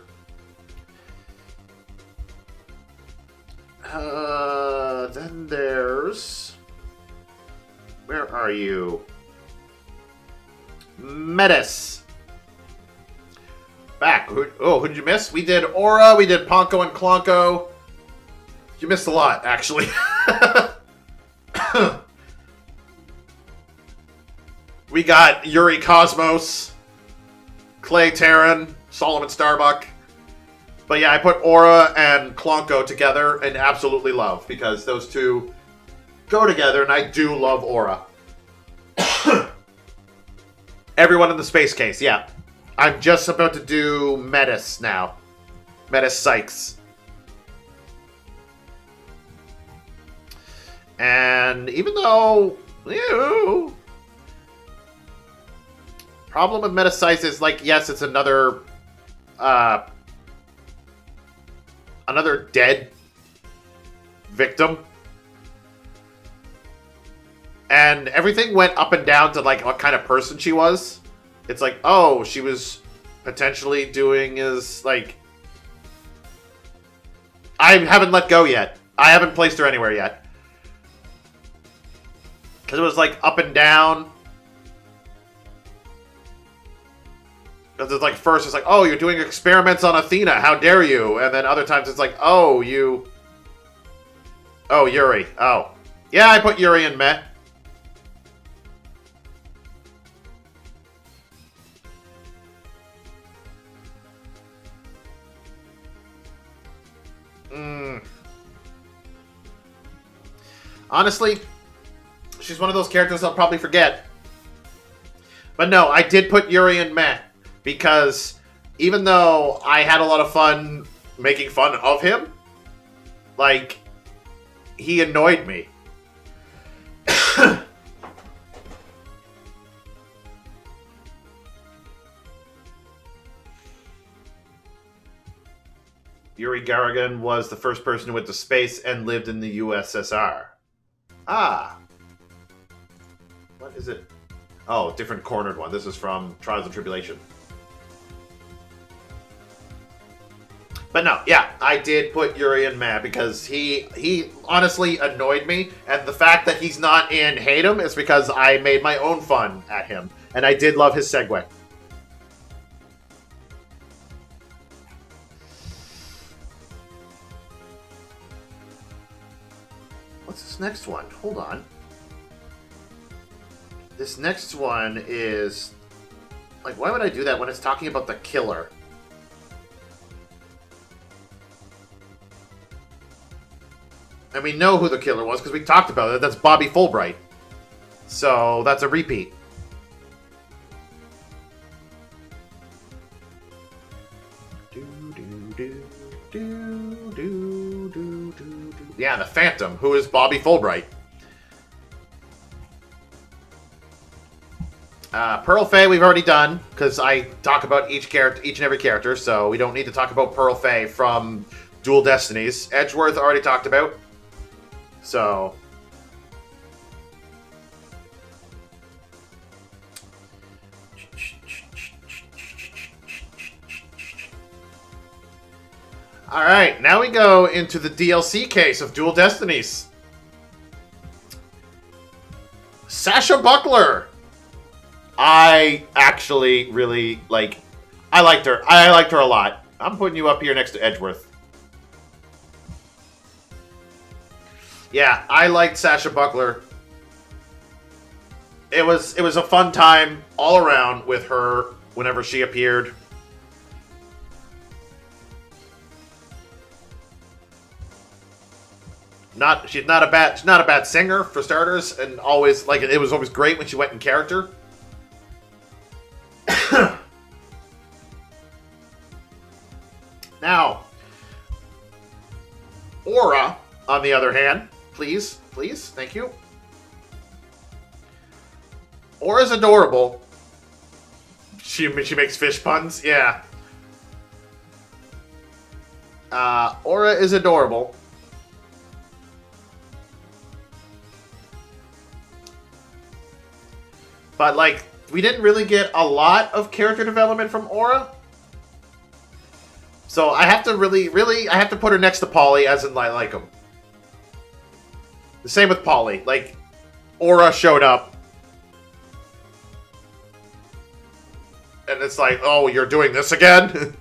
Speaker 1: Then there's... Where are you? Metis. Back. Who did you miss? We did Aura, we did Plonko and Klonko. You missed a lot, actually. We got Yuri Cosmos, Clay Terran, Solomon Starbuck. But yeah, I put Aura and Klonko together and absolutely love, because those two go together, and I do love Aura. Everyone in the space case, yeah. I'm just about to do Metis now. Metis Sykes. And even though... problem with Metis Sykes is, like, yes, it's another... another dead victim. And everything went up and down to like what kind of person she was. It's like, oh, she was potentially doing is like... I haven't let go yet. I haven't placed her anywhere yet. Because it was like up and down. Because it's like first it's like, oh, you're doing experiments on Athena. How dare you? And then other times it's like, oh, you... Oh, Yuri. Oh. Yeah, I put Yuri in meh. Honestly, she's one of those characters I'll probably forget. But no, I did put Yuri in meh. Because even though I had a lot of fun making fun of him, like, he annoyed me. Yuri Gagarin was the first person who went to space and lived in the USSR. Ah. What is it? Oh, different cornered one. This is from Trials and Tribulation. But no, yeah, I did put Yuri in meh because he honestly annoyed me. And the fact that he's not in Hate Him is because I made my own fun at him. And I did love his segue. What's this next one? Hold on. This next one is... Like, why would I do that when it's talking about the killer? And we know who the killer was because we talked about it. That's Bobby Fulbright. So, that's a repeat. Yeah, the Phantom, who is Bobby Fulbright. Pearl Fey we've already done, because I talk about each and every character, so we don't need to talk about Pearl Fey from Dual Destinies. Edgeworth already talked about. So... Alright, now we go into the DLC case of Dual Destinies. Sasha Buckler! I actually really, I liked her. I liked her a lot. I'm putting you up here next to Edgeworth. Yeah, I liked Sasha Buckler. It was a fun time all around with her whenever she appeared. She's not a bad singer for starters, and always it was always great when she went in character. Now, Aura, on the other hand, please, thank you. Aura's adorable. She makes fish puns, yeah. Aura is adorable. But, we didn't really get a lot of character development from Aura. So I have to I have to put her next to Polly, as in I like them. The same with Polly. Aura showed up. And it's like, oh, you're doing this again?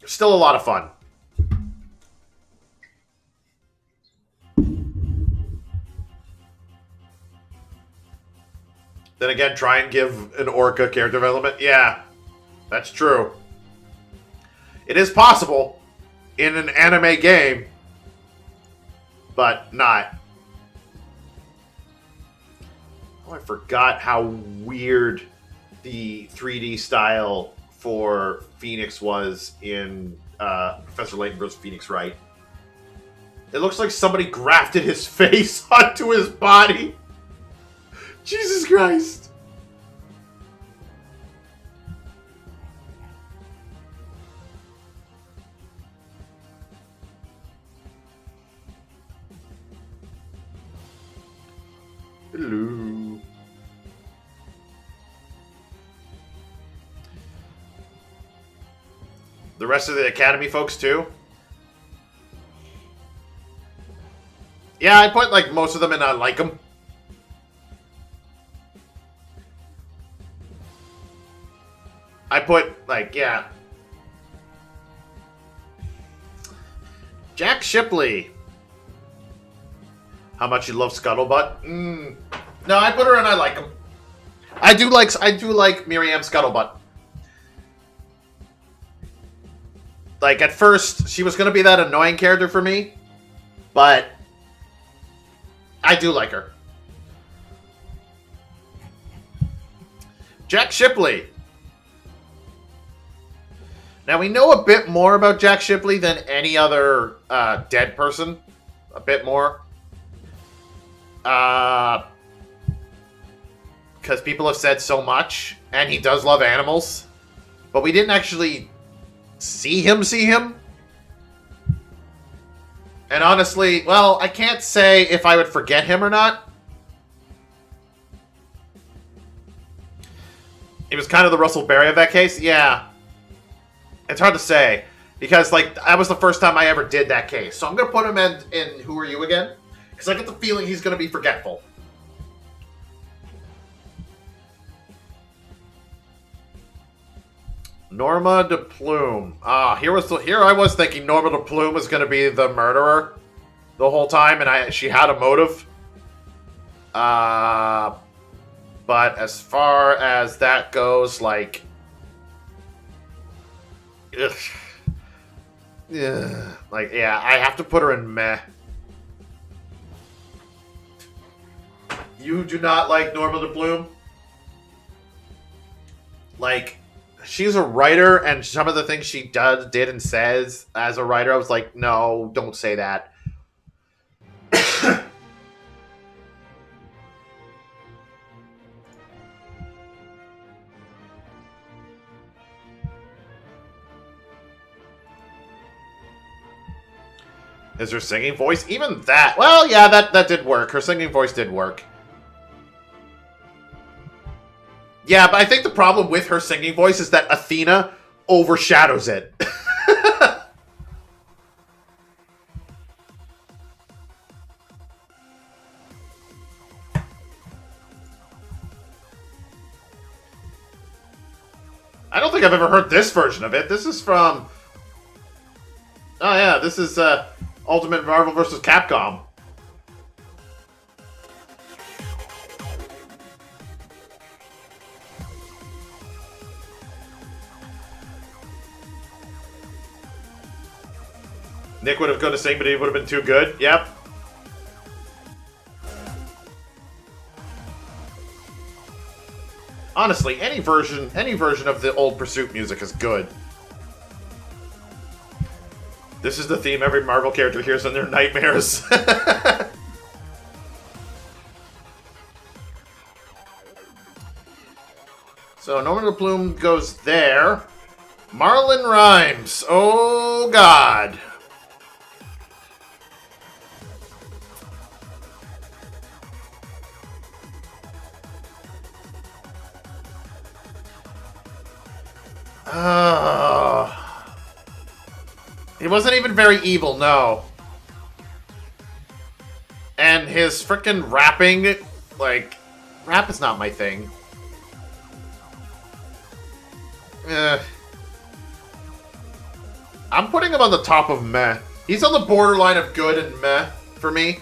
Speaker 1: Still a lot of fun. Then again, try and give an Orca character development. Yeah, that's true. It is possible in an anime game, but not. Oh, I forgot how weird the 3D style for Phoenix was in Professor Layton vs. Phoenix Wright. It looks like somebody grafted his face onto his body. Jesus Christ. The rest of the Academy folks, too? Yeah, I put, like, most of them in I like them. I put, like, yeah. Jack Shipley. How much you love Scuttlebutt? No, I put her in I like him. I do like Miriam Scuttlebutt. Like, at first, she was going to be that annoying character for me. But I do like her. Jack Shipley. Now, we know a bit more about Jack Shipley than any other dead person. A bit more. Because people have said so much. And he does love animals. But we didn't actually see him. And honestly, well, I can't say if I would forget him or not. He was kind of the Russell Berry of that case. Yeah. It's hard to say. Because, like, that was the first time I ever did that case. So I'm going to put him in Who Are You Again? Because I get the feeling he's going to be forgetful. Norma de Plume. Here I was thinking Norma de Plume was going to be the murderer the whole time, and she had a motive. But as far as that goes, like, ugh. Yeah, like, yeah, I have to put her in meh. You do not like Norma de Plume? Like, she's a writer, and some of the things she did and says as a writer, I was like, no, don't say that. Is her singing voice? Even that. Well, yeah, that did work. Her singing voice did work. Yeah, but I think the problem with her singing voice is that Athena overshadows it. I don't think I've ever heard this version of it. This is from... Oh, yeah, this is Ultimate Marvel vs. Capcom. Nick would have gone to sing, but he would have been too good. Yep. Honestly, any version of the old Pursuit music is good. This is the theme every Marvel character hears in their nightmares. So, Norman de Plume goes there. Marlon Rhymes. Oh, God. He wasn't even very evil, no. And his frickin' rapping, like, rap is not my thing. I'm putting him on the top of meh. He's on the borderline of good and meh for me.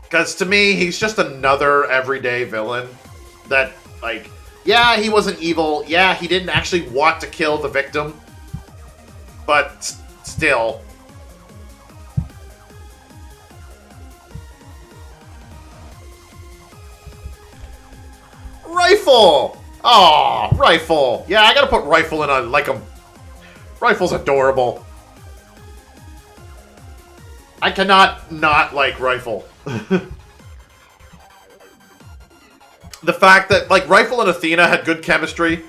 Speaker 1: Because to me, he's just another everyday villain that, like, yeah, he wasn't evil. Yeah, he didn't actually want to kill the victim. But still. Rifle! Oh, Rifle. Yeah, I gotta put Rifle in. I like him. Rifle's adorable. I cannot not like Rifle. The fact that, like, Rifle and Athena had good chemistry.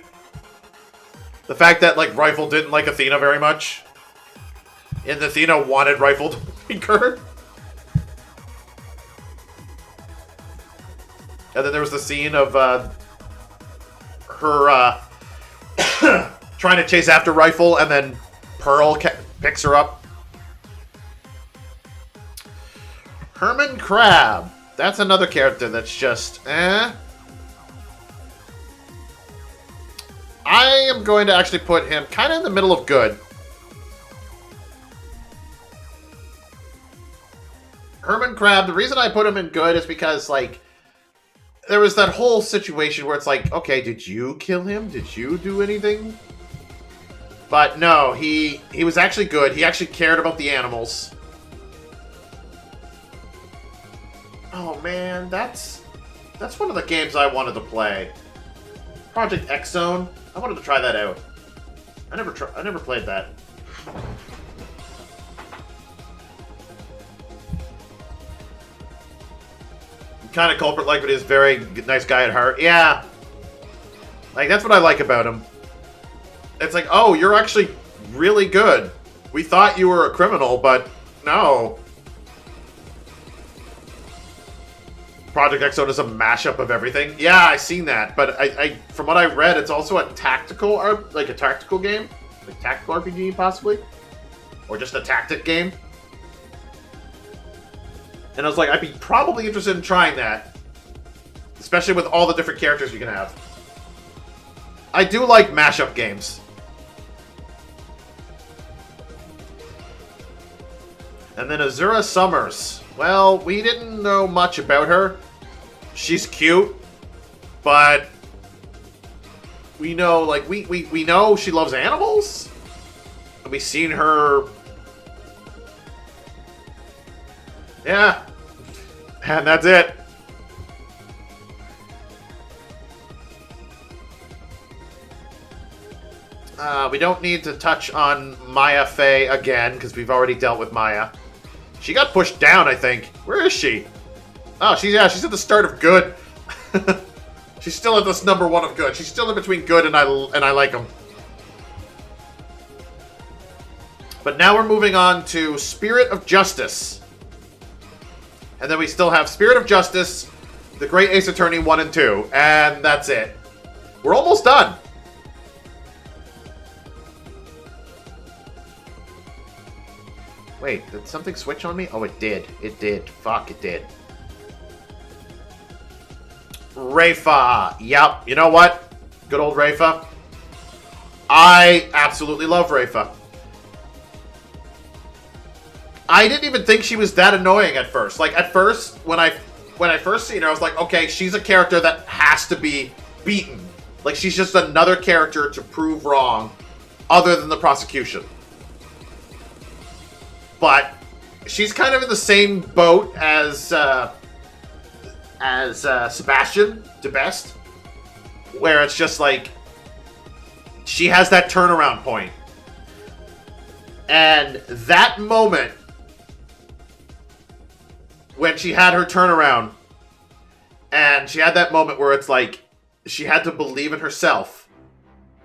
Speaker 1: The fact that, like, Rifle didn't like Athena very much. And Athena wanted Rifle to like her. And then there was the scene of her trying to chase after Rifle, and then Pearl picks her up. Herman Crab. That's another character that's just, I am going to actually put him kind of in the middle of good. Herman Crab, the reason I put him in good is because, like, there was that whole situation where it's like, okay, did you kill him? Did you do anything? But no, he was actually good. He actually cared about the animals. Oh man, that's one of the games I wanted to play. Project X Zone. I wanted to try that out. I never played that. Kind of culprit-like, but he's a very nice guy at heart. Yeah. Like, that's what I like about him. It's like, oh, you're actually really good. We thought you were a criminal, but no. Project X Zone is a mashup of everything. Yeah, I seen that, but I from what I read, it's also a tactical game, like tactical RPG possibly, or just a tactic game. And I was like, I'd be probably interested in trying that, especially with all the different characters you can have. I do like mashup games. And then Azura Summers. Well, we didn't know much about her. She's cute, but we know, like, we know she loves animals. We've seen her. Yeah. And that's it. We don't need to touch on Maya Fey again, because we've already dealt with Maya. She got pushed down, I think. Where is she? Oh, she's at the start of good. She's still at this number 1 of good. She's still in between good and I like them. But now we're moving on to Spirit of Justice. And then we still have Spirit of Justice, The Great Ace Attorney 1 and 2. And that's it. We're almost done. Wait, did something switch on me? Oh, it did. It did. Fuck, it did. Rayfa. Yep. You know what? Good old Rayfa. I absolutely love Rayfa. I didn't even think she was that annoying at first. Like, at first, when I first seen her, I was like, okay, she's a character that has to be beaten. Like, she's just another character to prove wrong, other than the prosecution. But she's kind of in the same boat as Sebastian DeBest, where it's just like she has that turnaround point, and that moment when she had her turnaround, and she had that moment where it's like she had to believe in herself,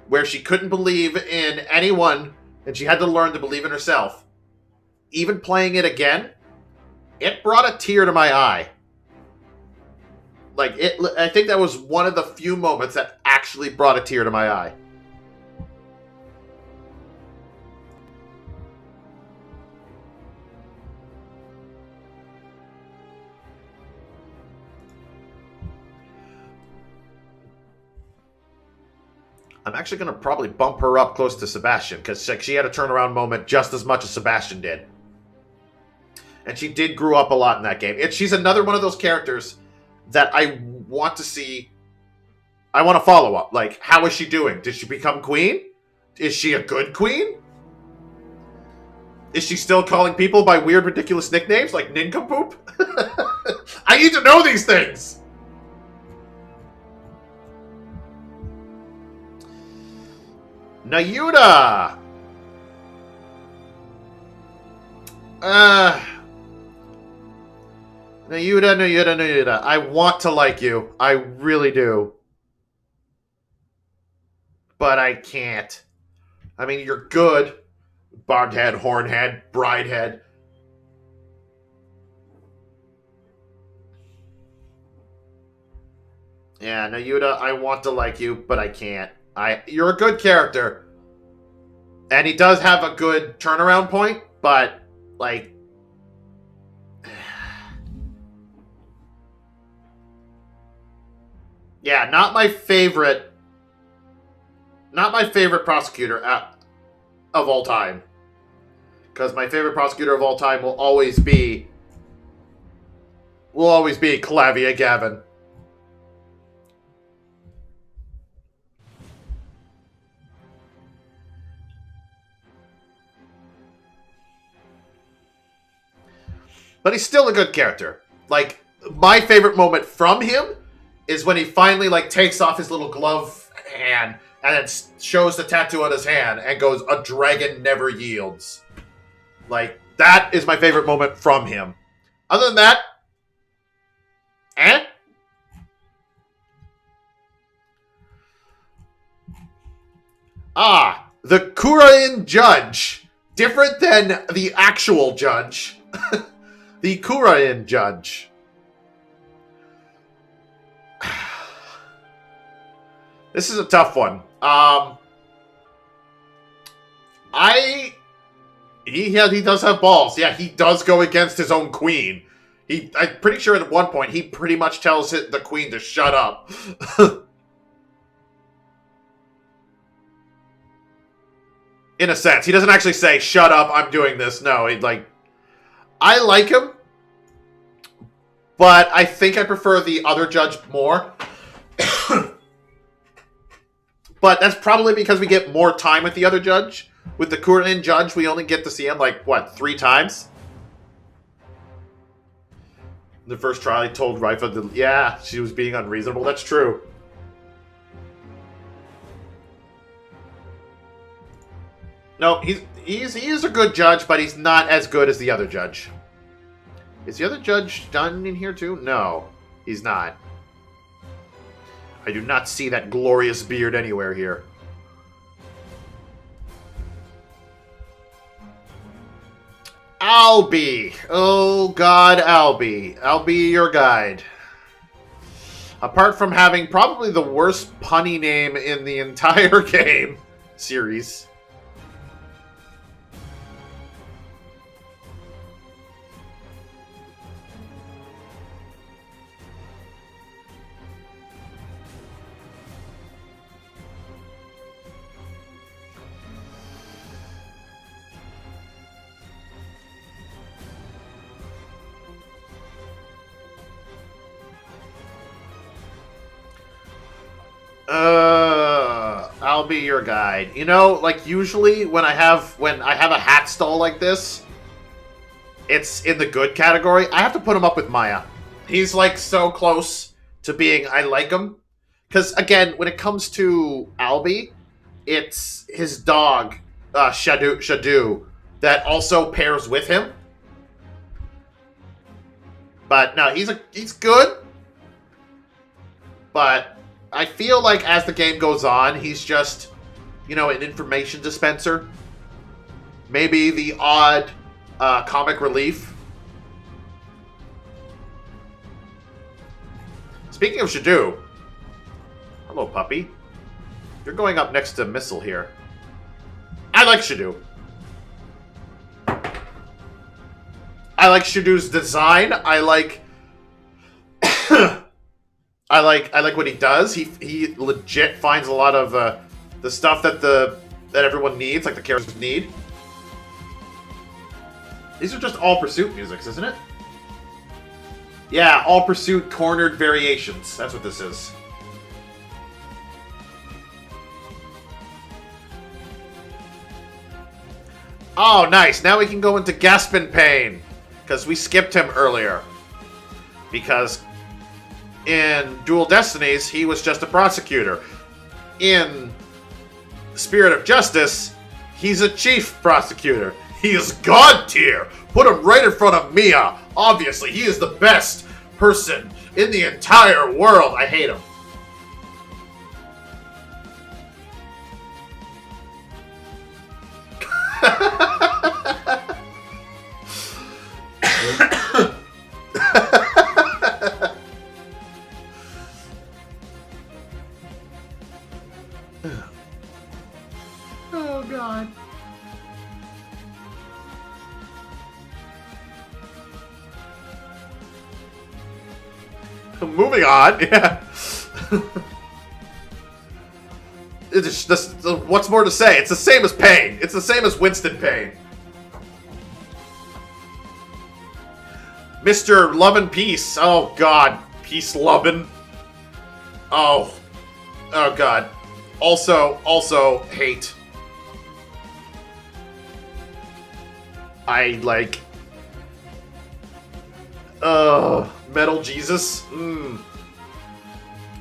Speaker 1: where she couldn't believe in anyone, and she had to learn to believe in herself. Even playing it again, it brought a tear to my eye. Like, I think that was one of the few moments that actually brought a tear to my eye. I'm actually going to probably bump her up close to Sebastian, because she had a turnaround moment just as much as Sebastian did. And she did grow up a lot in that game. She's another one of those characters that I want to see. I want to follow up. Like, how is she doing? Did she become queen? Is she a good queen? Is she still calling people by weird, ridiculous nicknames like Nincompoop? I need to know these things! Nayuda! Nayuda. I want to like you. I really do. But I can't. I mean, you're good. Barbed head, horn head, bride head. Yeah, Nayuta, I want to like you, but I can't. You're a good character. And he does have a good turnaround point, but, like... yeah, not my favorite... not my favorite prosecutor of all time. Because my favorite prosecutor of all time will always be... Clavia Gavin. But he's still a good character. Like, my favorite moment from him is when he finally, like, takes off his little glove hand and then shows the tattoo on his hand and goes, "A dragon never yields." Like, that is my favorite moment from him. Other than that, the Kurain judge. Different than the actual judge. The Kurain judge. This is a tough one. He does have balls. Yeah, he does go against his own queen. I'm pretty sure at one point he pretty much tells the queen to shut up. In a sense, he doesn't actually say, "Shut up, I'm doing this." No, I like him, but I think I prefer the other judge more. But that's probably because we get more time with the other judge. With the Kurain judge, we only get to see him, 3 times? The first trial, I told Raifa that, yeah, she was being unreasonable. That's true. No, he is a good judge, but he's not as good as the other judge. Is the other judge done in here too? No, he's not. I do not see that glorious beard anywhere here. Albie! Oh god, Albie. I'll be your guide. Apart from having probably the worst punny name in the entire game series. I'll be your guide. You know, usually when I have a hat stall like this, it's in the good category. I have to put him up with Maya. He's so close to being I like him. Because again, when it comes to Albie, it's his dog, Shadu, that also pairs with him. But no, he's good. But I feel like as the game goes on, he's just, an information dispenser. Maybe the odd comic relief. Speaking of Shadu, hello, puppy. You're going up next to Missile here. I like Shadu. I like Shadu's design. I like what he does. He legit finds a lot of the stuff that everyone needs, like the characters need. These are just All Pursuit musics, isn't it? Yeah, All Pursuit cornered variations. That's what this is. Oh, nice. Now we can go into Gaspin Pain. Because we skipped him earlier. Because in Dual Destinies, he was just a prosecutor. In Spirit of Justice, he's a chief prosecutor. He is God tier. Put him right in front of Mia. Obviously, he is the best person in the entire world. I hate him. Moving on. Yeah. It's just, what's more to say? It's the same as Payne. It's the same as Winston Payne. Mr. Love and Peace. Oh, God. Peace lovin'. Oh. Oh, God. Also, hate. I, like... Metal Jesus?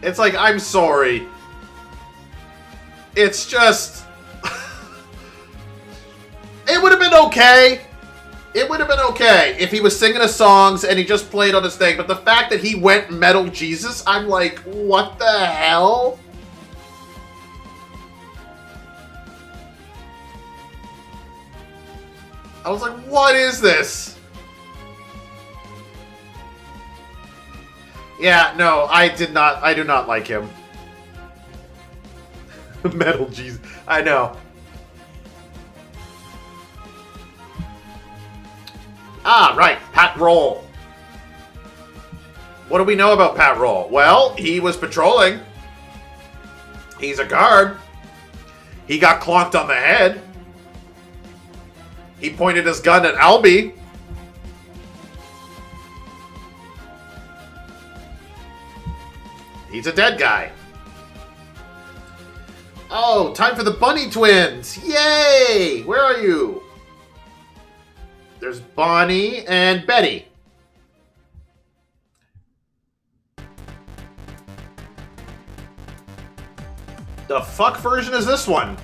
Speaker 1: It's like, I'm sorry. It's just... It would have been okay. It would have been okay if he was singing his songs and he just played on his thing. But the fact that he went Metal Jesus, I'm like, what the hell? I was like, what is this? Yeah, no, I do not like him. Metal Jesus. I know. Ah, right. Pat Roll. What do we know about Pat Roll? Well, he was patrolling. He's a guard. He got clonked on the head. He pointed his gun at Albie. He's a dead guy. Oh, time for the Bunny Twins! Yay! Where are you? There's Bonnie and Betty. The fuck version is this one?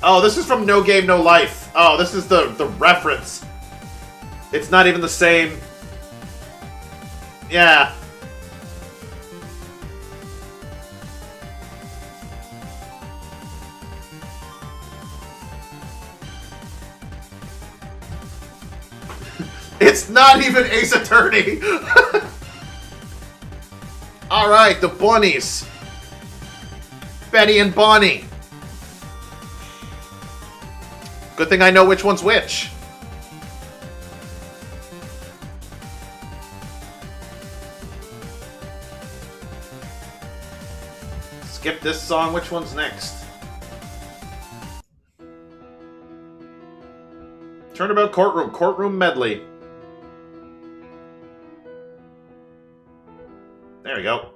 Speaker 1: Oh, this is from No Game, No Life. Oh, this is the reference. It's not even the same. Yeah. It's not even Ace Attorney. Alright, the bunnies. Betty and Bonnie. Good thing I know which one's which. Skip this song. Which one's next? Turnabout Courtroom. Courtroom medley. There we go.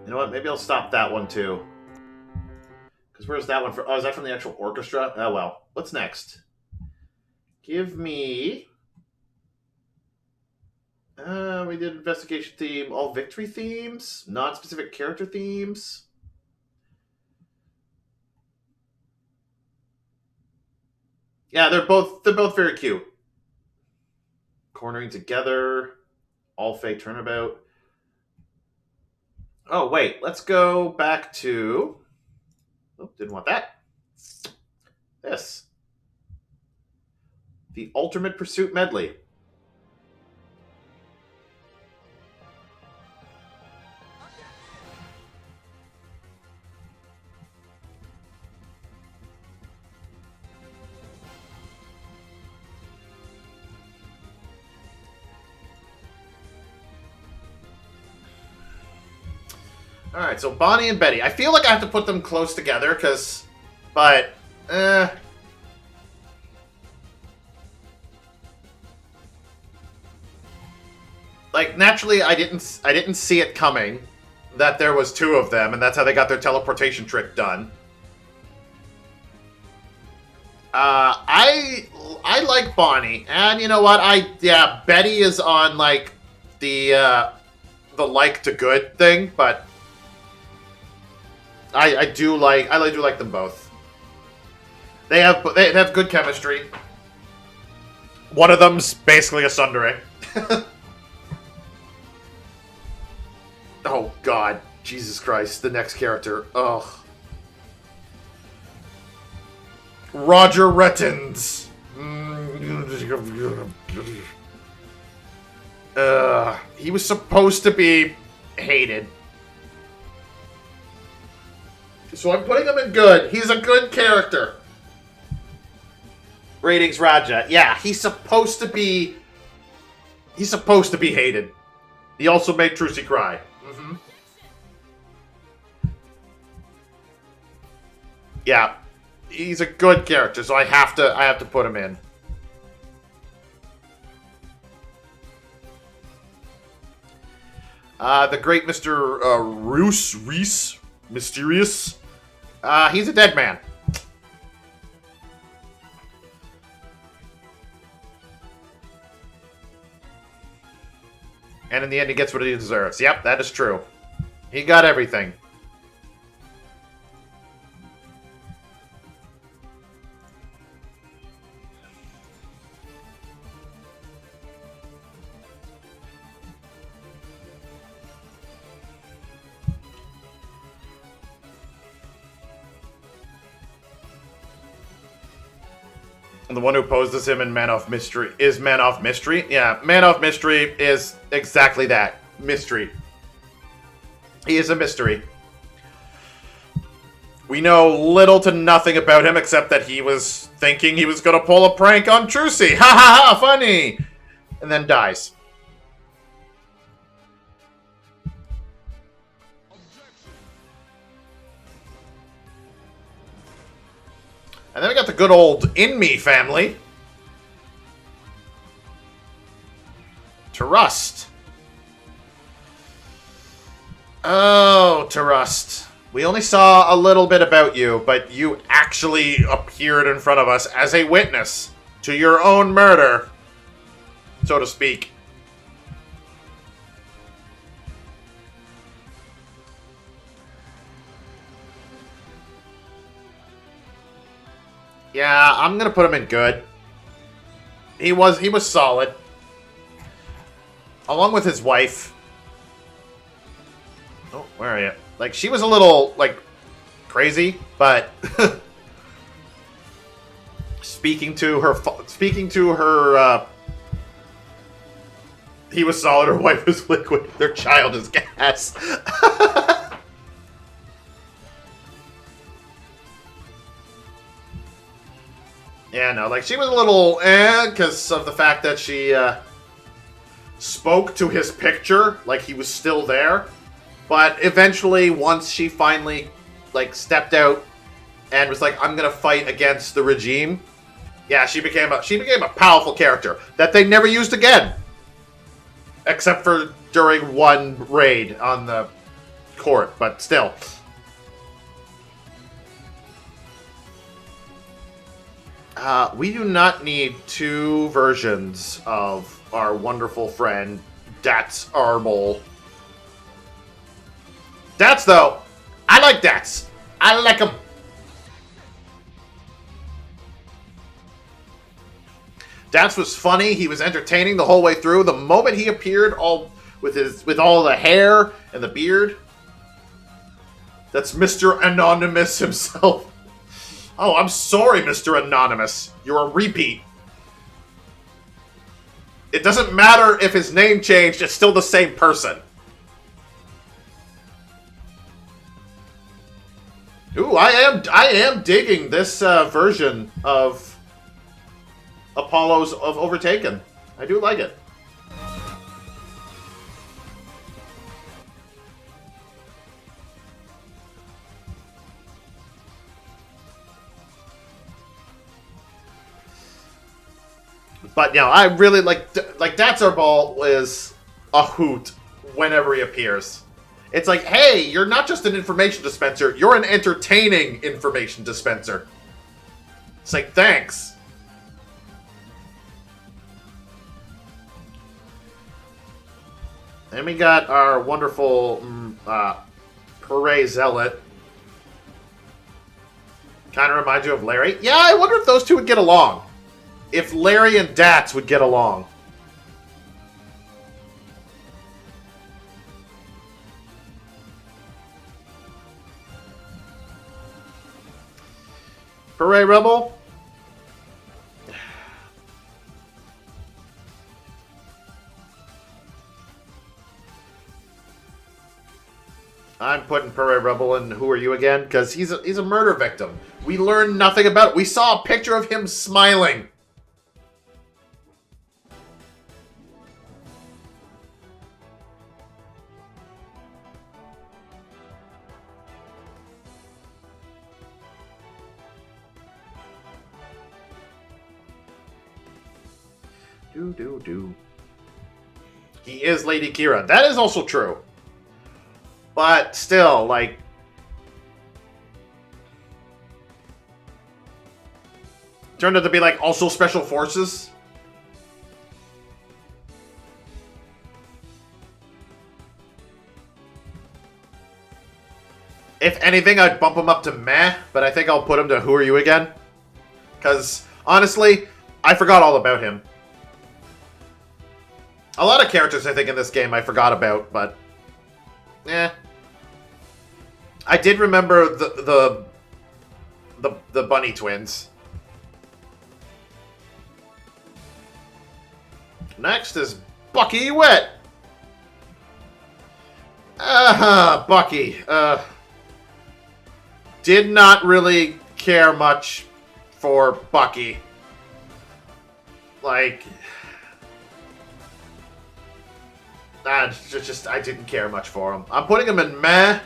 Speaker 1: You know what? Maybe I'll stop that one too. Because where's that one from? Oh, is that from the actual orchestra? Oh, well. What's next? Give me... we did investigation theme, all victory themes, non-specific character themes. Yeah, they're both very cute. Cornering together, all fake turnabout. Oh, wait, let's go back to... Oh, didn't want that. This. The Ultimate Pursuit medley. Alright, so Bonnie and Betty. I feel like I have to put them close together, because... But... Like, naturally, I didn't see it coming that there was two of them, and that's how they got their teleportation trick done. I like Bonnie, and you know what? Betty is on, like, the like to good thing, but... I do like them both. They have good chemistry. One of them's basically a tsundere. Oh God, Jesus Christ, the next character. Ugh. Roger Rettins. He was supposed to be hated. So I'm putting him in good. He's a good character. Ratings Raja. Yeah, he's supposed to be... He's supposed to be hated. He also made Trucy cry. Mm-hmm. Yeah. He's a good character, so I have to put him in. The great Mr. Reese, Mysterious. He's a dead man. And in the end, he gets what he deserves. Yep, that is true. He got everything. And the one who poses him in Man of Mystery is Man of Mystery. Yeah, Man of Mystery is exactly that. Mystery. He is a mystery. We know little to nothing about him except that he was thinking he was going to pull a prank on Trucy. Ha ha ha, funny! And then dies. And then we got the good old In-Me family. Trust. Oh, Trust. We only saw a little bit about you, but you actually appeared in front of us as a witness to your own murder, so to speak. Yeah, I'm gonna put him in good. He was solid. Along with his wife. Oh, where are you? Like, she was a little, like, crazy, but speaking to her, he was solid, her wife was liquid, their child is gas. Yeah, no, like, she was a little because of the fact that she spoke to his picture like he was still there. But eventually, once she finally, like, stepped out and was like, I'm gonna fight against the regime, yeah, she became a powerful character that they never used again. Except for during one raid on the court, but still. We do not need two versions of our wonderful friend, Dats Arbol. Dats, though. I like Dats. I like him. Dats was funny. He was entertaining the whole way through. The moment he appeared, all with all the hair and the beard, that's Mr. Anonymous himself. Oh, I'm sorry, Mr. Anonymous. You're a repeat. It doesn't matter if his name changed, it's still the same person. Ooh, I am digging this version of Apollo's of Overtaken. I do like it. But, you know, I really like Dats Arbol is a hoot whenever he appears. It's like, hey, you're not just an information dispenser, you're an entertaining information dispenser. It's like, thanks. Then we got our wonderful Pere Zealot. Kind of reminds you of Larry. Yeah, I wonder if those two would get along. If Larry and Dats would get along. Hooray, Rebel? I'm putting Purre Rebel in Who Are You Again? Because he's a murder victim. We learned nothing about it. We saw a picture of him smiling. Do. He is Lady Kira. That is also true. But still, like... Turned out to be, like, also Special Forces. If anything, I'd bump him up to meh, but I think I'll put him to Who Are You Again? Because, honestly, I forgot all about him. A lot of characters, I think, in this game I forgot about, but... I did remember the bunny twins. Next is Bucky Wet. Bucky. Did not really care much for Bucky. Like... just I didn't care much for him. I'm putting him in meh.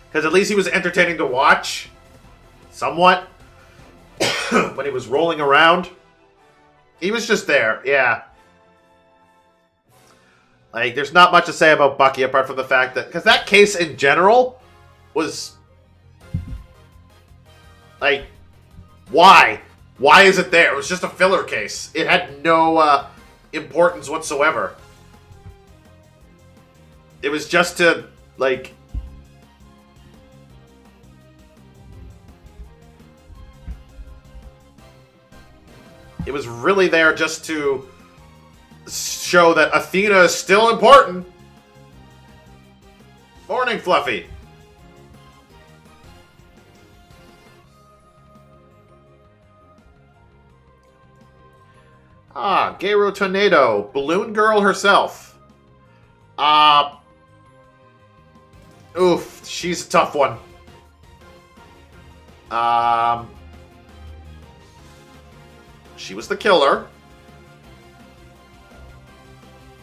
Speaker 1: Because at least he was entertaining to watch. Somewhat. When he was rolling around. He was just there, yeah. Like, there's not much to say about Bucky apart from the fact that... Because that case in general was... Like, why? Why is it there? It was just a filler case. It had no... importance whatsoever. It was just to, like... It was really there just to show that Athena is still important. Morning, Fluffy. Garo Tornado. Balloon Girl herself. Oof, she's a tough one. She was the killer.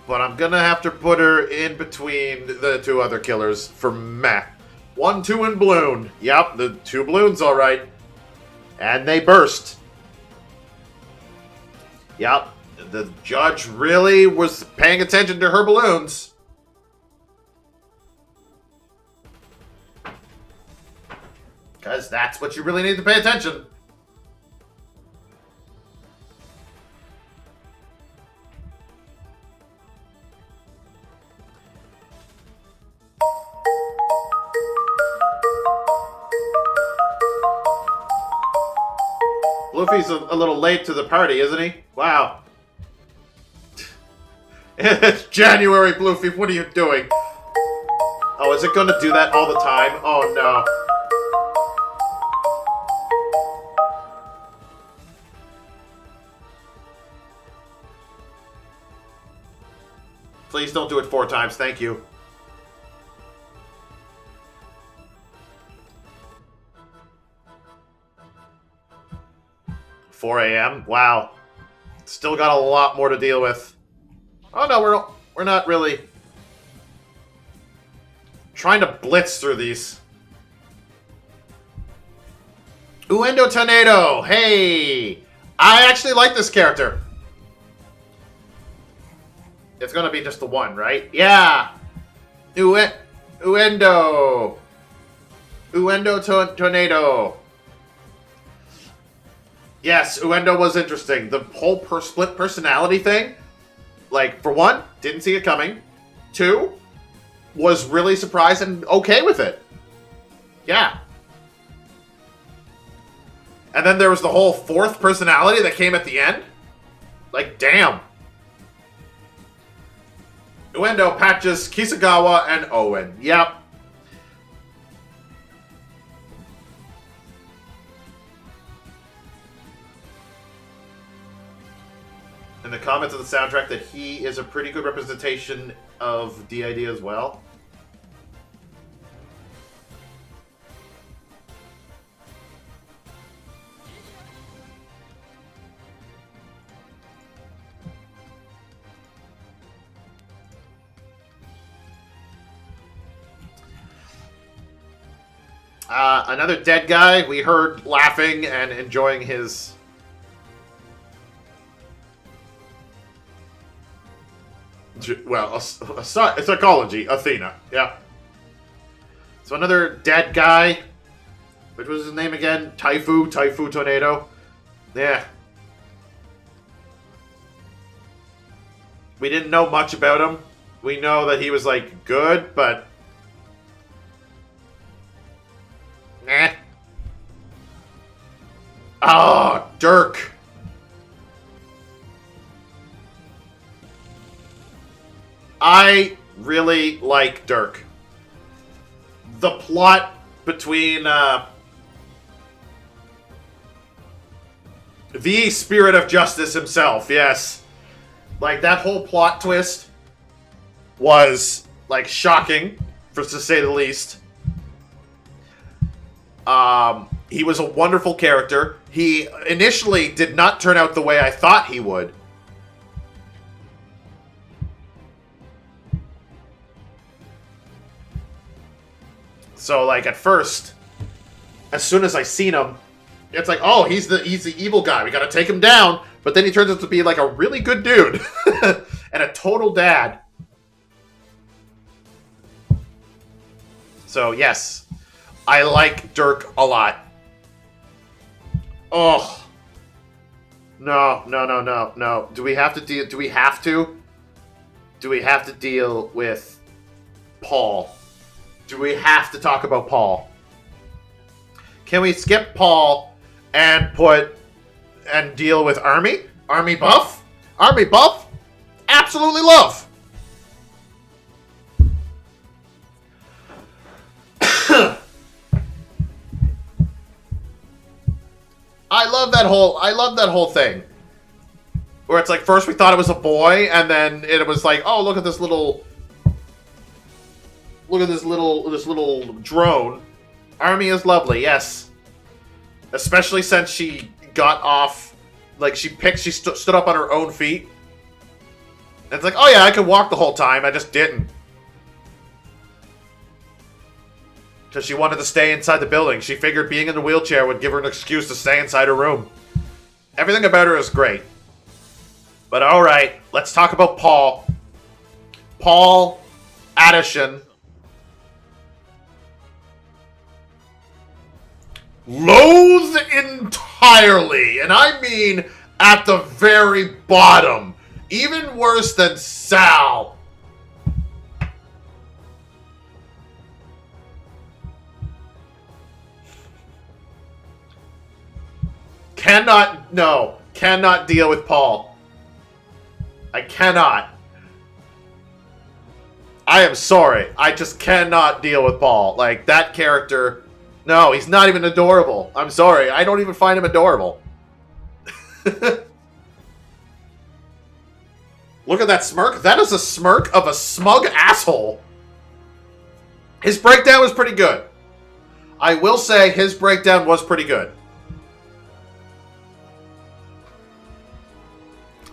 Speaker 1: But I'm gonna have to put her in between the two other killers for meh. 1, 2, and Balloon. Yep, the 2 balloons, alright. And they burst. Yep, the judge really was paying attention to her balloons. Because that's what you really need to pay attention. Luffy's a little late to the party, isn't he? Wow. It's January, Bluffy. What are you doing? Oh, is it going to do that all the time? Oh, no. Please don't do it 4 times. Thank you. $4 a.m. Wow. Still got a lot more to deal with. Oh no, we're not really trying to blitz through these. Uendo Tornado. Hey, I actually like this character. It's gonna be just the one, right? Yeah. Uendo. Tornado. Yes, Uendo was interesting. The whole split personality thing, like, for one, didn't see it coming. 2, was really surprised and okay with it. Yeah. And then there was the whole 4th personality that came at the end. Like, damn. Uendo, Patches, Kisagawa, and Owen. Yep. in the comments of the soundtrack that he is a pretty good representation of DID as well. Another dead guy we heard laughing and enjoying his... Well, a psychology, Athena, yeah. So another dead guy. Which was his name again? Taifu Tornado. Yeah. We didn't know much about him. We know that he was, like, good, but... Eh. Oh, Dirk. I really like Dirk. The plot between the Spirit of Justice himself, yes. Like, that whole plot twist was, like, shocking, to say the least. He was a wonderful character. He initially did not turn out the way I thought he would. So, like, at first, as soon as I seen him, it's like, oh, he's the evil guy. We gotta take him down. But then he turns out to be, like, a really good dude. And a total dad. So, yes. I like Dirk a lot. Oh. No. Do we have to deal... Do we have to? Do we have to deal with Paul? Do we have to talk about Paul? Can we skip Paul and deal with Army? Army buff? Army buff? Absolutely love. I love that whole thing. Where it's like, first we thought it was a boy, and then it was like, oh, look at this little drone. Army is lovely, yes. Especially since she got off, like, she stood up on her own feet. And it's like, oh yeah, I could walk the whole time, I just didn't. Because she wanted to stay inside the building. She figured being in the wheelchair would give her an excuse to stay inside her room. Everything about her is great. But alright, let's talk about Paul. Paul Addison. Loathe entirely, and I mean at the very bottom. Even worse than Sal. Cannot deal with Paul. I cannot. I am sorry. I just cannot deal with Paul. Like, that character... No, he's not even adorable. I'm sorry. I don't even find him adorable. Look at that smirk. That is a smirk of a smug asshole. His breakdown was pretty good. I will say his breakdown was pretty good.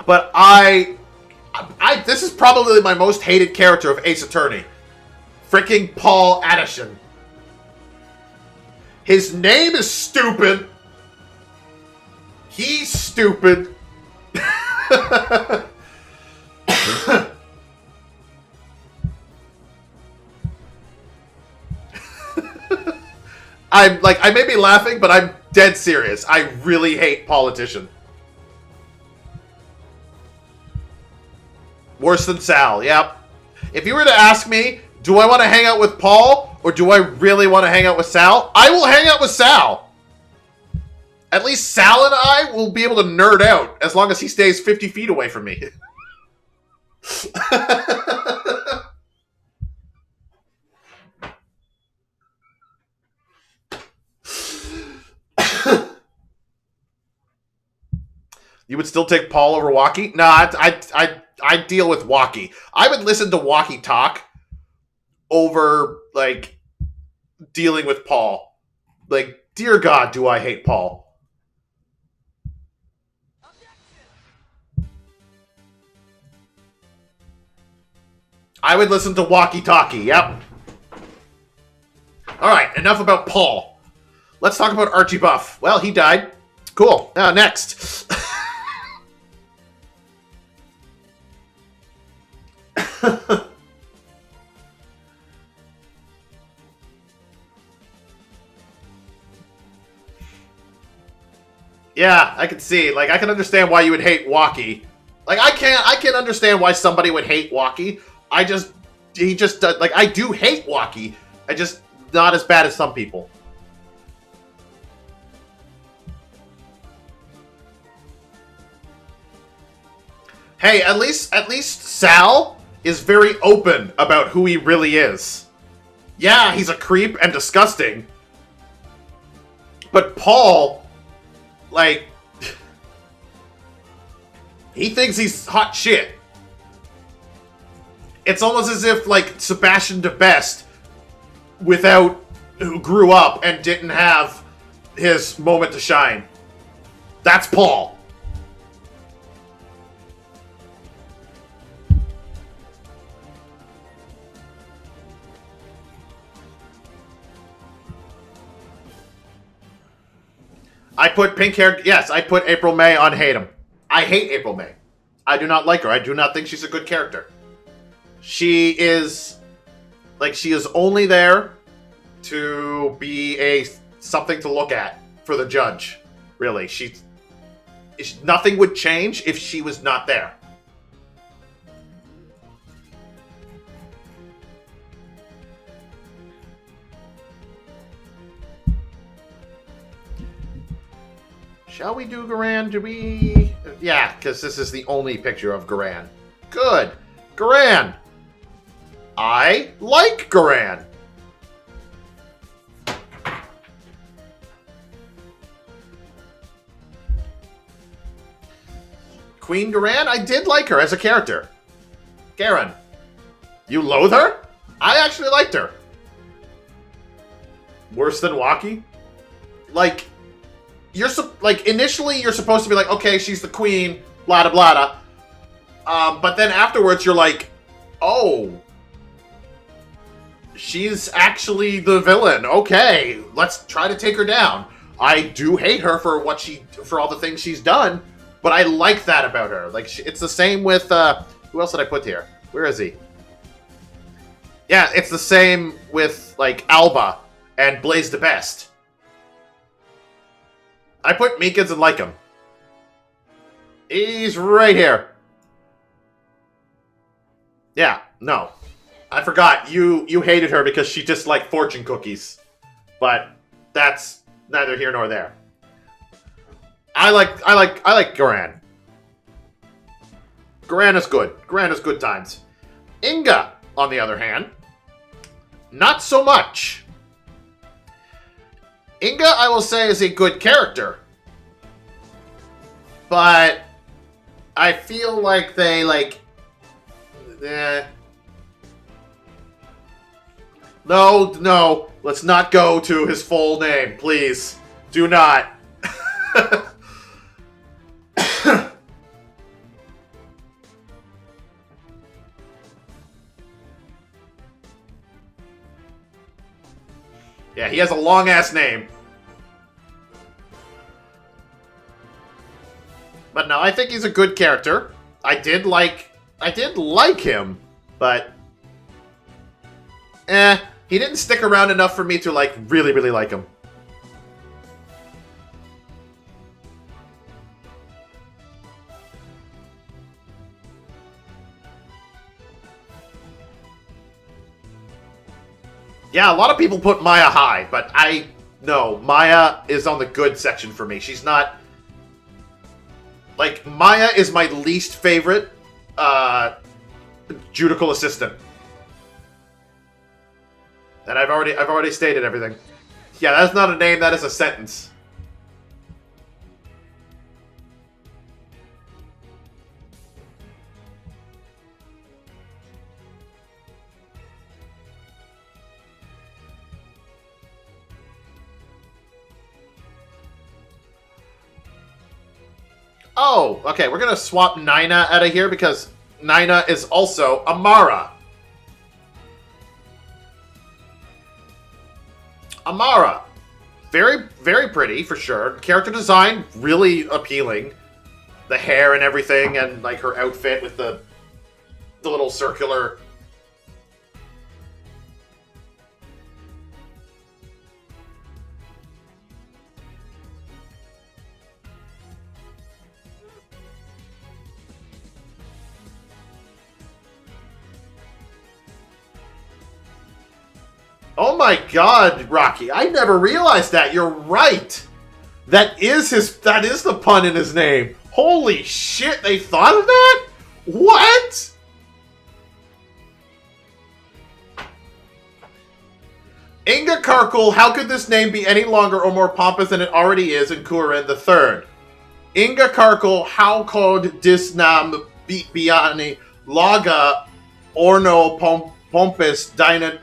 Speaker 1: But this is probably my most hated character of Ace Attorney. Freaking Paul Addison. His name is stupid. He's stupid. I may be laughing, but I'm dead serious. I really hate politician. Worse than Sal, yep. If you were to ask me, do I want to hang out with Paul, or do I really want to hang out with Sal? I will hang out with Sal. At least Sal and I will be able to nerd out, as long as he stays 50 feet away from me. You would still take Paul over Walkie? No, I deal with Walkie. I would listen to Walkie talk over, like, dealing with Paul. Like, dear God, do I hate Paul. I would listen to Walkie Talkie, yep. Alright, enough about Paul. Let's talk about Archie Buff. Well, he died. Cool. Now, next. Yeah, I can see. Like, I can understand why you would hate Walkie. Like, I can't understand why somebody would hate Walkie. He just does, like, I do hate Walkie. I just, not as bad as some people. Hey, at least Sal is very open about who he really is. Yeah, he's a creep and disgusting. But Paul, like, he thinks he's hot shit. It's almost as if, like, Sebastian DeBest, who grew up and didn't have his moment to shine. That's Paul. I put pink hair. Yes, I put April May on hate him. I hate April May. I do not like her. I do not think she's a good character. She is only there to be something to look at for the judge. Really, nothing would change if she was not there. Shall we do Garan? Do we? Yeah, because this is the only picture of Garan. Good. Garan. I like Garan. Queen Garan? I did like her as a character. Garen. You loathe her? I actually liked her. Worse than Walkie? Like, initially you're supposed to be like, okay, she's the queen, blah, blah, blah. But then afterwards you're like, oh, she's actually the villain. Okay, let's try to take her down. I do hate her for all the things she's done, but I like that about her. Like, it's the same with, who else did I put here? Where is he? Yeah, it's the same with, like, Alba and Blaze the Best. I put Meekins and like him. He's right here. Yeah, no. I forgot. You hated her because she disliked fortune cookies. But that's neither here nor there. I like Garan. Garan is good. Garan is good times. Inga, on the other hand, not so much. Inga, I will say, is a good character. But I feel like they, like... No. Let's not go to his full name, please. Do not. Yeah, he has a long-ass name. But no, I think he's a good character. I did like him, but... he didn't stick around enough for me to, like, really, really like him. Yeah, a lot of people put Maya high, but no, Maya is on the good section for me. She's not... Like, Maya is my least favorite judical assistant. And I've already stated everything. Yeah, that's not a name, that is a sentence. Oh, okay, we're gonna swap Nina out of here because Nina is also Amara. Amara. Very, very pretty, for sure. Character design, really appealing. The hair and everything, and like her outfit with the little circular... Oh my god, Rocky. I never realized that. You're right. That is the pun in his name. Holy shit, they thought of that? What? Inga Karkul, how could this name be any longer or more pompous than it already is in Kuren the Third? Inga Karkul, how could this nam biani laga orno pompous dinan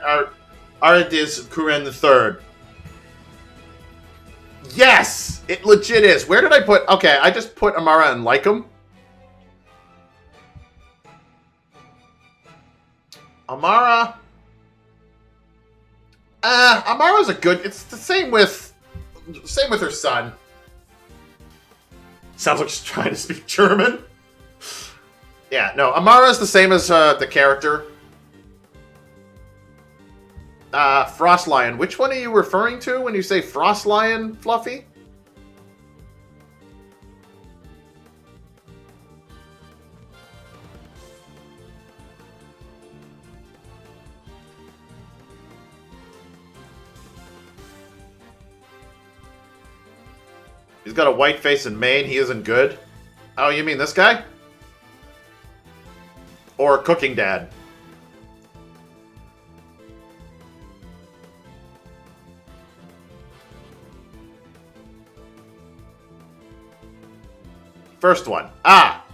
Speaker 1: Aridis Kuren the Third? Yes! It legit is. Where did I put... Okay, I just put Amara and Lycum. Amara... Amara's a good... It's the same with... Same with her son. Sounds like she's trying to speak German. Yeah, no, Amara's the same as the character. Frost Lion. Which one are you referring to when you say Frost Lion, Fluffy? He's got a white face and mane. He isn't good. Oh, you mean this guy? Or Cooking Dad? First one. Ah!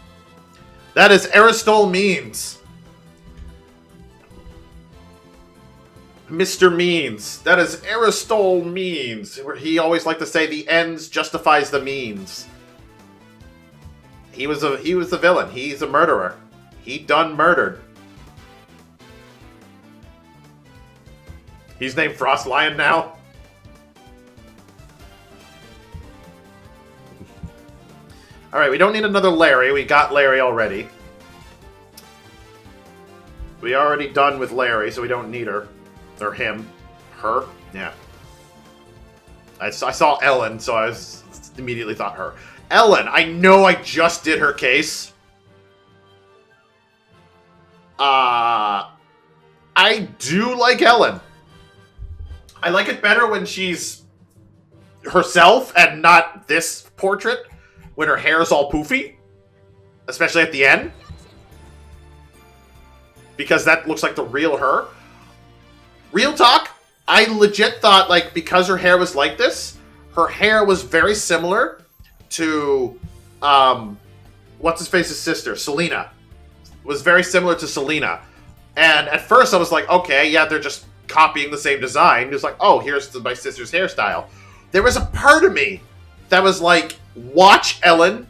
Speaker 1: That is Aristol Means. Mr. Means. That is Aristol Means. Where he always liked to say the ends justifies the means. He was the villain. He's a murderer. He done murdered. He's named Frost Lion now. Alright, we don't need another Larry. We got Larry already. We already done with Larry, so we don't need her. Or him. Her? Yeah. I saw Ellen, so I immediately thought her. Ellen! I know I just did her case. I do like Ellen. I like it better when she's herself and not this portrait. When her hair's all poofy. Especially at the end. Because that looks like the real her. Real talk, I legit thought, like, because her hair was like this, her hair was very similar to, what's-his-face's sister, Selena. Was very similar to Selena. And at first I was like, okay, yeah, they're just copying the same design. It was like, oh, here's my sister's hairstyle. There was a part of me that was like, watch Ellen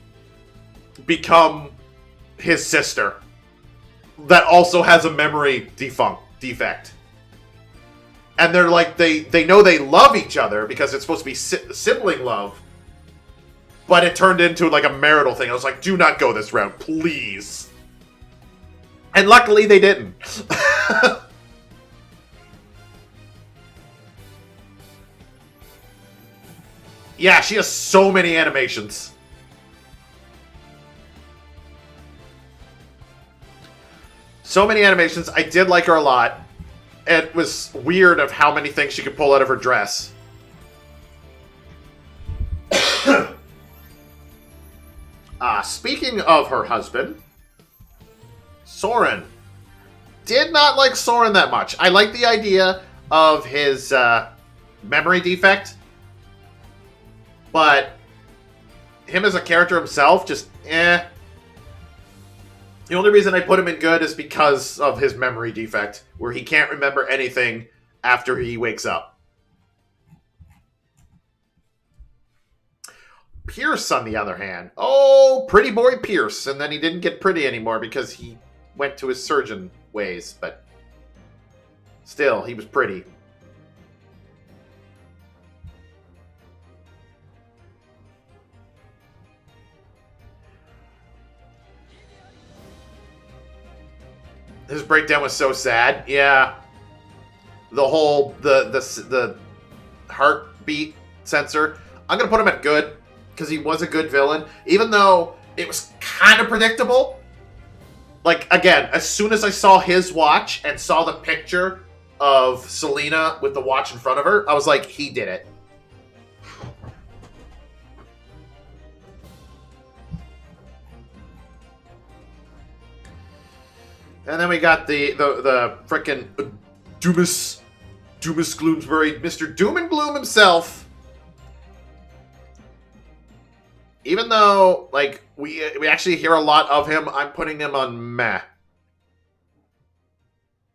Speaker 1: become his sister. That also has a memory defect. And they're like, they know they love each other because it's supposed to be sibling love. But it turned into like a marital thing. I was like, do not go this route, please. And luckily they didn't. Yeah, she has so many animations. So many animations. I did like her a lot. It was weird of how many things she could pull out of her dress. Speaking of her husband, Soren. Did not like Soren that much. I like the idea of his memory defect. But him as a character himself, just eh. The only reason I put him in good is because of his memory defect, where he can't remember anything after he wakes up. Pierce, on the other hand. Oh, pretty boy Pierce. And then he didn't get pretty anymore because he went to his surgeon ways. But still, he was pretty. His breakdown was so sad. Yeah. The whole, the heartbeat sensor. I'm going to put him at good because he was a good villain. Even though it was kind of predictable. Like, again, as soon as I saw his watch and saw the picture of Selena with the watch in front of her, I was like, he did it. And then we got the frickin' Doomus Gloomsbury, Mr. Doom and Gloom himself. Even though, like, we actually hear a lot of him, I'm putting him on meh.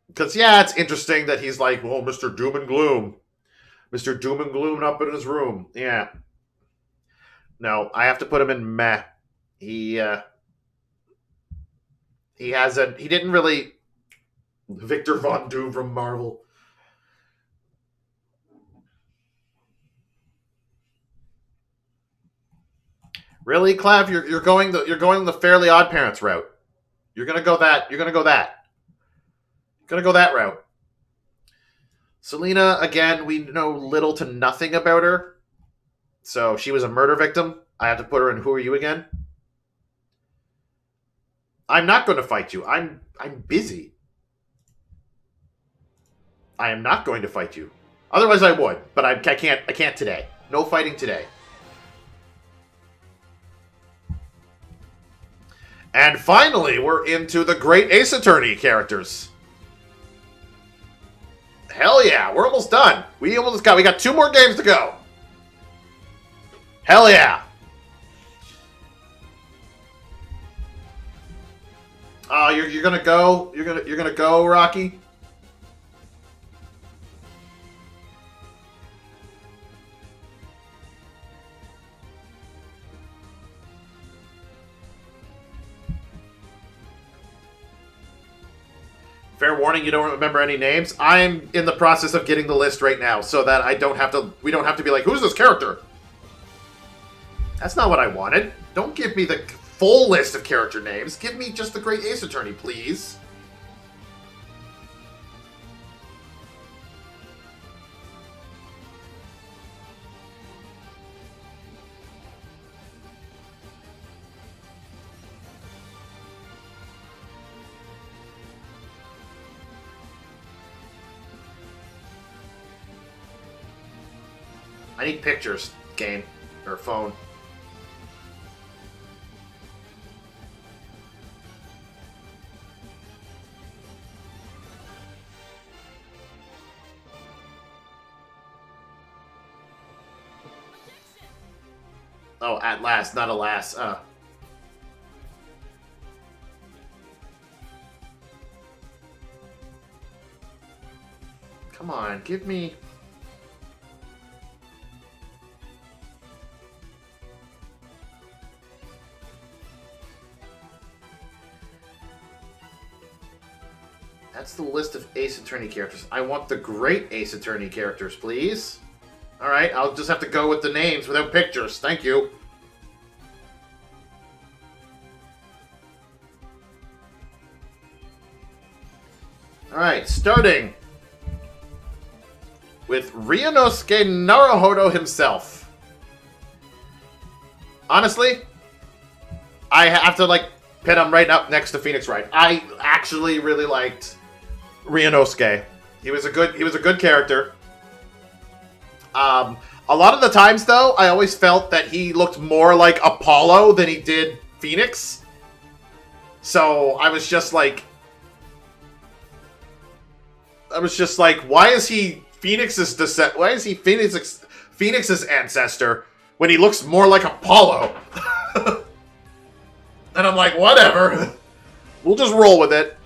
Speaker 1: Because, yeah, it's interesting that he's like, oh, Mr. Doom and Gloom. Mr. Doom and Gloom up in his room. Yeah. No, I have to put him in meh. He didn't really... Victor Von Doom from Marvel. Really, Clav? You're going the Fairly Odd Parents route. You're gonna go that route. Selena, again, we know little to nothing about her. So she was a murder victim. I have to put her in Who Are You Again? I'm not going to fight you. I'm busy. I am not going to fight you. Otherwise I would, but I can't today. No fighting today. And finally, we're into the Great Ace Attorney characters. Hell yeah, we're almost done. We got 2 more games to go. Hell yeah. Oh, you're gonna go? You're gonna go, Rocky? Fair warning, you don't remember any names. I'm in the process of getting the list right now so that we don't have to be like, who's this character? That's not what I wanted. Don't give me the full list of character names. Give me just the Great Ace Attorney, please. I need pictures, game, or phone. Oh, at last, not alas. Come on, give me... That's the list of Ace Attorney characters. I want the Great Ace Attorney characters, please. Alright, I'll just have to go with the names without pictures. Thank you. Alright, starting with Ryunosuke Naruhodo himself. Honestly, I have to, like, pin him right up next to Phoenix Wright. I actually really liked Ryunosuke. He was a good character. A lot of the times, though, I always felt that he looked more like Apollo than he did Phoenix. So I was just like, why is he Phoenix's descent? Why is he Phoenix's ancestor when he looks more like Apollo? And I'm like, whatever. We'll just roll with it.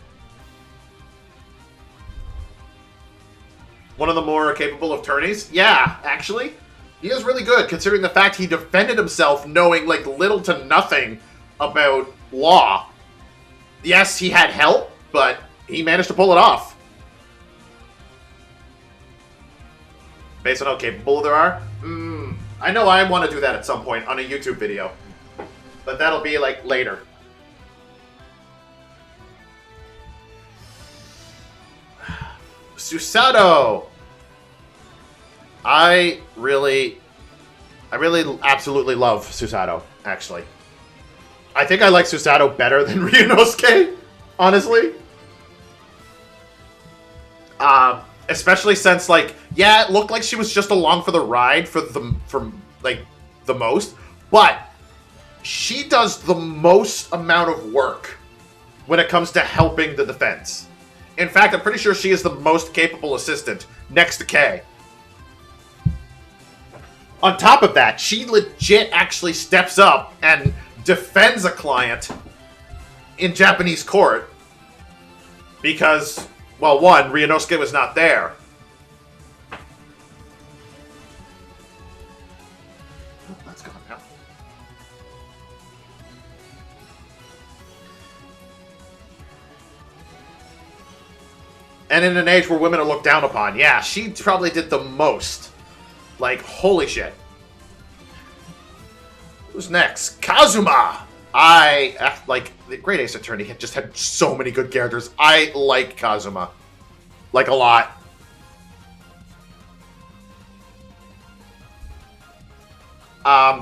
Speaker 1: One of the more capable attorneys? Yeah, actually. He is really good, considering the fact he defended himself knowing, like, little to nothing about law. Yes, he had help, but he managed to pull it off. Based on how capable there are? I know I want to do that at some point on a YouTube video. But that'll be, like, later. Susato! I really absolutely love Susato, actually. I think I like Susato better than Ryunosuke, honestly. Especially since, like, yeah, it looked like she was just along for the ride for the most, but she does the most amount of work when it comes to helping the defense. In fact, I'm pretty sure she is the most capable assistant next to Kay. On top of that, she legit actually steps up and defends a client in Japanese court because, well, one, Ryunosuke was not there. Oh, that's gone now. And in an age where women are looked down upon, yeah, she probably did the most. Like, holy shit. Who's next? Kazuma! Like, the Great Ace Attorney had just had so many good characters. I like Kazuma. Like, a lot.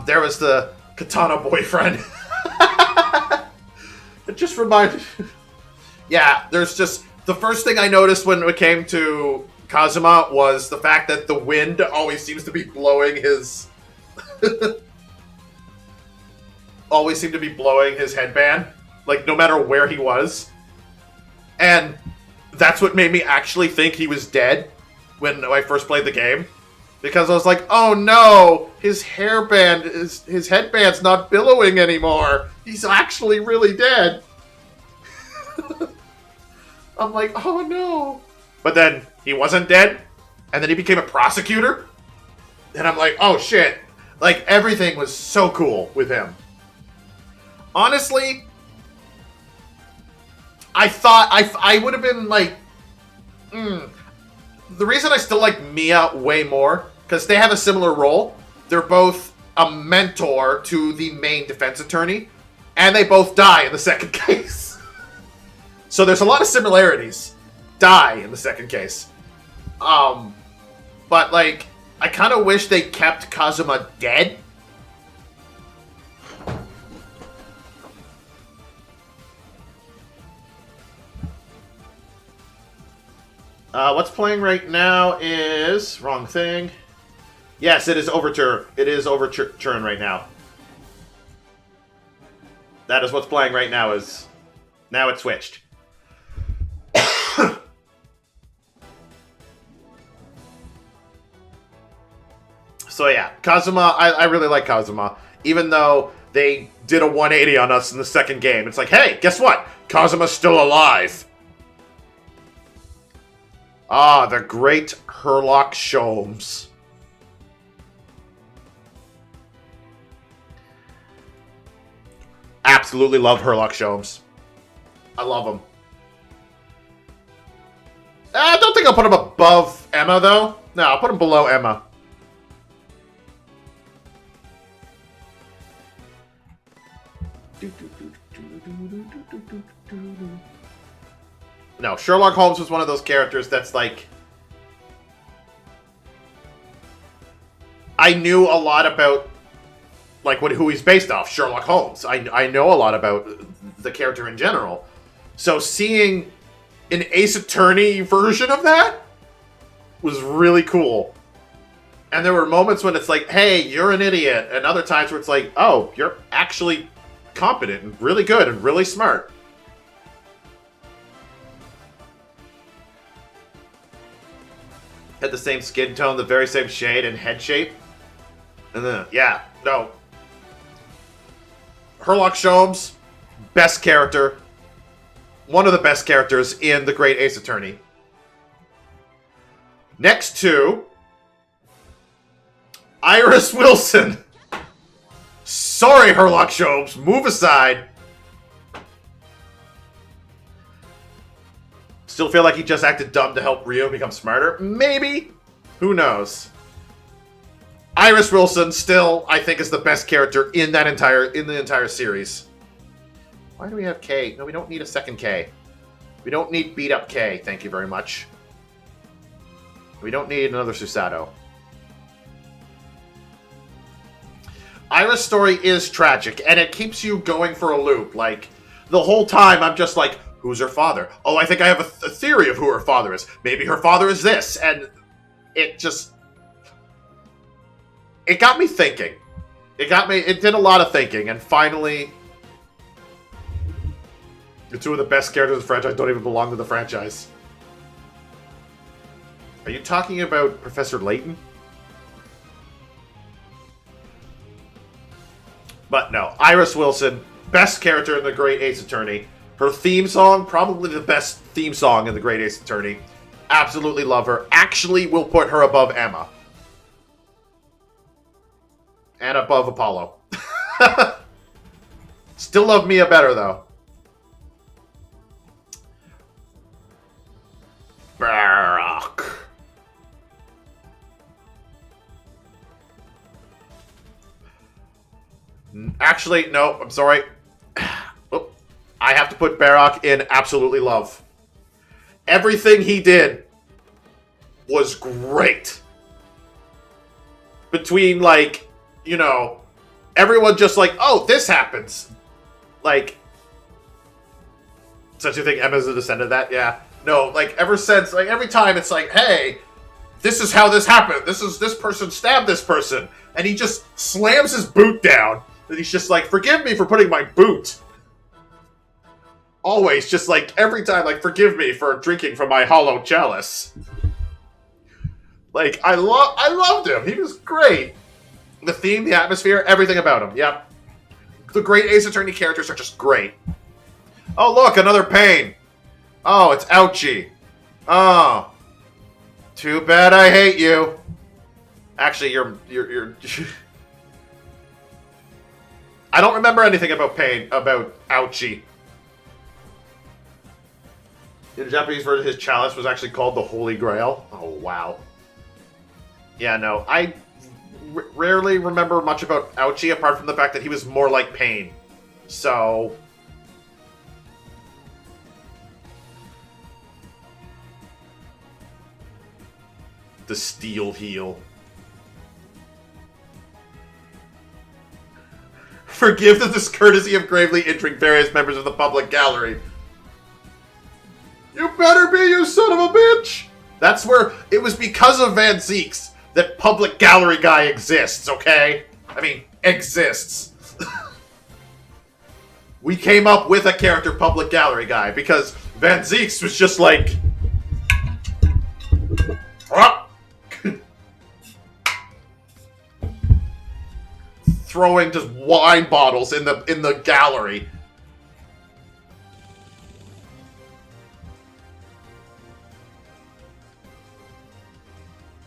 Speaker 1: There was the Katana boyfriend. It just reminded... Yeah, there's just... The first thing I noticed when it came to Kazuma was the fact that the wind always seems to be blowing his... always seemed to be blowing his headband. Like, no matter where he was. And that's what made me actually think he was dead when I first played the game. Because I was like, oh no! His headband's not billowing anymore! He's actually really dead! I'm like, oh no! But then, he wasn't dead, and then he became a prosecutor? And I'm like, oh shit! Like, everything was so cool with him. Honestly, I thought I would have been like... The reason I still like Mia way more, because they have a similar role. They're both a mentor to the main defense attorney, and they both die in the second case. So there's a lot of similarities. Die in the second case. But, like, I kind of wish they kept Kazuma dead. What's playing right now is... Wrong thing. Yes, it is Overture. It is Overture right now. That is what's playing right now. Is now it switched. So yeah, Kazuma, I really like Kazuma. Even though they did a 180 on us in the second game. It's like, hey, guess what? Kazuma's still alive. Ah, the great Herlock Sholmes. Absolutely love Herlock Sholmes. I love him. I don't think I'll put him above Emma, though. No, I'll put him below Emma. No, Sherlock Holmes was one of those characters that's like... I knew a lot about, like, who he's based off, Sherlock Holmes. I know a lot about the character in general. So seeing an Ace Attorney version of that was really cool. And there were moments when it's like, hey, you're an idiot. And other times where it's like, oh, you're actually competent and really good and really smart. Had the same skin tone, the very same shade and head shape. And then, yeah, no. Herlock Sholmes, best character. One of the best characters in The Great Ace Attorney. Next to... Iris Wilson. Sorry, Herlock Sholmes. Move aside. Still feel like he just acted dumb to help Rio become smarter? Maybe. Who knows? Iris Wilson still, I think, is the best character in the entire series. Why do we have K? No, we don't need a second K. We don't need beat up K. Thank you very much. We don't need another Susato. Iris' story is tragic, and it keeps you going for a loop. Like, the whole time, I'm just like, who's her father? Oh, I think I have a theory of who her father is. Maybe her father is this. And it just... It got me thinking. It did a lot of thinking, and finally... The two of the best characters in the franchise don't even belong to the franchise. Are you talking about Professor Layton? But no, Iris Wilson, best character in The Great Ace Attorney. Her theme song, probably the best theme song in The Great Ace Attorney. Absolutely love her. Actually will put her above Emma. And above Apollo. Still love Mia better, though. Barak. Actually, no, I'm sorry. Oh, I have to put Barak in absolutely love. Everything he did was great. Between, like, you know, everyone just like, oh, this happens. Like, so you think Emma's a descendant of that? Yeah. No, like, ever since, like, every time it's like, hey, this is how this happened. This person stabbed this person. And he just slams his boot down. And he's just like, forgive me for putting my boot. Always, just like, every time, like, forgive me for drinking from my hollow chalice. Like, I loved him. He was great. The theme, the atmosphere, everything about him. Yep. The Great Ace Attorney characters are just great. Oh, look, another pain. Oh, it's Ouchie. Oh. Too bad I hate you. Actually, you're I don't remember anything about Ouchie. In the Japanese version, his chalice was actually called the Holy Grail. Oh, wow. Yeah, no, I rarely remember much about Ouchie, apart from the fact that he was more like Pain. So... The Steel Heel. Forgive the discourtesy of gravely entering various members of the public gallery. You better be, you son of a bitch! That's where... It was because of Van Zeeks that Public Gallery Guy exists, okay? I mean, exists. We came up with a character Public Gallery Guy because Van Zeeks was just like... throwing just wine bottles in the gallery.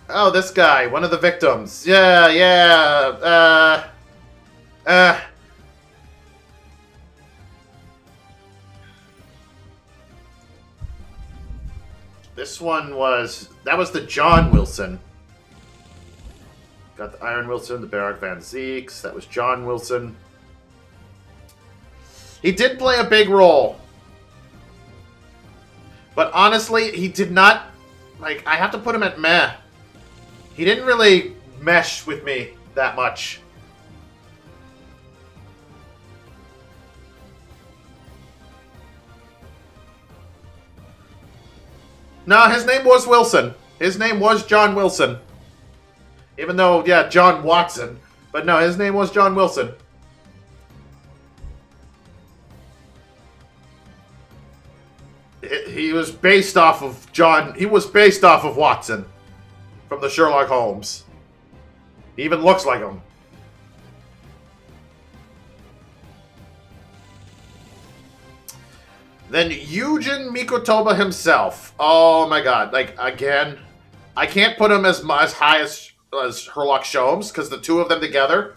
Speaker 1: Oh, this guy, one of the victims. Yeah. This one was... That was the John Wilson. Got the Iron Wilson, the Barak Van Zeeks. That was John Wilson. He did play a big role. But honestly, he did not... Like, I have to put him at meh. He didn't really mesh with me that much. No, his name was Wilson. His name was John Wilson. Even though, yeah, John Watson. But no, his name was John Wilson. He was based off of John... He was based off of Watson. From the Sherlock Holmes. He even looks like him. Then Yujin Mikotoba himself. Oh my god. Like, again, I can't put him as high as as Herlock Sholmes, because the two of them together,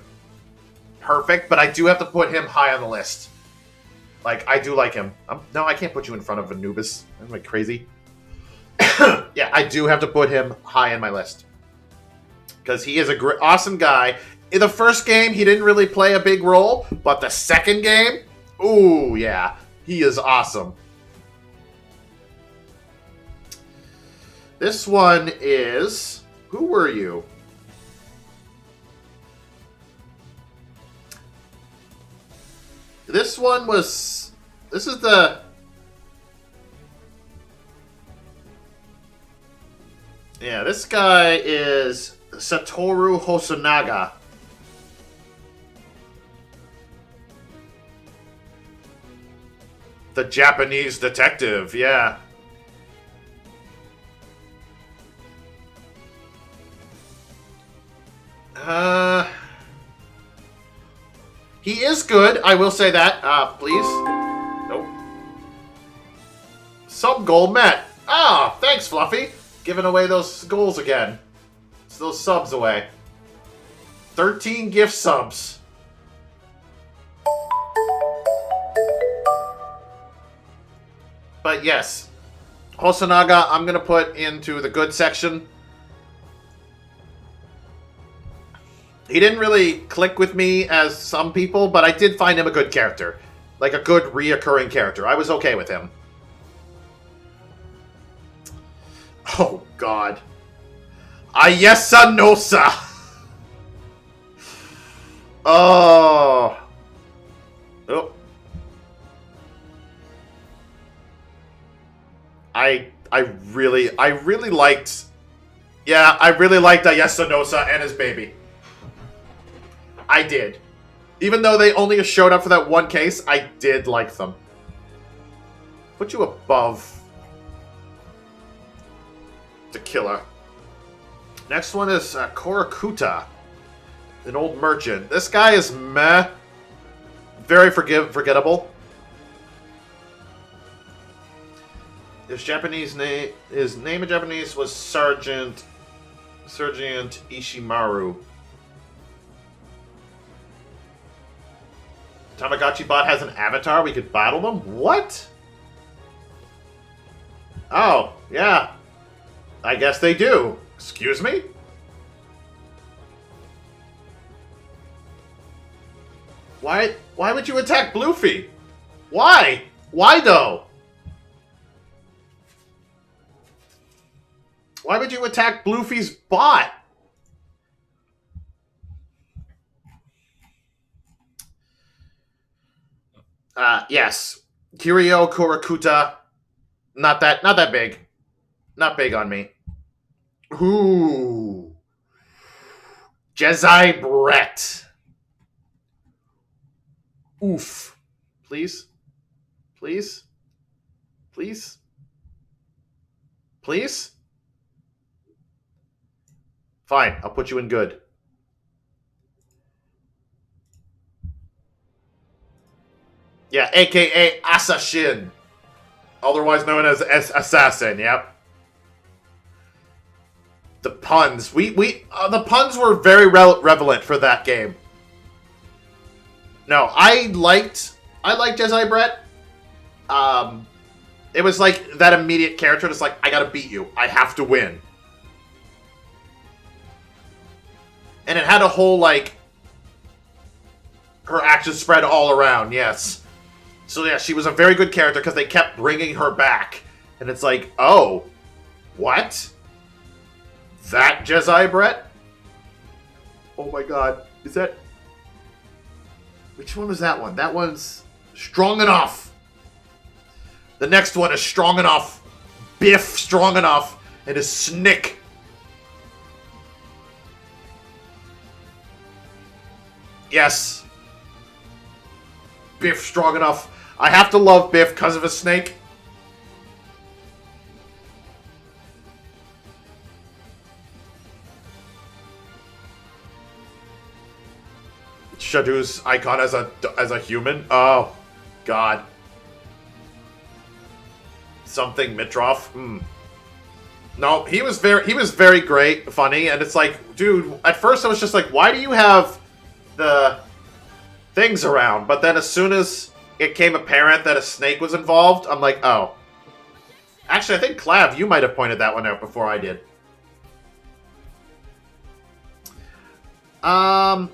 Speaker 1: perfect. But I do have to put him high on the list. Like, I do like him. No, I can't put you in front of Anubis. I'm like crazy. Yeah, I do have to put him high in my list. Because he is a great, awesome guy. In the first game, he didn't really play a big role. But the second game, ooh, yeah. He is awesome. This one is... Who were you? This one was... This is the... Yeah, this guy is Satoru Hosonaga. The Japanese detective, yeah. He is good, I will say that. Please. Nope. Some goal met. Ah, thanks, Fluffy. Giving away those goals again. It's those subs away. 13 gift subs. But yes, Hosonaga, I'm going to put into the good section. He didn't really click with me as some people, but I did find him a good character. Like a good reoccurring character. I was okay with him. Oh, God. Ayesa Nosa. Oh. Oh. I really liked... Yeah, I really liked Ayesa Nosa and his baby. I did. Even though they only showed up for that one case, I did like them. Put you above the killer. Next one is Korakuta, an old merchant. This guy is meh. Very forgettable. His name in Japanese was Sergeant Ishimaru. Tamagotchi Bot has an avatar. We could battle them? What? Oh, yeah. I guess they do. Excuse me? Why would you attack Bluefy? Why? Why though? Why would you attack Bluefy's bot? Yes. Kiryu Korakuta. Not that big. Not big on me. Ooh. Jedi Brett. Oof. Please? Please? Please? Please? Fine, I'll put you in good. Yeah, aka Assassin. Otherwise known as Assassin, yep. The puns. The puns were very relevant for that game. No, I liked Jedi Brett. It was like that immediate character that's like, I gotta beat you. I have to win. And it had a whole, like, her actions spread all around, yes. So yeah, she was a very good character because they kept bringing her back. And it's like, oh, what? That Jedi Brett? Oh my god. Is that... Which one was that one? That one's Strong Enough. The next one is Strong Enough. Biff Strong Enough. And his Snick. Yes. Biff Strong Enough. I have to love Biff because of his snake. Shadu's icon as a human. Oh, God. Something Mitroff. No, he was very great, funny, and it's like, dude, at first I was just like, why do you have the things around? But then as soon as it became apparent that a snake was involved, I'm like, oh. Actually, I think Clav, you might have pointed that one out before I did. The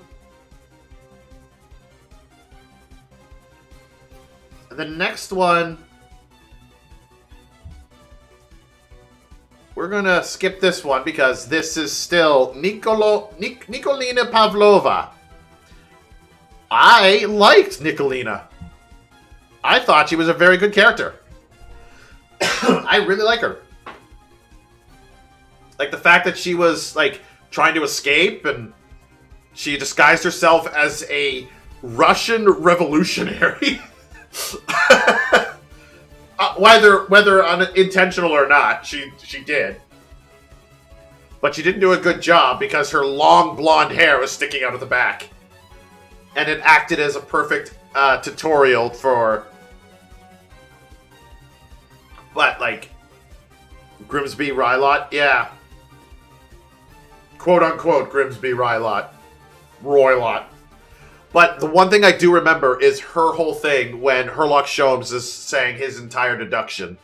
Speaker 1: next one, we're gonna skip this one because this is still Nikolina Pavlova. I liked Nikolina. I thought she was a very good character. I really like her. Like the fact that she was like trying to escape and she disguised herself as a Russian revolutionary. Whether unintentional or not, she did. But she didn't do a good job because her long blonde hair was sticking out of the back. And it acted as a perfect tutorial for... But, like... Grimsby Rylot? Yeah. Quote-unquote Grimsby Rylot. Roylot. But the one thing I do remember is her whole thing when Herlock Sholmes is saying his entire deduction.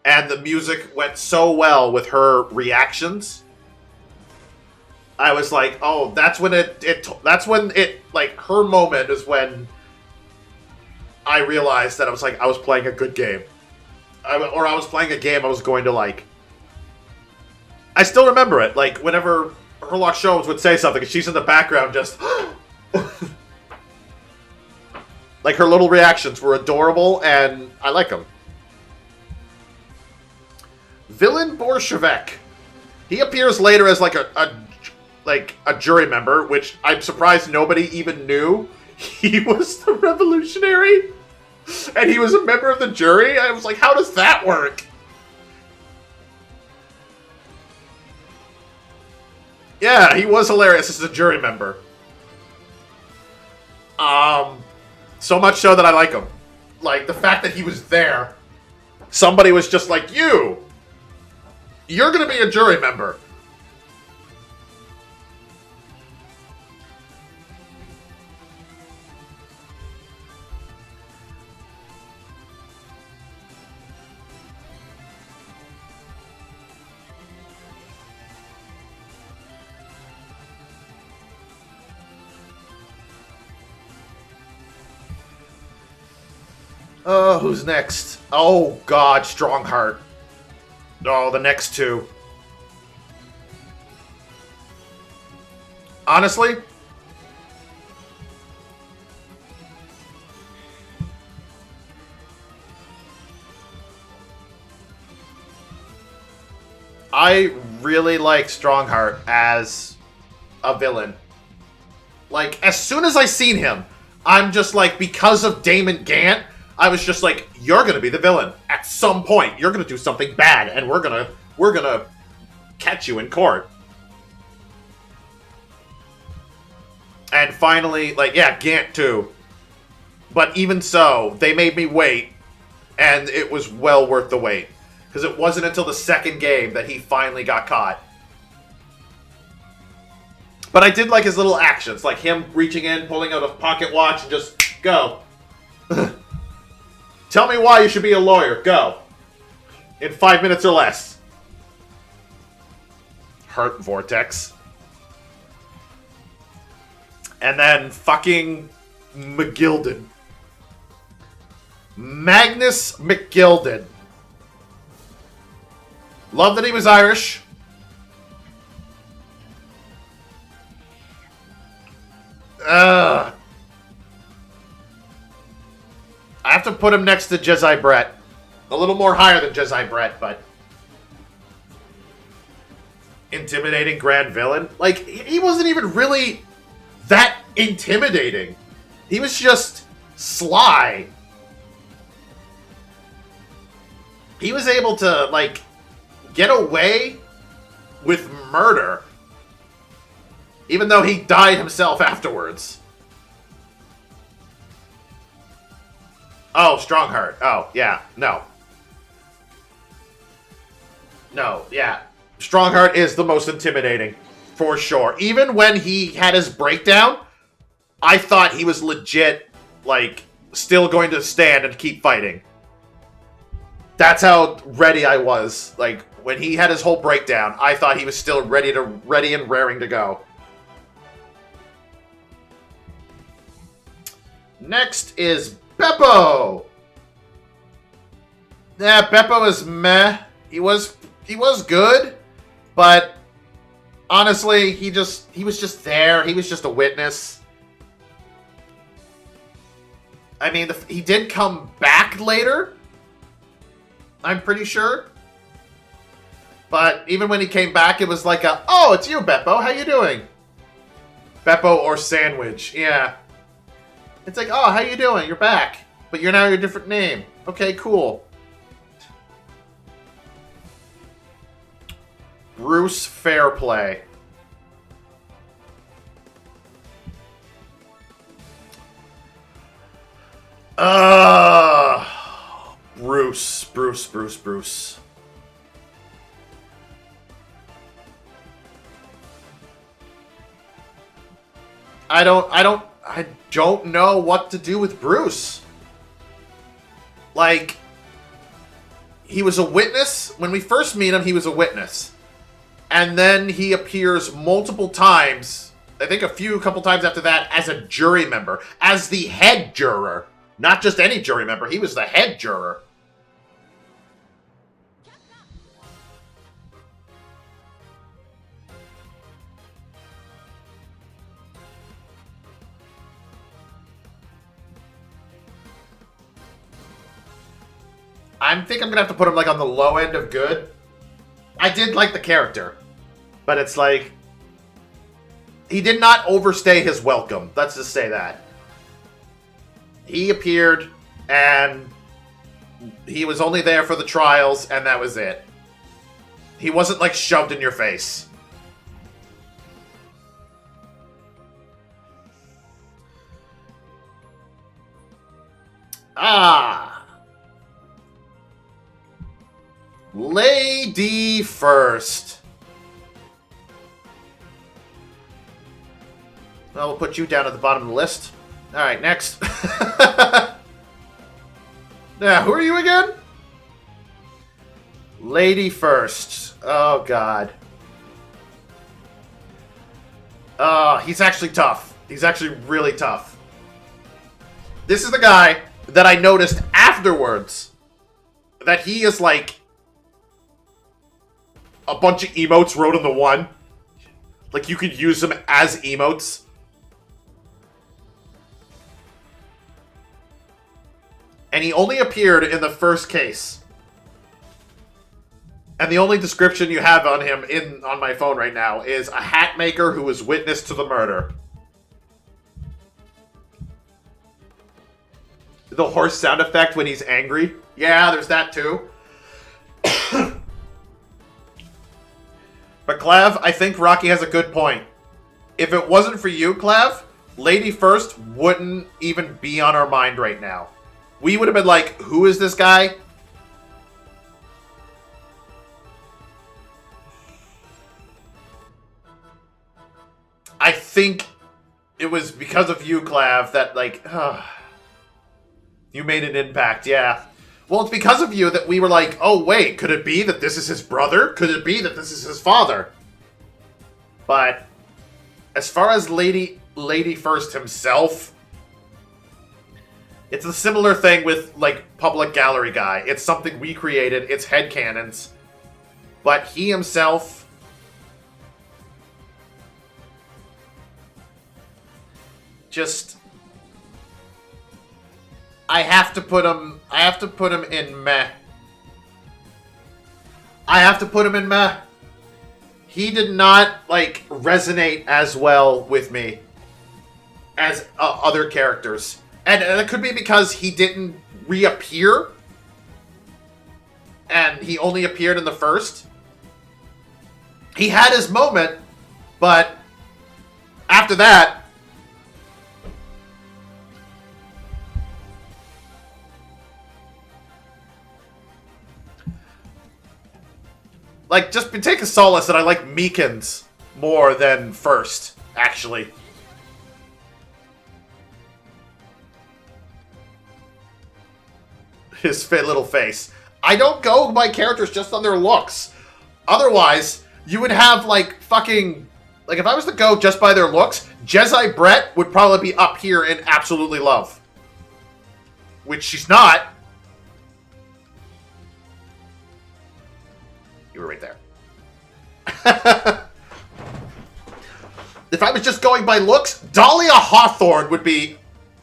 Speaker 1: And the music went so well with her reactions. I was like, oh, that's when like, her moment is when I realized that I was playing a good game. I was playing a game I was going to like. I still remember it. Like, whenever Herlock Sholmes would say something, and she's in the background just... Like, her little reactions were adorable, and I like them. Villain Bolshevik. He appears later as, like, a jury member, which I'm surprised nobody even knew he was the revolutionary. And he was a member of the jury. I was like, how does that work? Yeah, he was hilarious as a jury member. So much so that I like him. Like, the fact that he was there. Somebody was just like, you're gonna be a jury member. Oh, who's next? Oh, God, Strongheart. Oh, the next two. Honestly, I really like Strongheart as a villain. Like, as soon as I seen him, I'm just like, because of Damon Gant, I was just like, you're gonna be the villain. At some point, you're gonna do something bad, and we're gonna catch you in court. And finally, like, yeah, Gant too. But even so, they made me wait, and it was well worth the wait. Because it wasn't until the second game that he finally got caught. But I did like his little actions, like him reaching in, pulling out a pocket watch, and just, go. Tell me why you should be a lawyer. Go. In 5 minutes or less. Hurt Vortex. And then fucking McGilden. Magnus McGilden. Love that he was Irish. I have to put him next to Jedi Brett. A little more higher than Jedi Brett, but... Intimidating grand villain? Like, he wasn't even really that intimidating. He was just sly. He was able to, like, get away with murder. Even though he died himself afterwards. Oh, Strongheart. Oh, yeah. No. No, yeah. Strongheart is the most intimidating, for sure. Even when he had his breakdown, I thought he was legit, like, still going to stand and keep fighting. That's how ready I was. Like, when he had his whole breakdown, I thought he was still ready and raring to go. Next is Beppo. Yeah, Beppo is meh. He was good, but honestly, he was just there. He was just a witness. I mean, he did come back later, I'm pretty sure. But even when he came back, it was like oh, it's you, Beppo. How you doing? Beppo or Sandwich, yeah. It's like, oh, how you doing? You're back. But you're now your different name. Okay, cool. Bruce Fairplay. Bruce. I don't know what to do with Bruce. Like, he was a witness. When we first meet him, he was a witness. And then he appears multiple times, I think a couple times after that, as a jury member. As the head juror. Not just any jury member, he was the head juror. I think I'm gonna have to put him like on the low end of good. I did like the character, but it's like he did not overstay his welcome. Let's just say that. He appeared and he was only there for the trials and that was it. He wasn't like shoved in your face. Lady first. Well, we'll put you down at the bottom of the list. Alright, next. Now, who are you again? Lady first. Oh, God. He's actually tough. He's actually really tough. This is the guy that I noticed afterwards that he is like a bunch of emotes wrote in the one. Like, you could use them as emotes. And he only appeared in the first case. And the only description you have on him on my phone right now is a hat maker who was witness to the murder. The horse sound effect when he's angry. Yeah, there's that too. But Clav, I think Rocky has a good point. If it wasn't for you, Clav, Lady First wouldn't even be on our mind right now. We would have been like, who is this guy? I think it was because of you, Clav, that like, you made an impact, yeah. Well, it's because of you that we were like, oh, wait, could it be that this is his brother? Could it be that this is his father? But as far as Lady First himself, it's a similar thing with, like, Public Gallery Guy. It's something we created. It's headcanons. But he himself... just... I have to put him in meh. I have to put him in meh. He did not, like, resonate as well with me as other characters. And it could be because he didn't reappear. And he only appeared in the first. He had his moment, but after that... Like, just take a solace that I like Meekins more than First, actually. His fit little face. I don't go by characters just on their looks. Otherwise, you would have, like, fucking... Like, if I was to go just by their looks, Jedi Brett would probably be up here in absolutely love. Which she's not. You were right there. If I was just going by looks, Dahlia Hawthorne would be...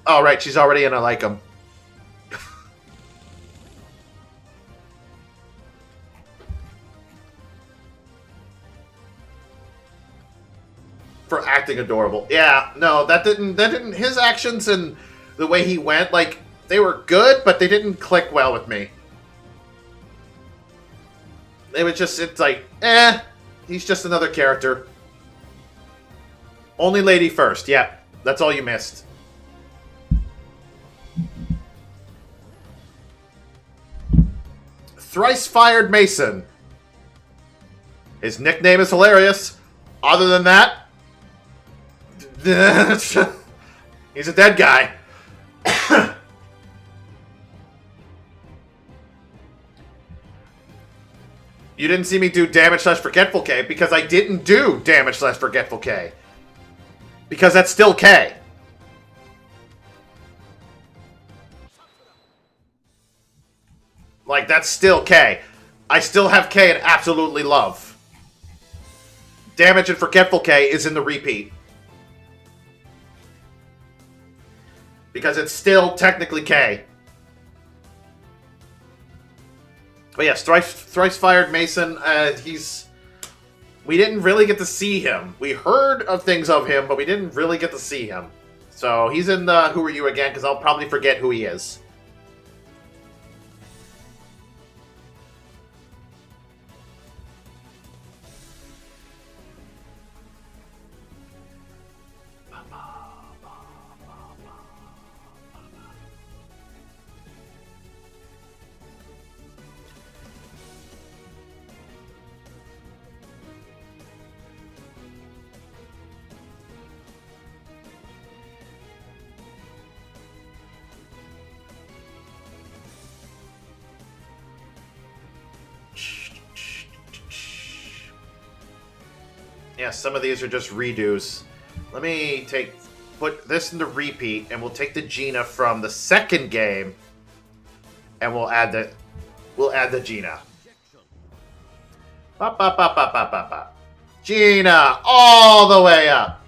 Speaker 1: Oh, right, she's already in I Like 'Em. For acting adorable. Yeah, no, that didn't, his actions and the way he went, like, they were good, but they didn't click well with me. It was just, it's like, he's just another character. Only lady first, yeah, that's all you missed. Thrice Fired Mason. His nickname is hilarious. Other than that, he's a dead guy. You didn't see me do Damage/Forgetful K because I didn't do Damage/Forgetful K. Because that's still K. Like, that's still K. I still have K and absolutely love. Damage and Forgetful K is in the repeat. Because it's still technically K. But yes, Thrice Fired Mason, we didn't really get to see him. We heard of things of him, but we didn't really get to see him. So he's in the Who Are You Again, because I'll probably forget who he is. Yeah, some of these are just redos. Let me put this into repeat, and we'll take the Gina from the second game, and we'll add the Gina. Bop, bop, bop, bop, bop, bop, bop. Gina, all the way up.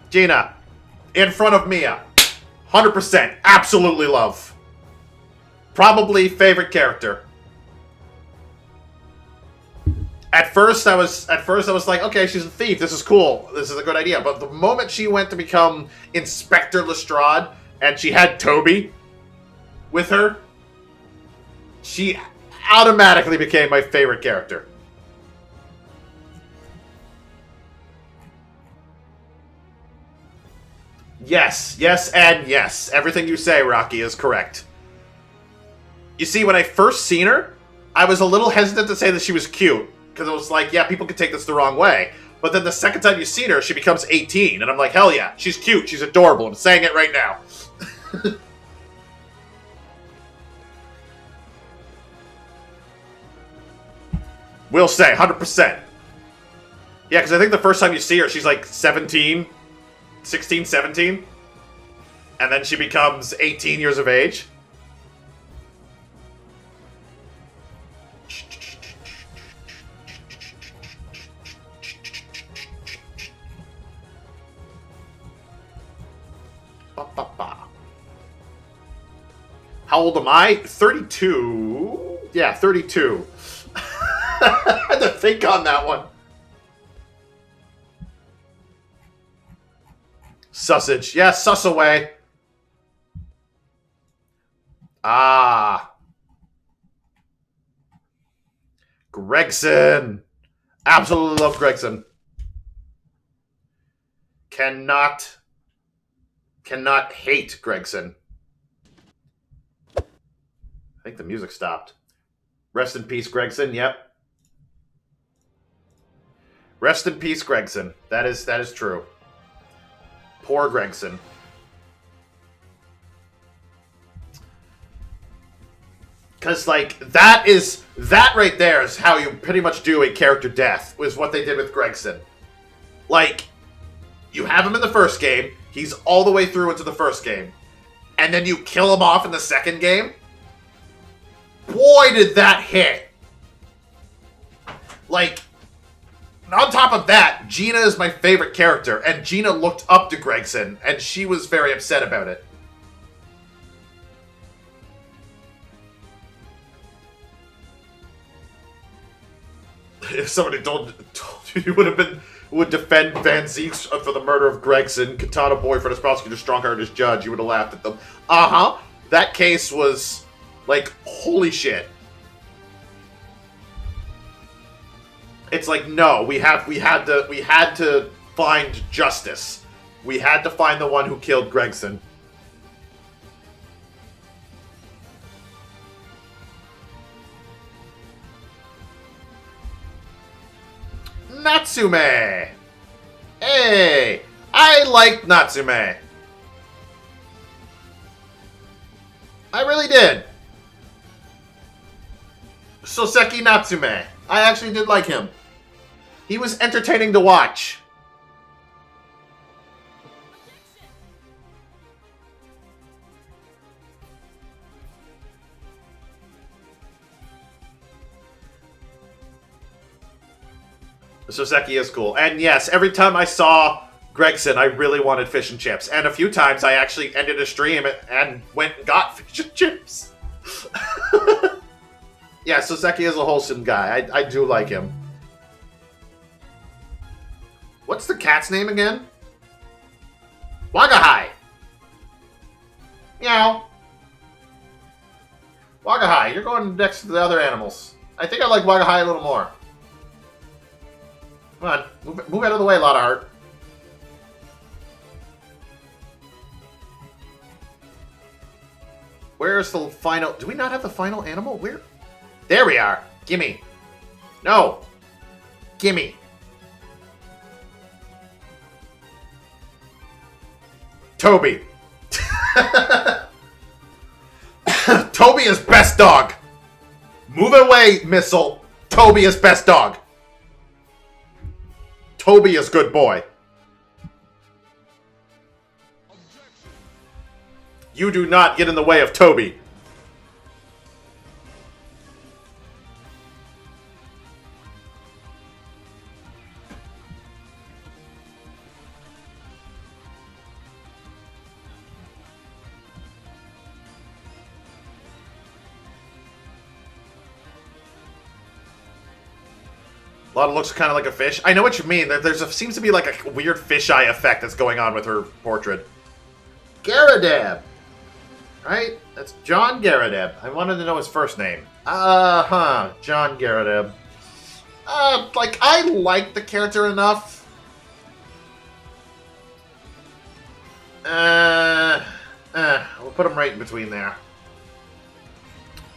Speaker 1: Gina, in front of Mia. 100%, absolutely love. Probably favorite character. At first I was like, okay, she's a thief. This is cool. This is a good idea. But the moment she went to become Inspector Lestrade and she had Toby with her, she automatically became my favorite character. Yes, yes, and yes. Everything you say, Rocky, is correct. You see, when I first seen her, I was a little hesitant to say that she was cute. Because I was like, yeah, people could take this the wrong way. But then the second time you see her, she becomes 18. And I'm like, hell yeah, she's cute, she's adorable. I'm saying it right now. Will say, 100%. Yeah, because I think the first time you see her, she's like 17, 16, 17. And then she becomes 18 years of age. How old am I? 32. Yeah, 32. I had to think on that one. Sausage. Yeah, suss away. Ah. Gregson. Absolutely love Gregson. Cannot hate Gregson. I think the music stopped. Rest in peace, Gregson. Yep. Rest in peace, Gregson. That is true. Poor Gregson. Because, like, that right there is how you pretty much do a character death, was what they did with Gregson. Like, you have him in the first game, he's all the way through into the first game, and then you kill him off in the second game? Boy, did that hit. Like, on top of that, Gina is my favorite character, and Gina looked up to Gregson, and she was very upset about it. If somebody told you would defend Van Zieks for the murder of Gregson, Katana boyfriend as prosecutor, Strongheart as judge, you would have laughed at them. That case was like, holy shit. It's like, no, we had to find justice. We had to find the one who killed Gregson. Natsume! Hey! I like Natsume. I really did. Soseki Natsume. I actually did like him. He was entertaining to watch. Soseki is cool. And yes, every time I saw Gregson, I really wanted fish and chips. And a few times I actually ended a stream and went and got fish and chips. Yeah, Soseki is a wholesome guy. I do like him. What's the cat's name again? Wagahai. Meow. Wagahai, you're going next to the other animals. I think I like Wagahai a little more. Come on, move out of the way, Lotta Heart. Where's the final... Do we not have the final animal? Where? There we are. Gimme. No. Gimme. Toby. Toby is best dog. Move away, Missile. Toby is best dog. Toby is good boy. You do not get in the way of Toby. Lotta looks kind of like a fish. I know what you mean. Seems to be like a weird fisheye effect that's going on with her portrait. Garadeb! Right? That's John Garadeb. I wanted to know his first name. John Garadeb. Like, I like the character enough. We'll put him right in between there.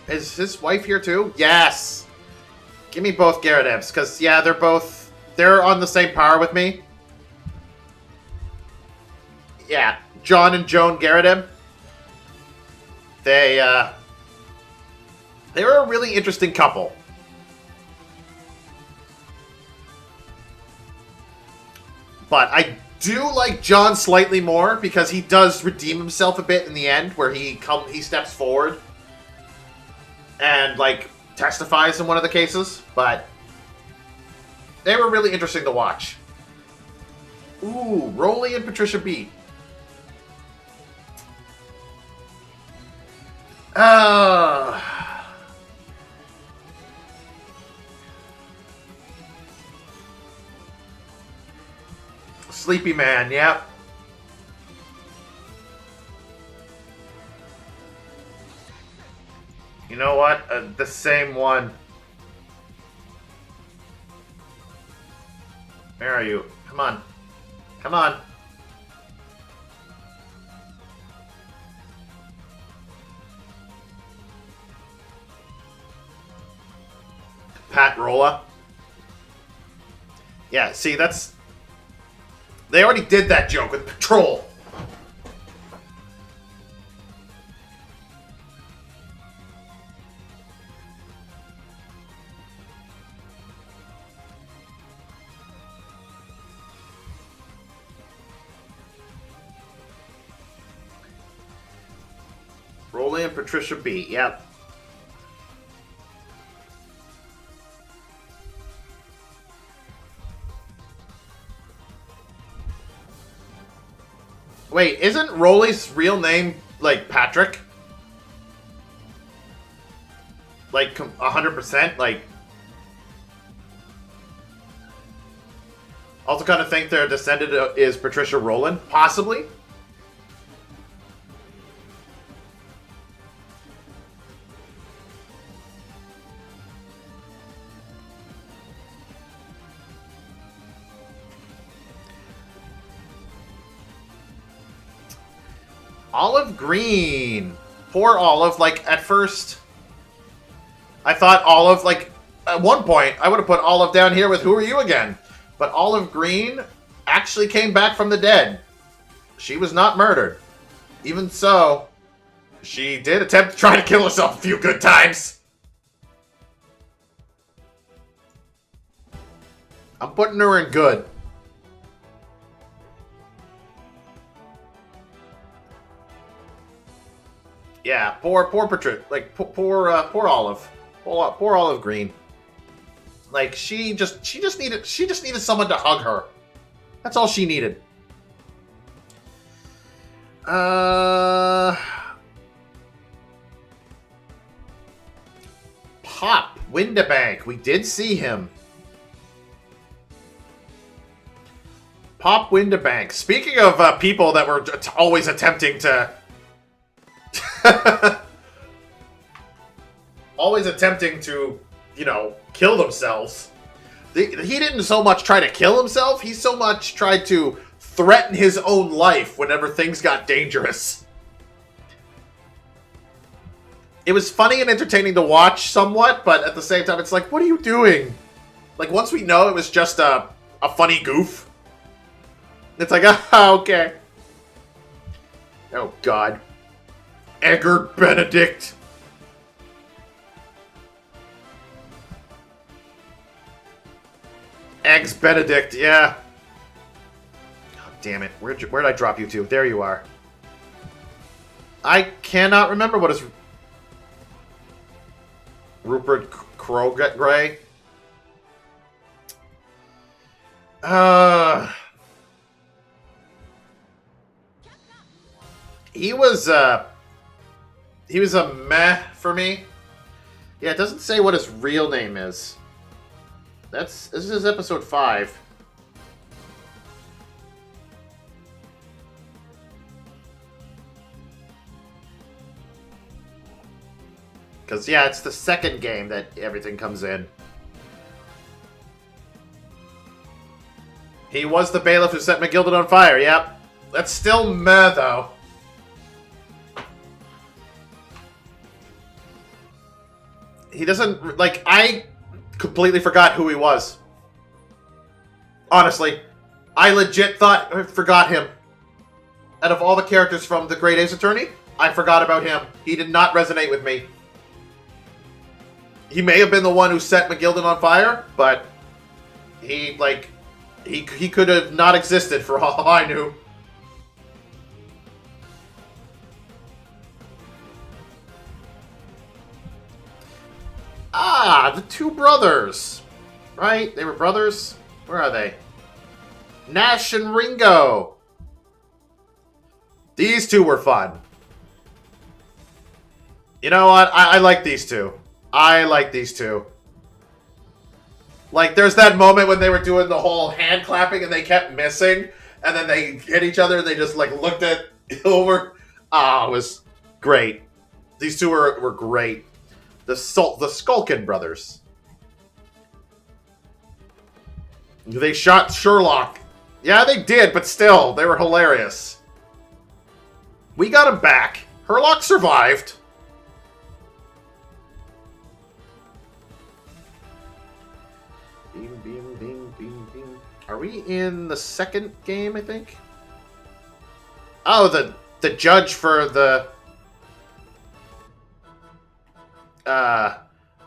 Speaker 1: Is his wife here too? Yes! Give me both Garadebs, because, yeah, they're on the same par with me. Yeah, John and Joan Garadeb. They were a really interesting couple. But I do like John slightly more, because he does redeem himself a bit in the end, where he steps forward and, like, testifies in one of the cases, but they were really interesting to watch. Ooh, Rolly and Patricia Beat. Sleepy Man, yep. You know what? The same one. Where are you? Come on. Come on. Pat Rolla. Yeah, see, that's... They already did that joke with Patrol. Rolly and Patricia B. Yep. Wait, isn't Rolly's real name, like, Patrick? Like, 100%? Like... Also kind of think their descendant is Patricia Rowland? Possibly? Olive Green. Poor Olive. Like, at first, I thought Olive, like, at one point, I would have put Olive down here with Who Are You Again? But Olive Green actually came back from the dead. She was not murdered. Even so, she did attempt to try to kill herself a few good times. I'm putting her in good. Yeah, poor Patricia, like poor Olive, poor Olive Green. Like she just needed someone to hug her. That's all she needed. Pop Windebank. We did see him. Pop Windebank. Speaking of people that were always attempting to. Always attempting to, you know, kill themselves. He didn't so much try to kill himself, he so much tried to threaten his own life whenever things got dangerous. It was funny and entertaining to watch somewhat, but at the same time, it's like, what are you doing? Like, once we know it was just a funny goof, it's like, ah, okay. Oh, God. Eggert Benedict. Eggs Benedict, yeah. Oh, damn it. Where'd I drop you to? There you are. I cannot remember what is... Rupert Crogray? He was a meh for me. Yeah, it doesn't say what his real name is. This is episode 5. Because, yeah, it's the second game that everything comes in. He was the bailiff who set McGilded on fire, yep. That's still meh, though. He doesn't, like, I completely forgot who he was. Honestly. I legit thought I forgot him. Out of all the characters from The Great Ace Attorney, I forgot about him. He did not resonate with me. He may have been the one who set McGilded on fire, but he, like, he could have not existed for all I knew. Ah, the two brothers. Right? They were brothers? Where are they? Nash and Ringo. These two were fun. You know what? I like these two. I like these two. Like, there's that moment when they were doing the whole hand clapping and they kept missing. And then they hit each other and they just, like, looked at over. Ah, it was great. These two were great. The Skulkin brothers. They shot Sherlock. Yeah, they did, but still, they were hilarious. We got him back. Sherlock survived. we in the second game, I think? Oh, the judge for the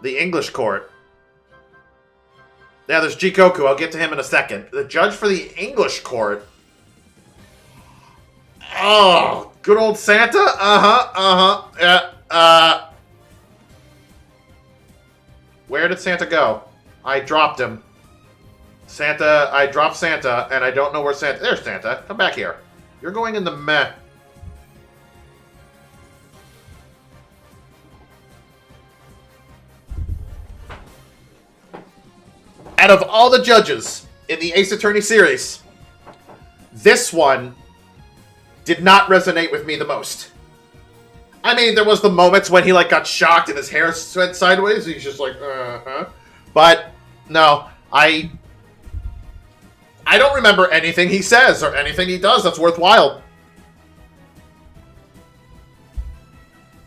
Speaker 1: English court. Yeah, there's Jikoku. I'll get to him in a second. The judge for the English court. Oh, good old Santa? Yeah, where did Santa go? I dropped him. Santa, I dropped Santa, and I don't know where Santa... There's Santa. Come back here. You're going in the meh. Out of all the judges in the Ace Attorney series, this one did not resonate with me the most. I mean, there was the moments when he, like, got shocked and his hair went sideways. He's just like, uh-huh. But, no, I don't remember anything he says or anything he does that's worthwhile.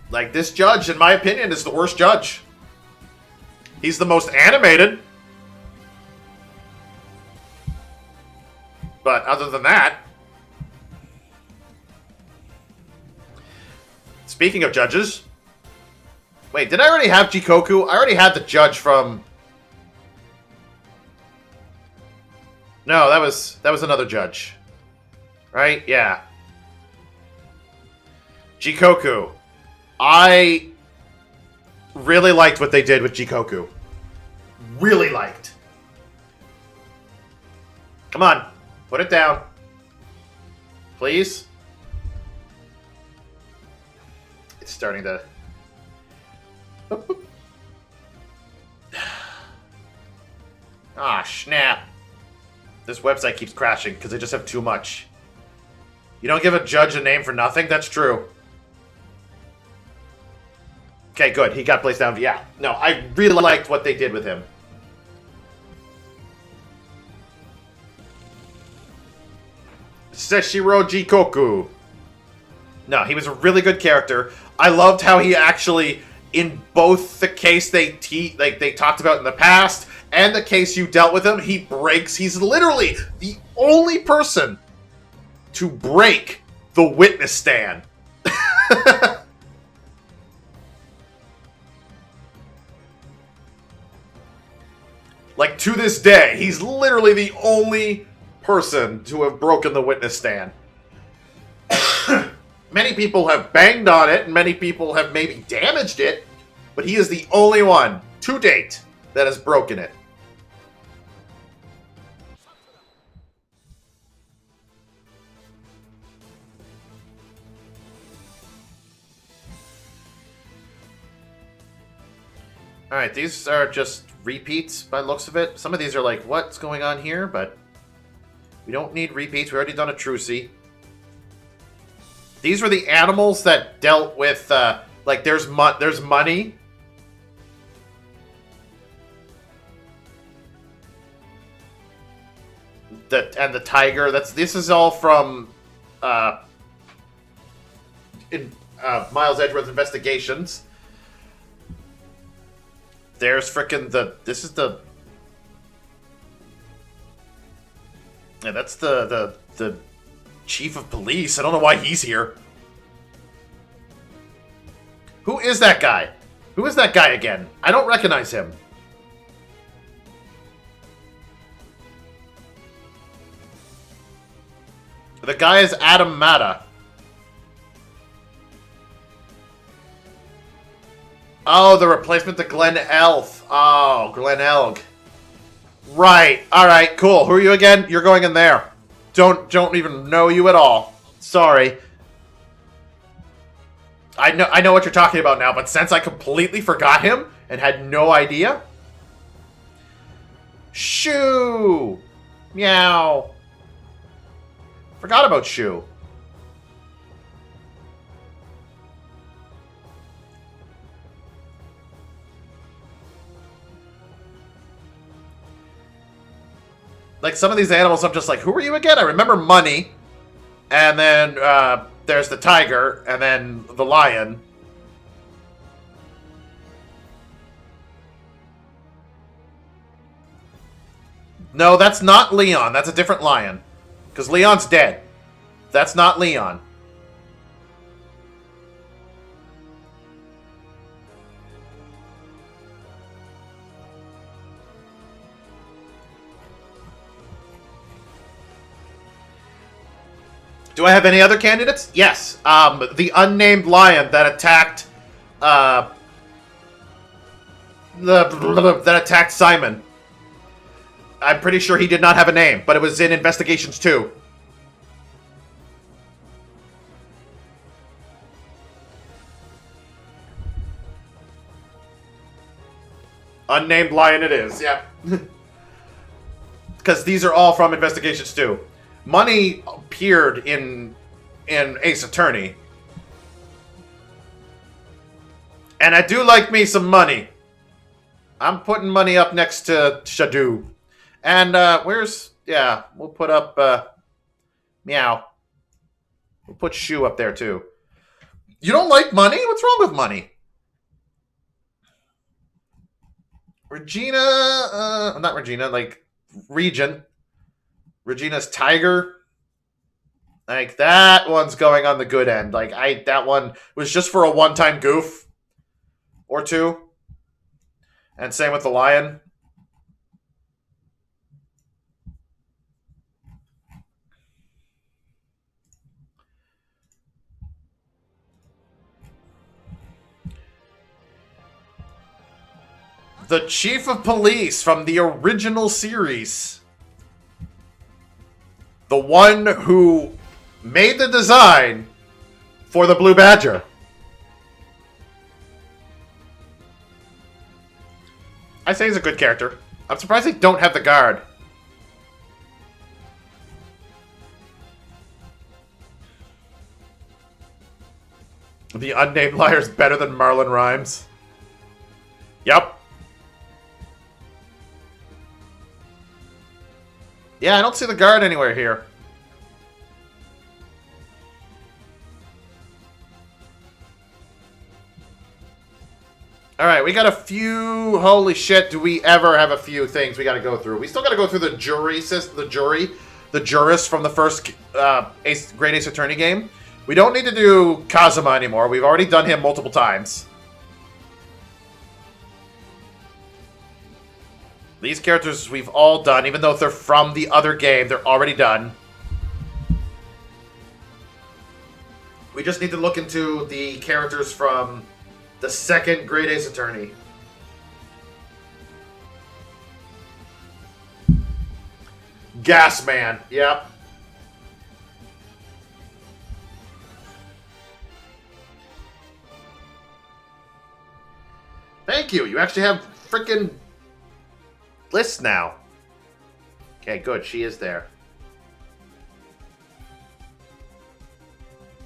Speaker 1: Like, this judge, in my opinion, is the worst judge. He's the most animated. But other than that... Speaking of judges... Wait, did I already have Jikoku? I already had the judge from... No, that was another judge. Right? Yeah. Jikoku. I really liked what they did with Jikoku. Really liked. Come on. Put it down. Please. It's starting to... Ah, snap. This website keeps crashing because they just have too much. You don't give a judge a name for nothing? That's true. Okay, good. He got placed down. Yeah. No, I really liked what they did with him. Seshiro Jikoku. No, he was a really good character. I loved how he actually, in both the case they talked about in the past and the case you dealt with him, he breaks. He's literally the only person to break the witness stand. Like, to this day, he's literally the only person to have broken the witness stand. Many people have banged on it, and many people have maybe damaged it, but he is the only one, to date, that has broken it. Alright, these are just repeats by the looks of it. Some of these are like, what's going on here? But we don't need repeats. We already done a Trucy. These were the animals that dealt with, like, there's money. And the tiger. This is all from Miles Edgeworth's investigations. There's frickin' this is the... Yeah, that's the chief of police. I don't know why he's here. Who is that guy? Who is that guy again? I don't recognize him. The guy is Adam Mata. Oh, the replacement to Glenn Elf. Oh, Glenn Elg. Right. Alright, cool. Who are you again? You're going in there. Don't even know you at all. Sorry. I know what you're talking about now, but since I completely forgot him and had no idea. Shoo! Meow. Forgot about Shoo. Like, some of these animals, I'm just like, who are you again? I remember Money. And then, there's the tiger. And then the lion. No, that's not Leon. That's a different lion. Because Leon's dead. That's not Leon. Do I have any other candidates? Yes. The unnamed lion that attacked, that attacked Simon. I'm pretty sure he did not have a name, but it was in Investigations 2. Unnamed lion it is, yeah. Because these are all from Investigations 2. Money appeared in Ace Attorney. And I do like me some money. I'm putting money up next to Shadu. And, where's... Yeah, we'll put up, Meow. We'll put Shu up there, too. You don't like money? What's wrong with money? Regina... not Regina, like, Regent. Regina's Tiger. Like, that one's going on the good end. Like, that one was just for a one-time goof. Or two. And same with the lion. The Chief of Police from the original series. The one who made the design for the Blue Badger. I say he's a good character. I'm surprised they don't have the guard. The unnamed liar's better than Marlon Rhymes. Yep. Yeah, I don't see the guard anywhere here. Alright, we got a few... Holy shit, do we ever have a few things we gotta go through. We still gotta go through the the jurist from the first Great Ace Attorney game. We don't need to do Kazuma anymore. We've already done him multiple times. These characters we've all done, even though they're from the other game, they're already done. We just need to look into the characters from the second Great Ace Attorney. Gas Man, yep. Thank you, you actually have frickin' list now. Okay, good. She is there.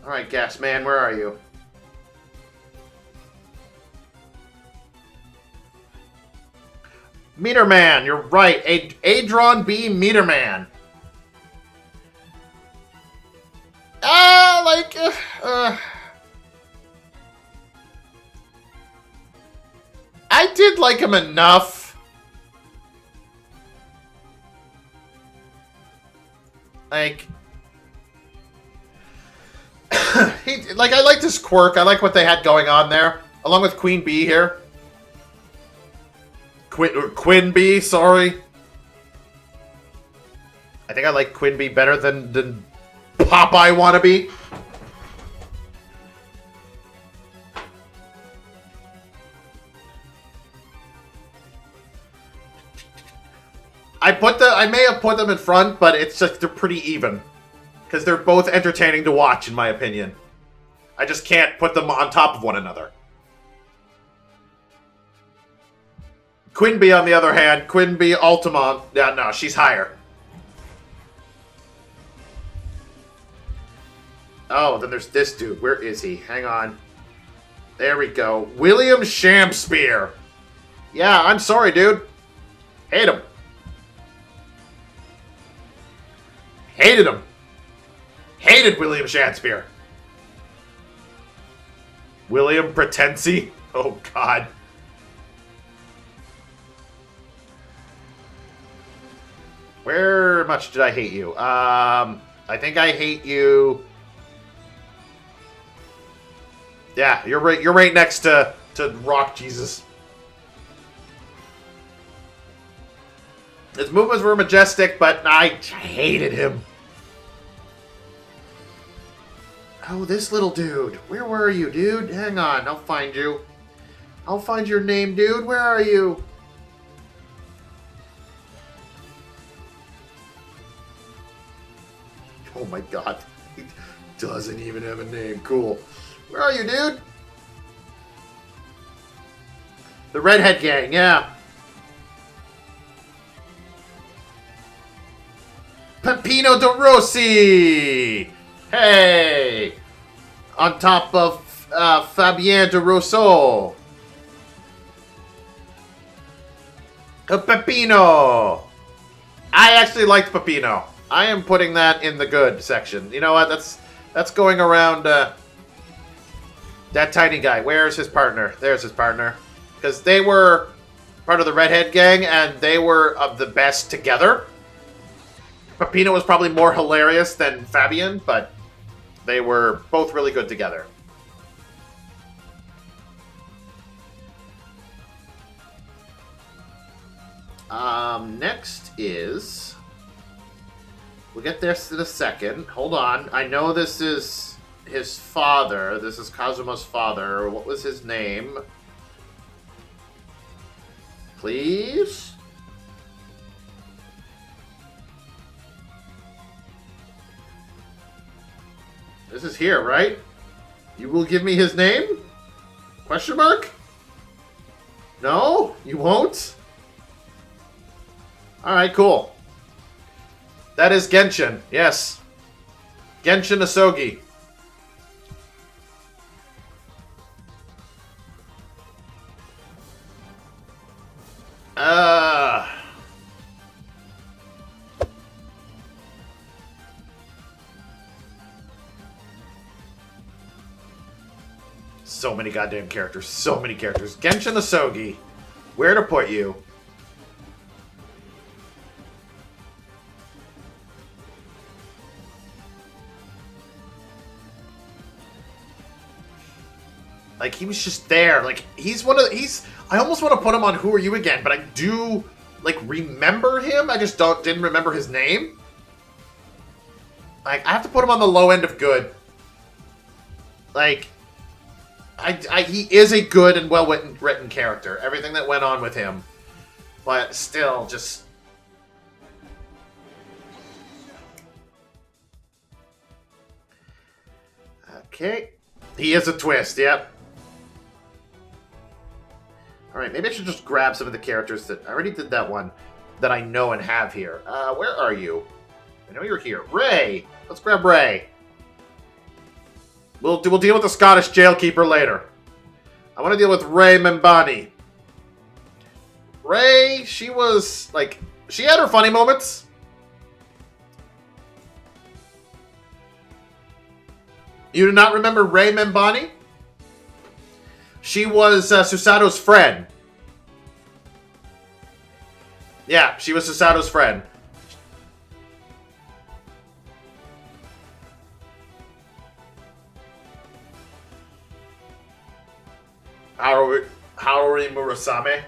Speaker 1: Alright, Gas Man, where are you? Meter Man, you're right. Adron B. Meter Man. I did like him enough. Like, I liked his quirk. I like what they had going on there, along with Queen Bee here. Quinn Bee, sorry. I think I like Quinn Bee better than Popeye Wannabe. I may have put them in front, but it's just they're pretty even. Because they're both entertaining to watch, in my opinion. I just can't put them on top of one another. Quinn Bee, on the other hand, Quinn Bee Altamont, yeah, no, she's higher. Oh, then there's this dude. Where is he? Hang on. There we go. William Shakespeare. Yeah, I'm sorry, dude. Hate him. Hated him. Hated William Shakespeare. William Pretensi. Oh, God. Where much did I hate you? I think I hate you. Yeah, you're right. You're right next to Rock Jesus. His movements were majestic, but I hated him. Oh, this little dude. Where were you, dude? Hang on, I'll find you. I'll find your name, dude. Where are you? Oh my god. He doesn't even have a name. Cool. Where are you, dude? The Redhead Gang, yeah. Peppino De Rossi! Hey! On top of Fabien De Rousseau. Peppino! I actually liked Peppino. I am putting that in the good section. You know what? That's going around that tiny guy. Where's his partner? There's his partner. Because they were part of the Redhead Gang, and they were of the best together. Peppino was probably more hilarious than Fabian, but they were both really good together. Next is... We'll get this in a second. Hold on. I know this is his father. This is Kazuma's father. What was his name? Please? This is here, right? You will give me his name? Question mark? No? You won't? Alright, cool. That is Genshin, yes. Genshin Asogi. So many goddamn characters. So many characters. Genshin Asogi. Where to put you? Like, he was just there. Like, he's one of the, I almost want to put him on Who Are You Again, but I do, like, remember him. I just didn't remember his name. Like, I have to put him on the low end of good. Like, he is a good and well-written character. Everything that went on with him. But still, just... Okay. He is a twist, yep. Alright, maybe I should just grab some of the characters that... I already did that one that I know and have here. Where are you? I know you're here. Ray! Let's grab Ray. We'll deal with the Scottish jailkeeper later. I want to deal with Ray Membani. Ray, she was, like... She had her funny moments. You do not remember Ray Membani? She was Susato's friend. Yeah, she was Susato's friend. Haori Murasame.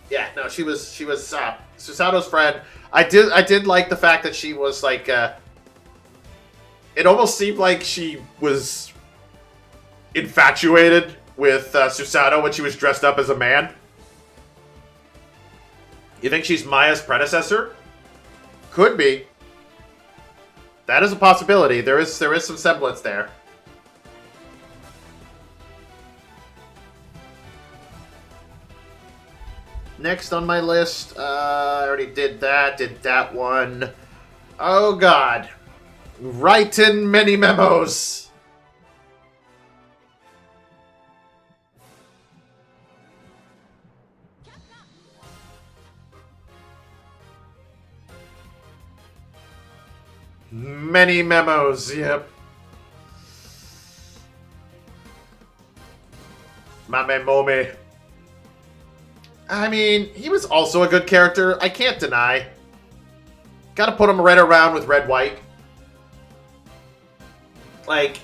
Speaker 1: Yeah, no, she was Susato's friend. I did like the fact that she was like it almost seemed like she was infatuated with Susato when she was dressed up as a man. You think she's Maya's predecessor? Could be. That is a possibility. There is some semblance there. Next on my list, I already did that one. Oh god. Writing many memos. Many memos, yep. Mame Momi. I mean, he was also a good character. I can't deny. Gotta put him right around with Red White. Like,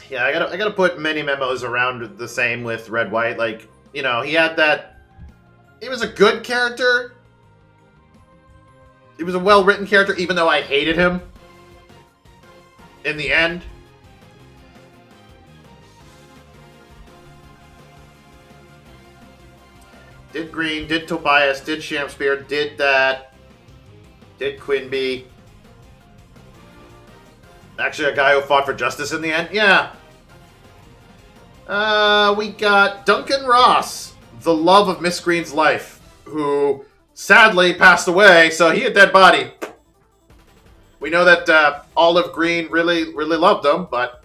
Speaker 1: yeah, I gotta put many memos around the same with Red White. Like, you know, he had that. He was a good character. He was a well-written character, even though I hated him in the end. Did Green, did Tobias, did Shamspear, did that, did Quinby. Actually, a guy who fought for justice in the end? Yeah. We got Duncan Ross, the love of Miss Green's life, who sadly passed away, so he a dead body. We know that Olive Green really loved him, but...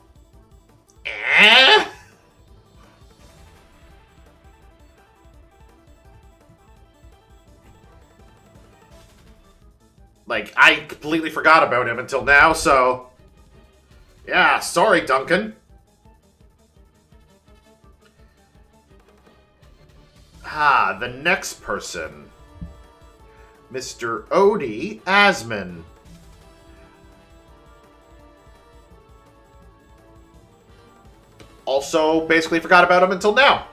Speaker 1: Like, I completely forgot about him until now, so... Yeah, sorry, Duncan. The next person. Mr. Odie Asman. Also, basically forgot about him until now.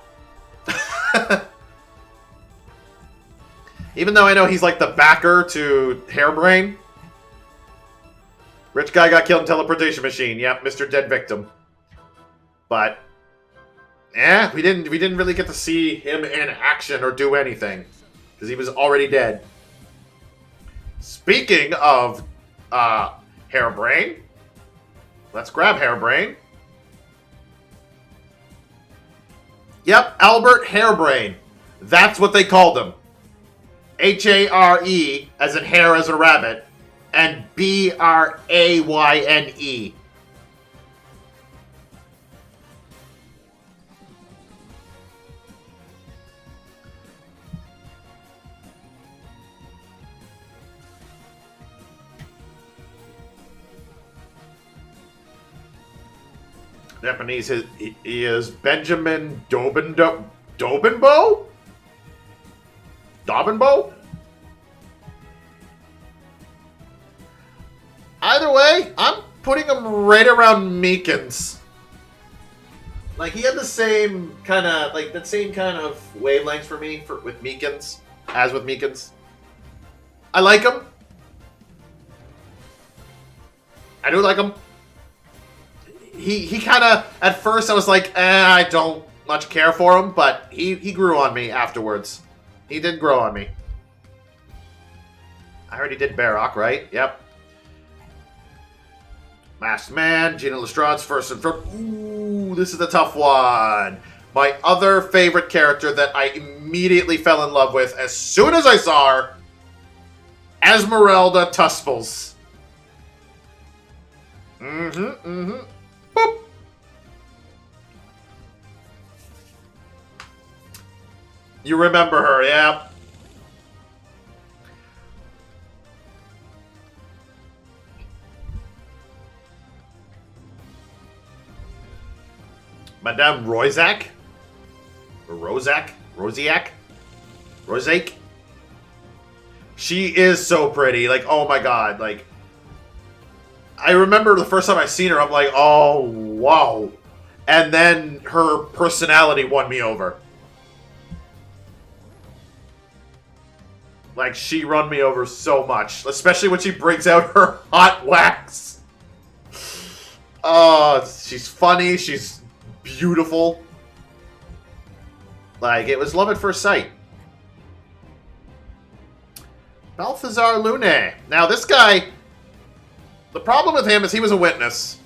Speaker 1: Even though I know he's like the backer to Hairbrain. Rich guy got killed in teleportation machine. Yep, Mr. Dead Victim. But, we didn't really get to see him in action or do anything. Because he was already dead. Speaking of Hairbrain, let's grab Hairbrain. Yep, Albert Hairbrain. That's what they called him. H-A-R-E, as in hair as a rabbit, and B-R-A-Y-N-E. Japanese, he is Benjamin Dobinbo? Dobinbo? Either way, I'm putting him right around Meekins. Like, he had the same kind of, like, the same kind of wavelengths for me with Meekins, as with Meekins. I like him. I do like him. He kind of, at first I was like, I don't much care for him, but he grew on me afterwards. He did grow on me. I already did Barrock, right? Yep. Masked Man, Gina Lestrade's first and third. Ooh, this is a tough one. My other favorite character that I immediately fell in love with as soon as I saw her, Esmeralda Tusples. Boop. You remember her, yeah. Madame Roizac? Or Rozak? Rosiak? Rosake? She is so pretty. Like, oh my god. Like, I remember the first time I seen her, I'm like, oh, wow. And then her personality won me over. Like, she run me over so much. Especially when she brings out her hot wax. Oh, she's funny. She's beautiful. Like, it was love at first sight. Balthazar Lune. Now, this guy... The problem with him is he was a witness.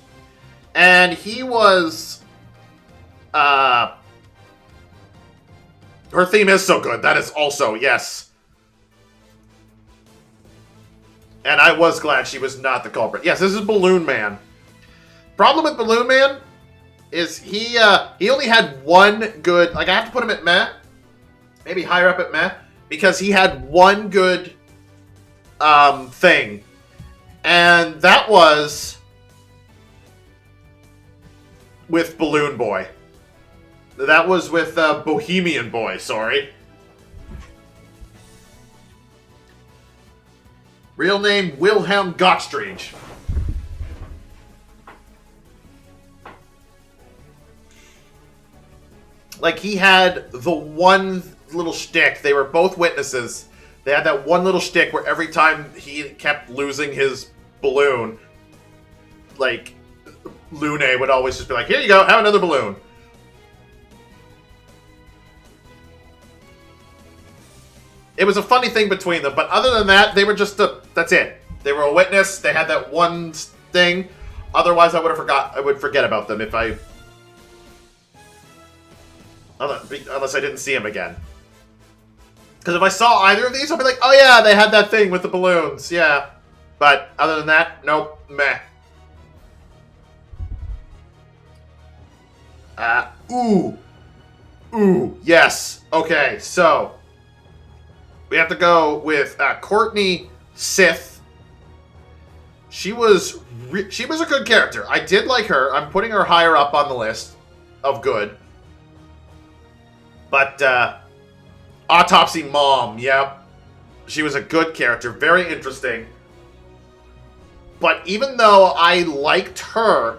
Speaker 1: And he was... Her theme is so good. That is also, yes. And I was glad she was not the culprit. Yes, this is Balloon Man. Problem with Balloon Man is he only had one good... Like, I have to put him at meh. Maybe higher up at meh. Because he had one good thing. And that was with Balloon Boy. That was with Bohemian Boy, sorry. Real name, Wilhelm Gottstreich. Like, he had the one little shtick. They were both witnesses. They had that one little shtick where every time he kept losing his balloon, like, Lune would always just be like, here you go, have another balloon. It was a funny thing between them, but other than that, they were just that's it. They were a witness, they had that one thing. Otherwise, I would forget about them if I... Unless I didn't see him again. Because if I saw either of these, I'd be like, oh yeah, they had that thing with the balloons, yeah. But other than that, nope, meh. Ooh, yes. Okay, so we have to go with Courtney Sith. She was a good character. I did like her. I'm putting her higher up on the list of good. But Autopsy Mom, yep. She was a good character, very interesting. But even though I liked her,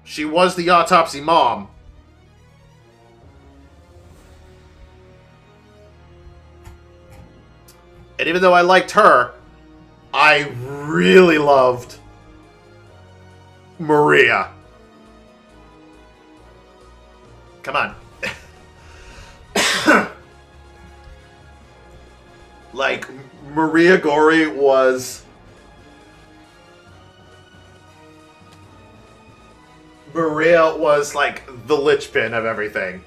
Speaker 1: she was the Autopsy Mom. And even though I liked her, I really loved Maria. Come on. Like, Maria Gori was... Maria was, like, the linchpin of everything.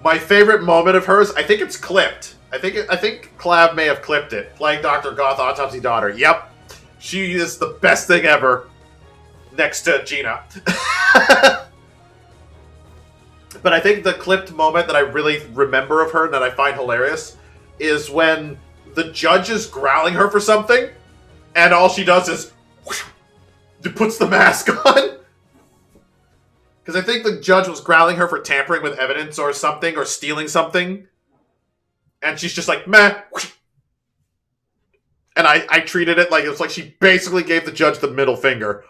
Speaker 1: My favorite moment of hers, I think it's clipped. I think Clav may have clipped it. Playing Dr. Goth, Autopsy Daughter. Yep. She is the best thing ever. Next to Gina. But I think the clipped moment that I really remember of her and that I find hilarious is when the judge is growling her for something, and all she does is whoosh, puts the mask on. Because I think the judge was growling her for tampering with evidence or something, or stealing something. And she's just like, meh. Whoosh. And I treated it like it was like she basically gave the judge the middle finger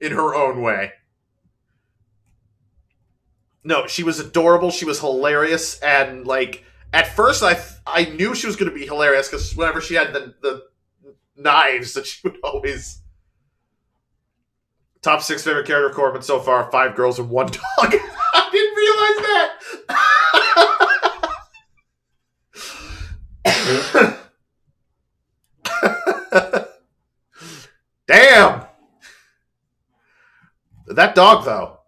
Speaker 1: in her own way. No, she was adorable, she was hilarious, and, like, at first I knew she was going to be hilarious, because whenever she had the knives that she would always... Top 6 favorite character Corbin so far, 5 girls and 1 dog. I didn't realize that! Damn! That dog, though.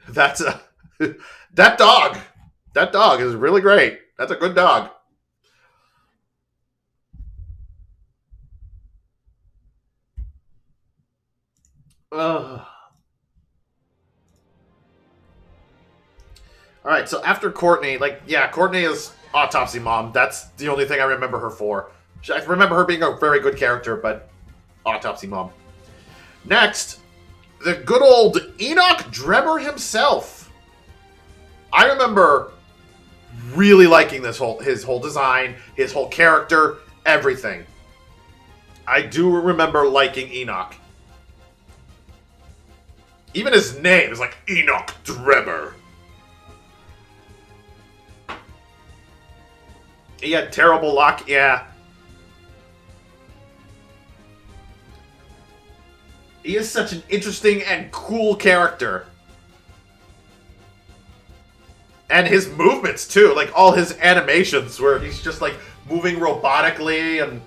Speaker 1: That's a... That dog is really great. That's a good dog. All right, so after Courtney, like, yeah, Courtney is Autopsy Mom. That's the only thing I remember her for. I remember her being a very good character, but Autopsy Mom. Next, the good old Enoch Drebber himself. I remember really liking his whole design, his whole character, everything. I do remember liking Enoch. Even his name is like Enoch Drebber. He had terrible luck, yeah. He is such an interesting and cool character. And his movements, too. Like, all his animations where he's just, like, moving robotically and...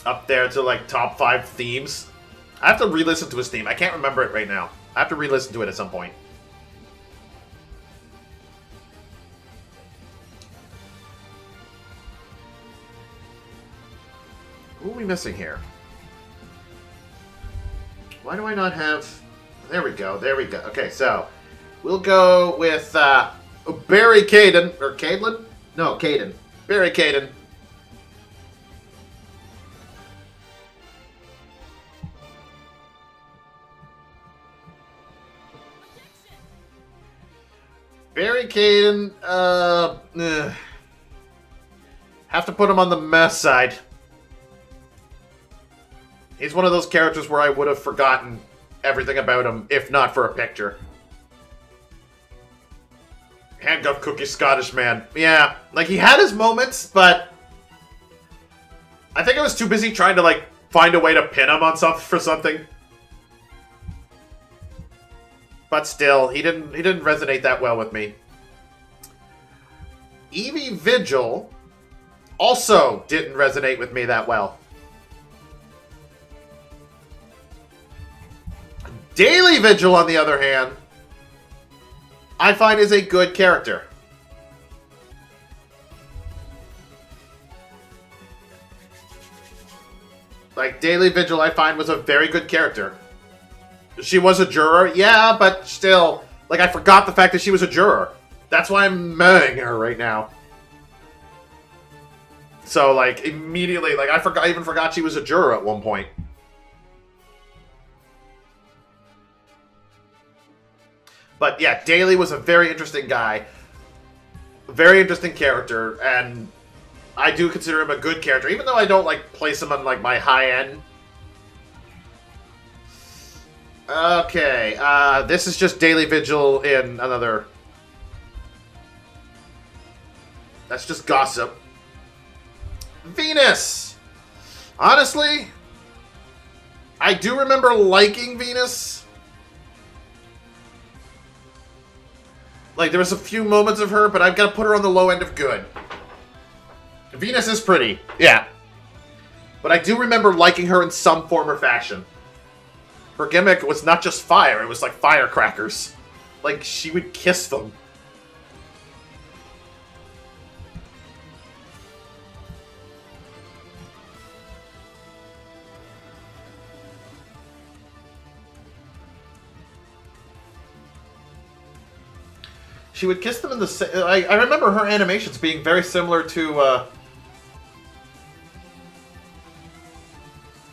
Speaker 1: up there to, like, top 5 themes. I have to re-listen to his theme. I can't remember it right now. I have to re-listen to it at some point. Who are we missing here? Why do I not have... There we go. Okay, so we'll go with Barry Caden. Or Caden? No, Caden. Barry Caden. Barry Caden, have to put him on the mess side. He's one of those characters where I would have forgotten everything about him if not for a picture. Handcuff Cookie Scottish man. Yeah, like he had his moments, but I think I was too busy trying to like find a way to pin him on something. But still, he didn't resonate that well with me. Evie Vigil also didn't resonate with me that well. Daily Vigil, on the other hand, I find is a good character. Like, Daily Vigil, I find, was a very good character. She was a juror, yeah, but still, like, I forgot the fact that she was a juror. That's why I'm mehing her right now. So, like, immediately, like, I even forgot she was a juror at one point. But yeah, Daly was a very interesting guy. Very interesting character, and I do consider him a good character, even though I don't, like, place him on, like, my high end. Okay, this is just Daily Vigil in another... That's just gossip. Venus! Honestly, I do remember liking Venus. Like, there was a few moments of her, but I've got to put her on the low end of good. Venus is pretty, yeah. But I do remember liking her in some form or fashion. Her gimmick was not just fire, it was like firecrackers. Like, she would kiss them. She would kiss them in the... I remember her animations being very similar to...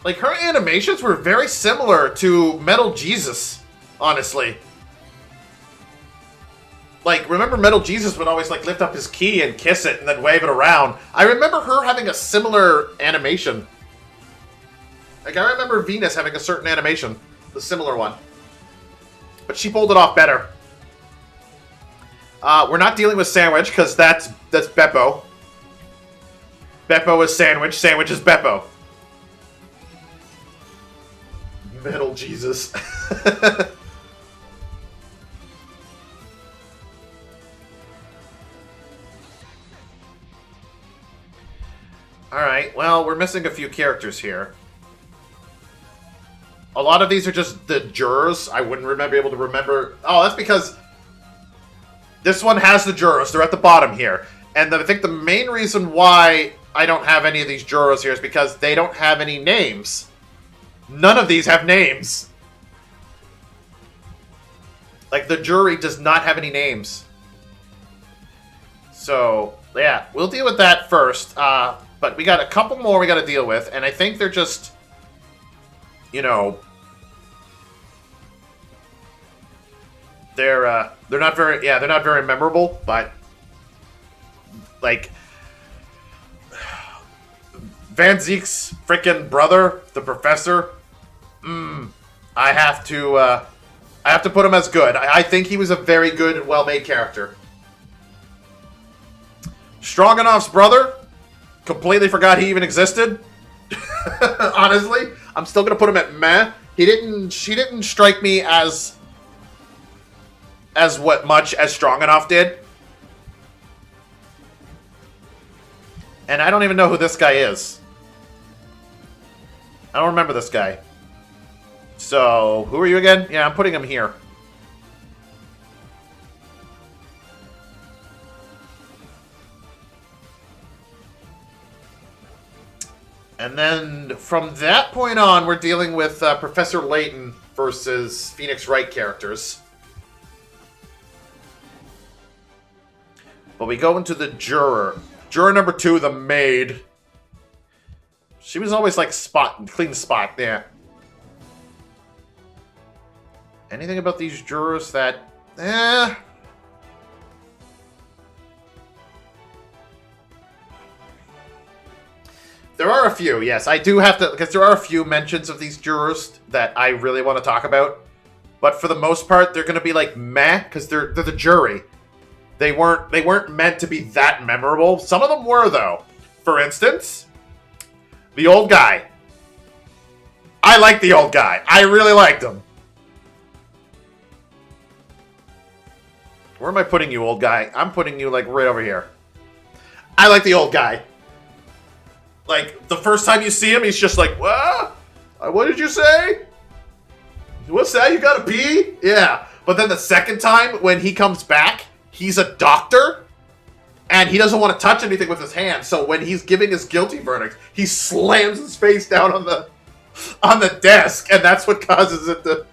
Speaker 1: Like, her animations were very similar to Metal Jesus, honestly. Like, remember Metal Jesus would always, like, lift up his key and kiss it and then wave it around. I remember her having a similar animation. Like, I remember Venus having a certain animation. The similar one. But she pulled it off better. We're not dealing with Sandwich, because that's Beppo. Beppo is Sandwich. Sandwich is Beppo. Metal Jesus. Alright, well, we're missing a few characters here. A lot of these are just the jurors. I wouldn't be able to remember... Oh, that's because... This one has the jurors. They're at the bottom here. And I think the main reason why I don't have any of these jurors here is because they don't have any names. None of these have names. Like, the jury does not have any names. So, yeah, we'll deal with that first. But we got a couple more we got to deal with, and I think they're just, you know, they're not very memorable, but like Van Zeke's freaking brother, the professor. I have to put him as good. I think he was a very good and well-made character. Stroganoff's brother, completely forgot he even existed. Honestly, I'm still gonna put him at meh. She didn't strike me as much as Stroganoff did. And I don't even know who this guy is. I don't remember this guy. So, who are you again? Yeah, I'm putting him here. And then, from that point on, we're dealing with Professor Layton versus Phoenix Wright characters. But we go into the juror. Juror number 2, the maid. She was always like clean spot, yeah. Anything about these jurors that, There are a few, yes. I do have to, because there are a few mentions of these jurors that I really want to talk about. But for the most part, they're going to be like meh, because they're the jury. They weren't meant to be that memorable. Some of them were, though. For instance, the old guy. I like the old guy. I really liked him. Where am I putting you, old guy? I'm putting you, like, right over here. I like the old guy. Like, the first time you see him, he's just like, what did you say? What's that? You gotta pee? Yeah. But then the second time, when he comes back, he's a doctor, and he doesn't want to touch anything with his hands. So when he's giving his guilty verdict, he slams his face down on the desk, and that's what causes it to...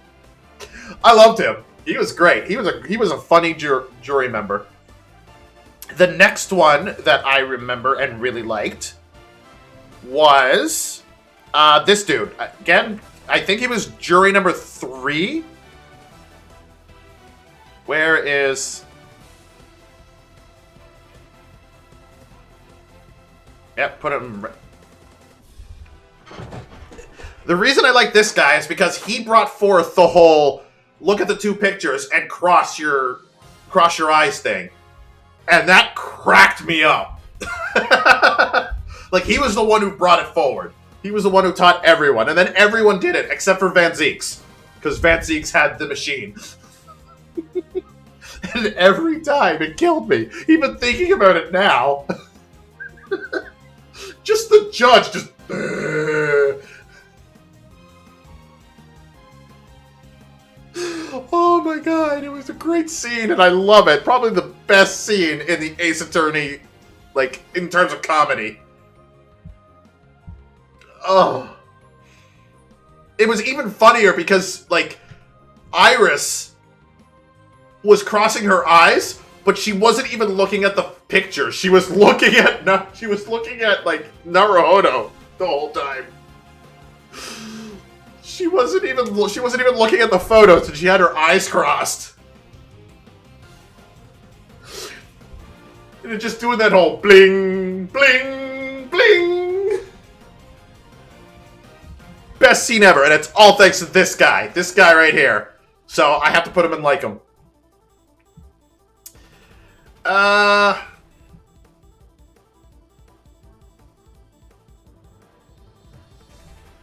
Speaker 1: I loved him. He was great. He was a funny jury member. The next one that I remember and really liked was this dude. Again, I think he was jury number 3. Where is... Yep, put him... The reason I like this guy is because he brought forth the whole look at the 2 pictures and cross your eyes thing. And that cracked me up. Like, he was the one who brought it forward. He was the one who taught everyone. And then everyone did it, except for Van Zeeks. Because Van Zeeks had the machine. And every time, it killed me. Even thinking about it now. Just the judge, just... Oh my god, it was a great scene, and I love it. Probably the best scene in the Ace Attorney, like, in terms of comedy. Oh. It was even funnier because, like, Iris was crossing her eyes, but she wasn't even looking at the picture. She was looking at, like, Naruhodo the whole time. She wasn't even looking at the photos, and she had her eyes crossed. And it just doing that whole bling, bling, bling. Best scene ever, and it's all thanks to this guy right here. So I have to put him in like him.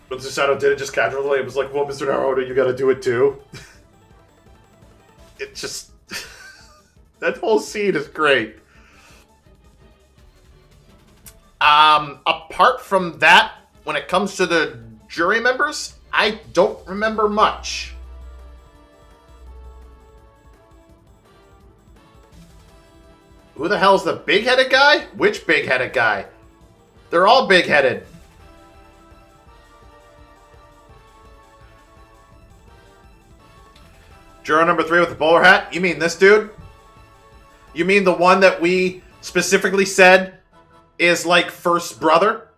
Speaker 1: When Susanoo did it just casually, it was like, well, Mr. Naruto, you gotta do it too. It just... that whole scene is great. Apart from that, when it comes to the jury members, I don't remember much. Who the hell's the big-headed guy? Which big-headed guy? They're all big-headed. Juror number 3 with the bowler hat? You mean this dude? You mean the one that we specifically said is like first brother?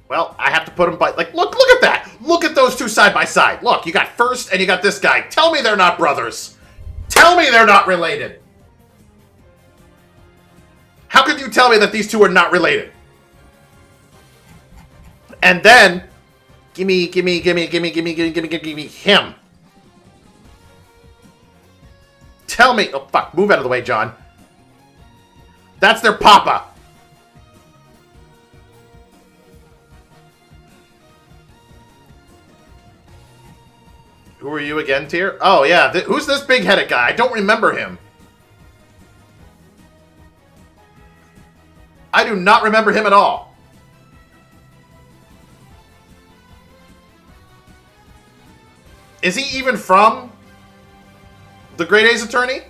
Speaker 1: Well, I have to put them by... Like, look at that! Look at those two side by side. Look, you got first and you got this guy. Tell me they're not brothers. Tell me they're not related. How could you tell me that these two are not related? And then, give me him. Tell me... Oh, fuck. Move out of the way, John. That's their papa. Who are you again, Tyr? Oh, yeah. Who's this big-headed guy? I don't remember him. I do not remember him at all. Is he even from the Great Ace Attorney?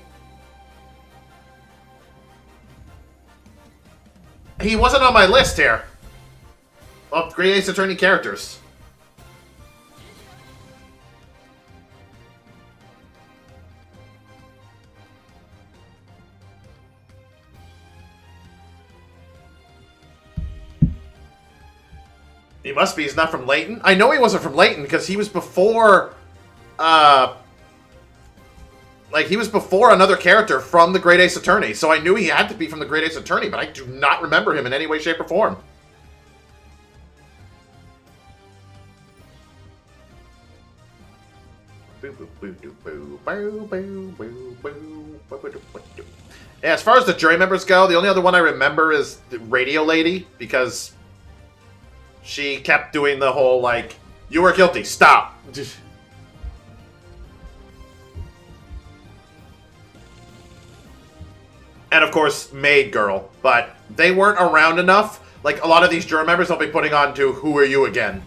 Speaker 1: He wasn't on my list here of Great Ace Attorney characters. He must be. He's not from Layton. I know he wasn't from Layton because he was before like he was before another character from the Great Ace Attorney, so I knew he had to be from the Great Ace Attorney, but I do not remember him in any way, shape, or form. Yeah, as far as the jury members go, the only other one I remember is the Radio Lady, because she kept doing the whole, like, you were guilty, stop. And, of course, Maid Girl. But they weren't around enough. Like, a lot of these jury members will be putting on to Who Are You Again?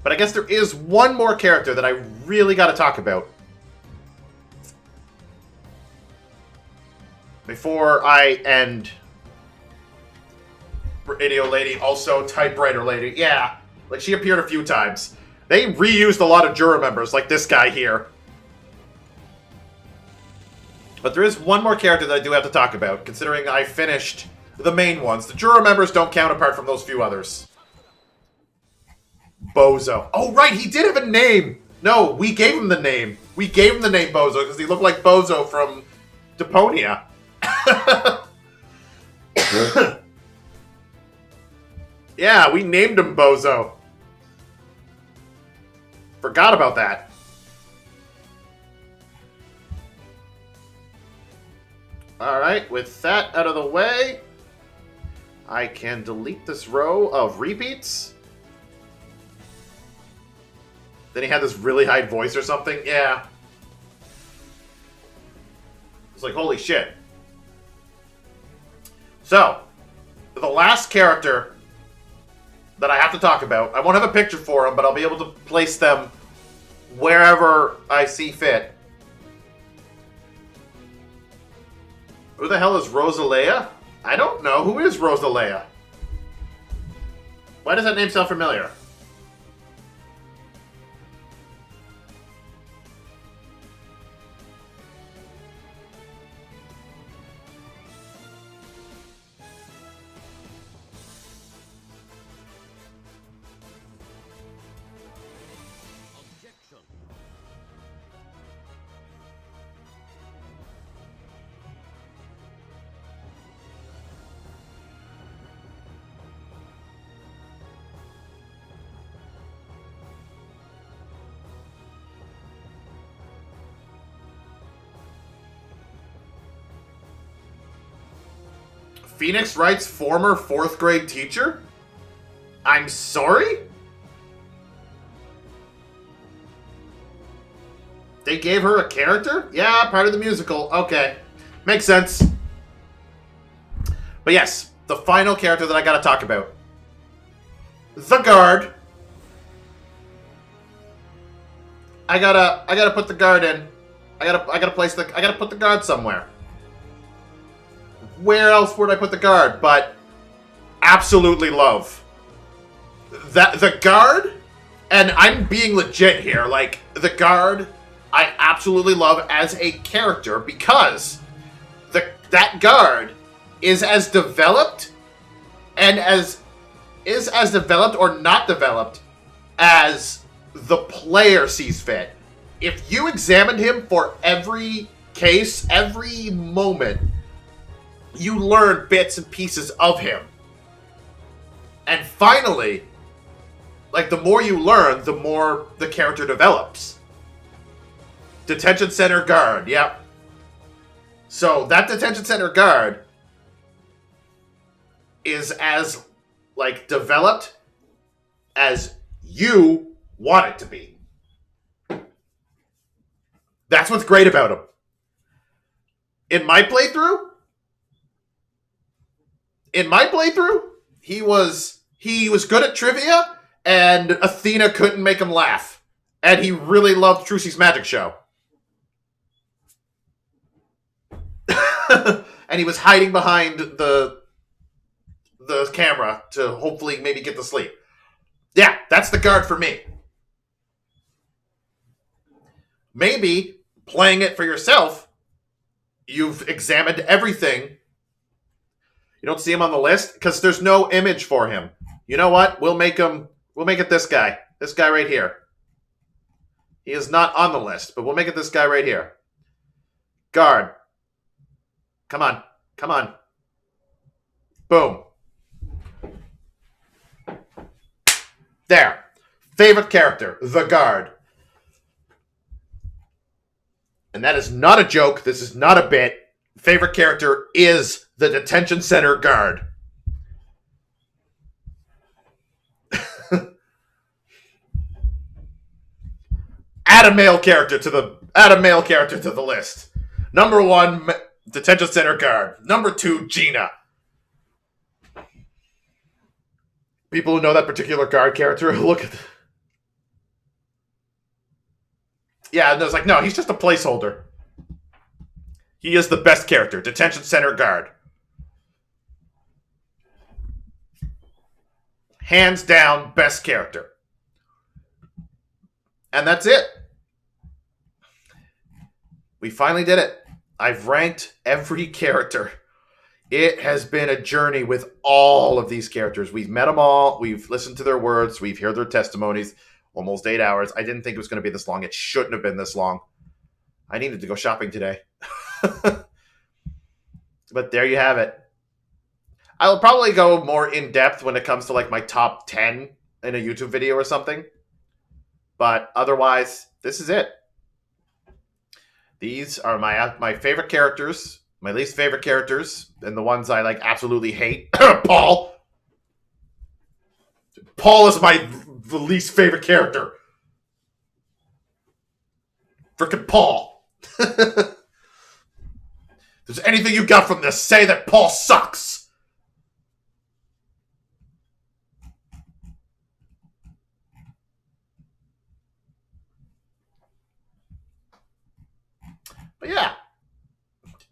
Speaker 1: But I guess there is one more character that I really got to talk about before I end. Radio Lady, also Typewriter Lady. Yeah, like she appeared a few times. They reused a lot of juror members, like this guy here. But there is one more character that I do have to talk about, considering I finished the main ones. The juror members don't count apart from those few others. Bozo. Oh, right, he did have a name. No, we gave him the name. We gave him the name Bozo because he looked like Bozo from Deponia. Yeah, we named him Bozo. Forgot about that. Alright, with that out of the way, I can delete this row of repeats. Then he had this really high voice or something. Yeah. It's like, holy shit. So, the last character that I have to talk about, I won't have a picture for him, but I'll be able to place them wherever I see fit. Who the hell is Rosalea? I don't know. Who is Rosalea? Why does that name sound familiar? Phoenix Wright's former 4th grade teacher? I'm sorry? They gave her a character? Yeah, part of the musical. Okay. Makes sense. But yes, the final character that I gotta talk about. The guard. I gotta put the guard in. I gotta put the guard somewhere. Where else would I put the guard? But absolutely love that the guard, and I'm being legit here. Like the guard, I absolutely love as a character because that guard is as developed or not developed as the player sees fit. If you examined him for every case, every moment, you learn bits and pieces of him. And finally, like the more you learn, the more the character develops. Detention center guard, yep. So that detention center guard is as like developed as you want it to be. That's what's great about him. In my playthrough, he was good at trivia, and Athena couldn't make him laugh. And he really loved Trucy's Magic Show. And he was hiding behind the camera to hopefully maybe get to sleep. Yeah, that's the guard for me. Maybe playing it for yourself, you've examined everything. You don't see him on the list because there's no image for him. You know what? We'll make it this guy. This guy right here. He is not on the list, but we'll make it this guy right here. Guard. Come on. Come on. Boom. There. Favorite character, the guard. And that is not a joke. This is not a bit. Favorite character is the detention center guard. Add a male character to the list. Number 1, detention center guard. Number 2, Gina. People who know that particular guard character look at. Yeah, and it's like, no, he's just a placeholder. He is the best character, detention center guard. Hands down, best character. And that's it. We finally did it. I've ranked every character. It has been a journey with all of these characters. We've met them all. We've listened to their words. We've heard their testimonies. Almost 8 hours. I didn't think it was going to be this long. It shouldn't have been this long. I needed to go shopping today. But there you have it. I'll probably go more in depth when it comes to like my top 10 in a YouTube video or something. But otherwise, this is it. These are my favorite characters, my least favorite characters, and the ones I like absolutely hate. Paul. Paul is the least favorite character. Frickin' Paul. If there's anything you got from this, say that Paul sucks. But yeah.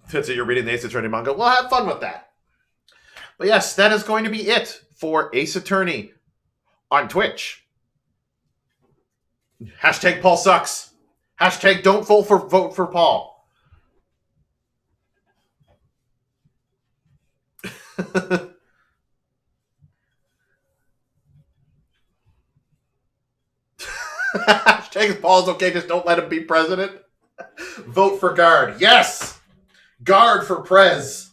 Speaker 1: Since you're reading the Ace Attorney manga, well, have fun with that. But yes, that is going to be it for Ace Attorney on Twitch. Hashtag Paul sucks. Hashtag don't vote for Paul. Hashtag Paul's okay, just don't let him be president. Vote for Guard. Yes! Guard for Prez.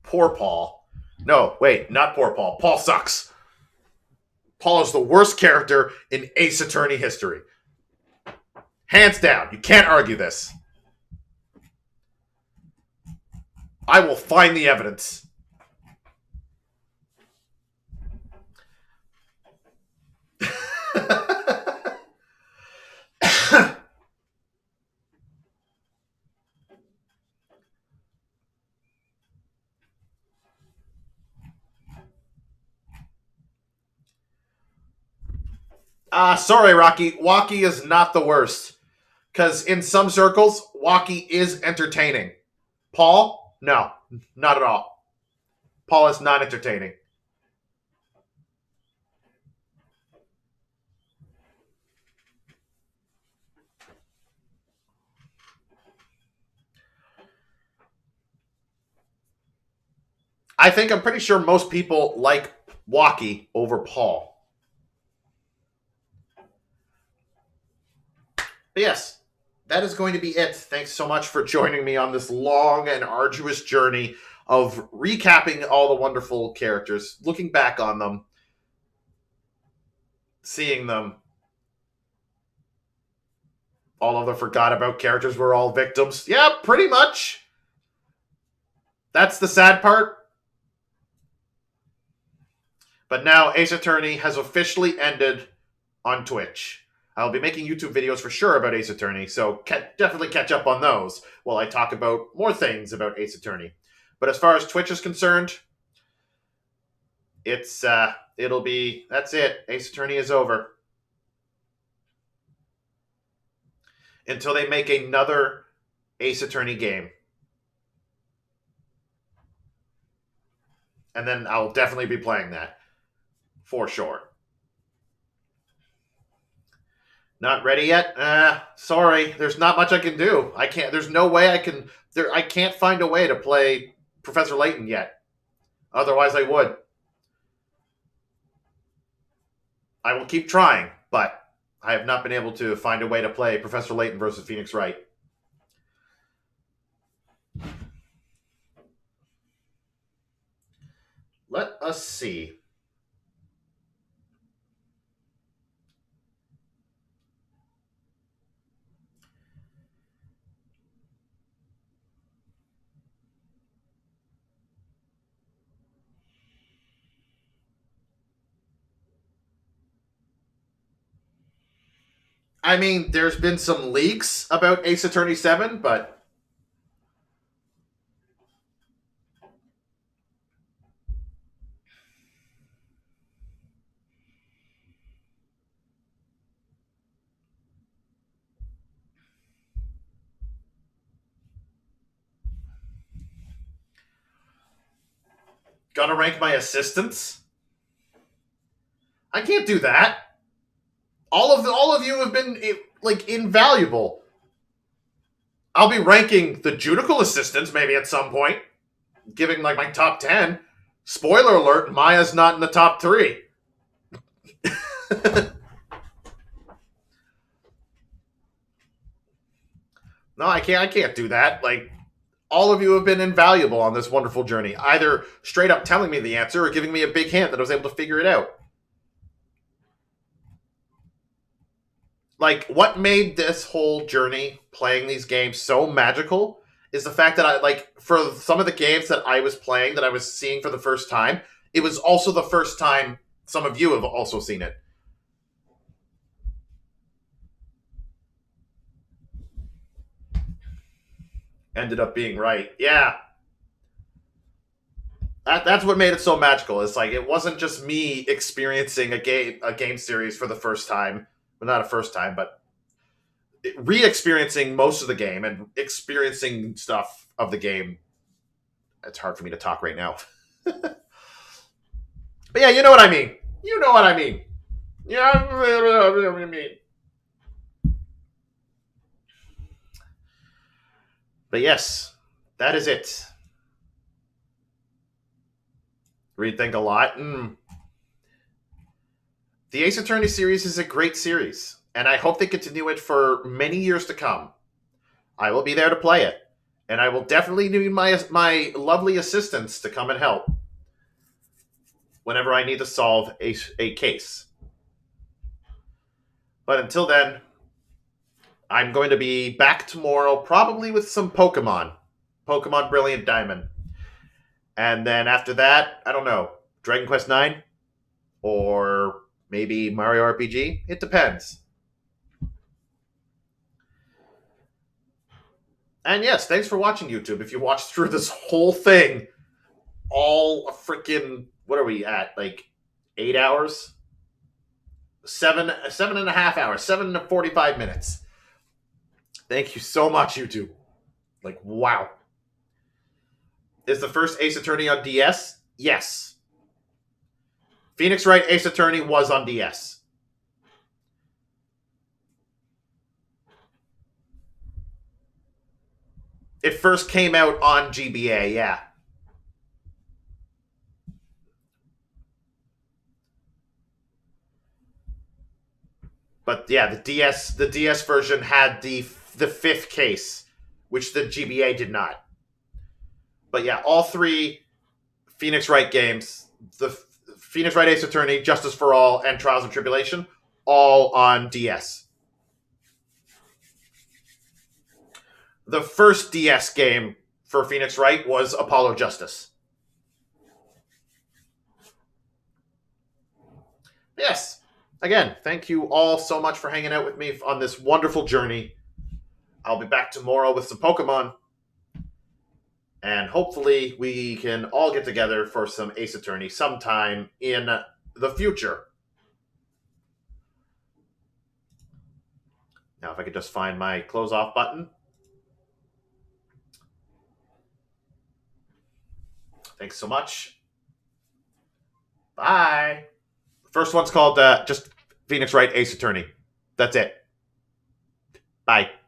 Speaker 1: Poor Paul. No, wait, not poor Paul. Paul sucks. Paul is the worst character in Ace Attorney history. Hands down. You can't argue this. I will find the evidence. Sorry, Rocky. Waki is not the worst. Because in some circles, Waki is entertaining. Paul? No, not at all. Paul is not entertaining. I'm pretty sure most people like Waki over Paul. But yes, that is going to be it. Thanks so much for joining me on this long and arduous journey of recapping all the wonderful characters, looking back on them, seeing them. All of the forgot about characters were all victims. Yeah, pretty much. That's the sad part. But now Ace Attorney has officially ended on Twitch. I'll be making YouTube videos for sure about Ace Attorney, so definitely catch up on those while I talk about more things about Ace Attorney. But as far as Twitch is concerned, that's it. Ace Attorney is over. Until they make another Ace Attorney game. And then I'll definitely be playing that. For sure. Not ready yet? Sorry. There's not much I can do. I can't. There's no way I can. I can't find a way to play Professor Layton yet. Otherwise, I would. I will keep trying, but I have not been able to find a way to play Professor Layton versus Phoenix Wright. Let us see. I mean, there's been some leaks about Ace Attorney 7, but gotta rank my assistants. I can't do that. All of you have been like invaluable. I'll be ranking the Judical assistants maybe at some point, giving like my top 10. Spoiler alert: Maya's not in the top 3. No, I can't. I can't do that. Like, all of you have been invaluable on this wonderful journey, either straight up telling me the answer or giving me a big hint that I was able to figure it out. Like, what made this whole journey playing these games so magical is the fact that I, like, for some of the games that I was playing that I was seeing for the first time, it was also the first time some of you have also seen it. Ended up being right. Yeah. That's what made it so magical. It's like it wasn't just me experiencing a game series for the first time. Well, not a first time, but re-experiencing most of the game and experiencing stuff of the game. It's hard for me to talk right now. But yeah, you know what I mean. You know what I mean. Yeah, I mean. But yes, that is it. Rethink a lot. The Ace Attorney series is a great series, and I hope they continue it for many years to come. I will be there to play it, and I will definitely need my lovely assistants to come and help whenever I need to solve a case. But until then, I'm going to be back tomorrow, probably with some Pokemon Brilliant Diamond, and then after that, I don't know, Dragon Quest 9 or maybe Mario RPG. It depends. And yes, thanks for watching, YouTube. If you watched through this whole thing, all freaking, what are we at? Like 8 hours? 7.5 hours, 7 to 45 minutes. Thank you so much, YouTube. Like, wow. Is the first Ace Attorney on DS? Yes. Phoenix Wright Ace Attorney was on DS. It first came out on GBA, yeah. But yeah, the DS version had the fifth case, which the GBA did not. But yeah, all 3 Phoenix Wright games, the Phoenix Wright Ace Attorney, Justice for All, and Trials of Tribulation, all on DS. The first DS game for Phoenix Wright was Apollo Justice. Yes. Again, thank you all so much for hanging out with me on this wonderful journey. I'll be back tomorrow with some Pokemon. And hopefully we can all get together for some Ace Attorney sometime in the future. Now, if I could just find my close off button. Thanks so much. Bye. First one's called just Phoenix Wright Ace Attorney. That's it. Bye.